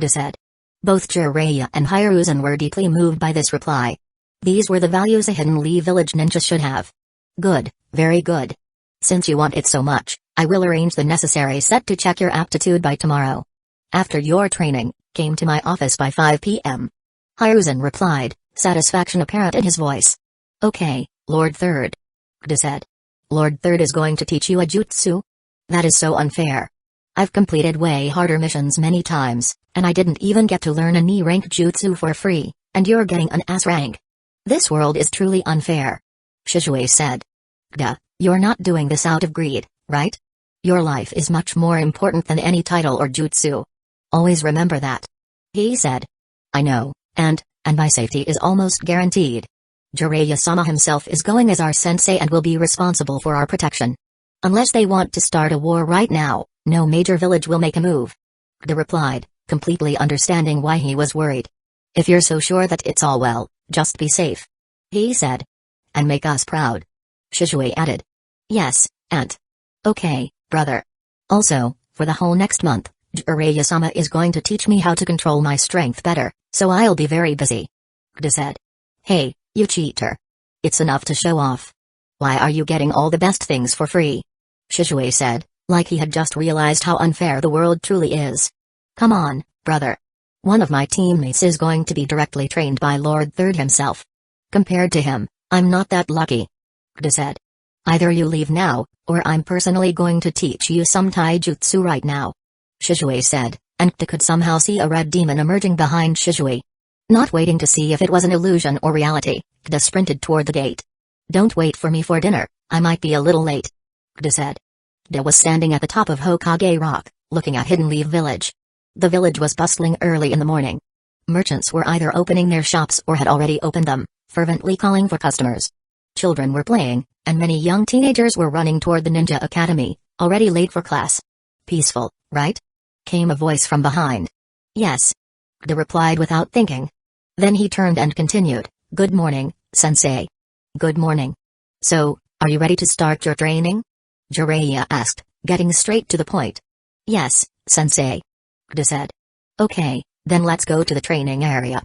De said. Both Jiraiya and Hiruzen were deeply moved by this reply. These were the values a Hidden Lee village ninja should have. Good, very good. Since you want it so much, I will arrange the necessary set to check your aptitude by tomorrow. After your training, came to my office by 5 p.m. Hiruzen replied, satisfaction apparent in his voice. Okay, Lord Third. De said. Lord Third is going to teach you a jutsu? That is so unfair. I've completed way harder missions many times, and I didn't even get to learn a ni-rank jutsu for free, and you're getting an S rank. This world is truly unfair. Shisui said. Duh, you're not doing this out of greed, right? Your life is much more important than any title or jutsu. Always remember that. He said. I know, and my safety is almost guaranteed. Jiraiya-sama himself is going as our sensei and will be responsible for our protection. Unless they want to start a war right now, no major village will make a move. De replied, completely understanding why he was worried. If you're so sure that it's all well, just be safe. He said. And make us proud. Shisui added. Yes, Aunt. Okay, brother. Also, for the whole next month, Jiraiya-sama is going to teach me how to control my strength better, so I'll be very busy. De said. Hey, you cheater. It's enough to show off. Why are you getting all the best things for free? Shisui said, like he had just realized how unfair the world truly is. Come on, brother. One of my teammates is going to be directly trained by Lord Third himself. Compared to him, I'm not that lucky. Kda said. Either you leave now, or I'm personally going to teach you some taijutsu right now. Shizue said, and Kda could somehow see a red demon emerging behind Shizue. Not waiting to see if it was an illusion or reality, Kda sprinted toward the gate. Don't wait for me for dinner, I might be a little late. Kda said. Kda was standing at the top of Hokage Rock, looking at Hidden Leaf Village. The village was bustling early in the morning. Merchants were either opening their shops or had already opened them, fervently calling for customers. Children were playing, and many young teenagers were running toward the ninja academy, already late for class. Peaceful, right? Came a voice from behind. Yes. Kda replied without thinking. Then he turned and continued, Good morning, sensei. Good morning. So, are you ready to start your training? Jiraiya asked, getting straight to the point. Yes, sensei. Kda said. Okay, then let's go to the training area.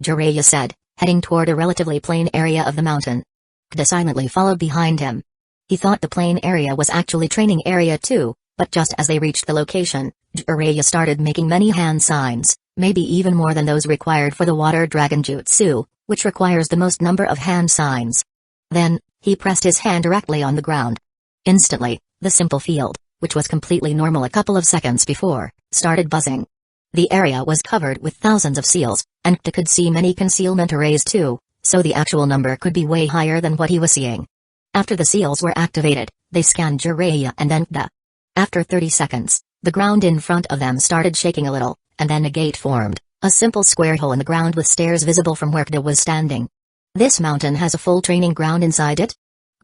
Jiraiya said, heading toward a relatively plain area of the mountain. Kda silently followed behind him. He thought the plain area was actually training area too, but just as they reached the location, Jiraiya started making many hand signs, maybe even more than those required for the water dragon jutsu, which requires the most number of hand signs. Then, he pressed his hand directly on the ground. Instantly, the simple field, which was completely normal a couple of seconds before, started buzzing. The area was covered with thousands of seals, and Kda could see many concealment arrays too, so the actual number could be way higher than what he was seeing. After the seals were activated, they scanned Jiraiya and then Kda. After 30 seconds, the ground in front of them started shaking a little, and then a gate formed, a simple square hole in the ground with stairs visible from where Kda was standing. This mountain has a full training ground inside it?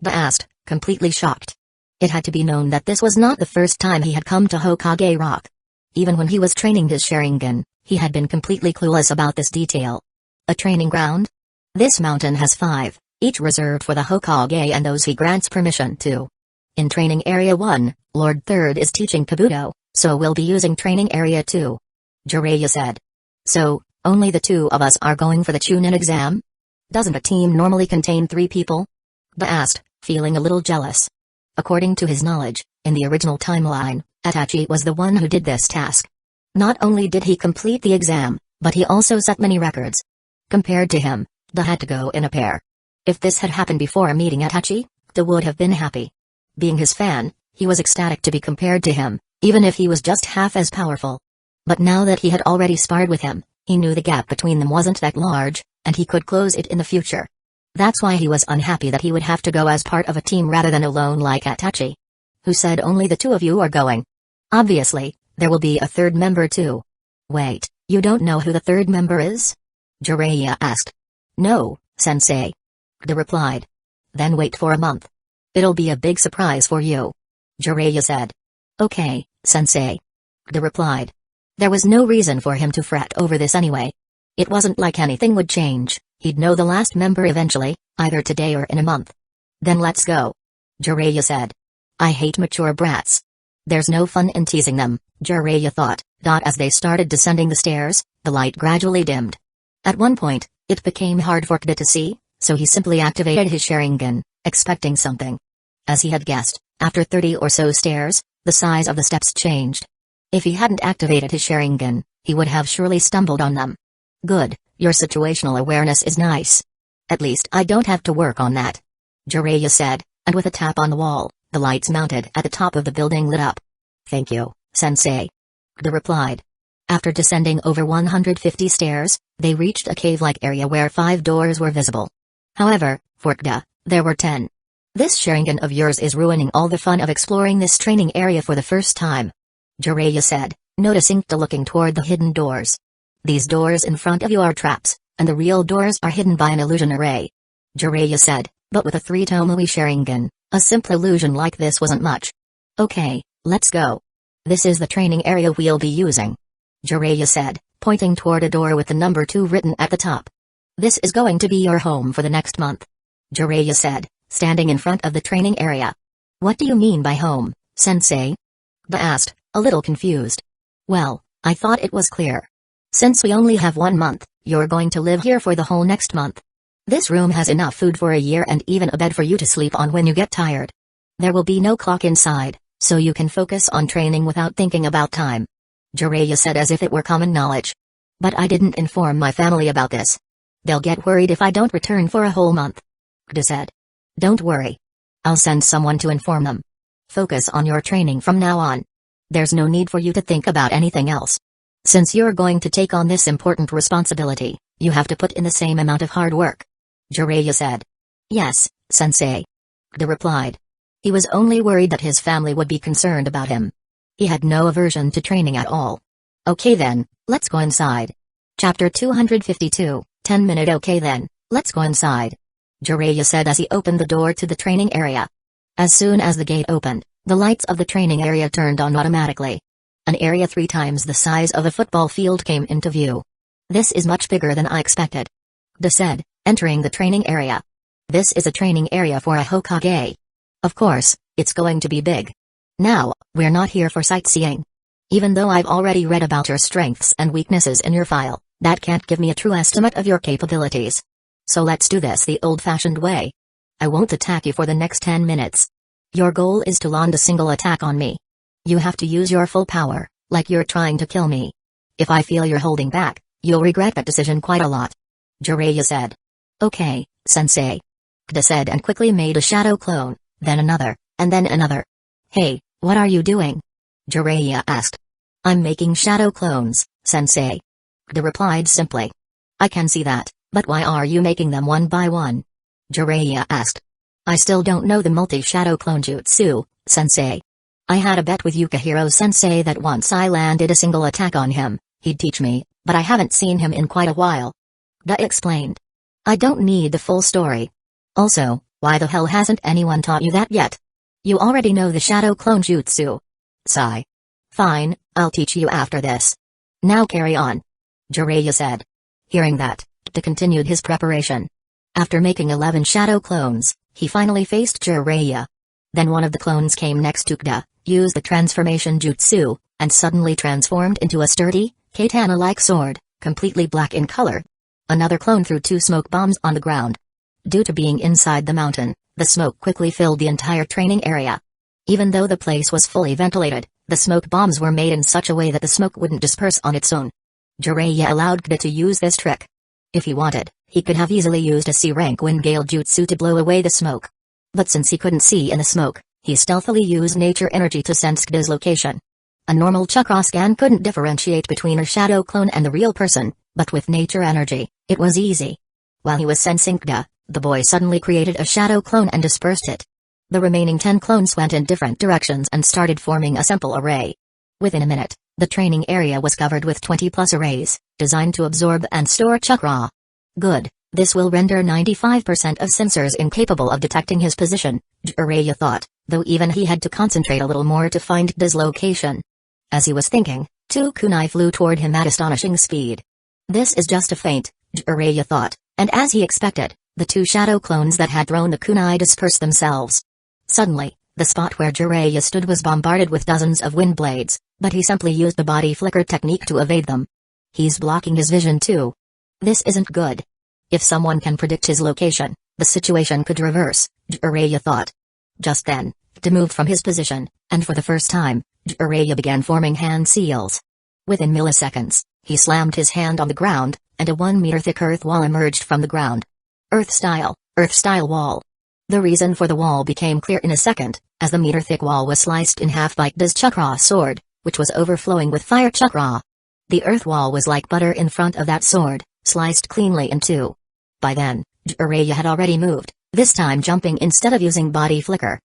Kda asked, completely shocked. It had to be known that this was not the first time he had come to Hokage Rock. Even when he was training his Sharingan, he had been completely clueless about this detail. A training ground? This mountain has 5, each reserved for the Hokage and those he grants permission to. In Training Area 1, Lord Third is teaching Kabuto, so we'll be using Training Area 2. Jiraiya said. So, only the 2 of us are going for the Chunin exam? Doesn't a team normally contain 3 people? Kda asked, feeling a little jealous. According to his knowledge, in the original timeline, Itachi was the one who did this task. Not only did he complete the exam, but he also set many records. Compared to him, Kda had to go in a pair. If this had happened before meeting Itachi, Kda would have been happy. Being his fan, he was ecstatic to be compared to him, even if he was just half as powerful. But now that he had already sparred with him, he knew the gap between them wasn't that large, and he could close it in the future. That's why he was unhappy that he would have to go as part of a team rather than alone like Itachi. Who said only the 2 of you are going? Obviously, there will be a 3rd member too. Wait, you don't know who the 3rd member is? Jiraiya asked. No, sensei. Kda replied. Then wait for a month. It'll be a big surprise for you. Jiraiya said. Okay, sensei. Kda replied. There was no reason for him to fret over this anyway. It wasn't like anything would change, he'd know the last member eventually, either today or in a month. Then let's go. Jiraiya said. I hate mature brats. There's no fun in teasing them, Jiraiya thought. As they started descending the stairs, the light gradually dimmed. At one point, it became hard for Kda to see, so he simply activated his Sharingan, expecting something. As he had guessed, after 30 or so stairs, the size of the steps changed. If he hadn't activated his Sharingan, he would have surely stumbled on them. Good, your situational awareness is nice. At least I don't have to work on that. Jiraiya said, and with a tap on the wall, the lights mounted at the top of the building lit up. Thank you, sensei. Kda replied. After descending over 150 stairs, they reached a cave-like area where 5 doors were visible. However, for Kda, there were 10. This Sharingan of yours is ruining all the fun of exploring this training area for the first time. Jiraiya said, noticing Kda looking toward the hidden doors. These doors in front of you are traps, and the real doors are hidden by an illusion array. Jiraiya said, but with a 3 Tomoe Sharingan, a simple illusion like this wasn't much. Okay, let's go. This is the training area we'll be using. Jiraiya said, pointing toward a door with the number 2 written at the top. This is going to be your home for the next month. Jiraiya said, standing in front of the training area. What do you mean by home, sensei? Kda asked, a little confused. Well, I thought it was clear. Since we only have 1 month, you're going to live here for the whole next month. This room has enough food for a year and even a bed for you to sleep on when you get tired. There will be no clock inside, so you can focus on training without thinking about time. Jiraiya said as if it were common knowledge. But I didn't inform my family about this. They'll get worried if I don't return for a whole month. Kda said. Don't worry. I'll send someone to inform them. Focus on your training from now on. There's no need for you to think about anything else. Since you're going to take on this important responsibility, you have to put in the same amount of hard work. Jiraiya said. Yes, sensei. Kda replied. He was only worried that his family would be concerned about him. He had no aversion to training at all. Okay then, let's go inside. Chapter 252, 10-minute. Okay then, let's go inside. Jiraiya said as he opened the door to the training area. As soon as the gate opened, the lights of the training area turned on automatically. An area 3 times the size of a football field came into view. This is much bigger than I expected. Kda said, entering the training area. This is a training area for a Hokage. Of course, it's going to be big. Now, we're not here for sightseeing. Even though I've already read about your strengths and weaknesses in your file, that can't give me a true estimate of your capabilities. So let's do this the old-fashioned way. I won't attack you for the next 10 minutes. Your goal is to land a single attack on me. You have to use your full power, like you're trying to kill me. If I feel you're holding back, you'll regret that decision quite a lot. Jiraiya said. Okay, sensei. Kda said and quickly made a shadow clone, then another, and then another. Hey, what are you doing? Jiraiya asked. I'm making shadow clones, sensei. Kda replied simply. I can see that, but why are you making them one by one? Jiraiya asked. I still don't know the multi-shadow clone jutsu, sensei. I had a bet with Yukihiro-sensei that once I landed a single attack on him, he'd teach me, but I haven't seen him in quite a while. Kda explained. I don't need the full story. Also, why the hell hasn't anyone taught you that yet? You already know the shadow clone jutsu. Sigh. Fine, I'll teach you after this. Now carry on. Jiraiya said. Hearing that, Kda continued his preparation. After making 11 shadow clones, he finally faced Jiraiya. Then one of the clones came next to Kda, used the transformation jutsu, and suddenly transformed into a sturdy, katana-like sword, completely black in color. Another clone threw 2 smoke bombs on the ground. Due to being inside the mountain, the smoke quickly filled the entire training area. Even though the place was fully ventilated, the smoke bombs were made in such a way that the smoke wouldn't disperse on its own. Jiraiya allowed Kda to use this trick. If he wanted, he could have easily used a C-rank wind gale jutsu to blow away the smoke. But since he couldn't see in the smoke, he stealthily used nature energy to sense Kda's location. A normal chakra scan couldn't differentiate between a shadow clone and the real person, but with nature energy, it was easy. While he was sensing Kda, the boy suddenly created a shadow clone and dispersed it. The remaining 10 clones went in different directions and started forming a simple array. Within a minute, the training area was covered with 20+ arrays, designed to absorb and store chakra. Good, this will render 95% of sensors incapable of detecting his position, Jiraiya thought, though even he had to concentrate a little more to find Kda's location. As he was thinking, 2 kunai flew toward him at astonishing speed. This is just a feint, Jiraiya thought, and as he expected, the 2 shadow clones that had thrown the kunai dispersed themselves. Suddenly, the spot where Jiraiya stood was bombarded with dozens of wind blades, but he simply used the body flicker technique to evade them. He's blocking his vision too. This isn't good. If someone can predict his location, the situation could reverse, Jiraiya thought. Just then, Kda moved from his position, and for the first time, Jiraiya began forming hand seals. Within milliseconds, he slammed his hand on the ground, and a 1-meter thick earth wall emerged from the ground. Earth-style wall. The reason for the wall became clear in a second, as the meter-thick wall was sliced in half by Kda's chakra sword, which was overflowing with fire chakra. The earth wall was like butter in front of that sword, sliced cleanly in 2. By then, Jiraiya had already moved, this time jumping instead of using body flicker.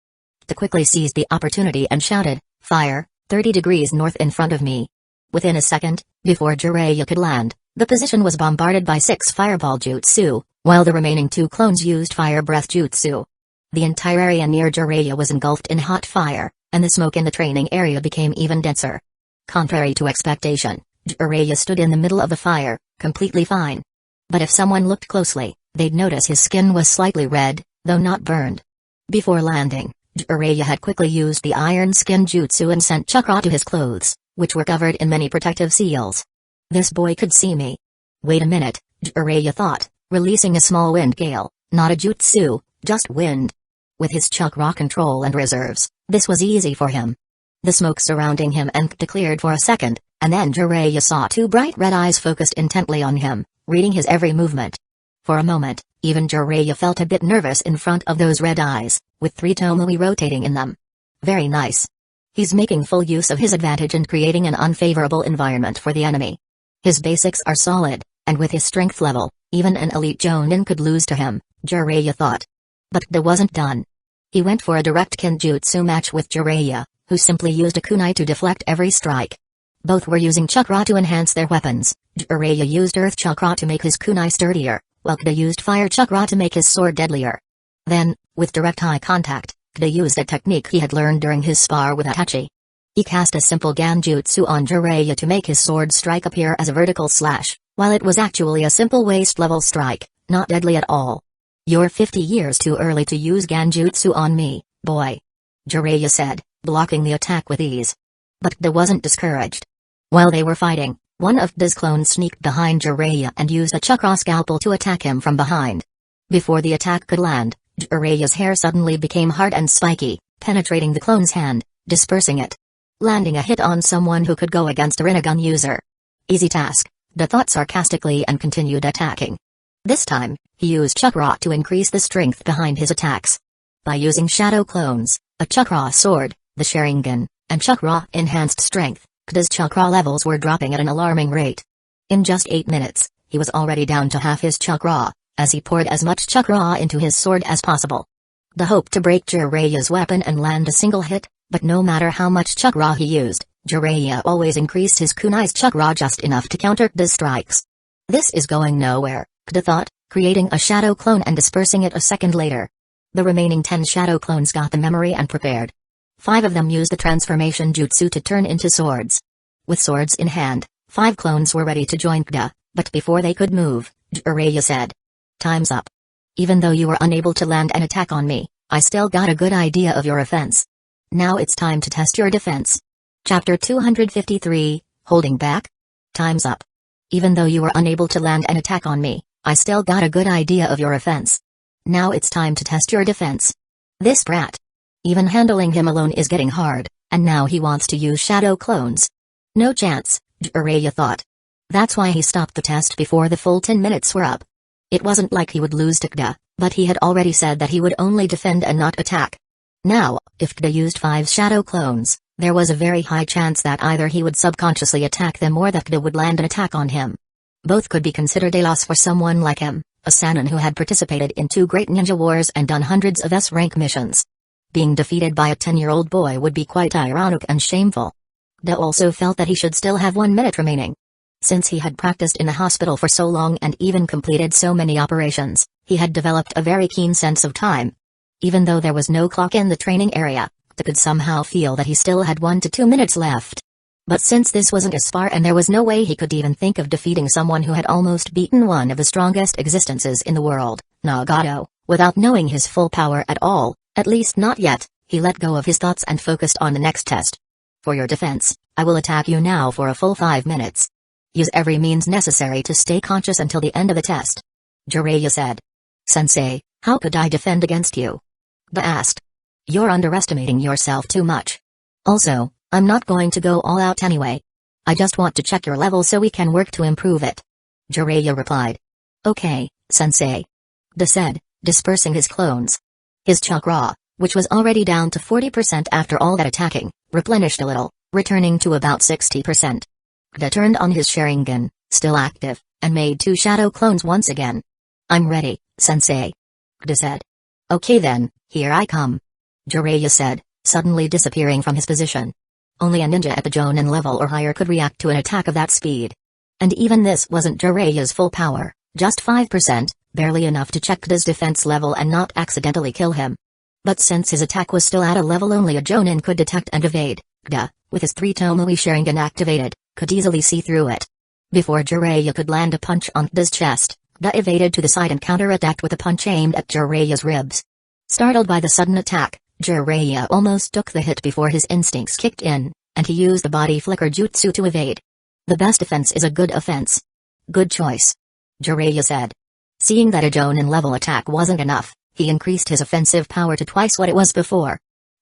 Kda quickly seized the opportunity and shouted, "Fire, 30 degrees north in front of me." Within a second, before Jiraiya could land, the position was bombarded by 6 fireball jutsu, while the remaining 2 clones used fire breath jutsu. The entire area near Jiraiya was engulfed in hot fire, and the smoke in the training area became even denser. Contrary to expectation, Jiraiya stood in the middle of the fire, completely fine. But if someone looked closely, they'd notice his skin was slightly red, though not burned. Before landing, Jiraiya had quickly used the iron skin jutsu and sent chakra to his clothes, which were covered in many protective seals. This boy could see me. Wait a minute, Jiraiya thought, releasing a small wind gale, not a jutsu, just wind. With his chakra control and reserves, this was easy for him. The smoke surrounding him and Kda cleared for a second, And then Jiraiya saw two bright red eyes focused intently on him, reading his every movement. For a moment, even Jiraiya felt a bit nervous in front of those red eyes, with three Tomoe rotating in them. Very nice. He's making full use of his advantage and creating an unfavorable environment for the enemy. His basics are solid, and with his strength level, even an elite Jonin could lose to him, Jiraiya thought. But Kida wasn't done. He went for a direct Kenjutsu match with Jiraiya, who simply used a kunai to deflect every strike. Both were using chakra to enhance their weapons. Jiraiya used earth chakra to make his kunai sturdier, while Kida used fire chakra to make his sword deadlier. Then, with direct eye contact, Kida used a technique he had learned during his spar with Itachi. He cast a simple Ganjutsu on Jiraiya to make his sword strike appear as a vertical slash, while it was actually a simple waist-level strike, not deadly at all. You're 50 years too early to use Ganjutsu on me, boy. Jiraiya said, blocking the attack with ease. But Kida wasn't discouraged. While they were fighting, one of Kida's clones sneaked behind Jiraiya and used a chakra scalpel to attack him from behind. Before the attack could land, Jiraiya's hair suddenly became hard and spiky, penetrating the clone's hand, dispersing it. Landing a hit on someone who could go against a Rinnegan user. Easy task, Kida thought sarcastically and continued attacking. This time, he used chakra to increase the strength behind his attacks. By using shadow clones, a chakra sword, the Sharingan, and chakra-enhanced strength, Kida's chakra levels were dropping at an alarming rate. In just 8 minutes, he was already down to half his chakra, as he poured as much chakra into his sword as possible. Kida hoped to break Jiraiya's weapon and land a single hit, but no matter how much chakra he used, Jiraiya always increased his kunai's chakra just enough to counter Kida's strikes. This is going nowhere, Kida thought, creating a shadow clone and dispersing it a second later. The remaining 10 shadow clones got the memory and prepared. 5 of them used the transformation jutsu to turn into swords. With swords in hand, 5 clones were ready to join Kida, but before they could move, Jiraiya said. Time's up. Even though you were unable to land an attack on me, I still got a good idea of your offense. Now it's time to test your defense. Chapter 253, Holding Back? Time's up. Even though you were unable to land an attack on me, I still got a good idea of your offense. Now it's time to test your defense. This brat. Even handling him alone is getting hard, and now he wants to use shadow clones. No chance, Jiraiya thought. That's why he stopped the test before the full 10 minutes were up. It wasn't like he would lose to Kida, but he had already said that he would only defend and not attack. Now, if Kida used 5 shadow clones, there was a very high chance that either he would subconsciously attack them or that Kida would land an attack on him. Both could be considered a loss for someone like him, a Sannin who had participated in 2 great ninja wars and done hundreds of S-rank missions. Being defeated by a 10-year-old boy would be quite ironic and shameful. Kida also felt that he should still have 1 minute remaining. Since he had practiced in the hospital for so long and even completed so many operations, he had developed a very keen sense of time. Even though there was no clock in the training area, Kida could somehow feel that he still had 1 to 2 minutes left. But since this wasn't a spar and there was no way he could even think of defeating someone who had almost beaten one of the strongest existences in the world, Nagato, without knowing his full power at all, at least not yet, he let go of his thoughts and focused on the next test. For your defense, I will attack you now for a full 5 minutes. Use every means necessary to stay conscious until the end of the test. Jiraiya said. Sensei, how could I defend against you? Kida asked. You're underestimating yourself too much. Also, I'm not going to go all out anyway. I just want to check your level so we can work to improve it. Jiraiya replied. Okay, Sensei. Kida said, dispersing his clones. His chakra, which was already down to 40% after all that attacking, replenished a little, returning to about 60%. Kida turned on his Sharingan, still active, and made 2 shadow clones once again. I'm ready, Sensei. Kida said. Okay then, here I come. Jiraiya said, suddenly disappearing from his position. Only a ninja at the Jonin level or higher could react to an attack of that speed. And even this wasn't Jiraiya's full power, just 5%, barely enough to check Kida's defense level and not accidentally kill him. But since his attack was still at a level only a Jonin could detect and evade, Kida, with his 3 Tomoe Sharingan activated, could easily see through it. Before Jiraiya could land a punch on Kida's chest, Kida evaded to the side and counterattacked with a punch aimed at Jiraiya's ribs. Startled by the sudden attack, Jiraiya almost took the hit before his instincts kicked in, and he used the body flicker jutsu to evade. The best defense is a good offense. Good choice. Jiraiya said. Seeing that a Jonin level attack wasn't enough, he increased his offensive power to twice what it was before.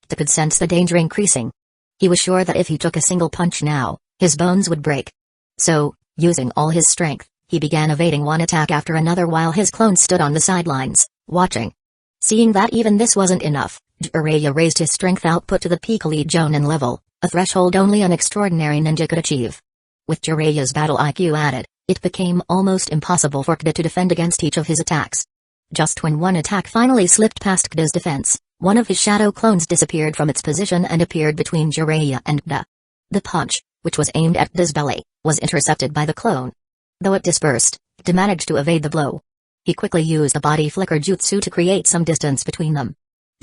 Kida could sense the danger increasing. He was sure that if he took a single punch now, his bones would break. So, using all his strength, he began evading one attack after another while his clone stood on the sidelines, watching. Seeing that even this wasn't enough, Jiraiya raised his strength output to the peak elite Jonin level, a threshold only an extraordinary ninja could achieve. With Jiraiya's battle IQ added, it became almost impossible for Kida to defend against each of his attacks. Just when one attack finally slipped past Kida's defense, one of his shadow clones disappeared from its position and appeared between Jiraiya and Kida. The punch, which was aimed at Kida's belly, was intercepted by the clone. Though it dispersed, Kida managed to evade the blow. He quickly used the body flicker jutsu to create some distance between them.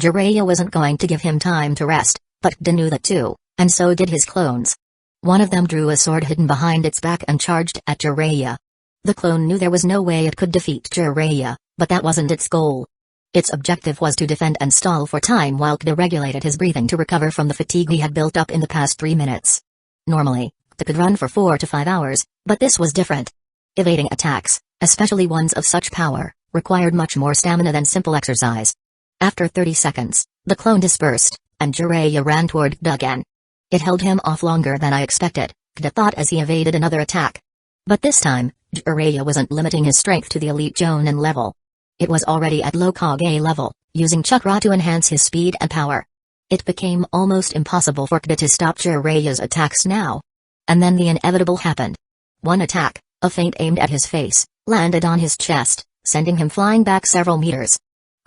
Jiraiya wasn't going to give him time to rest, but Kida knew that too, and so did his clones. One of them drew a sword hidden behind its back and charged at Jiraiya. The clone knew there was no way it could defeat Jiraiya, but that wasn't its goal. Its objective was to defend and stall for time while Kida regulated his breathing to recover from the fatigue he had built up in the past 3 minutes. Normally, Kida could run for 4 to 5 hours, but this was different. Evading attacks, especially ones of such power, required much more stamina than simple exercise. After 30 seconds, the clone dispersed, and Jiraiya ran toward Kida again. It held him off longer than I expected, Kida thought as he evaded another attack. But this time, Jiraiya wasn't limiting his strength to the elite Jonin level. It was already at low Kage level, using chakra to enhance his speed and power. It became almost impossible for Kida to stop Jiraiya's attacks now. And then the inevitable happened. One attack, a feint aimed at his face, landed on his chest, sending him flying back several meters.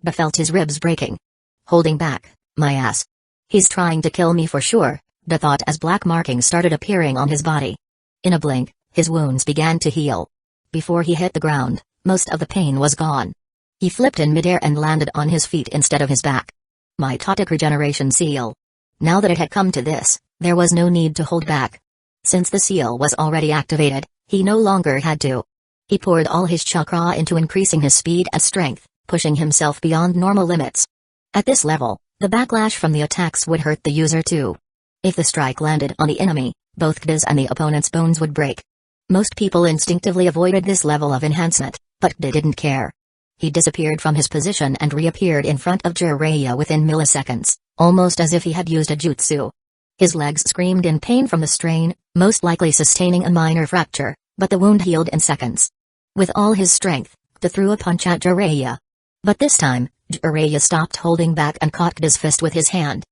Kida felt his ribs breaking. Holding back, my ass. He's trying to kill me for sure, Kida thought as black markings started appearing on his body. In a blink, his wounds began to heal. Before he hit the ground, most of the pain was gone. He flipped in midair and landed on his feet instead of his back. My Totic regeneration seal. Now that it had come to this, there was no need to hold back. Since the seal was already activated, he no longer had to. He poured all his chakra into increasing his speed and strength, pushing himself beyond normal limits. At this level, the backlash from the attacks would hurt the user too. If the strike landed on the enemy, both Kida's and the opponent's bones would break. Most people instinctively avoided this level of enhancement, but Kida didn't care. He disappeared from his position and reappeared in front of Jiraiya within milliseconds, almost as if he had used a jutsu. His legs screamed in pain from the strain, most likely sustaining a minor fracture, but the wound healed in seconds. With all his strength, Kida threw a punch at Jiraiya. But this time, Jiraiya stopped holding back and caught Kida's fist with his hand.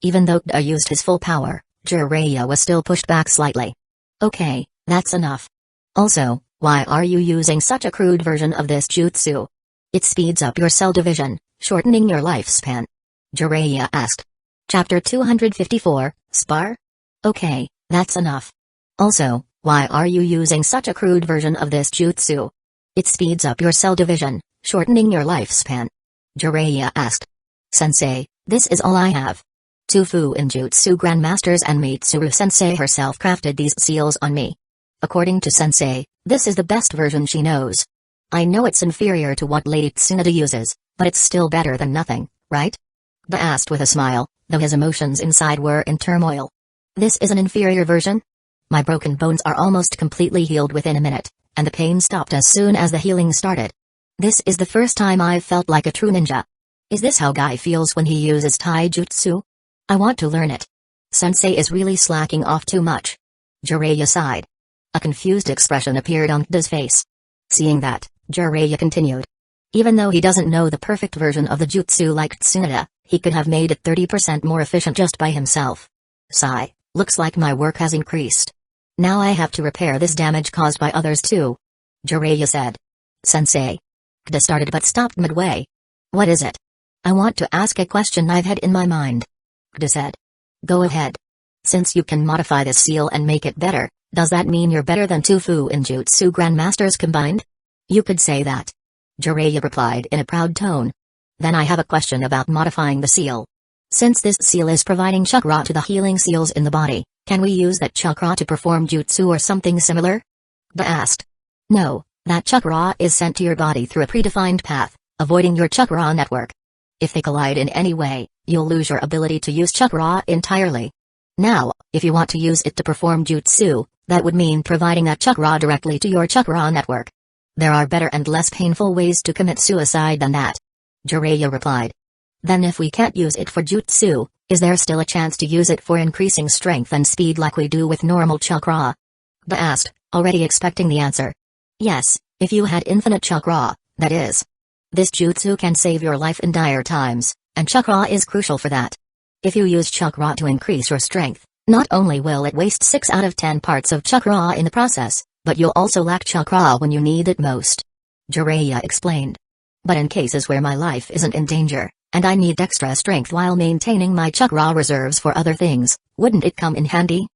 Even though Kida used his full power, Jiraiya was still pushed back slightly. Okay, that's enough. Also, why are you using such a crude version of this jutsu? It speeds up your cell division, shortening your lifespan. Jiraiya asked. Chapter 254, Spar? Okay, that's enough. Also, why are you using such a crude version of this jutsu? It speeds up your cell division, shortening your lifespan. Jiraiya asked. Sensei, this is all I have. 2 Fuinjutsu Grandmasters and Mitsuru-sensei herself crafted these seals on me. According to Sensei, this is the best version she knows. I know it's inferior to what Lady Tsunade uses, but it's still better than nothing, right? Kida asked with a smile, though his emotions inside were in turmoil. This is an inferior version? My broken bones are almost completely healed within a minute, and the pain stopped as soon as the healing started. This is the first time I've felt like a true ninja. Is this how Guy feels when he uses taijutsu? I want to learn it. Sensei is really slacking off too much. Jiraiya sighed. A confused expression appeared on Kida's face. Seeing that, Jiraiya continued. Even though he doesn't know the perfect version of the jutsu like Tsunade, he could have made it 30% more efficient just by himself. Sigh, looks like my work has increased. Now I have to repair this damage caused by others too. Jiraiya said. Sensei. Kida started but stopped midway. What is it? I want to ask a question I've had in my mind. Kida said. Go ahead. Since you can modify this seal and make it better, does that mean you're better than 2 Fuinjutsu Grandmasters combined? You could say that. Jiraiya replied in a proud tone. Then I have a question about modifying the seal. Since this seal is providing chakra to the healing seals in the body, can we use that chakra to perform jutsu or something similar? Kida asked. No, that chakra is sent to your body through a predefined path, avoiding your chakra network. If they collide in any way, you'll lose your ability to use chakra entirely. Now, if you want to use it to perform jutsu, that would mean providing that chakra directly to your chakra network. There are better and less painful ways to commit suicide than that. Jiraiya replied. Then if we can't use it for jutsu, is there still a chance to use it for increasing strength and speed like we do with normal chakra? Ba asked, already expecting the answer. Yes, if you had infinite chakra, that is. This jutsu can save your life in dire times, and chakra is crucial for that. If you use chakra to increase your strength, not only will it waste 6 out of 10 parts of chakra in the process, but you'll also lack chakra when you need it most. Jiraiya explained. But in cases where my life isn't in danger, and I need extra strength while maintaining my chakra reserves for other things, wouldn't it come in handy?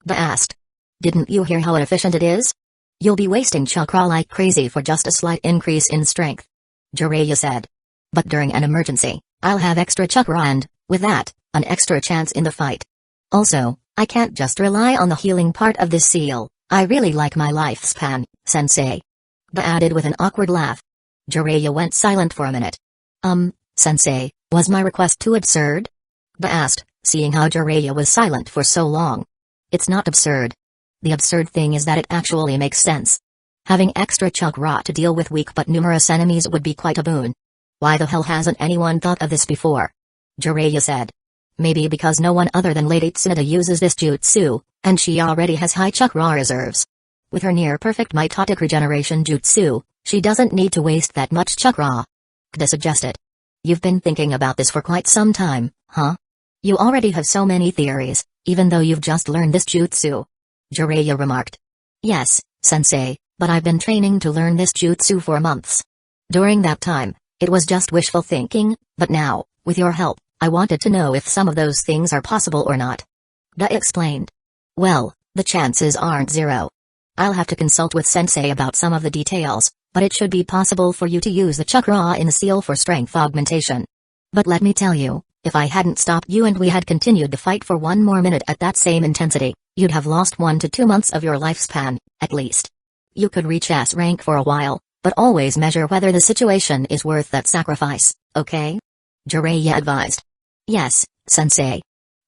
Ba asked. Didn't you hear how efficient it is? You'll be wasting chakra like crazy for just a slight increase in strength. Jiraiya said. But during an emergency, I'll have extra chakra and, with that, an extra chance in the fight. Also, I can't just rely on the healing part of this seal. I really like my lifespan, sensei. Ba added with an awkward laugh. Jiraiya went silent for a minute. Sensei, was my request too absurd? Ba asked, seeing how Jiraiya was silent for so long. It's not absurd. The absurd thing is that it actually makes sense. Having extra chakra to deal with weak but numerous enemies would be quite a boon. Why the hell hasn't anyone thought of this before? Jiraiya said. Maybe because no one other than Lady Tsunade uses this jutsu, and she already has high chakra reserves. With her near-perfect mitotic regeneration jutsu, she doesn't need to waste that much chakra. Kda suggested. You've been thinking about this for quite some time, huh? You already have so many theories, even though you've just learned this jutsu. Jiraiya remarked. Yes, sensei, but I've been training to learn this jutsu for months. During that time, it was just wishful thinking, but now, with your help, I wanted to know if some of those things are possible or not. Da explained. Well, the chances aren't zero. I'll have to consult with sensei about some of the details, but it should be possible for you to use the chakra in the seal for strength augmentation. But let me tell you, if I hadn't stopped you and we had continued the fight for one more minute at that same intensity, you'd have lost 1 to 2 months of your lifespan, at least. You could reach S rank for a while, but always measure whether the situation is worth that sacrifice, okay? Jiraiya advised. Yes, sensei.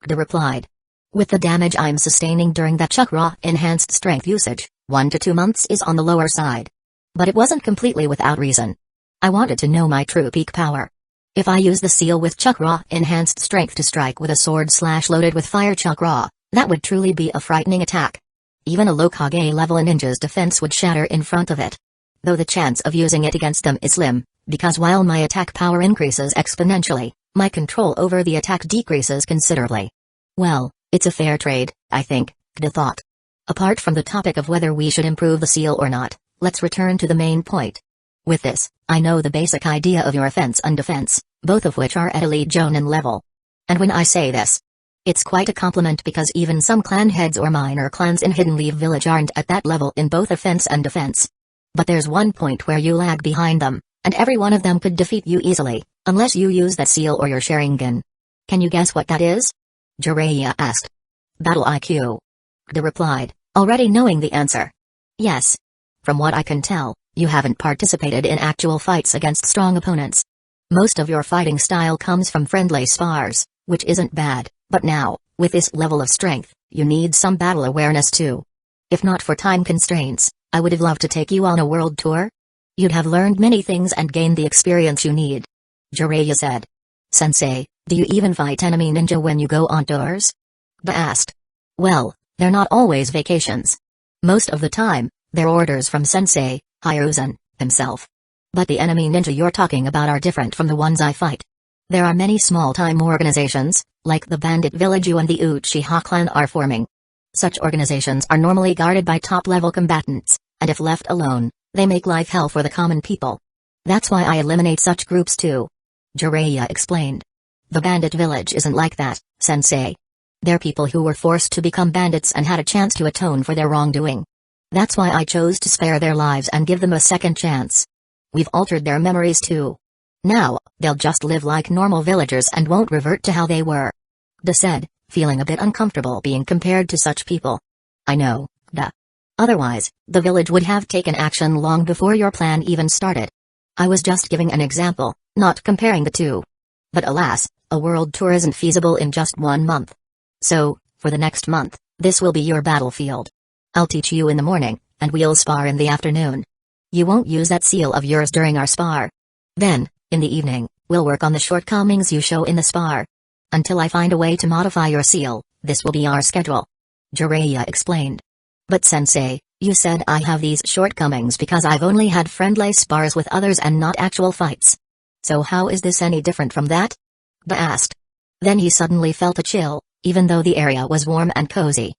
Kda replied. With the damage I'm sustaining during that chakra-enhanced strength usage, 1 to 2 months is on the lower side. But it wasn't completely without reason. I wanted to know my true peak power. If I use the seal with chakra-enhanced strength to strike with a sword loaded with fire chakra, that would truly be a frightening attack. Even a Hokage-level ninja's defense would shatter in front of it. Though the chance of using it against them is slim, because while my attack power increases exponentially, my control over the attack decreases considerably. Well, it's a fair trade, I think, Kda thought. Apart from the topic of whether we should improve the seal or not, let's return to the main point. With this, I know the basic idea of your offense and defense, both of which are at elite Jonin level. And when I say this, it's quite a compliment because even some clan heads or minor clans in Hidden Leaf Village aren't at that level in both offense and defense. But there's one point where you lag behind them, and every one of them could defeat you easily, unless you use that seal or your Sharingan. Can you guess what that is? Jiraiya asked. Battle IQ. Kda replied, already knowing the answer. Yes. From what I can tell, you haven't participated in actual fights against strong opponents. Most of your fighting style comes from friendly spars, which isn't bad, but now, with this level of strength, you need some battle awareness too. If not for time constraints, I would have loved to take you on a world tour. You'd have learned many things and gained the experience you need. Jiraiya said. Sensei, do you even fight enemy ninja when you go on tours? Ba asked. Well, they're not always vacations. Most of the time, they're orders from Sensei, Hyuga, himself. But the enemy ninja you're talking about are different from the ones I fight. There are many small-time organizations, like the bandit village you and the Uchiha clan are forming. Such organizations are normally guarded by top-level combatants, and if left alone, they make life hell for the common people. That's why I eliminate such groups too. Jiraiya explained. The bandit village isn't like that, sensei. They're people who were forced to become bandits and had a chance to atone for their wrongdoing. That's why I chose to spare their lives and give them a second chance. We've altered their memories too. Now, they'll just live like normal villagers and won't revert to how they were. Da said, feeling a bit uncomfortable being compared to such people. I know, Da. Otherwise, the village would have taken action long before your plan even started. I was just giving an example, not comparing the two. But alas, a world tour isn't feasible in just 1 month. So, for the next month, this will be your battlefield. I'll teach you in the morning, and we'll spar in the afternoon. You won't use that seal of yours during our spar. Then, in the evening, We'll work on the shortcomings you show in the spar. Until I find a way to modify your seal, this will be our schedule. Jiraiya explained. But sensei, you said I have these shortcomings because I've only had friendly spars with others and not actual fights. So how is this any different from that? Ba asked. Then he suddenly felt a chill, even though the area was warm and cozy.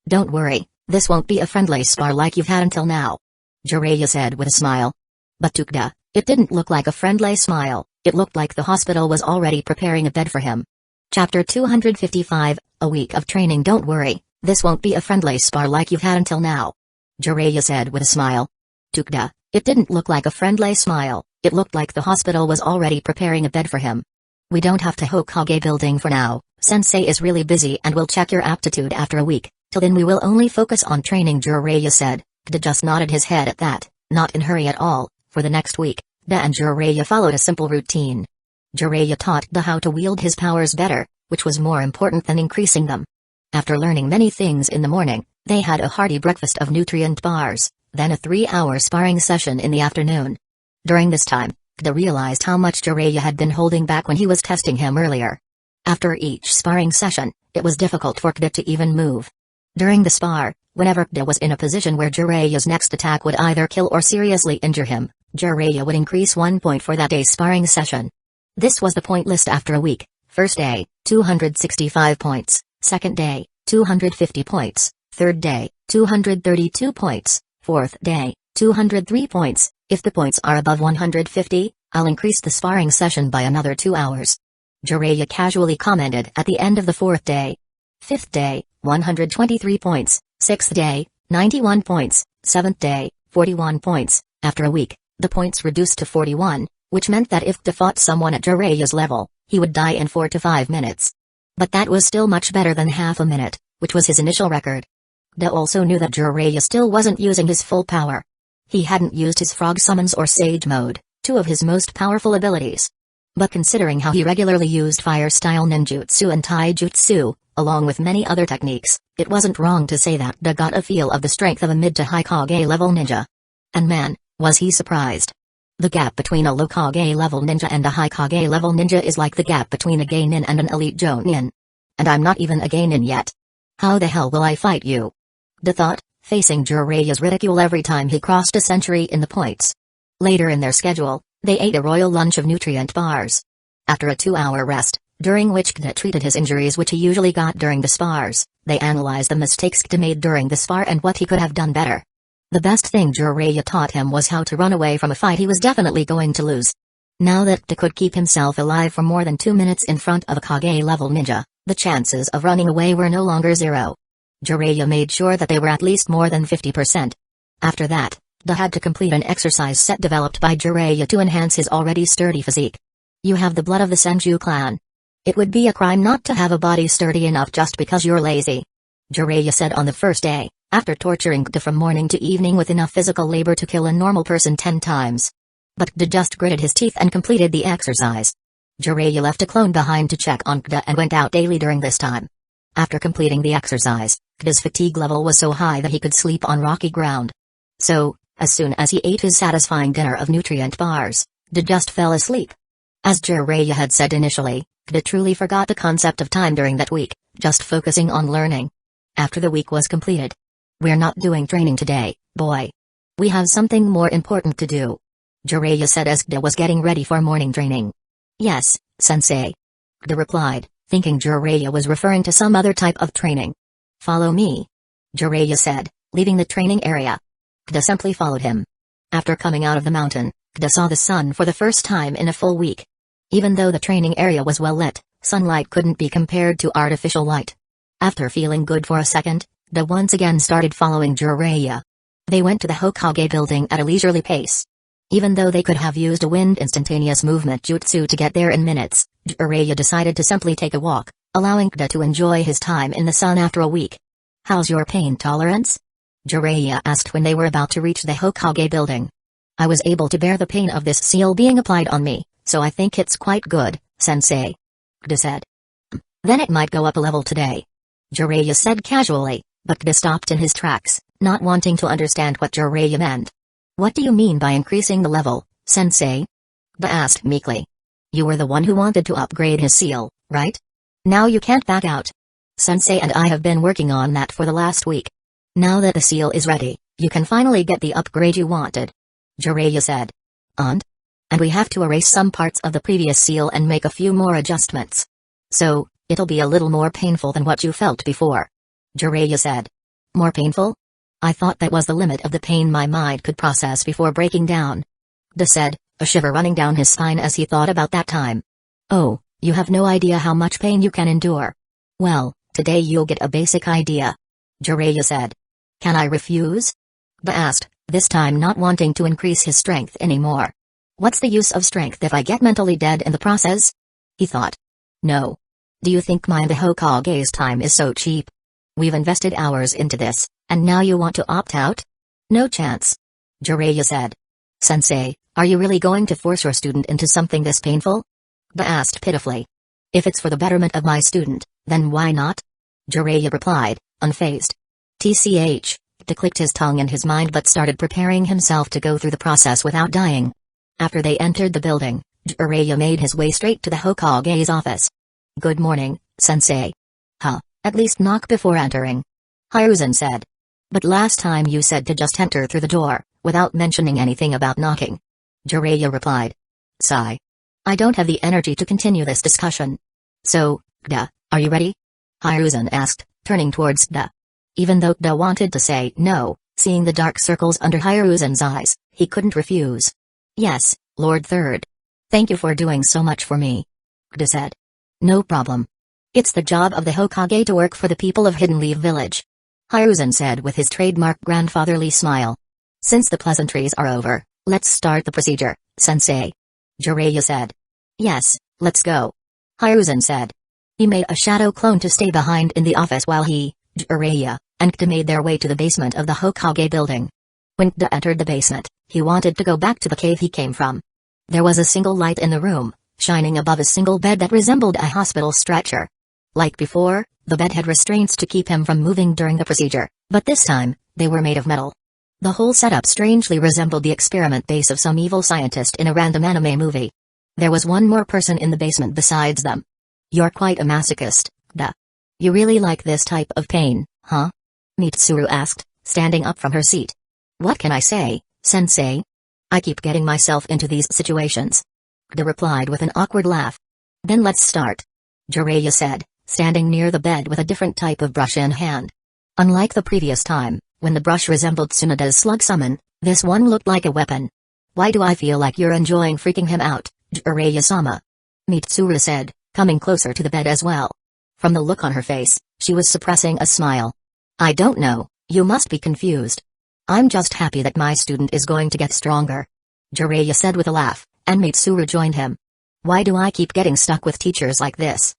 Don't worry, this won't be a friendly spar like you've had until now. Jiraiya said with a smile. But to Kda, it didn't look like a friendly smile, it looked like the hospital was already preparing a bed for him. Chapter 255, A week of training. Don't worry, this won't be a friendly spar like you've had until now. Jiraiya said with a smile. To Kda, it didn't look like a friendly smile, it looked like the hospital was already preparing a bed for him. We don't have to Hokage building for now, sensei is really busy and will check your aptitude after a week, till then we will only focus on training, Jiraiya said. Kda just nodded his head at that, not in hurry at all. For the next week, Kda and Jiraiya followed a simple routine. Jiraiya taught Kda how to wield his powers better, which was more important than increasing them. After learning many things in the morning, they had a hearty breakfast of nutrient bars, then a 3-hour sparring session in the afternoon. During this time, Kda realized how much Jiraiya had been holding back when he was testing him earlier. After each sparring session, it was difficult for Kda to even move. During the spar, whenever Kda was in a position where Jiraiya's next attack would either kill or seriously injure him, Jiraiya would increase 1 point for that day's sparring session. This was the point list after a week. First day, 265 points, second day, 250 points, third day, 232 points, fourth day, 203 points. If the points are above 150, I'll increase the sparring session by another 2 hours. Jiraiya casually commented at the end of the fourth day. Fifth day, 123 points, sixth day, 91 points, seventh day, 41 points. After a week, the points reduced to 41, which meant that if Kda fought someone at Jiraiya's level, he would die in 4 to 5 minutes. But that was still much better than half a minute, which was his initial record. Kda also knew that Jiraiya still wasn't using his full power. He hadn't used his frog summons or sage mode, 2 of his most powerful abilities. But considering how he regularly used fire-style ninjutsu and taijutsu, along with many other techniques, it wasn't wrong to say that Kda got a feel of the strength of a mid to high Kage level ninja. And man, was he surprised. The gap between a low Kage level ninja and a high Kage level ninja is like the gap between a geinin and an elite jonin. And I'm not even a geinin yet. How the hell will I fight you? Kda thought, facing Jiraiya's ridicule every time he crossed a century in the points. Later in their schedule, they ate a royal lunch of nutrient bars. After a 2-hour rest, during which Kda treated his injuries which he usually got during the spars, they analyzed the mistakes Kda made during the spar and what he could have done better. The best thing Jiraiya taught him was how to run away from a fight he was definitely going to lose. Now that Kda could keep himself alive for more than 2 minutes in front of a Kage-level ninja, the chances of running away were no longer 0. Jiraiya made sure that they were at least more than 50%. After that, Kda had to complete an exercise set developed by Jiraiya to enhance his already sturdy physique. You have the blood of the Senju clan. It would be a crime not to have a body sturdy enough just because you're lazy. Jiraiya said on the first day, after torturing Kda from morning to evening with enough physical labor to kill a normal person 10 times. But Kda just gritted his teeth and completed the exercise. Jiraiya left a clone behind to check on Kda and went out daily during this time. After completing the exercise, Kda's fatigue level was so high that he could sleep on rocky ground. So, as soon as he ate his satisfying dinner of nutrient bars, Kda just fell asleep. As Jiraiya had said initially, Kda truly forgot the concept of time during that week, just focusing on learning. After the week was completed. We're not doing training today, boy. We have something more important to do. Jiraiya said as Kda was getting ready for morning training. Yes, sensei. Kda replied, thinking Jiraiya was referring to some other type of training. Follow me. Jiraiya said, leaving the training area. Kda simply followed him. After coming out of the mountain, Kda saw the sun for the first time in a full week. Even though the training area was well lit, sunlight couldn't be compared to artificial light. After feeling good for a second, Kda once again started following Jiraiya. They went to the Hokage building at a leisurely pace. Even though they could have used a wind instantaneous movement jutsu to get there in minutes, Jiraiya decided to simply take a walk, allowing Kda to enjoy his time in the sun after a week. How's your pain tolerance? Jiraiya asked when they were about to reach the Hokage building. I was able to bear the pain of this seal being applied on me, so I think it's quite good, sensei. Kda said. Then it might go up a level today. Jiraiya said casually, but Kda stopped in his tracks, not wanting to understand what Jiraiya meant. What do you mean by increasing the level, sensei? Kda asked meekly. You were the one who wanted to upgrade his seal, right? Now you can't back out. Sensei and I have been working on that for the last week. Now that the seal is ready, you can finally get the upgrade you wanted. Jiraiya said. And we have to erase some parts of the previous seal and make a few more adjustments. So, it'll be a little more painful than what you felt before. Jiraiya said. More painful? I thought that was the limit of the pain my mind could process before breaking down. Da said, a shiver running down his spine as he thought about that time. Oh, you have no idea how much pain you can endure. Well, today you'll get a basic idea. Jiraiya said. Can I refuse? Da asked, this time not wanting to increase his strength anymore. What's the use of strength if I get mentally dead in the process? He thought. No. Do you think my and the Hokage's time is so cheap? We've invested hours into this, and now you want to opt out? No chance. Jiraiya said. Sensei, are you really going to force your student into something this painful? Da asked pitifully. If it's for the betterment of my student, then why not? Jiraiya replied, unfazed. TCH, Da clicked his tongue in his mind but started preparing himself to go through the process without dying. After they entered the building, Jiraiya made his way straight to the Hokage's office. Good morning, Sensei. Huh, at least knock before entering. Hiruzen said. But last time you said to just enter through the door, without mentioning anything about knocking. Jiraiya replied. Sigh. I don't have the energy to continue this discussion. So, Da, are you ready? Hiruzen asked, turning towards Da. Even though Da wanted to say no, seeing the dark circles under Hiruzen's eyes, he couldn't refuse. Yes, Lord Third. Thank you for doing so much for me. Da said. No problem. It's the job of the Hokage to work for the people of Hidden Leaf Village. Hiruzen said with his trademark grandfatherly smile. Since the pleasantries are over, let's start the procedure, Sensei. Jiraiya said. Yes, let's go. Hiruzen said. He made a shadow clone to stay behind in the office while he, Jiraiya, and Da made their way to the basement of the Hokage building. When Da entered the basement, he wanted to go back to the cave he came from. There was a single light in the room, shining above a single bed that resembled a hospital stretcher. Like before, the bed had restraints to keep him from moving during the procedure, but this time, they were made of metal. The whole setup strangely resembled the experiment base of some evil scientist in a random anime movie. There was one more person in the basement besides them. You're quite a masochist, Da. You really like this type of pain, huh? Mitsuru asked, standing up from her seat. What can I say, Sensei? I keep getting myself into these situations. Da replied with an awkward laugh. Then let's start. Jiraiya said, standing near the bed with a different type of brush in hand. Unlike the previous time, when the brush resembled Tsunoda's slug summon, this one looked like a weapon. Why do I feel like you're enjoying freaking him out, Jiraiya-sama? Mitsuru said, coming closer to the bed as well. From the look on her face, she was suppressing a smile. I don't know, you must be confused. I'm just happy that my student is going to get stronger. Jiraiya said with a laugh, and Mitsuru joined him. Why do I keep getting stuck with teachers like this?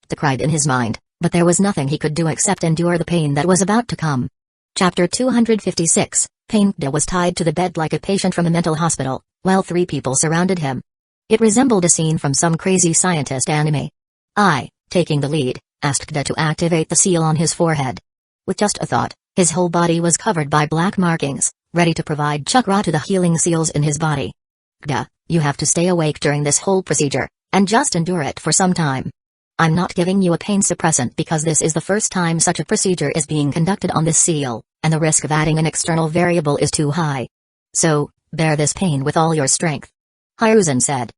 Da cried in his mind, but there was nothing he could do except endure the pain that was about to come. Chapter 256, Pain. Da was tied to the bed like a patient from a mental hospital, while 3 people surrounded him. It resembled a scene from some crazy scientist anime. I, taking the lead, asked Da to activate the seal on his forehead. With just a thought, his whole body was covered by black markings, ready to provide chakra to the healing seals in his body. Da, you have to stay awake during this whole procedure, and just endure it for some time. I'm not giving you a pain suppressant because this is the first time such a procedure is being conducted on this seal, and the risk of adding an external variable is too high. So, bear this pain with all your strength. Hiruzen said.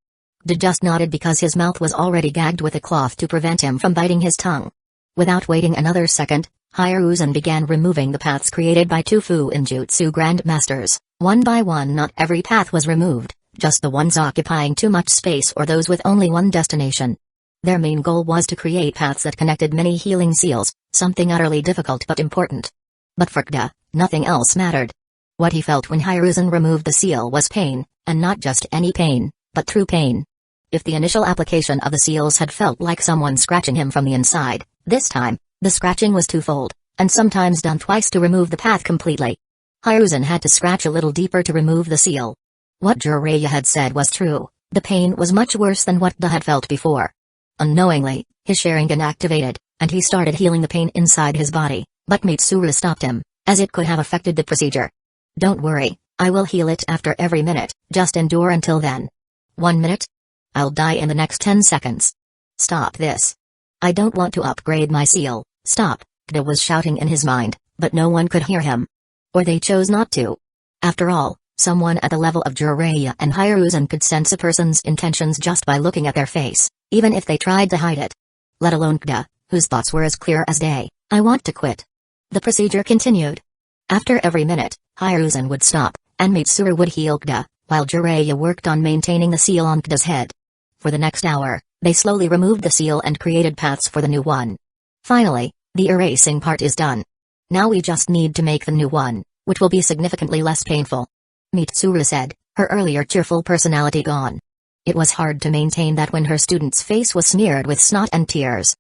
Da just nodded because his mouth was already gagged with a cloth to prevent him from biting his tongue. Without waiting another second, Hiruzen began removing the paths created by 2 Fuinjutsu Grandmasters. One by one, not every path was removed, just the ones occupying too much space or those with only one destination. Their main goal was to create paths that connected many healing seals, something utterly difficult but important. But for Da, nothing else mattered. What he felt when Hiruzen removed the seal was pain, and not just any pain, but true pain. If the initial application of the seals had felt like someone scratching him from the inside, this time, the scratching was twofold, and sometimes done twice to remove the path completely. Hiruzen had to scratch a little deeper to remove the seal. What Jiraiya had said was true, the pain was much worse than what Da had felt before. Unknowingly, his Sharingan activated, and he started healing the pain inside his body, but Mitsuru stopped him, as it could have affected the procedure. Don't worry, I will heal it after every minute, just endure until then. 1 minute? I'll die in the next 10 seconds. Stop this. I don't want to upgrade my seal, stop, Kda was shouting in his mind, but no one could hear him. Or they chose not to. After all, someone at the level of Jiraiya and Hiruzen could sense a person's intentions just by looking at their face, even if they tried to hide it. Let alone Kda, whose thoughts were as clear as day. I want to quit. The procedure continued. After every minute, Hiruzen would stop, and Mitsuru would heal Kda, while Jiraiya worked on maintaining the seal on Kda's head. For the next hour, they slowly removed the seal and created paths for the new one. Finally, the erasing part is done. Now we just need to make the new one, which will be significantly less painful. Mitsuru said, her earlier cheerful personality gone. It was hard to maintain that when her student's face was smeared with snot and tears.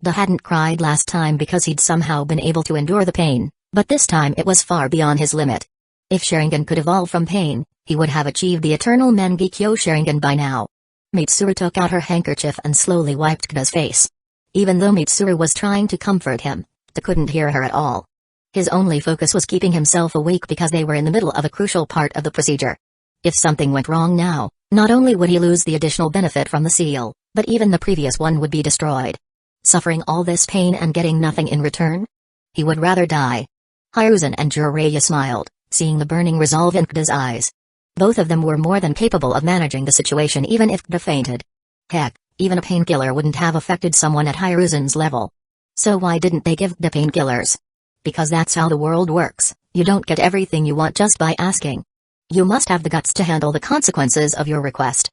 Kda hadn't cried last time because he'd somehow been able to endure the pain, but this time it was far beyond his limit. If Sharingan could evolve from pain, he would have achieved the eternal Mangekyō Sharingan by now. Mitsuru took out her handkerchief and slowly wiped Kda's face. Even though Mitsuru was trying to comfort him, Kda couldn't hear her at all. His only focus was keeping himself awake because they were in the middle of a crucial part of the procedure. If something went wrong now, not only would he lose the additional benefit from the seal, but even the previous one would be destroyed. Suffering all this pain and getting nothing in return? He would rather die. Hiruzen and Jiraiya smiled, seeing the burning resolve in Kda's eyes. Both of them were more than capable of managing the situation even if Kda fainted. Heck, even a painkiller wouldn't have affected someone at Hiruzen's level. So why didn't they give Kda painkillers? Because that's how the world works, you don't get everything you want just by asking. You must have the guts to handle the consequences of your request.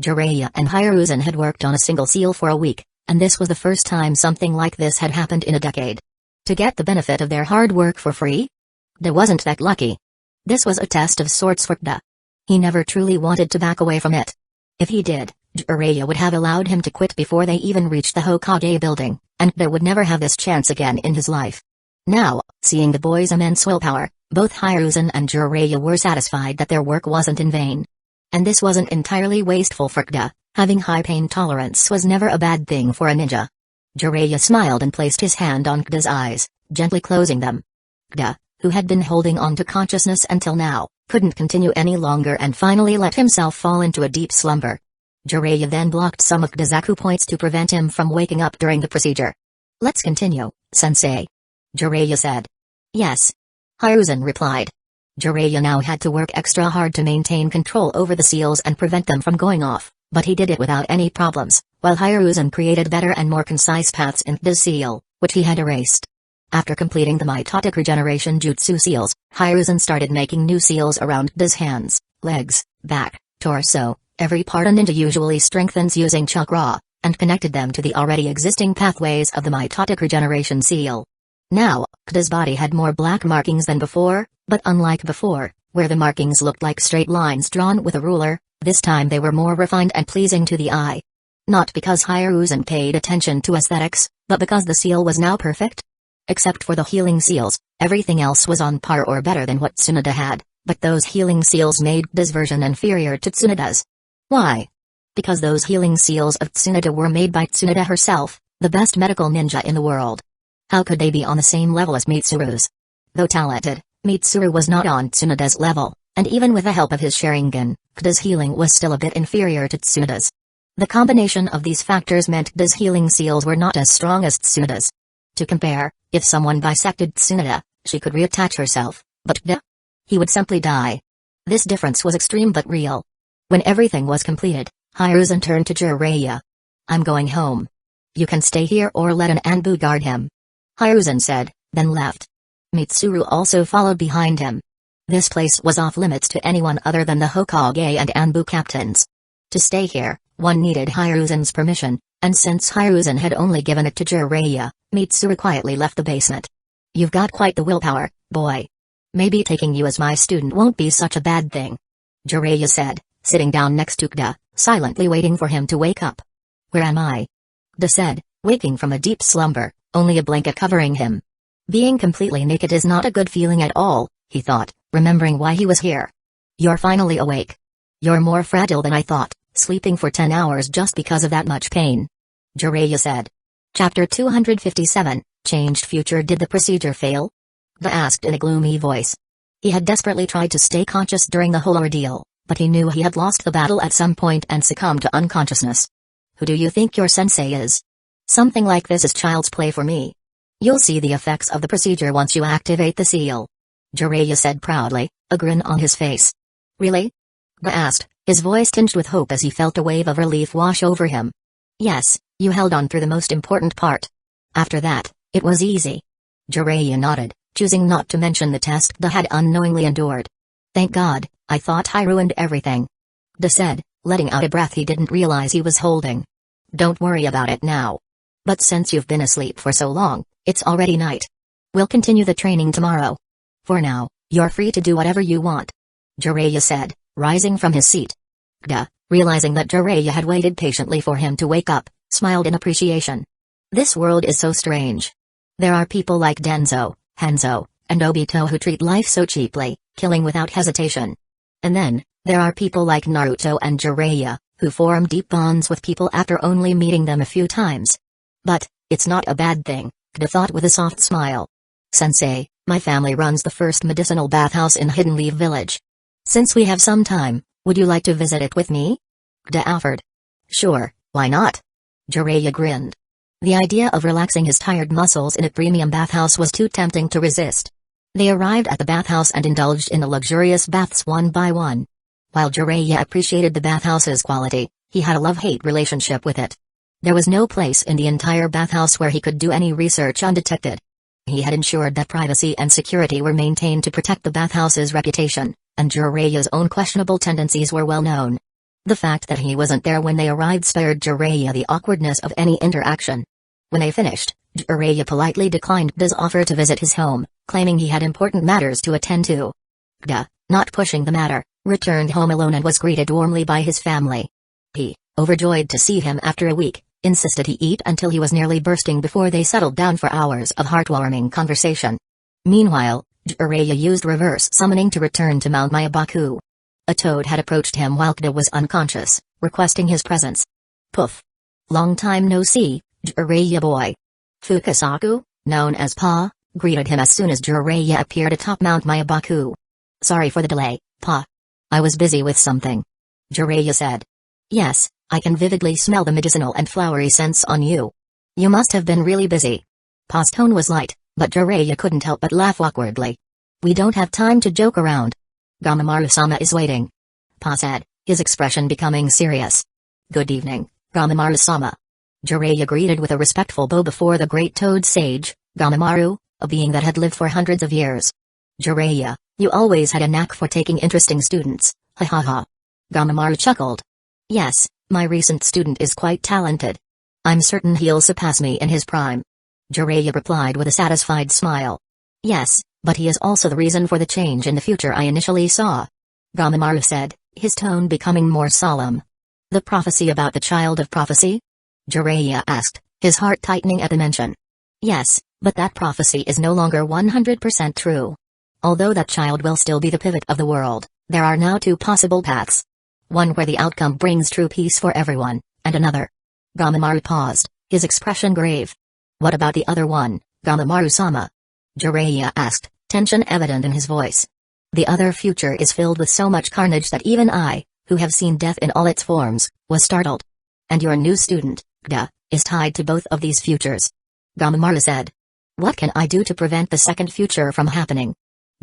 Jiraiya and Hiruzen had worked on a single seal for a week, and this was the first time something like this had happened in a decade. To get the benefit of their hard work for free? Kda wasn't that lucky. This was a test of sorts for Kda. He never truly wanted to back away from it. If he did, Jiraiya would have allowed him to quit before they even reached the Hokage building, and Kda would never have this chance again in his life. Now, seeing the boy's immense willpower, both Hiruzen and Jiraiya were satisfied that their work wasn't in vain. And this wasn't entirely wasteful for Kda. Having high pain tolerance was never a bad thing for a ninja. Jiraiya smiled and placed his hand on Kda's eyes, gently closing them. Kda, who had been holding on to consciousness until now, couldn't continue any longer and finally let himself fall into a deep slumber. Jiraiya then blocked some of Kda's Aku points to prevent him from waking up during the procedure. Let's continue, sensei. Jiraiya said. Yes. Hiruzen replied. Jiraiya now had to work extra hard to maintain control over the seals and prevent them from going off, but he did it without any problems, while Hiruzen created better and more concise paths in Kda's seal, which he had erased. After completing the mitotic regeneration jutsu seals, Hiruzen started making new seals around Kda's hands, legs, back, torso, every part a ninja usually strengthens using chakra, and connected them to the already existing pathways of the mitotic regeneration seal. Now, Kda's body had more black markings than before, but unlike before, where the markings looked like straight lines drawn with a ruler, this time they were more refined and pleasing to the eye. Not because Hiruzen paid attention to aesthetics, but because the seal was now perfect. Except for the healing seals, everything else was on par or better than what Tsunade had, but those healing seals made Kda's version inferior to Tsunade's. Why? Because those healing seals of Tsunade were made by Tsunade herself, the best medical ninja in the world. How could they be on the same level as Mitsuru's? Though talented, Mitsuru was not on Tsunade's level, and even with the help of his Sharingan, Kda's healing was still a bit inferior to Tsunade's. The combination of these factors meant Kda's healing seals were not as strong as Tsunade's. To compare, if someone bisected Tsunade, she could reattach herself, but Kda? He would simply die. This difference was extreme but real. When everything was completed, Hiruzen turned to Jiraiya. I'm going home. You can stay here or let an Anbu guard him. Hiruzen said, then left. Mitsuru also followed behind him. This place was off limits to anyone other than the Hokage and Anbu captains. To stay here, one needed Hiruzen's permission, and since Hiruzen had only given it to Jiraiya, Mitsuru quietly left the basement. You've got quite the willpower, boy. Maybe taking you as my student won't be such a bad thing. Jiraiya said, sitting down next to Kda, silently waiting for him to wake up. Where am I? Kda said, waking from a deep slumber, only a blanket covering him. Being completely naked is not a good feeling at all, he thought, remembering why he was here. You're finally awake. You're more fragile than I thought, sleeping for 10 hours just because of that much pain. Jiraiya said. Chapter 257, Changed Future. Did the procedure fail? Kda asked in a gloomy voice. He had desperately tried to stay conscious during the whole ordeal, But he knew he had lost the battle at some point and succumbed to unconsciousness. Who do you think your sensei is? Something like this is child's play for me. You'll see the effects of the procedure once you activate the seal. Jiraiya said proudly, a grin on his face. Really? Ga asked, his voice tinged with hope as he felt a wave of relief wash over him. Yes, you held on through the most important part. After that, it was easy. Jiraiya nodded, choosing not to mention the test Ga had unknowingly endured. Thank God, I thought I ruined everything. Ga said, letting out a breath he didn't realize he was holding. Don't worry about it now. But since you've been asleep for so long, it's already night. We'll continue the training tomorrow. For now, you're free to do whatever you want. Jiraiya said, rising from his seat. Ga, realizing that Jiraiya had waited patiently for him to wake up, smiled in appreciation. This world is so strange. There are people like Danzō, Hanzo, and Obito who treat life so cheaply, killing without hesitation. And then, there are people like Naruto and Jiraiya, who form deep bonds with people after only meeting them a few times. But, it's not a bad thing, Ga thought with a soft smile. Sensei, my family runs the first medicinal bathhouse in Hidden Leaf Village. Since we have some time, would you like to visit it with me? Ga offered. Sure, why not? Jiraiya grinned. The idea of relaxing his tired muscles in a premium bathhouse was too tempting to resist. They arrived at the bathhouse and indulged in the luxurious baths one by one. While Jiraiya appreciated the bathhouse's quality, he had a love-hate relationship with it. There was no place in the entire bathhouse where he could do any research undetected. He had ensured that privacy and security were maintained to protect the bathhouse's reputation, and Jiraiya's own questionable tendencies were well known. The fact that he wasn't there when they arrived spared Jiraiya the awkwardness of any interaction. When they finished, Jiraiya politely declined Ga's offer to visit his home, claiming he had important matters to attend to. Ga, not pushing the matter, returned home alone and was greeted warmly by his family. He, overjoyed to see him after a week, insisted he eat until he was nearly bursting before they settled down for hours of heartwarming conversation. Meanwhile, Jiraiya used reverse summoning to return to Mount Myabaku. A toad had approached him while Ga was unconscious, requesting his presence. Poof. Long time no see, Jiraiya boy. Fukasaku, known as Pa, greeted him as soon as Jiraiya appeared atop Mount Myabaku. Sorry for the delay, Pa. I was busy with something. Jiraiya said. Yes, I can vividly smell the medicinal and flowery scents on you. You must have been really busy. Pa's tone was light, but Jiraiya couldn't help but laugh awkwardly. We don't have time to joke around. Gamamaru-sama is waiting. Pa said, his expression becoming serious. Good evening, Gamamaru-sama. Jiraiya greeted with a respectful bow before the great toad sage, Gamamaru, a being that had lived for hundreds of years. Jiraiya, you always had a knack for taking interesting students, ha ha ha. Gamamaru chuckled. Yes, my recent student is quite talented. I'm certain he'll surpass me in his prime. Jiraiya replied with a satisfied smile. Yes, but he is also the reason for the change in the future I initially saw. Gamamaru said, his tone becoming more solemn. The prophecy about the child of prophecy? Jiraiya asked, his heart tightening at the mention. Yes, but that prophecy is no longer 100% true. Although that child will still be the pivot of the world, there are now two possible paths. One where the outcome brings true peace for everyone, and another. Gamamaru paused, his expression grave. What about the other one, Gamamaru-sama? Jiraiya asked, tension evident in his voice. The other future is filled with so much carnage that even I, who have seen death in all its forms, was startled. And your new student, Ga, is tied to both of these futures. Gamamaru said. What can I do to prevent the second future from happening?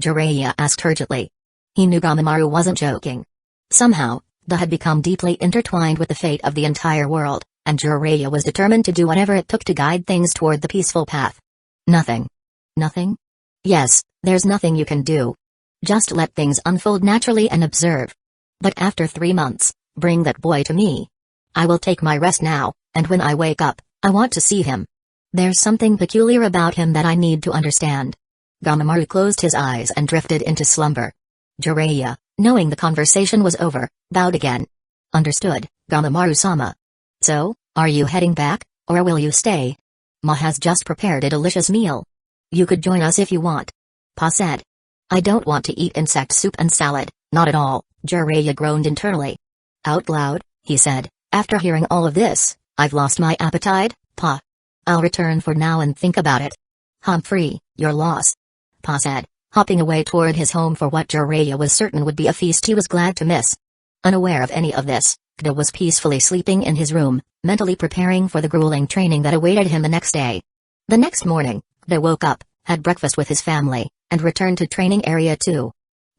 Jiraiya asked urgently. He knew Gamamaru wasn't joking. Somehow, Ga had become deeply intertwined with the fate of the entire world, and Jiraiya was determined to do whatever it took to guide things toward the peaceful path. Nothing. Nothing? Yes, there's nothing you can do. Just let things unfold naturally and observe. But after 3 months, bring that boy to me. I will take my rest now, and when I wake up, I want to see him. There's something peculiar about him that I need to understand. Gamamaru closed his eyes and drifted into slumber. Jiraiya, knowing the conversation was over, bowed again. Understood, Gamamaru-sama. So, are you heading back, or will you stay? Ma has just prepared a delicious meal. You could join us if you want. Pa said. I don't want to eat insect soup and salad, not at all, Jiraiya groaned internally. Out loud, he said, after hearing all of this, I've lost my appetite, Pa. I'll return for now and think about it. Humphrey, your loss. Pa said, hopping away toward his home for what Jiraiya was certain would be a feast he was glad to miss. Unaware of any of this, Kda was peacefully sleeping in his room, mentally preparing for the grueling training that awaited him the next day. The next morning, Kda woke up, had breakfast with his family, and returned to training area 2.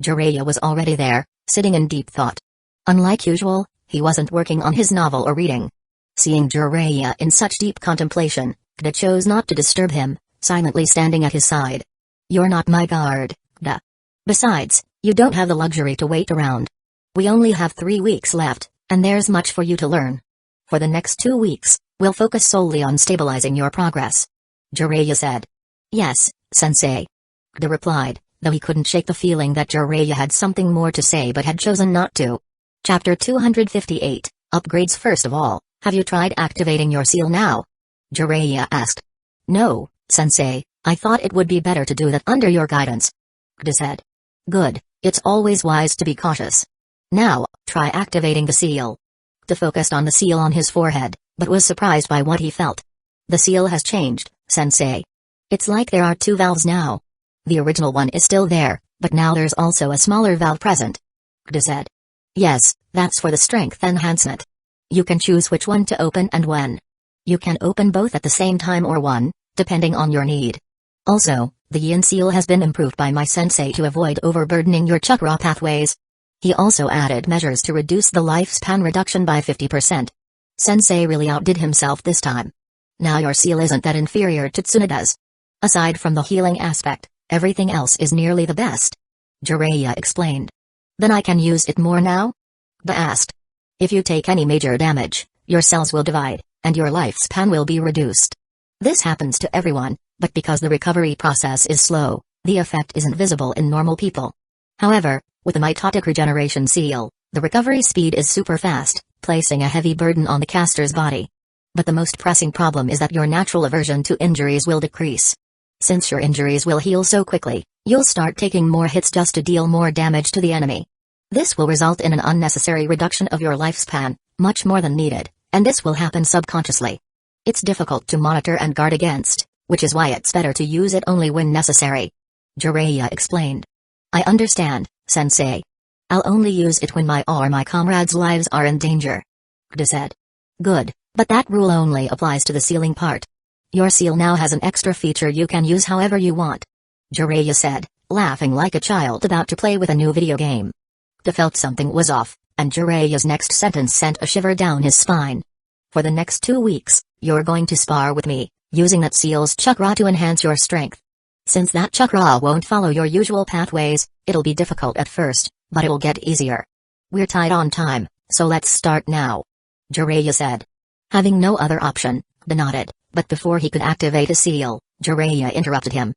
Jiraiya was already there, sitting in deep thought. Unlike usual, he wasn't working on his novel or reading. Seeing Jiraiya in such deep contemplation, Kda chose not to disturb him, silently standing at his side. "You're not my guard, Kda. Besides, you don't have the luxury to wait around. We only have 3 weeks left, and there's much for you to learn. For the next 2 weeks, we'll focus solely on stabilizing your progress," Jiraiya said. "Yes, sensei," Kda replied, though he couldn't shake the feeling that Jiraiya had something more to say but had chosen not to. Chapter 258, Upgrades. First of all, have you tried activating your seal now? Jiraiya asked. "No, sensei, I thought it would be better to do that under your guidance," Kda said. "Good, it's always wise to be cautious. Now, try activating the seal." Kda focused on the seal on his forehead, but was surprised by what he felt. "The seal has changed, sensei. It's like there are 2 valves now. The original one is still there, but now there's also a smaller valve present," Kda said. "Yes, that's for the strength enhancement. You can choose which one to open and when. You can open both at the same time or one, depending on your need. Also, the yin seal has been improved by my sensei to avoid overburdening your chakra pathways. He also added measures to reduce the lifespan reduction by 50%. Sensei really outdid himself this time. Now your seal isn't that inferior to Tsunoda's. Aside from the healing aspect, everything else is nearly the best," Jiraiya explained. "Then I can use it more now?" Kda asked. "If you take any major damage, your cells will divide, and your lifespan will be reduced. This happens to everyone, but because the recovery process is slow, the effect isn't visible in normal people. However, with the mitotic regeneration seal, the recovery speed is super fast, placing a heavy burden on the caster's body. But the most pressing problem is that your natural aversion to injuries will decrease. Since your injuries will heal so quickly, you'll start taking more hits just to deal more damage to the enemy. This will result in an unnecessary reduction of your lifespan, much more than needed, and this will happen subconsciously. It's difficult to monitor and guard against, which is why it's better to use it only when necessary," Jiraiya explained. "I understand, sensei. I'll only use it when my or my comrades' lives are in danger," Kda said. "Good, but that rule only applies to the sealing part. Your seal now has an extra feature you can use however you want," Jiraiya said, laughing like a child about to play with a new video game. Kda felt something was off, and Jiraiya's next sentence sent a shiver down his spine. "For the next 2 weeks, you're going to spar with me, using that seal's chakra to enhance your strength. Since that chakra won't follow your usual pathways, it'll be difficult at first, but it'll get easier. We're tight on time, so let's start now," Jiraiya said. Having no other option, Kda nodded, but before he could activate a seal, Jiraiya interrupted him.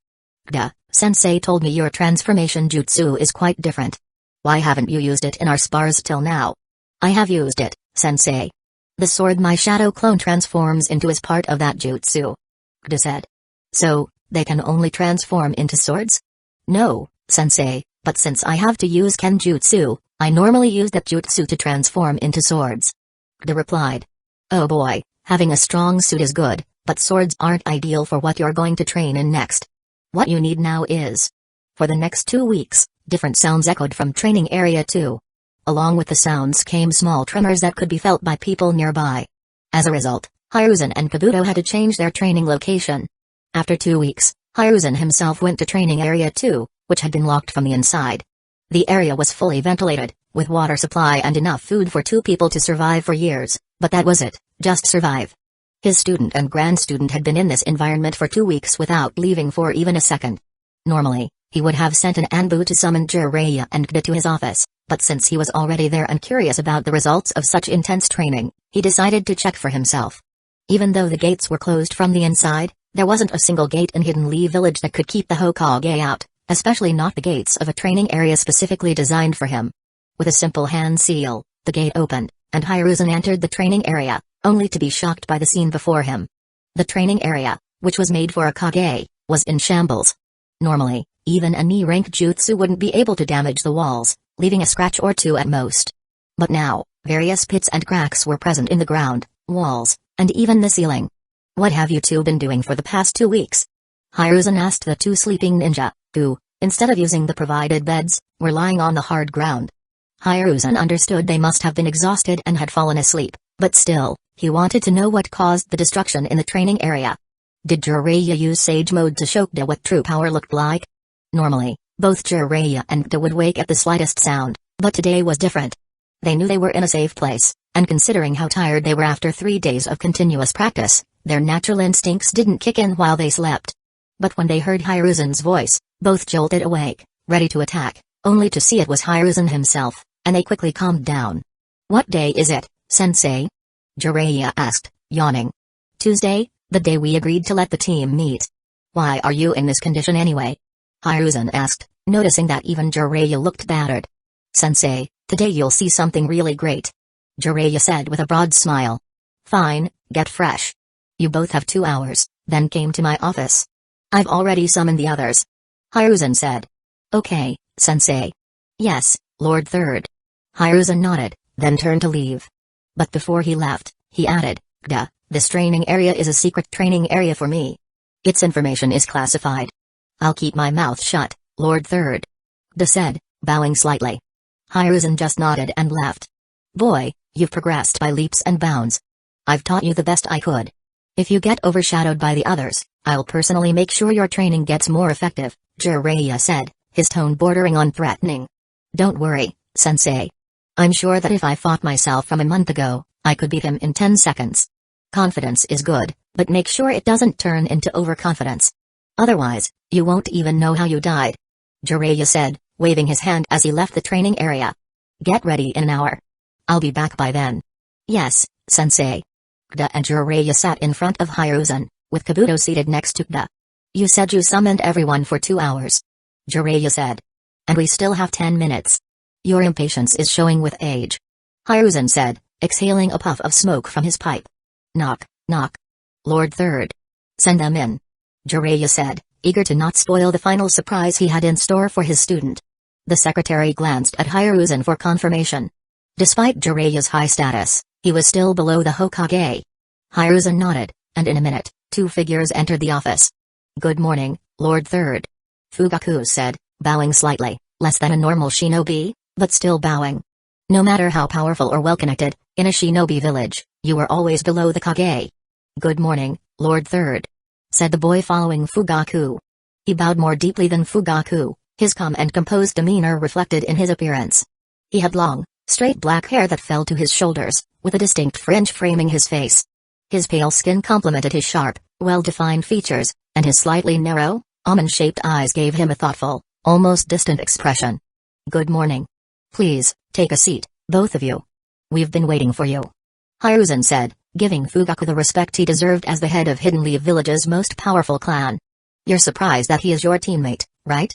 "Kda, sensei told me your transformation jutsu is quite different. Why haven't you used it in our spars till now?" "I have used it, sensei. The sword my shadow clone transforms into is part of that jutsu," Kda said. "So, they can only transform into swords?" "No, sensei, but since I have to use kenjutsu, I normally use that jutsu to transform into swords," Kda replied. "Oh boy, having a strong suit is good, but swords aren't ideal for what you're going to train in next. What you need now is..." For the next 2 weeks, different sounds echoed from training area 2. Along with the sounds came small tremors that could be felt by people nearby. As a result, Hiruzen and Kabuto had to change their training location. After 2 weeks, Hiruzen himself went to training area 2, which had been locked from the inside. The area was fully ventilated, with water supply and enough food for 2 people to survive for years, but that was it, just survive. His student and grand student had been in this environment for 2 weeks without leaving for even a second. Normally, he would have sent an Anbu to summon Jiraiya and Kda to his office, but since he was already there and curious about the results of such intense training, he decided to check for himself. Even though the gates were closed from the inside, there wasn't a single gate in Hidden Lee Village that could keep the Hokage out, especially not the gates of a training area specifically designed for him. With a simple hand seal, the gate opened, and Hiruzen entered the training area, only to be shocked by the scene before him. The training area, which was made for a Kage, was in shambles. Normally, even a knee-rank jutsu wouldn't be able to damage the walls, leaving a scratch or 2 at most. But now, various pits and cracks were present in the ground, walls, and even the ceiling. "What have you 2 been doing for the past 2 weeks?" Hiruzen asked the 2 sleeping ninja, who, instead of using the provided beds, were lying on the hard ground. Hiruzen understood they must have been exhausted and had fallen asleep, but still, he wanted to know what caused the destruction in the training area. Did Jiraiya use Sage Mode to show Kda what true power looked like? Normally, both Jiraiya and Kda would wake at the slightest sound, but today was different. They knew they were in a safe place, and considering how tired they were after 3 days of continuous practice, their natural instincts didn't kick in while they slept. But when they heard Hiruzen's voice, both jolted awake, ready to attack, only to see it was Hiruzen himself, and they quickly calmed down. "What day is it, sensei?" Jiraiya asked, yawning. "Tuesday, the day we agreed to let the team meet." "Why are you in this condition anyway?" Hiruzen asked, noticing that even Jiraiya looked battered. "Sensei, today you'll see something really great," Jiraiya said with a broad smile. "Fine, get fresh. You both have 2 hours, then came to my office. I've already summoned the others," Hiruzen said. "Okay, sensei." "Yes, Lord Third." Hiruzen nodded, then turned to leave. But before he left, he added, "Kda, this training area is a secret training area for me. Its information is classified." "I'll keep my mouth shut, Lord Third," Kda said, bowing slightly. Hiruzen just nodded and left. "Boy, you've progressed by leaps and bounds. I've taught you the best I could. If you get overshadowed by the others, I'll personally make sure your training gets more effective," Jiraiya said, his tone bordering on threatening. "Don't worry, sensei. I'm sure that if I fought myself from a month ago, I could beat him in 10 seconds. Confidence is good, but make sure it doesn't turn into overconfidence. Otherwise, you won't even know how you died," Jiraiya said, waving his hand as he left the training area. "Get ready in an hour. I'll be back by then." "Yes, sensei." Kda and Jiraiya sat in front of Hiruzen, with Kabuto seated next to Kda. "You said you summoned everyone for 2 hours," Jiraiya said. "And we still have 10 minutes. Your impatience is showing with age," Hiruzen said, exhaling a puff of smoke from his pipe. "Knock, knock. Lord Third." "Send them in," Jiraiya said, eager to not spoil the final surprise he had in store for his student. The secretary glanced at Hiruzen for confirmation. Despite Jiraiya's high status, he was still below the Hokage. Hiruzen nodded, and in a minute, 2 figures entered the office. "Good morning, Lord Third," Fugaku said, bowing slightly, less than a normal shinobi, but still bowing. No matter how powerful or well-connected, in a shinobi village, you were always below the Kage. "Good morning, Lord Third," said the boy following Fugaku. He bowed more deeply than Fugaku, his calm and composed demeanor reflected in his appearance. He had long, straight black hair that fell to his shoulders, with a distinct fringe framing his face. His pale skin complemented his sharp, well-defined features, and his slightly narrow, almond-shaped eyes gave him a thoughtful, almost distant expression. "Good morning. Please, take a seat, both of you. We've been waiting for you," Hiruzen said, giving Fugaku the respect he deserved as the head of Hidden Leaf Village's most powerful clan. "You're surprised that he is your teammate, right?"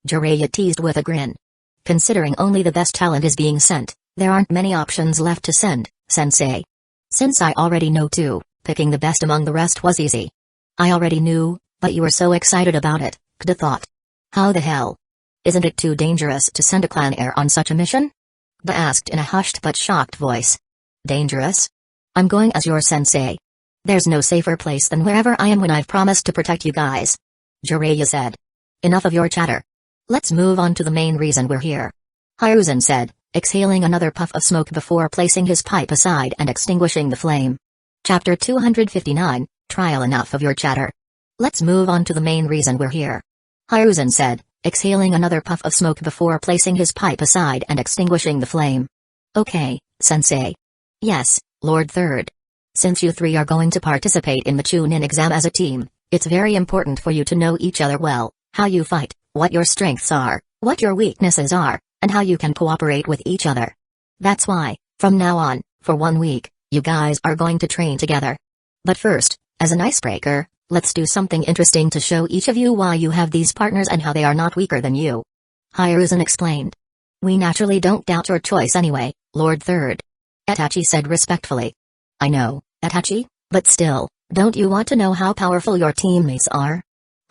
Jiraiya teased with a grin. "Considering only the best talent is being sent, there aren't many options left to send, sensei. Since I already know too, picking the best among the rest was easy." "I already knew, but you were so excited about it," Kda thought. "How the hell? Isn't it too dangerous to send a clan heir on such a mission?" Kda asked in a hushed but shocked voice. "Dangerous? I'm going as your sensei. There's no safer place than wherever I am when I've promised to protect you guys," Jiraiya said. "Enough of your chatter. Let's move on to the main reason we're here," Hiruzen said, exhaling another puff of smoke before placing his pipe aside and extinguishing the flame. Chapter 259, Trial. "Enough of your chatter. Let's move on to the main reason we're here," Hiruzen said, exhaling another puff of smoke before placing his pipe aside and extinguishing the flame. "Okay, sensei." "Yes, Lord Third. Since you 3 are going to participate in the Chunin exam as a team, it's very important for you to know each other well, how you fight, what your strengths are, what your weaknesses are, and how you can cooperate with each other. That's why, from now on, for 1 week, you guys are going to train together. But first, as an icebreaker, let's do something interesting to show each of you why you have these partners and how they are not weaker than you," Hiruzen explained. "We naturally don't doubt your choice anyway, Lord Third," Itachi said respectfully. "I know, Itachi, but still, don't you want to know how powerful your teammates are?"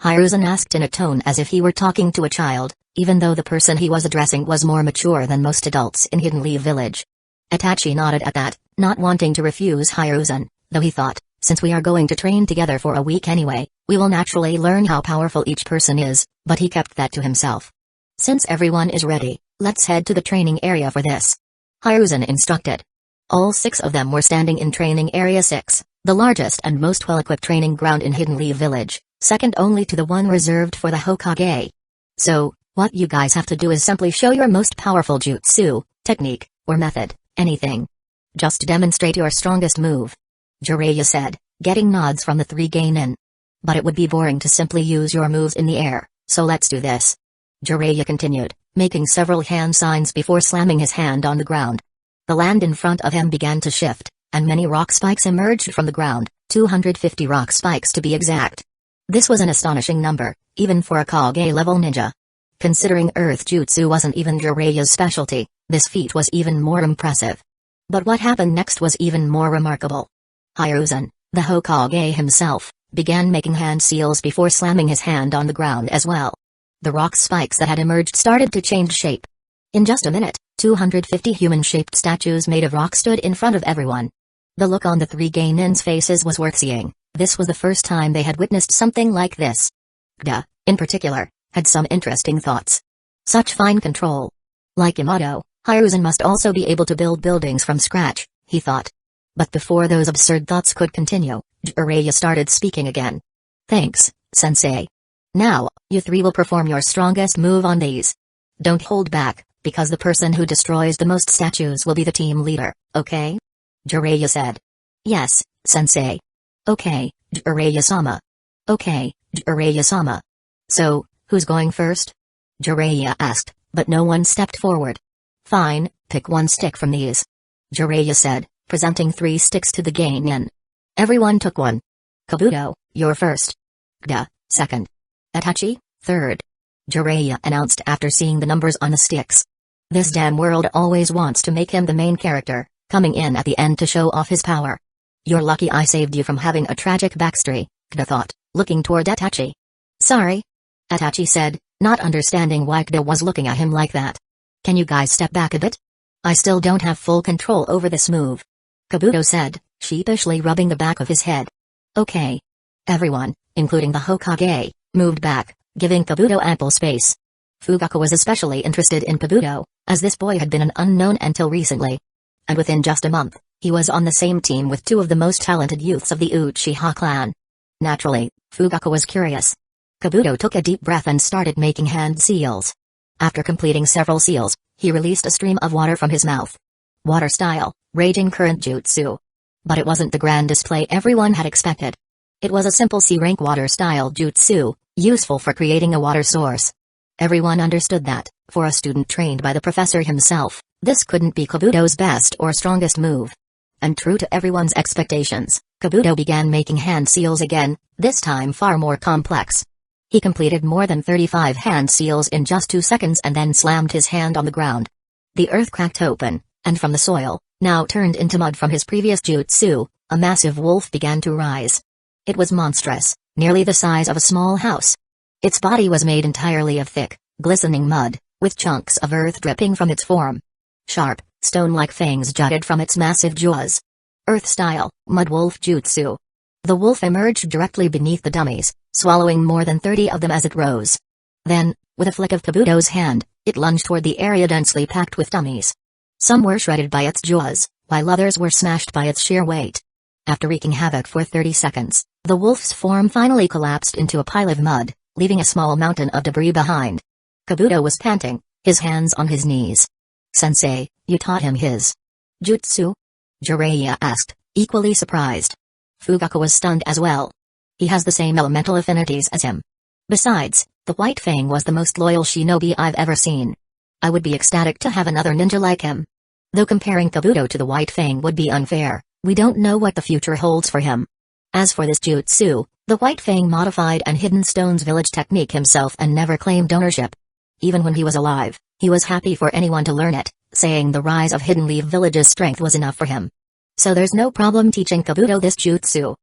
Hiruzen asked in a tone as if he were talking to a child, even though the person he was addressing was more mature than most adults in Hidden Leaf Village. Itachi nodded at that, not wanting to refuse Hiruzen, though he thought, since we are going to train together for a week anyway, we will naturally learn how powerful each person is, but he kept that to himself. "Since everyone is ready, Let's head to the training area for this. Hiruzen instructed. All 6 of them were standing in Training Area 6, the largest and most well-equipped training ground in Hidden Leaf Village, second only to the one reserved for the Hokage. So, what you guys have to do is simply show your most powerful jutsu, technique, or method, anything. Just demonstrate your strongest move. Jiraiya said, getting nods from the 3 genin. But it would be boring to simply use your moves in the air, so let's do this. Jiraiya continued, making several hand signs before slamming his hand on the ground. The land in front of him began to shift, and many rock spikes emerged from the ground, 250 rock spikes to be exact. This was an astonishing number, even for a Kage-level ninja. Considering Earth Jutsu wasn't even Jiraiya's specialty, this feat was even more impressive. But what happened next was even more remarkable. Hiruzen, the Hokage himself, began making hand seals before slamming his hand on the ground as well. The rock spikes that had emerged started to change shape. In just a minute, 250 human-shaped statues made of rock stood in front of everyone. The look on the 3 geinins' faces was worth seeing. This was the first time they had witnessed something like this. Gda, in particular, had some interesting thoughts. Such fine control. Like Yamato, Hiruzen must also be able to build buildings from scratch, he thought. But before those absurd thoughts could continue, Jiraiya started speaking again. Thanks, sensei. Now, you 3 will perform your strongest move on these. Don't hold back, because the person who destroys the most statues will be the team leader, okay? Jiraiya said. Yes, sensei. Okay, Jiraiya-sama. Okay, Jiraiya-sama. So, who's going first? Jiraiya asked, but no one stepped forward. Fine, pick one stick from these. Jiraiya said, presenting 3 sticks to the geinin. Everyone took one. Kabuto, you're first. Gda, second. Itachi, third. Jiraiya announced after seeing the numbers on the sticks. This damn world always wants to make him the main character, coming in at the end to show off his power. You're lucky I saved you from having a tragic backstory, Gda thought, looking toward Itachi. Sorry. Itachi said, not understanding why Gda was looking at him like that. Can you guys step back a bit? I still don't have full control over this move. Kabuto said, sheepishly rubbing the back of his head. Okay. Everyone, including the Hokage, moved back, giving Kabuto ample space. Fugaku was especially interested in Kabuto, as this boy had been an unknown until recently. And within just a month, he was on the same team with 2 of the most talented youths of the Uchiha clan. Naturally, Fugaku was curious. Kabuto took a deep breath and started making hand seals. After completing several seals, he released a stream of water from his mouth. Water style, raging current jutsu. But it wasn't the grand display everyone had expected. It was a simple C-rank water style jutsu, useful for creating a water source. Everyone understood that, for a student trained by the professor himself, this couldn't be Kabuto's best or strongest move. And true to everyone's expectations, Kabuto began making hand seals again, this time far more complex. He completed more than 35 hand seals in just 2 seconds and then slammed his hand on the ground. The earth cracked open, and from the soil, now turned into mud from his previous jutsu, a massive wolf began to rise. It was monstrous, nearly the size of a small house. Its body was made entirely of thick, glistening mud, with chunks of earth dripping from its form. Sharp, stone-like fangs jutted from its massive jaws. Earth-style, mud wolf jutsu. The wolf emerged directly beneath the dummies, swallowing more than 30 of them as it rose. Then, with a flick of Kabuto's hand, it lunged toward the area densely packed with dummies. Some were shredded by its jaws, while others were smashed by its sheer weight. After wreaking havoc for 30 seconds, the wolf's form finally collapsed into a pile of mud, leaving a small mountain of debris behind. Kabuto was panting, his hands on his knees. Sensei, you taught him his jutsu? Jiraiya asked, equally surprised. Fugaku was stunned as well. He has the same elemental affinities as him. Besides, the White Fang was the most loyal shinobi I've ever seen. I would be ecstatic to have another ninja like him. Though comparing Kabuto to the White Fang would be unfair, we don't know what the future holds for him. As for this jutsu, the White Fang modified and Hidden Stone's village technique himself and never claimed ownership. Even when he was alive, he was happy for anyone to learn it, saying the rise of Hidden Leaf Village's strength was enough for him. So there's no problem teaching Kabuto this jutsu.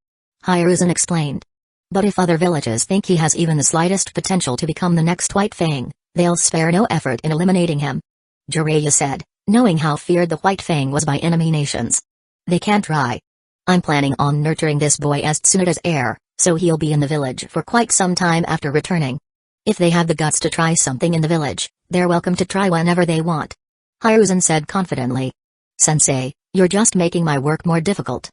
Hiruzen explained. But if other villages think he has even the slightest potential to become the next White Fang, they'll spare no effort in eliminating him. Jiraiya said, knowing how feared the White Fang was by enemy nations. They can't try. I'm planning on nurturing this boy as Tsunoda's heir, so he'll be in the village for quite some time after returning. If they have the guts to try something in the village, They're welcome to try whenever they want. Hiruzen said confidently. Sensei, you're just making my work more difficult.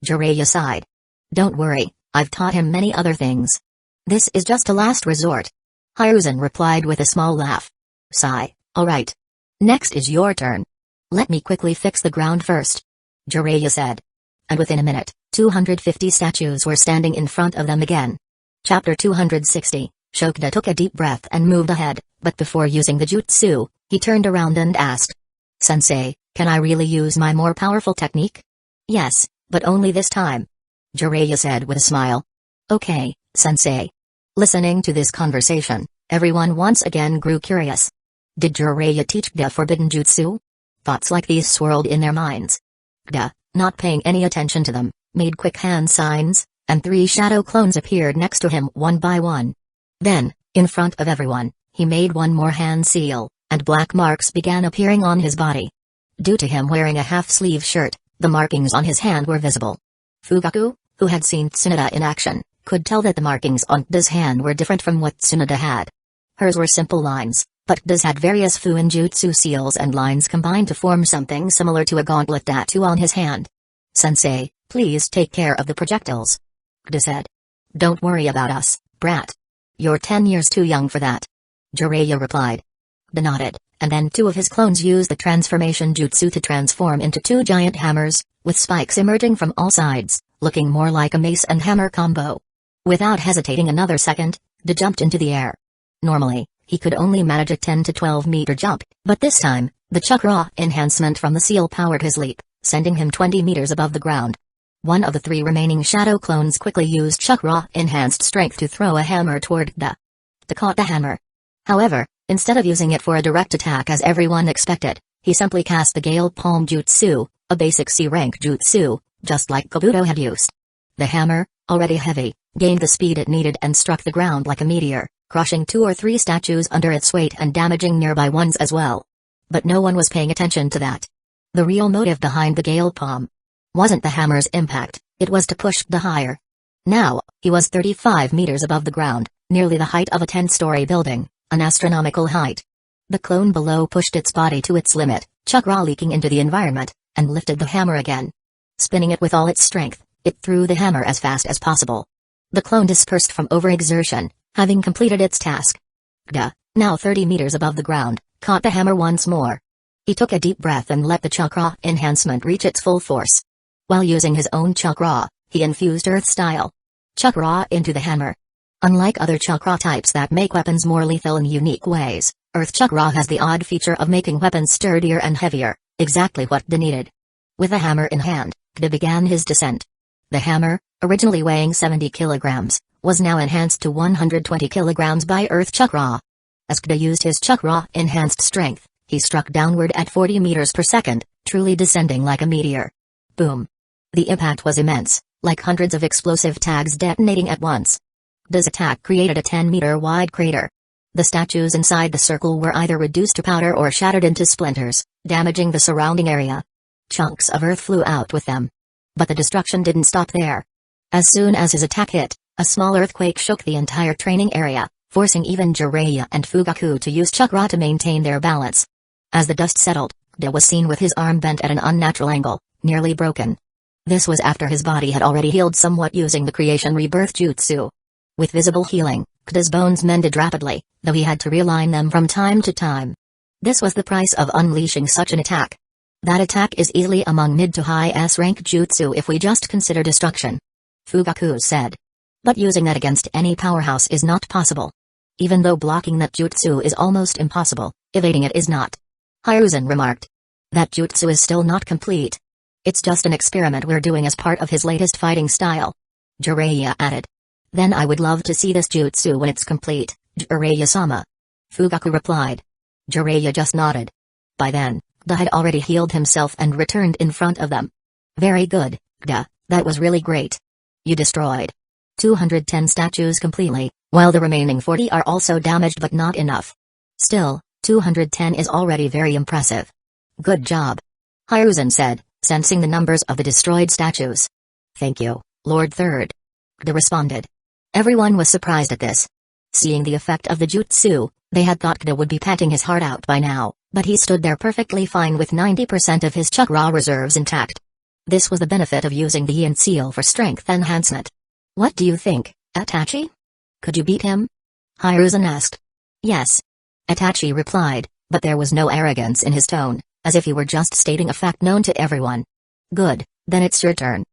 Jiraiya sighed. Don't worry, I've taught him many other things. This is just a last resort. Hiruzen replied with a small laugh. Sigh, alright. Next is your turn. Let me quickly fix the ground first. Jiraiya said. And within a minute, 250 statues were standing in front of them again. Chapter 260, Shokuda took a deep breath and moved ahead, but before using the jutsu, he turned around and asked. Sensei, can I really use my more powerful technique? Yes, but only this time. Jiraiya said with a smile. Okay, Sensei. Listening to this conversation, everyone once again grew curious. Did Jiraiya teach the forbidden jutsu? Thoughts like these swirled in their minds. Gda, not paying any attention to them, made quick hand signs, and 3 shadow clones appeared next to him one by one. Then, in front of everyone, he made one more hand seal, and black marks began appearing on his body. Due to him wearing a half-sleeve shirt, the markings on his hand were visible. Fugaku, who had seen Tsunoda in action, could tell that the markings on Gda's hand were different from what Tsunoda had. Hers were simple lines, but Gda's had various Fuinjutsu seals and lines combined to form something similar to a gauntlet tattoo on his hand. Sensei, please take care of the projectiles. Gda said. Don't worry about us, brat. You're 10 years too young for that. Jiraiya replied. Gda nodded, and then 2 of his clones used the transformation jutsu to transform into 2 giant hammers, with spikes emerging from all sides, looking more like a mace and hammer combo. Without hesitating another second, Gda jumped into the air. Normally, he could only manage a 10 to 12 meter jump, but this time, the chakra enhancement from the seal powered his leap, sending him 20 meters above the ground. One of the 3 remaining shadow clones quickly used chakra-enhanced strength to throw a hammer toward Gda. Gda caught the hammer. However, instead of using it for a direct attack as everyone expected, he simply cast the Gale Palm Jutsu, a basic C-rank jutsu, just like Kabuto had used. The hammer, already heavy, gained the speed it needed and struck the ground like a meteor, crushing 2 or 3 statues under its weight and damaging nearby ones as well. But no one was paying attention to that. The real motive behind the Gale Palm wasn't the hammer's impact, it was to push Gda higher. Now, he was 35 meters above the ground, nearly the height of a 10-story building, an astronomical height. The clone below pushed its body to its limit, chakra leaking into the environment, and lifted the hammer again. Spinning it with all its strength, it threw the hammer as fast as possible. The clone dispersed from overexertion, having completed its task. Gda, now 30 meters above the ground, caught the hammer once more. He took a deep breath and let the chakra enhancement reach its full force. While using his own chakra, he infused earth-style chakra into the hammer. Unlike other chakra types that make weapons more lethal in unique ways, earth chakra has the odd feature of making weapons sturdier and heavier, exactly what Gda needed. With the hammer in hand, Gda began his descent. The hammer, originally weighing 70 kilograms, was now enhanced to 120 kilograms by earth chakra. As Gda used his chakra-enhanced strength, he struck downward at 40 meters per second, truly descending like a meteor. Boom. The impact was immense, like hundreds of explosive tags detonating at once. Gda's attack created a 10-meter wide crater. The statues inside the circle were either reduced to powder or shattered into splinters, damaging the surrounding area. Chunks of earth flew out with them. But the destruction didn't stop there. As soon as his attack hit, a small earthquake shook the entire training area, forcing even Jiraiya and Fugaku to use chakra to maintain their balance. As the dust settled, Gda was seen with his arm bent at an unnatural angle, nearly broken. This was after his body had already healed somewhat using the creation rebirth jutsu. With visible healing, Gda's bones mended rapidly, though he had to realign them from time to time. This was the price of unleashing such an attack. That attack is easily among mid to high S-rank jutsu if we just consider destruction. Fugaku said. But using that against any powerhouse is not possible. Even though blocking that jutsu is almost impossible, evading it is not. Hiruzen remarked. That jutsu is still not complete. It's just an experiment we're doing as part of his latest fighting style. Jiraiya added. Then I would love to see this jutsu when it's complete, Jiraiya-sama. Fugaku replied. Jiraiya just nodded. By then, Gda had already healed himself and returned in front of them. Very good, Gda, that was really great. You destroyed 210 statues completely, while the remaining 40 are also damaged but not enough. Still, 210 is already very impressive. Good job. Hiruzen said, sensing the numbers of the destroyed statues. Thank you, Lord Third. Gda responded. Everyone was surprised at this. Seeing the effect of the jutsu, They had thought Kda would be patting his heart out by now, but he stood there perfectly fine with 90% of his chakra reserves intact. This was the benefit of using the Yin Seal for strength enhancement. What do you think, Itachi? Could you beat him? Hiruzen asked. Yes. Itachi replied, but there was no arrogance in his tone, as if he were just stating a fact known to everyone. Good, then it's your turn.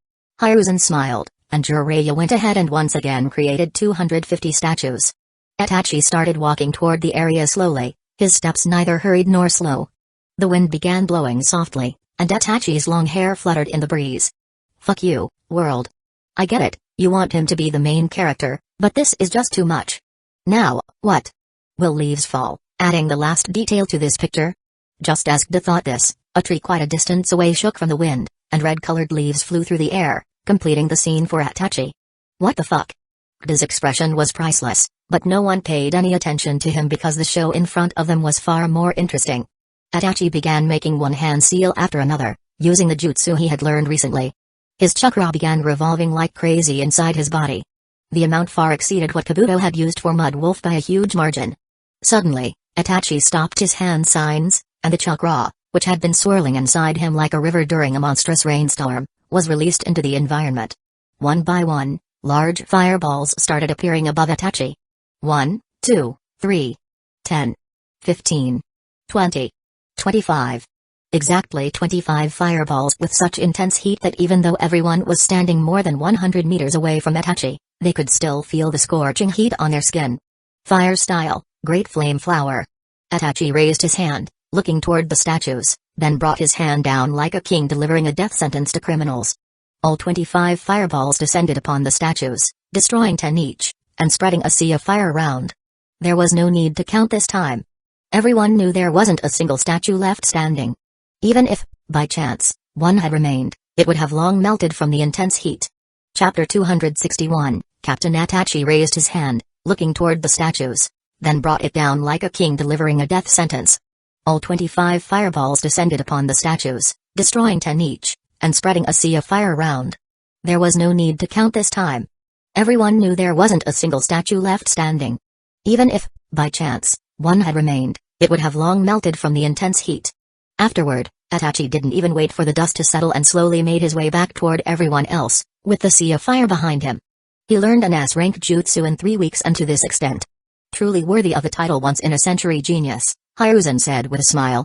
Hiruzen smiled, and Jiraiya went ahead and once again created 250 statues. Itachi started walking toward the area slowly, his steps neither hurried nor slow. The wind began blowing softly, and Itachi's long hair fluttered in the breeze. Fuck you, world. I get it, you want him to be the main character, but this is just too much. Now, what? Will leaves fall, adding the last detail to this picture? Just as Kda thought this, a tree quite a distance away shook from the wind, and red-colored leaves flew through the air, completing the scene for Itachi. What the fuck? Kda's expression was priceless, but no one paid any attention to him because the show in front of them was far more interesting. Itachi began making one hand seal after another, using the jutsu he had learned recently. His chakra began revolving like crazy inside his body. The amount far exceeded what Kabuto had used for Mud Wolf by a huge margin. Suddenly, Itachi stopped his hand signs, and the chakra, which had been swirling inside him like a river during a monstrous rainstorm, was released into the environment. One by one, large fireballs started appearing above Itachi. 1, 2, 3, 10, 15, 20, 25. Exactly 25 fireballs with such intense heat that even though everyone was standing more than 100 meters away from Itachi, they could still feel the scorching heat on their skin. Fire style, Great Flame Flower. Itachi raised his hand, looking toward the statues, then brought his hand down like a king delivering a death sentence to criminals. All 25 fireballs descended upon the statues, destroying 10 each, and spreading a sea of fire around. There was no need to count this time. Everyone knew there wasn't a single statue left standing. Even if, by chance, one had remained, it would have long melted from the intense heat. Chapter 261, Captain Itachi raised his hand, looking toward the statues, then brought it down like a king delivering a death sentence. All 25 fireballs descended upon the statues, destroying 10 each, and spreading a sea of fire around. There was no need to count this time. Everyone knew there wasn't a single statue left standing. Even if, by chance, one had remained, it would have long melted from the intense heat. Afterward, Itachi didn't even wait for the dust to settle and slowly made his way back toward everyone else, with the sea of fire behind him. He learned an S-rank jutsu in 3 weeks and to this extent. Truly worthy of the title once-in-a-century genius, Hiruzen said with a smile.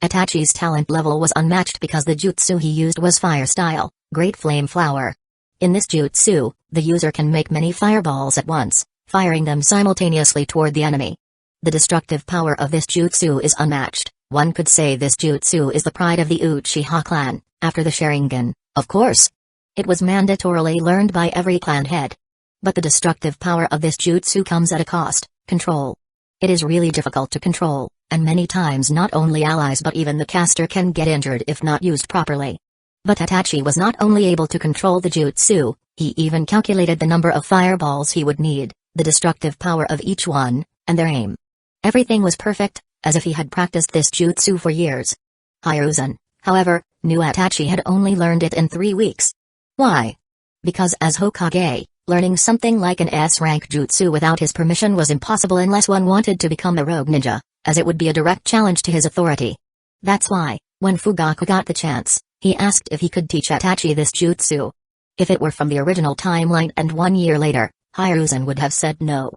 Itachi's talent level was unmatched because the jutsu he used was fire style, Great Flame Flower. In this jutsu, the user can make many fireballs at once, firing them simultaneously toward the enemy. The destructive power of this jutsu is unmatched. One could say this jutsu is the pride of the Uchiha clan, after the Sharingan, of course. It was mandatorily learned by every clan head. But the destructive power of this jutsu comes at a cost, control. It is really difficult to control, and many times not only allies but even the caster can get injured if not used properly. But Itachi was not only able to control the jutsu, he even calculated the number of fireballs he would need, the destructive power of each one, and their aim. Everything was perfect, as if he had practiced this jutsu for years. Hiruzen, however, knew Itachi had only learned it in 3 weeks. Why? Because as Hokage, learning something like an S-rank jutsu without his permission was impossible unless one wanted to become a rogue ninja, as it would be a direct challenge to his authority. That's why, when Fugaku got the chance, he asked if he could teach Itachi this jutsu. If it were from the original timeline and 1 year later, Hiruzen would have said no.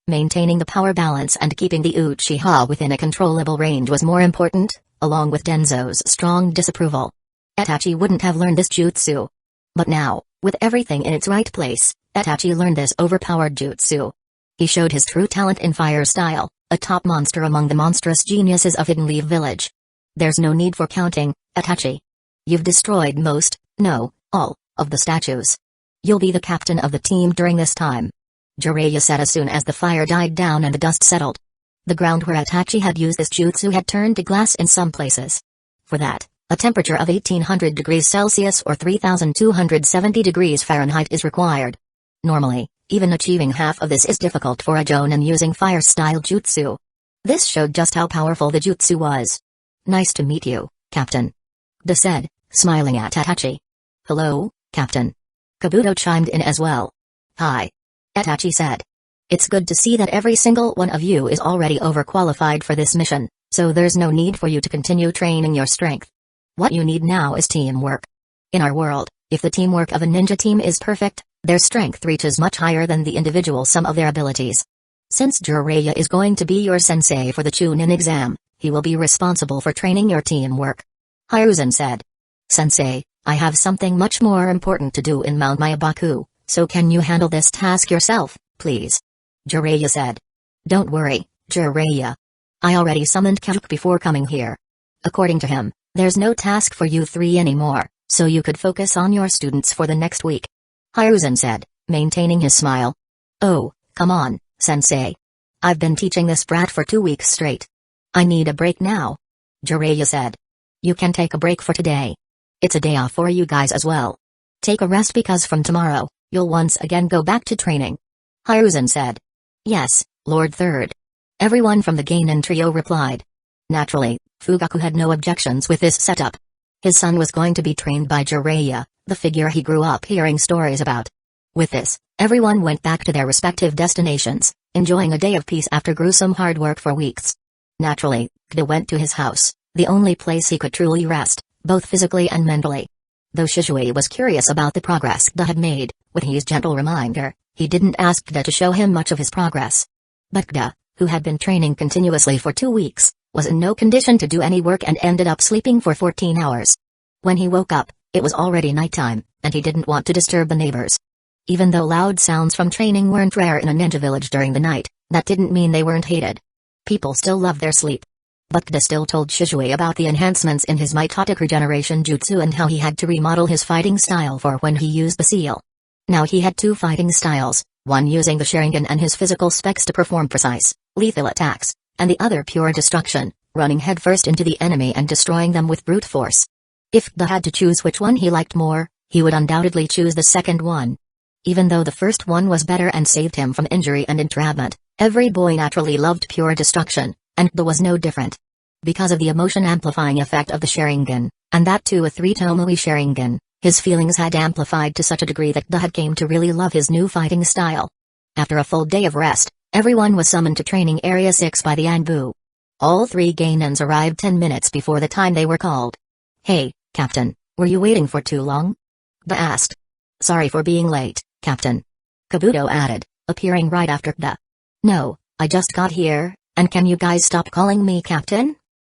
Maintaining the power balance and keeping the Uchiha within a controllable range was more important, along with Danzo's strong disapproval. Itachi wouldn't have learned this jutsu. But now, with everything in its right place, Itachi learned this overpowered jutsu. He showed his true talent in fire style, a top monster among the monstrous geniuses of Hidden Leaf Village. There's no need for counting, Itachi. You've destroyed most, no, all, of the statues. You'll be the captain of the team during this time. Jiraiya said as soon as the fire died down and the dust settled. The ground where Itachi had used this jutsu had turned to glass in some places. For that, a temperature of 1800 degrees Celsius or 3270 degrees Fahrenheit is required. Normally, even achieving half of this is difficult for a jonin using fire-style jutsu. This showed just how powerful the jutsu was. Nice to meet you, Captain. Kda said, smiling at Itachi. Hello, Captain. Kabuto chimed in as well. Hi. Itachi said. It's good to see that every single one of you is already overqualified for this mission, so there's no need for you to continue training your strength. What you need now is teamwork. In our world, if the teamwork of a ninja team is perfect, their strength reaches much higher than the individual sum of their abilities. Since Jiraiya is going to be your sensei for the Chunin exam, he will be responsible for training your teamwork. Hiruzen said. Sensei, I have something much more important to do in Mount Myabaku, so can you handle this task yourself, please? Jiraiya said. Don't worry, Jiraiya. I already summoned Kazekage before coming here. According to him, there's no task for you three anymore, so you could focus on your students for the next week. Hiruzen said, maintaining his smile. Oh, come on, sensei. I've been teaching this brat for 2 weeks straight. I need a break now. Jiraiya said. You can take a break for today. It's a day off for you guys as well. Take a rest because from tomorrow, you'll once again go back to training. Hiruzen said. Yes, Lord Third. Everyone from the Genin trio replied. Naturally, Fugaku had no objections with this setup. His son was going to be trained by Jiraiya, the figure he grew up hearing stories about. With this, everyone went back to their respective destinations, enjoying a day of peace after gruesome hard work for weeks. Naturally, Kazekage went to his house, the only place he could truly rest, both physically and mentally. Though Shisui was curious about the progress Kazekage had made, with his gentle reminder, he didn't ask Kazekage to show him much of his progress. But Kazekage, who had been training continuously for 2 weeks, was in no condition to do any work and ended up sleeping for 14 hours. When he woke up, it was already nighttime, and he didn't want to disturb the neighbors. Even though loud sounds from training weren't rare in a ninja village during the night, that didn't mean they weren't hated. People still loved their sleep. But Kazekage still told Shisui about the enhancements in his mitotic regeneration jutsu and how he had to remodel his fighting style for when he used the seal. Now he had 2 fighting styles, one using the Sharingan and his physical specs to perform precise, lethal attacks, and the other pure destruction, running headfirst into the enemy and destroying them with brute force. If Kazekage had to choose which one he liked more, he would undoubtedly choose the second one. Even though the first one was better and saved him from injury and entrapment, every boy naturally loved pure destruction, and Kazekage was no different. Because of the emotion-amplifying effect of the Sharingan, and that too a 3-Tomoe Sharingan, his feelings had amplified to such a degree that Kazekage came to really love his new fighting style. After a full day of rest, everyone was summoned to Training Area 6 by the Anbu. All 3 Geinins arrived 10 minutes before the time they were called. Hey, Captain, were you waiting for too long? Kazekage asked. Sorry for being late, Captain. Kabuto added, appearing right after Kazekage. No, I just got here, and can you guys stop calling me Captain?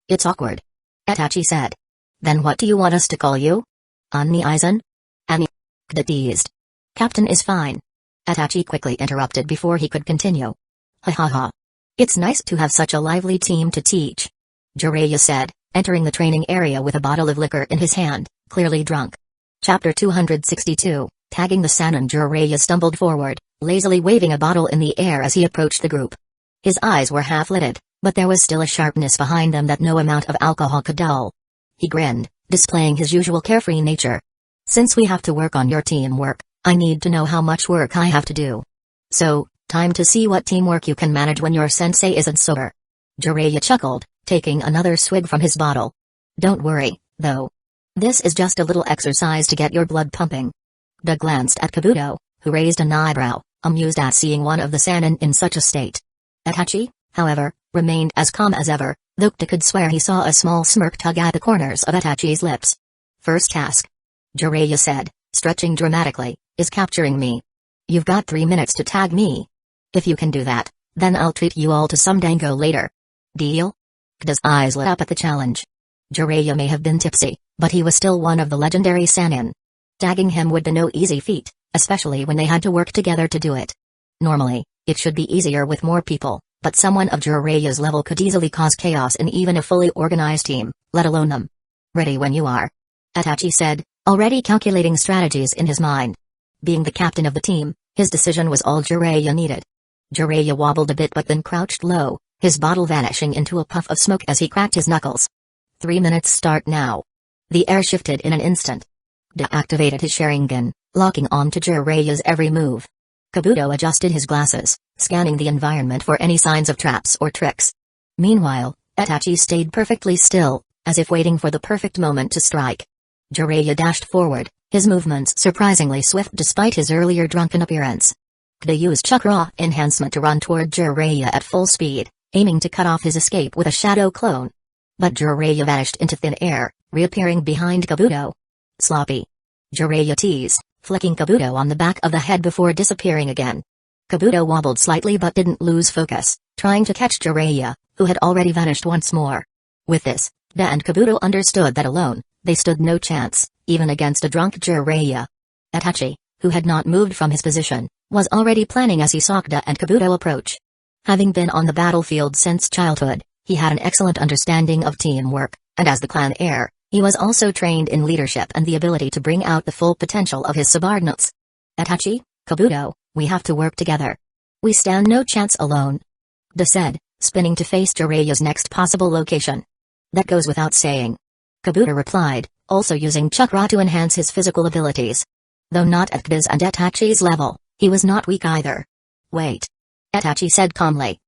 It's awkward. Itachi said. Then what do you want us to call you? Anni Aizen? Annie. Kazekage teased. Captain is fine. Itachi quickly interrupted before he could continue. Ha ha ha. It's nice to have such a lively team to teach. Jiraiya said, entering the training area with a bottle of liquor in his hand, clearly drunk. Chapter 262, tagging the Sannin. Jiraiya stumbled forward, lazily waving a bottle in the air as he approached the group. His eyes were half-lidded, but there was still a sharpness behind them that no amount of alcohol could dull. He grinned, displaying his usual carefree nature. Since we have to work on your teamwork, I need to know how much work I have to do. So, time to see what teamwork you can manage when your sensei isn't sober. Jiraiya chuckled, taking another swig from his bottle. Don't worry, though. This is just a little exercise to get your blood pumping. Kazekage glanced at Kabuto, who raised an eyebrow, amused at seeing one of the Sannin in such a state. Itachi, however, remained as calm as ever, though Kazekage could swear he saw a small smirk tug at the corners of Itachi's lips. First task, Jiraiya said, stretching dramatically, is capturing me. You've got 3 minutes to tag me. If you can do that, then I'll treat you all to some dango later. Deal? Kaze's eyes lit up at the challenge. Jiraiya may have been tipsy, but he was still one of the legendary Sannin. Tagging him would be no easy feat, especially when they had to work together to do it. Normally, it should be easier with more people, but someone of Jiraiya's level could easily cause chaos in even a fully organized team, let alone them. Ready when you are. Itachi said, already calculating strategies in his mind. Being the captain of the team, his decision was all Jiraiya needed. Jiraiya wobbled a bit but then crouched low, his bottle vanishing into a puff of smoke as he cracked his knuckles. 3 minutes start now. The air shifted in an instant. Deactivated his Sharingan, locking on to Jiraiya's every move. Kabuto adjusted his glasses, scanning the environment for any signs of traps or tricks. Meanwhile, Itachi stayed perfectly still, as if waiting for the perfect moment to strike. Jiraiya dashed forward, his movements surprisingly swift despite his earlier drunken appearance. They used chakra enhancement to run toward Jiraiya at full speed, aiming to cut off his escape with a shadow clone. But Jiraiya vanished into thin air, reappearing behind Kabuto. Sloppy. Jiraiya teased, flicking Kabuto on the back of the head before disappearing again. Kabuto wobbled slightly but didn't lose focus, trying to catch Jiraiya, who had already vanished once more. With this, Da and Kabuto understood that alone, they stood no chance, even against a drunk Jiraiya. Itachi, who had not moved from his position, was already planning as he saw Da and Kabuto approach. Having been on the battlefield since childhood, he had an excellent understanding of teamwork, and as the clan heir, he was also trained in leadership and the ability to bring out the full potential of his subordinates. Itachi, Kabuto, we have to work together. We stand no chance alone. Da said, spinning to face Jiraiya's next possible location. That goes without saying. Kabuto replied, also using chakra to enhance his physical abilities. Though not at Da's and Itachi's level, he was not weak either. Wait. Itachi said calmly.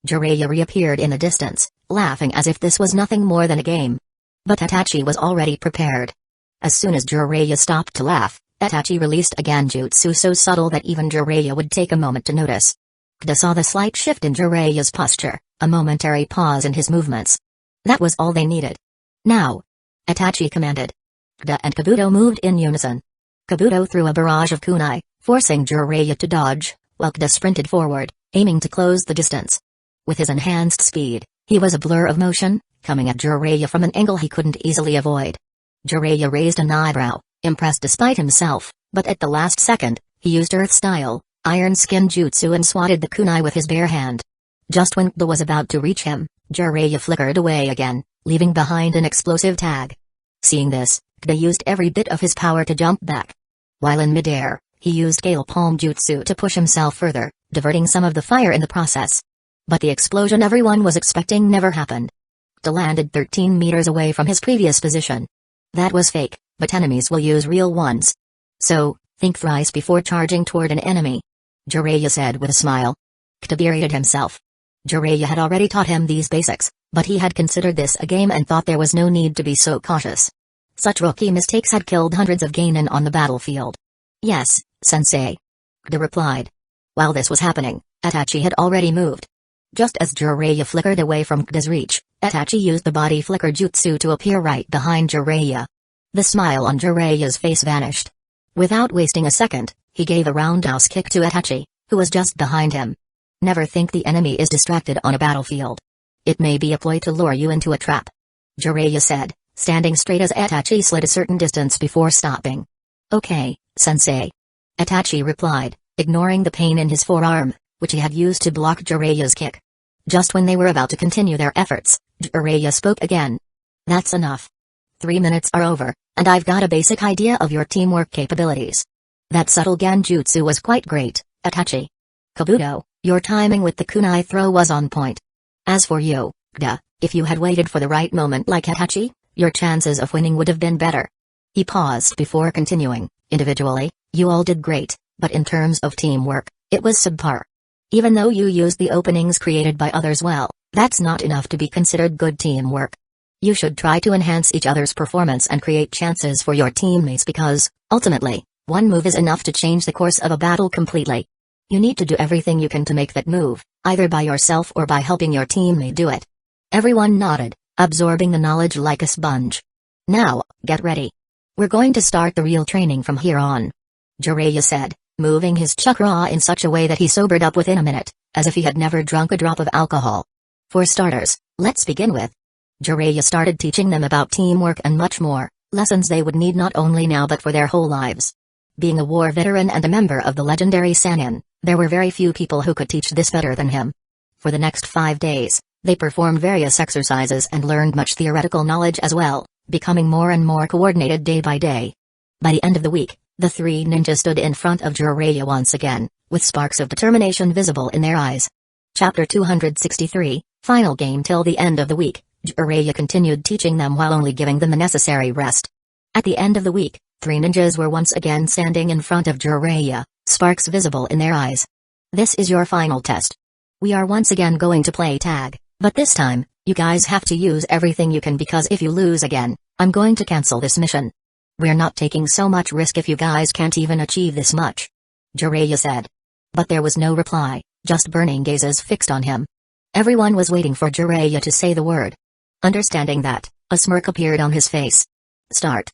Jiraiya reappeared in the distance, laughing as if this was nothing more than a game. But Itachi was already prepared. As soon as Jiraiya stopped to laugh, Itachi released a Genjutsu so subtle that even Jiraiya would take a moment to notice. Da saw the slight shift in Jiraiya's posture, a momentary pause in his movements. That was all they needed. Now! Itachi commanded. Da and Kabuto moved in unison. Kabuto threw a barrage of kunai, forcing Jiraiya to dodge, while Da sprinted forward, aiming to close the distance. With his enhanced speed, he was a blur of motion, coming at Jiraiya from an angle he couldn't easily avoid. Jiraiya raised an eyebrow, impressed despite himself, but at the last second, he used Earth-style, Iron Skin Jutsu and swatted the kunai with his bare hand. Just when Da was about to reach him, Jiraiya flickered away again, leaving behind an explosive tag. Seeing this, Da used every bit of his power to jump back. While in midair, he used Gale Palm Jutsu to push himself further, diverting some of the fire in the process. But the explosion everyone was expecting never happened. Da landed 13 meters away from his previous position. That was fake, but enemies will use real ones. So, think thrice before charging toward an enemy. Jiraiya said with a smile. Da berated himself. Jiraiya had already taught him these basics, but he had considered this a game and thought there was no need to be so cautious. Such rookie mistakes had killed hundreds of genin on the battlefield. Yes, sensei. Da replied. While this was happening, Itachi had already moved. Just as Jiraiya flickered away from Da's reach, Itachi used the body flicker jutsu to appear right behind Jiraiya. The smile on Jiraiya's face vanished. Without wasting a second, he gave a roundhouse kick to Itachi, who was just behind him. Never think the enemy is distracted on a battlefield. It may be a ploy to lure you into a trap. Jiraiya said, standing straight as Itachi slid a certain distance before stopping. Okay, sensei. Itachi replied, ignoring the pain in his forearm, which he had used to block Jiraiya's kick. Just when they were about to continue their efforts, Jiraiya spoke again. That's enough. 3 minutes are over, and I've got a basic idea of your teamwork capabilities. That subtle Genjutsu was quite great, Itachi. Kabuto, your timing with the kunai throw was on point. As for you, Da, if you had waited for the right moment like Itachi, your chances of winning would have been better. He paused before continuing. Individually, you all did great, but in terms of teamwork, it was subpar. Even though you used the openings created by others well, that's not enough to be considered good teamwork. You should try to enhance each other's performance and create chances for your teammates because, ultimately, one move is enough to change the course of a battle completely. You need to do everything you can to make that move, either by yourself or by helping your teammate do it. Everyone nodded, absorbing the knowledge like a sponge. Now, get ready. We're going to start the real training from here on. Jiraiya said, moving his chakra in such a way that he sobered up within a minute, as if he had never drunk a drop of alcohol. For starters, let's begin with. Jiraiya started teaching them about teamwork and much more, lessons they would need not only now but for their whole lives. Being a war veteran and a member of the legendary Sannin, there were very few people who could teach this better than him. For the next 5 days, they performed various exercises and learned much theoretical knowledge as well, becoming more and more coordinated day by day. By the end of the week, the 3 ninjas stood in front of Jiraiya once again, with sparks of determination visible in their eyes. Chapter 263, Final Game. Till the end of the week, Jiraiya continued teaching them while only giving them the necessary rest. At the end of the week, 3 ninjas were once again standing in front of Jiraiya, sparks visible in their eyes. This is your final test. We are once again going to play tag, but this time, you guys have to use everything you can because if you lose again, I'm going to cancel this mission. We're not taking so much risk if you guys can't even achieve this much. Jiraiya said. But there was no reply, just burning gazes fixed on him. Everyone was waiting for Jiraiya to say the word. Understanding that, a smirk appeared on his face. "Start,"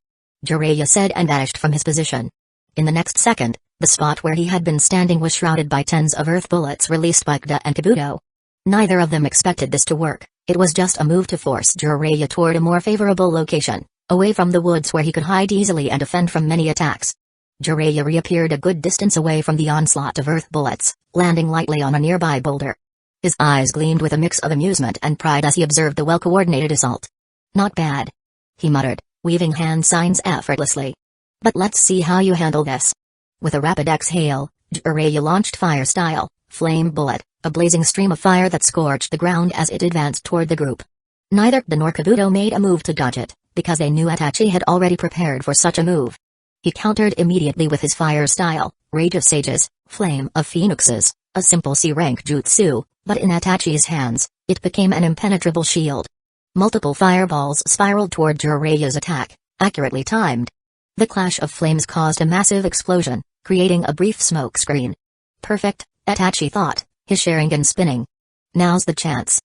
Jiraiya said and vanished from his position. In the next second, the spot where he had been standing was shrouded by tens of earth bullets released by Kida and Kabuto. Neither of them expected this to work, it was just a move to force Jiraiya toward a more favorable location, away from the woods where he could hide easily and defend from many attacks. Jiraiya reappeared a good distance away from the onslaught of earth bullets, landing lightly on a nearby boulder. His eyes gleamed with a mix of amusement and pride as he observed the well-coordinated assault. "Not bad," he muttered, weaving hand signs effortlessly. "But let's see how you handle this." With a rapid exhale, Jiraiya launched Fire Style, Flame Bullet, a blazing stream of fire that scorched the ground as it advanced toward the group. Neither Kida nor Kabuto made a move to dodge it, because they knew Itachi had already prepared for such a move. He countered immediately with his Fire Style, Rage of Sages, Flame of Phoenixes, a simple C-rank jutsu, but in Itachi's hands, it became an impenetrable shield. Multiple fireballs spiraled toward Jiraiya's attack, accurately timed. The clash of flames caused a massive explosion, creating a brief smoke screen. Perfect, Itachi thought, his Sharingan spinning. Now's the chance.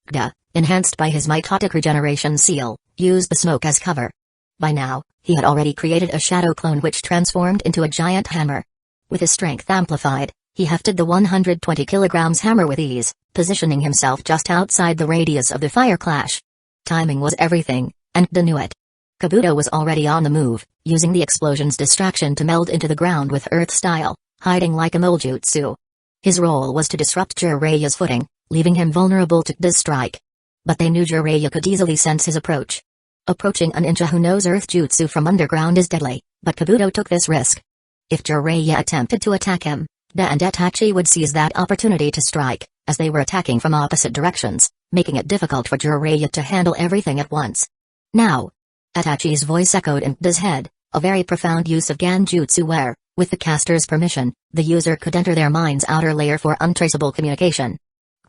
Kida, enhanced by his mitotic regeneration seal, used the smoke as cover. By now, he had already created a shadow clone which transformed into a giant hammer. With his strength amplified, he hefted the 120 kilograms hammer with ease, positioning himself just outside the radius of the fire clash. Timing was everything, and Kida knew it. Kabuto was already on the move, using the explosion's distraction to meld into the ground with Earth Style, hiding like a mole jutsu. His role was to disrupt Jiraiya's footing, leaving him vulnerable to Kida's strike. But they knew Jiraiya could easily sense his approach. Approaching a ninja who knows Earth Jutsu from underground is deadly, but Kabuto took this risk. If Jiraiya attempted to attack him, Kida and Itachi would seize that opportunity to strike, as they were attacking from opposite directions, making it difficult for Jiraiya to handle everything at once. "Now!" Itachi's voice echoed in Kida's head, a very profound use of Genjutsu where, with the caster's permission, the user could enter their mind's outer layer for untraceable communication.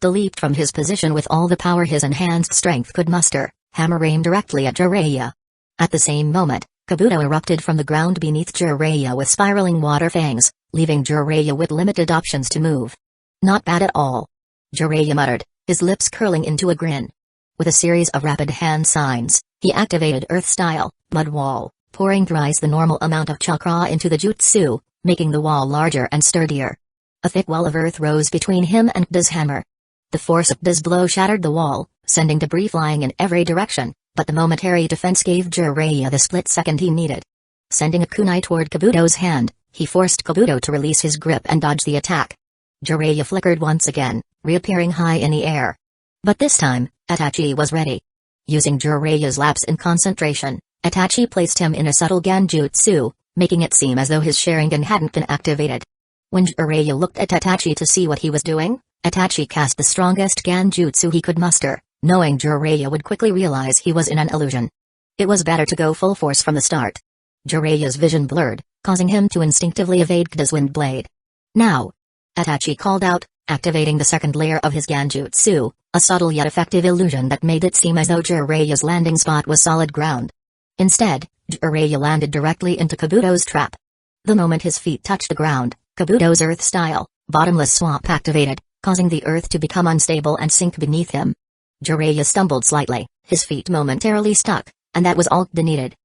Kida leaped from his position with all the power his enhanced strength could muster, hammer aimed directly at Jiraiya. At the same moment, Kabuto erupted from the ground beneath Jiraiya with spiraling water fangs, leaving Jiraiya with limited options to move. "Not bad at all," Jiraiya muttered, his lips curling into a grin. With a series of rapid hand signs, he activated Earth Style, Mud Wall, pouring thrice the normal amount of chakra into the jutsu, making the wall larger and sturdier. A thick wall of earth rose between him and Kida's hammer. The force of Kida's blow shattered the wall, sending debris flying in every direction, but the momentary defense gave Jiraiya the split second he needed. Sending a kunai toward Kabuto's hand, he forced Kabuto to release his grip and dodge the attack. Jiraiya flickered once again, reappearing high in the air. But this time, Itachi was ready. Using Jiraiya's lapse in concentration, Itachi placed him in a subtle Genjutsu, making it seem as though his Sharingan hadn't been activated. When Jiraiya looked at Itachi to see what he was doing, Itachi cast the strongest Genjutsu he could muster, knowing Jiraiya would quickly realize he was in an illusion. It was better to go full force from the start. Jiraiya's vision blurred, causing him to instinctively evade Kida's wind blade. "Now!" Itachi called out, activating the second layer of his Genjutsu, a subtle yet effective illusion that made it seem as though Jiraiya's landing spot was solid ground. Instead, Jiraiya landed directly into Kabuto's trap. The moment his feet touched the ground, Kabuto's Earth Style, Bottomless Swamp activated, causing the earth to become unstable and sink beneath him. Jiraiya stumbled slightly, his feet momentarily stuck, and that was all Kida needed.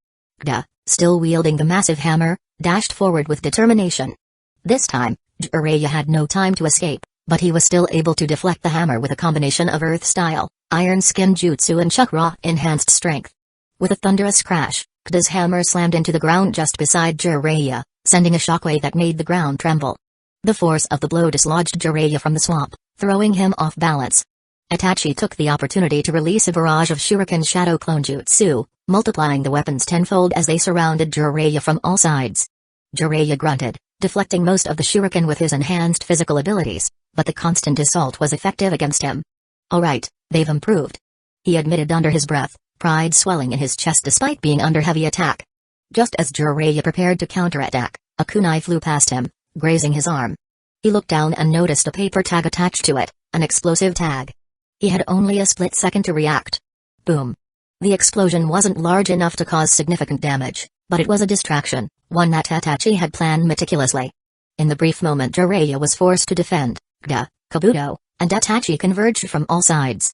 Kida, still wielding the massive hammer, dashed forward with determination. This time, Jiraiya had no time to escape, but he was still able to deflect the hammer with a combination of Earth Style, Iron Skin Jutsu and Chakra-enhanced strength. With a thunderous crash, Kida's hammer slammed into the ground just beside Jiraiya, sending a shockwave that made the ground tremble. The force of the blow dislodged Jiraiya from the swamp, throwing him off balance. Itachi took the opportunity to release a barrage of Shuriken Shadow Clone Jutsu, multiplying the weapons tenfold as they surrounded Jiraiya from all sides. Jiraiya grunted, deflecting most of the Shuriken with his enhanced physical abilities, but the constant assault was effective against him. "Alright, they've improved," he admitted under his breath, pride swelling in his chest despite being under heavy attack. Just as Jiraiya prepared to counterattack, a kunai flew past him, grazing his arm. He looked down and noticed a paper tag attached to it, an explosive tag. He had only a split second to react. Boom. The explosion wasn't large enough to cause significant damage, but it was a distraction, one that Itachi had planned meticulously. In the brief moment Jiraiya was forced to defend, Kabuto, and Itachi converged from all sides.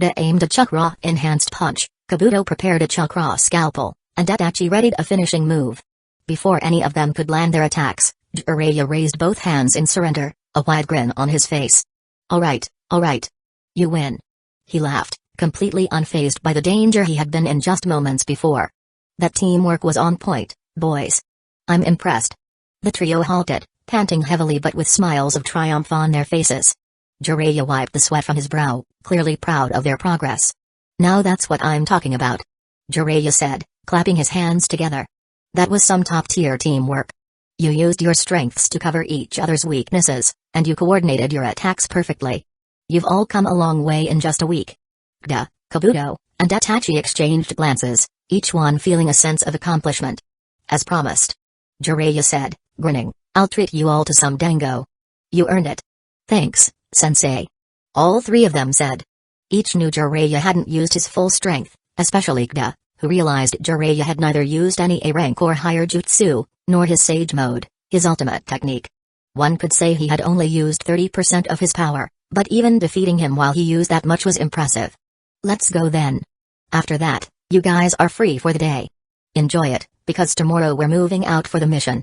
Aimed a chakra-enhanced punch, Kabuto prepared a chakra scalpel, and Itachi readied a finishing move. Before any of them could land their attacks, Jiraiya raised both hands in surrender, a wide grin on his face. Alright. You win. He laughed, completely unfazed by the danger he had been in just moments before. That teamwork was on point, boys. I'm impressed. The trio halted, panting heavily but with smiles of triumph on their faces. Jiraiya wiped the sweat from his brow, clearly proud of their progress. Now that's what I'm talking about, Jiraiya said, clapping his hands together. That was some top-tier teamwork. You used your strengths to cover each other's weaknesses, and you coordinated your attacks perfectly. You've all come a long way in just a week. Kabuto and Itachi exchanged glances, each one feeling a sense of accomplishment. As promised, Jiraiya said, grinning, I'll treat you all to some dango. You earned it. Thanks, sensei. All three of them said. Each knew Jiraiya hadn't used his full strength, especially Kda, who realized Jiraiya had neither used any A rank or higher jutsu, nor his sage mode, his ultimate technique. One could say he had only used 30% of his power, but even defeating him while he used that much was impressive. Let's go then. After that, you guys are free for the day. Enjoy it, because tomorrow we're moving out for the mission,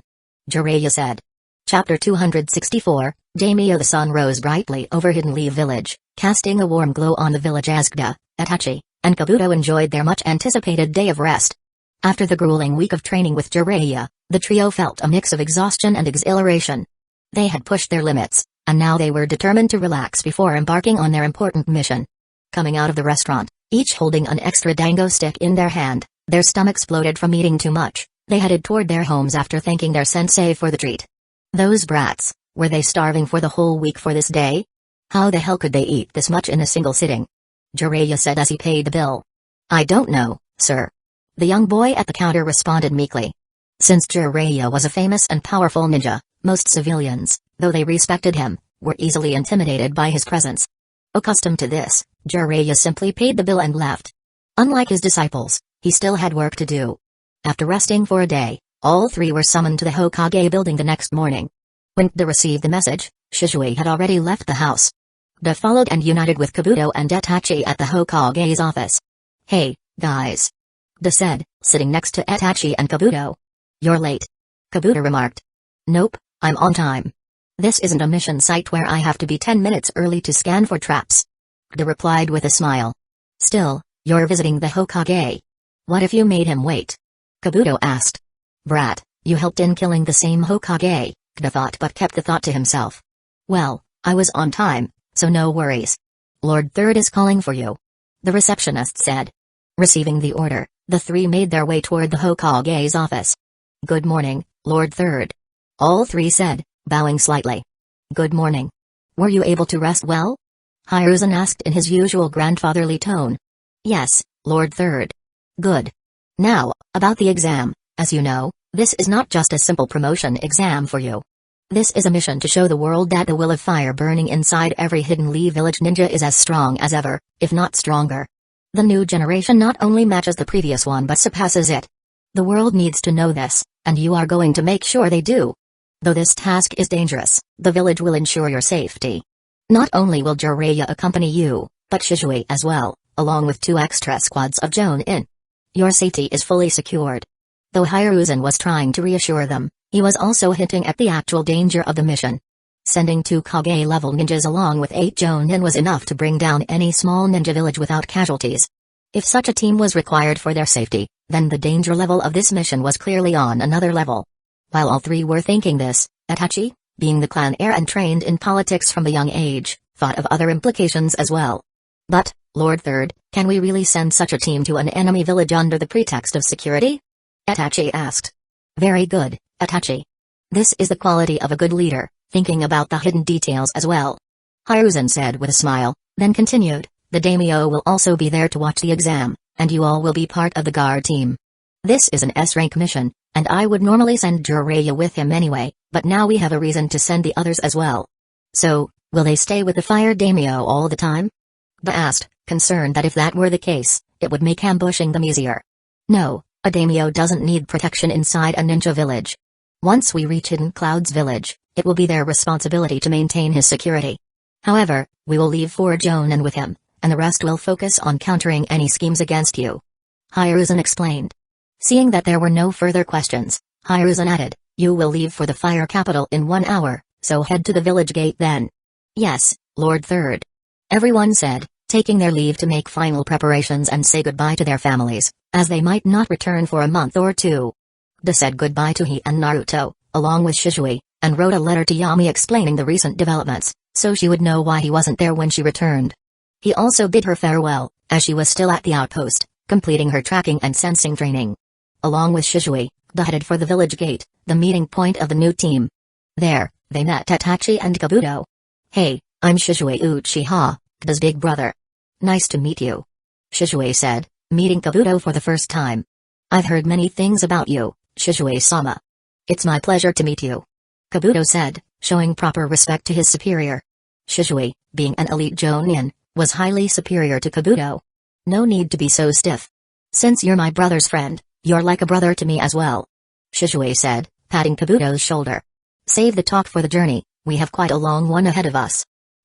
Jiraiya said. Chapter 264, Daimyo. The sun rose brightly over Hidden Leaf Village, casting a warm glow on the village as Kda, Itachi, and Kabuto enjoyed their much-anticipated day of rest. After the grueling week of training with Jiraiya, the trio felt a mix of exhaustion and exhilaration. They had pushed their limits, and now they were determined to relax before embarking on their important mission. Coming out of the restaurant, each holding an extra dango stick in their hand, their stomachs bloated from eating too much, they headed toward their homes after thanking their sensei for the treat. Those brats, were they starving for the whole week for this day? How the hell could they eat this much in a single sitting? Jiraiya said as he paid the bill. I don't know, sir. The young boy at the counter responded meekly. Since Jiraiya was a famous and powerful ninja, most civilians, though they respected him, were easily intimidated by his presence. Accustomed to this, Jiraiya simply paid the bill and left. Unlike his disciples, he still had work to do. After resting for a day, all three were summoned to the Hokage building the next morning. When Kda received the message, Shizue had already left the house. Kda followed and united with Kabuto and Itachi at the Hokage's office. Hey, guys. Kda said, sitting next to Itachi and Kabuto. You're late. Kabuto remarked. Nope, I'm on time. This isn't a mission site where I have to be 10 minutes early to scan for traps. Kda replied with a smile. Still, you're visiting the Hokage. What if you made him wait? Kabuto asked. Brat, you helped in killing the same Hokage, Kda thought but kept the thought to himself. Well, I was on time, so no worries. Lord Third is calling for you, the receptionist said. Receiving the order, the three made their way toward the Hokage's office. Good morning, Lord Third. All three said, bowing slightly. Good morning. Were you able to rest well? Hiruzen asked in his usual grandfatherly tone. Yes, Lord Third. Good. Now, about the exam, as you know, this is not just a simple promotion exam for you. This is a mission to show the world that the will of fire burning inside every Hidden Leaf Village ninja is as strong as ever, if not stronger. The new generation not only matches the previous one but surpasses it. The world needs to know this, and you are going to make sure they do. Though this task is dangerous, the village will ensure your safety. Not only will Jiraiya accompany you, but Shizue as well, along with 2 extra squads of Jonin. Your safety is fully secured. Though Hiruzen was trying to reassure them, he was also hinting at the actual danger of the mission. Sending 2 Kage-level ninjas along with 8 Jonin was enough to bring down any small ninja village without casualties. If such a team was required for their safety, then the danger level of this mission was clearly on another level. While all three were thinking this, Itachi, being the clan heir and trained in politics from a young age, thought of other implications as well. But, Lord Third, can we really send such a team to an enemy village under the pretext of security? Itachi asked. Very good, Itachi. This is the quality of a good leader, thinking about the hidden details as well. Hiruzen said with a smile, then continued, the daimyo will also be there to watch the exam, and you all will be part of the guard team. This is an S-rank mission, and I would normally send Jiraiya with him anyway, but now we have a reason to send the others as well. So, will they stay with the fire daimyo all the time? Kda asked, concerned that if that were the case, it would make ambushing them easier. No, a daimyo doesn't need protection inside a ninja village. Once we reach Hidden Cloud's village, It will be their responsibility to maintain his security. However, we will leave 4 Jonin with him, and the rest will focus on countering any schemes against you. Hiruzen explained. Seeing that there were no further questions, Hiruzen added, you will leave for the fire capital in 1 hour, so head to the village gate then. Yes, Lord Third. Everyone said, taking their leave to make final preparations and say goodbye to their families, as they might not return for a month or 2. They said goodbye to he and Naruto, along with Shisui, and wrote a letter to Yami explaining the recent developments, so she would know why he wasn't there when she returned. He also bid her farewell, as she was still at the outpost, completing her tracking and sensing training. Along with Shisui, they headed for the village gate, the meeting point of the new team. There, they met Itachi and Kabuto. Hey, I'm Shisui Uchiha, Kata's big brother. Nice to meet you. Shisui said, meeting Kabuto for the first time. I've heard many things about you, Shisui-sama. It's my pleasure to meet you. Kabuto said, showing proper respect to his superior. Shisui, being an elite Jonin, was highly superior to Kabuto. No need to be so stiff. Since you're my brother's friend, you're like a brother to me as well. Shisui said, patting Kabuto's shoulder. Save the talk for the journey, we have quite a long one ahead of us.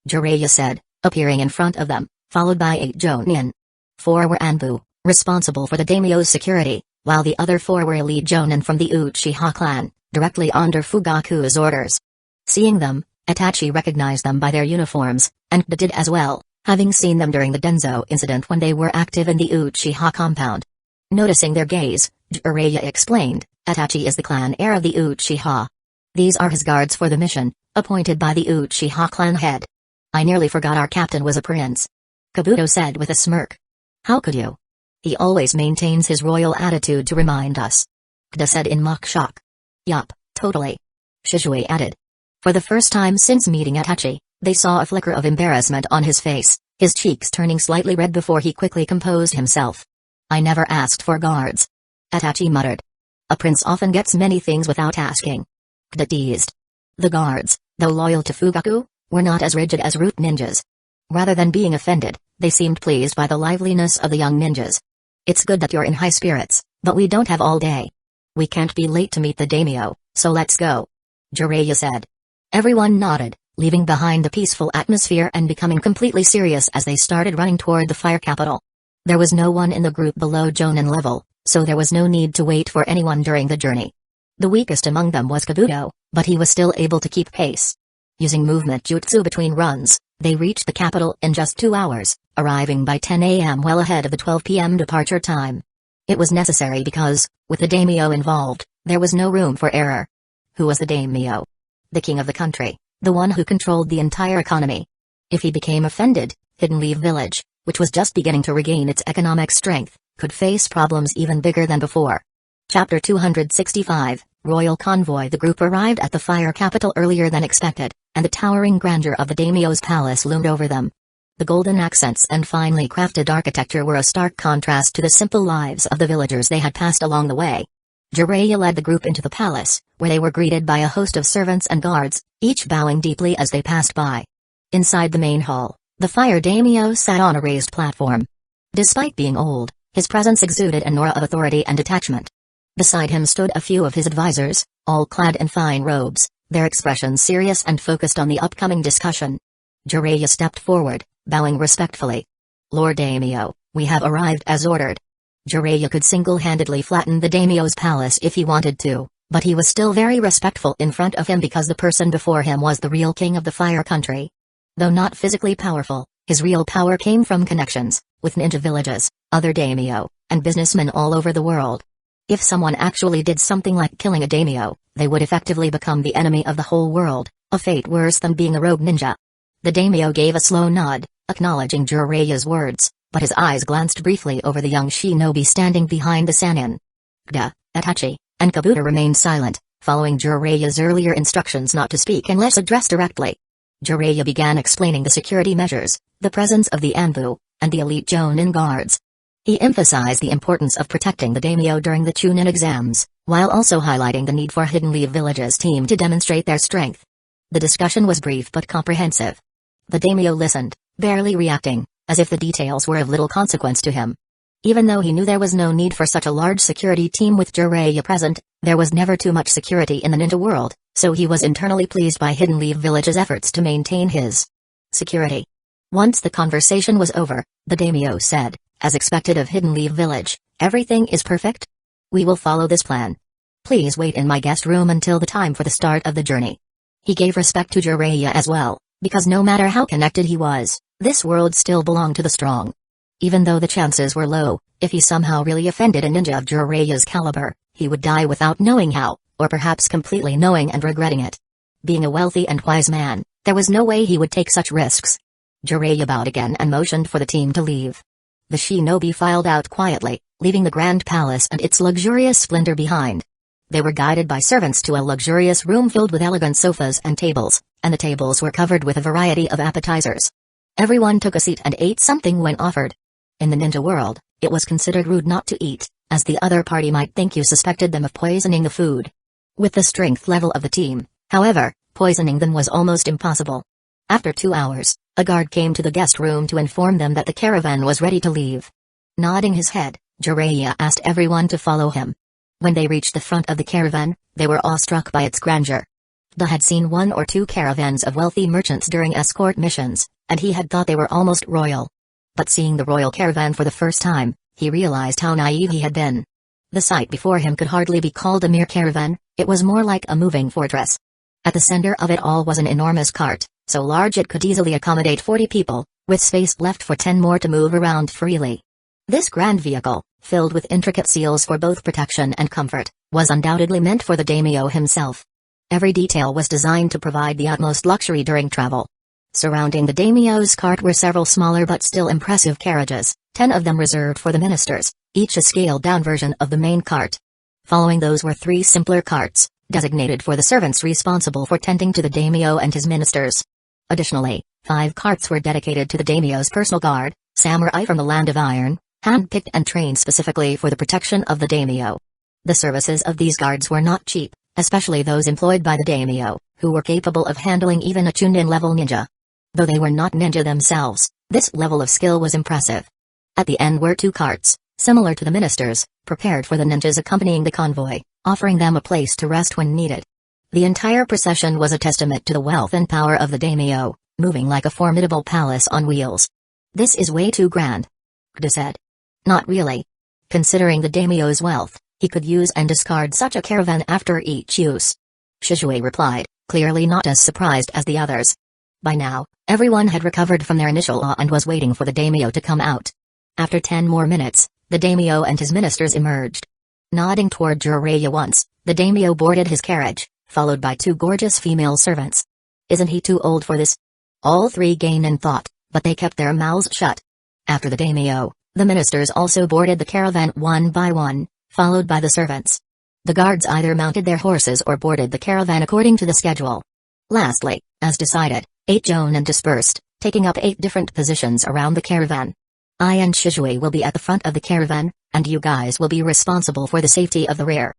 Jiraiya said, appearing in front of them, followed by 8 Jonin. 4 were Anbu, responsible for the daimyo's security, while the other 4 were elite Jonin from the Uchiha clan, directly under Fugaku's orders. Seeing them, Itachi recognized them by their uniforms, and they did as well, having seen them during the Danzō incident when they were active in the Uchiha compound. Noticing their gaze, Jiraiya explained, Itachi is the clan heir of the Uchiha. These are his guards for the mission, appointed by the Uchiha clan head. I nearly forgot our captain was a prince. Kabuto said with a smirk. How could you? He always maintains his royal attitude to remind us. Kida said in mock shock. Yup, totally. Shisui added. For the first time since meeting Itachi, they saw a flicker of embarrassment on his face, his cheeks turning slightly red before he quickly composed himself. I never asked for guards. Itachi muttered. A prince often gets many things without asking. Kida teased. The guards, though loyal to Fugaku, were not as rigid as root ninjas. Rather than being offended, they seemed pleased by the liveliness of the young ninjas. It's good that you're in high spirits, but we don't have all day. We can't be late to meet the daimyo, so let's go. Jiraiya said. Everyone nodded, leaving behind the peaceful atmosphere and becoming completely serious as they started running toward the fire capital. There was no one in the group below Jonin level, so there was no need to wait for anyone during the journey. The weakest among them was Kabuto, but he was still able to keep pace. Using movement jutsu between runs, they reached the capital in just 2 hours, arriving by 10 a.m. well ahead of the 12 p.m. departure time. It was necessary because, with the daimyo involved, there was no room for error. Who was the daimyo? The king of the country, the one who controlled the entire economy. If he became offended, Hidden Leaf Village, which was just beginning to regain its economic strength, could face problems even bigger than before. Chapter 265, Royal Convoy. The group arrived at the fire capital earlier than expected, and the towering grandeur of the daimyo's palace loomed over them. The golden accents and finely crafted architecture were a stark contrast to the simple lives of the villagers they had passed along the way. Jiraiya led the group into the palace, where they were greeted by a host of servants and guards, each bowing deeply as they passed by. Inside the main hall, the fire daimyo sat on a raised platform. Despite being old, his presence exuded an aura of authority and detachment. Beside him stood a few of his advisors, all clad in fine robes, their expressions serious and focused on the upcoming discussion. Jiraiya stepped forward, bowing respectfully. Lord Daimyo, we have arrived as ordered. Jiraiya could single-handedly flatten the daimyo's palace if he wanted to, but he was still very respectful in front of him because the person before him was the real king of the fire country. Though not physically powerful, his real power came from connections, with ninja villages, other daimyo, and businessmen all over the world. If someone actually did something like killing a daimyo, they would effectively become the enemy of the whole world, a fate worse than being a rogue ninja. The daimyo gave a slow nod, acknowledging Jiraiya's words, but his eyes glanced briefly over the young shinobi standing behind the Sannin. Kida, Itachi, and Kabuto remained silent, following Jiraiya's earlier instructions not to speak unless addressed directly. Jiraiya began explaining the security measures, the presence of the Anbu, and the elite Jonin guards. He emphasized the importance of protecting the daimyo during the Chunin exams, while also highlighting the need for Hidden Leaf Village's team to demonstrate their strength. The discussion was brief but comprehensive. The daimyo listened, barely reacting, as if the details were of little consequence to him. Even though he knew there was no need for such a large security team with Jiraiya present, there was never too much security in the ninja world, so he was internally pleased by Hidden Leaf Village's efforts to maintain his security. Once the conversation was over, the daimyo said, as expected of Hidden Leaf Village, "Everything is perfect? We will follow this plan. Please wait in my guest room until the time for the start of the journey." He gave respect to Jiraiya as well, because no matter how connected he was, this world still belonged to the strong. Even though the chances were low, if he somehow really offended a ninja of Jiraiya's caliber, he would die without knowing how, or perhaps completely knowing and regretting it. Being a wealthy and wise man, there was no way he would take such risks. Jiraiya bowed again and motioned for the team to leave. The shinobi filed out quietly, leaving the grand palace and its luxurious splendor behind. They were guided by servants to a luxurious room filled with elegant sofas and tables, and the tables were covered with a variety of appetizers. Everyone took a seat and ate something when offered. In the ninja world, it was considered rude not to eat, as the other party might think you suspected them of poisoning the food. With the strength level of the team, however, poisoning them was almost impossible. After 2 hours, a guard came to the guest room to inform them that the caravan was ready to leave. Nodding his head, Jiraiya asked everyone to follow him. When they reached the front of the caravan, they were awestruck by its grandeur. Da had seen 1 or 2 caravans of wealthy merchants during escort missions, and he had thought they were almost royal. But seeing the royal caravan for the first time, he realized how naive he had been. The sight before him could hardly be called a mere caravan, it was more like a moving fortress. At the center of it all was an enormous cart, so large it could easily accommodate 40 people, with space left for 10 more to move around freely. This grand vehicle, filled with intricate seals for both protection and comfort, was undoubtedly meant for the daimyo himself. Every detail was designed to provide the utmost luxury during travel. Surrounding the daimyo's cart were several smaller but still impressive carriages, 10 of them reserved for the ministers, each a scaled-down version of the main cart. Following those were 3 simpler carts, designated for the servants responsible for tending to the daimyo and his ministers. Additionally, 5 carts were dedicated to the daimyo's personal guard, samurai from the Land of Iron, hand-picked and trained specifically for the protection of the daimyo. The services of these guards were not cheap, especially those employed by the daimyo, who were capable of handling even a Chunin-level ninja. Though they were not ninja themselves, this level of skill was impressive. At the end were 2 carts, similar to the ministers, prepared for the ninjas accompanying the convoy, offering them a place to rest when needed. The entire procession was a testament to the wealth and power of the daimyo, moving like a formidable palace on wheels. "This is way too grand," Da said. "Not really. Considering the daimyo's wealth, he could use and discard such a caravan after each use." Shisui replied, clearly not as surprised as the others. By now, everyone had recovered from their initial awe and was waiting for the daimyo to come out. After 10 more minutes, the daimyo and his ministers emerged. Nodding toward Jiraiya once, the daimyo boarded his carriage, followed by 2 gorgeous female servants. "Isn't he too old for this?" All 3 gained in thought, but they kept their mouths shut. After the daimyo, the ministers also boarded the caravan one by one, followed by the servants. The guards either mounted their horses or boarded the caravan according to the schedule. Lastly, as decided, 8 jonin dispersed, taking up 8 different positions around the caravan. I and Shisui will be at the front of the caravan, and you guys will be responsible for the safety of the rear.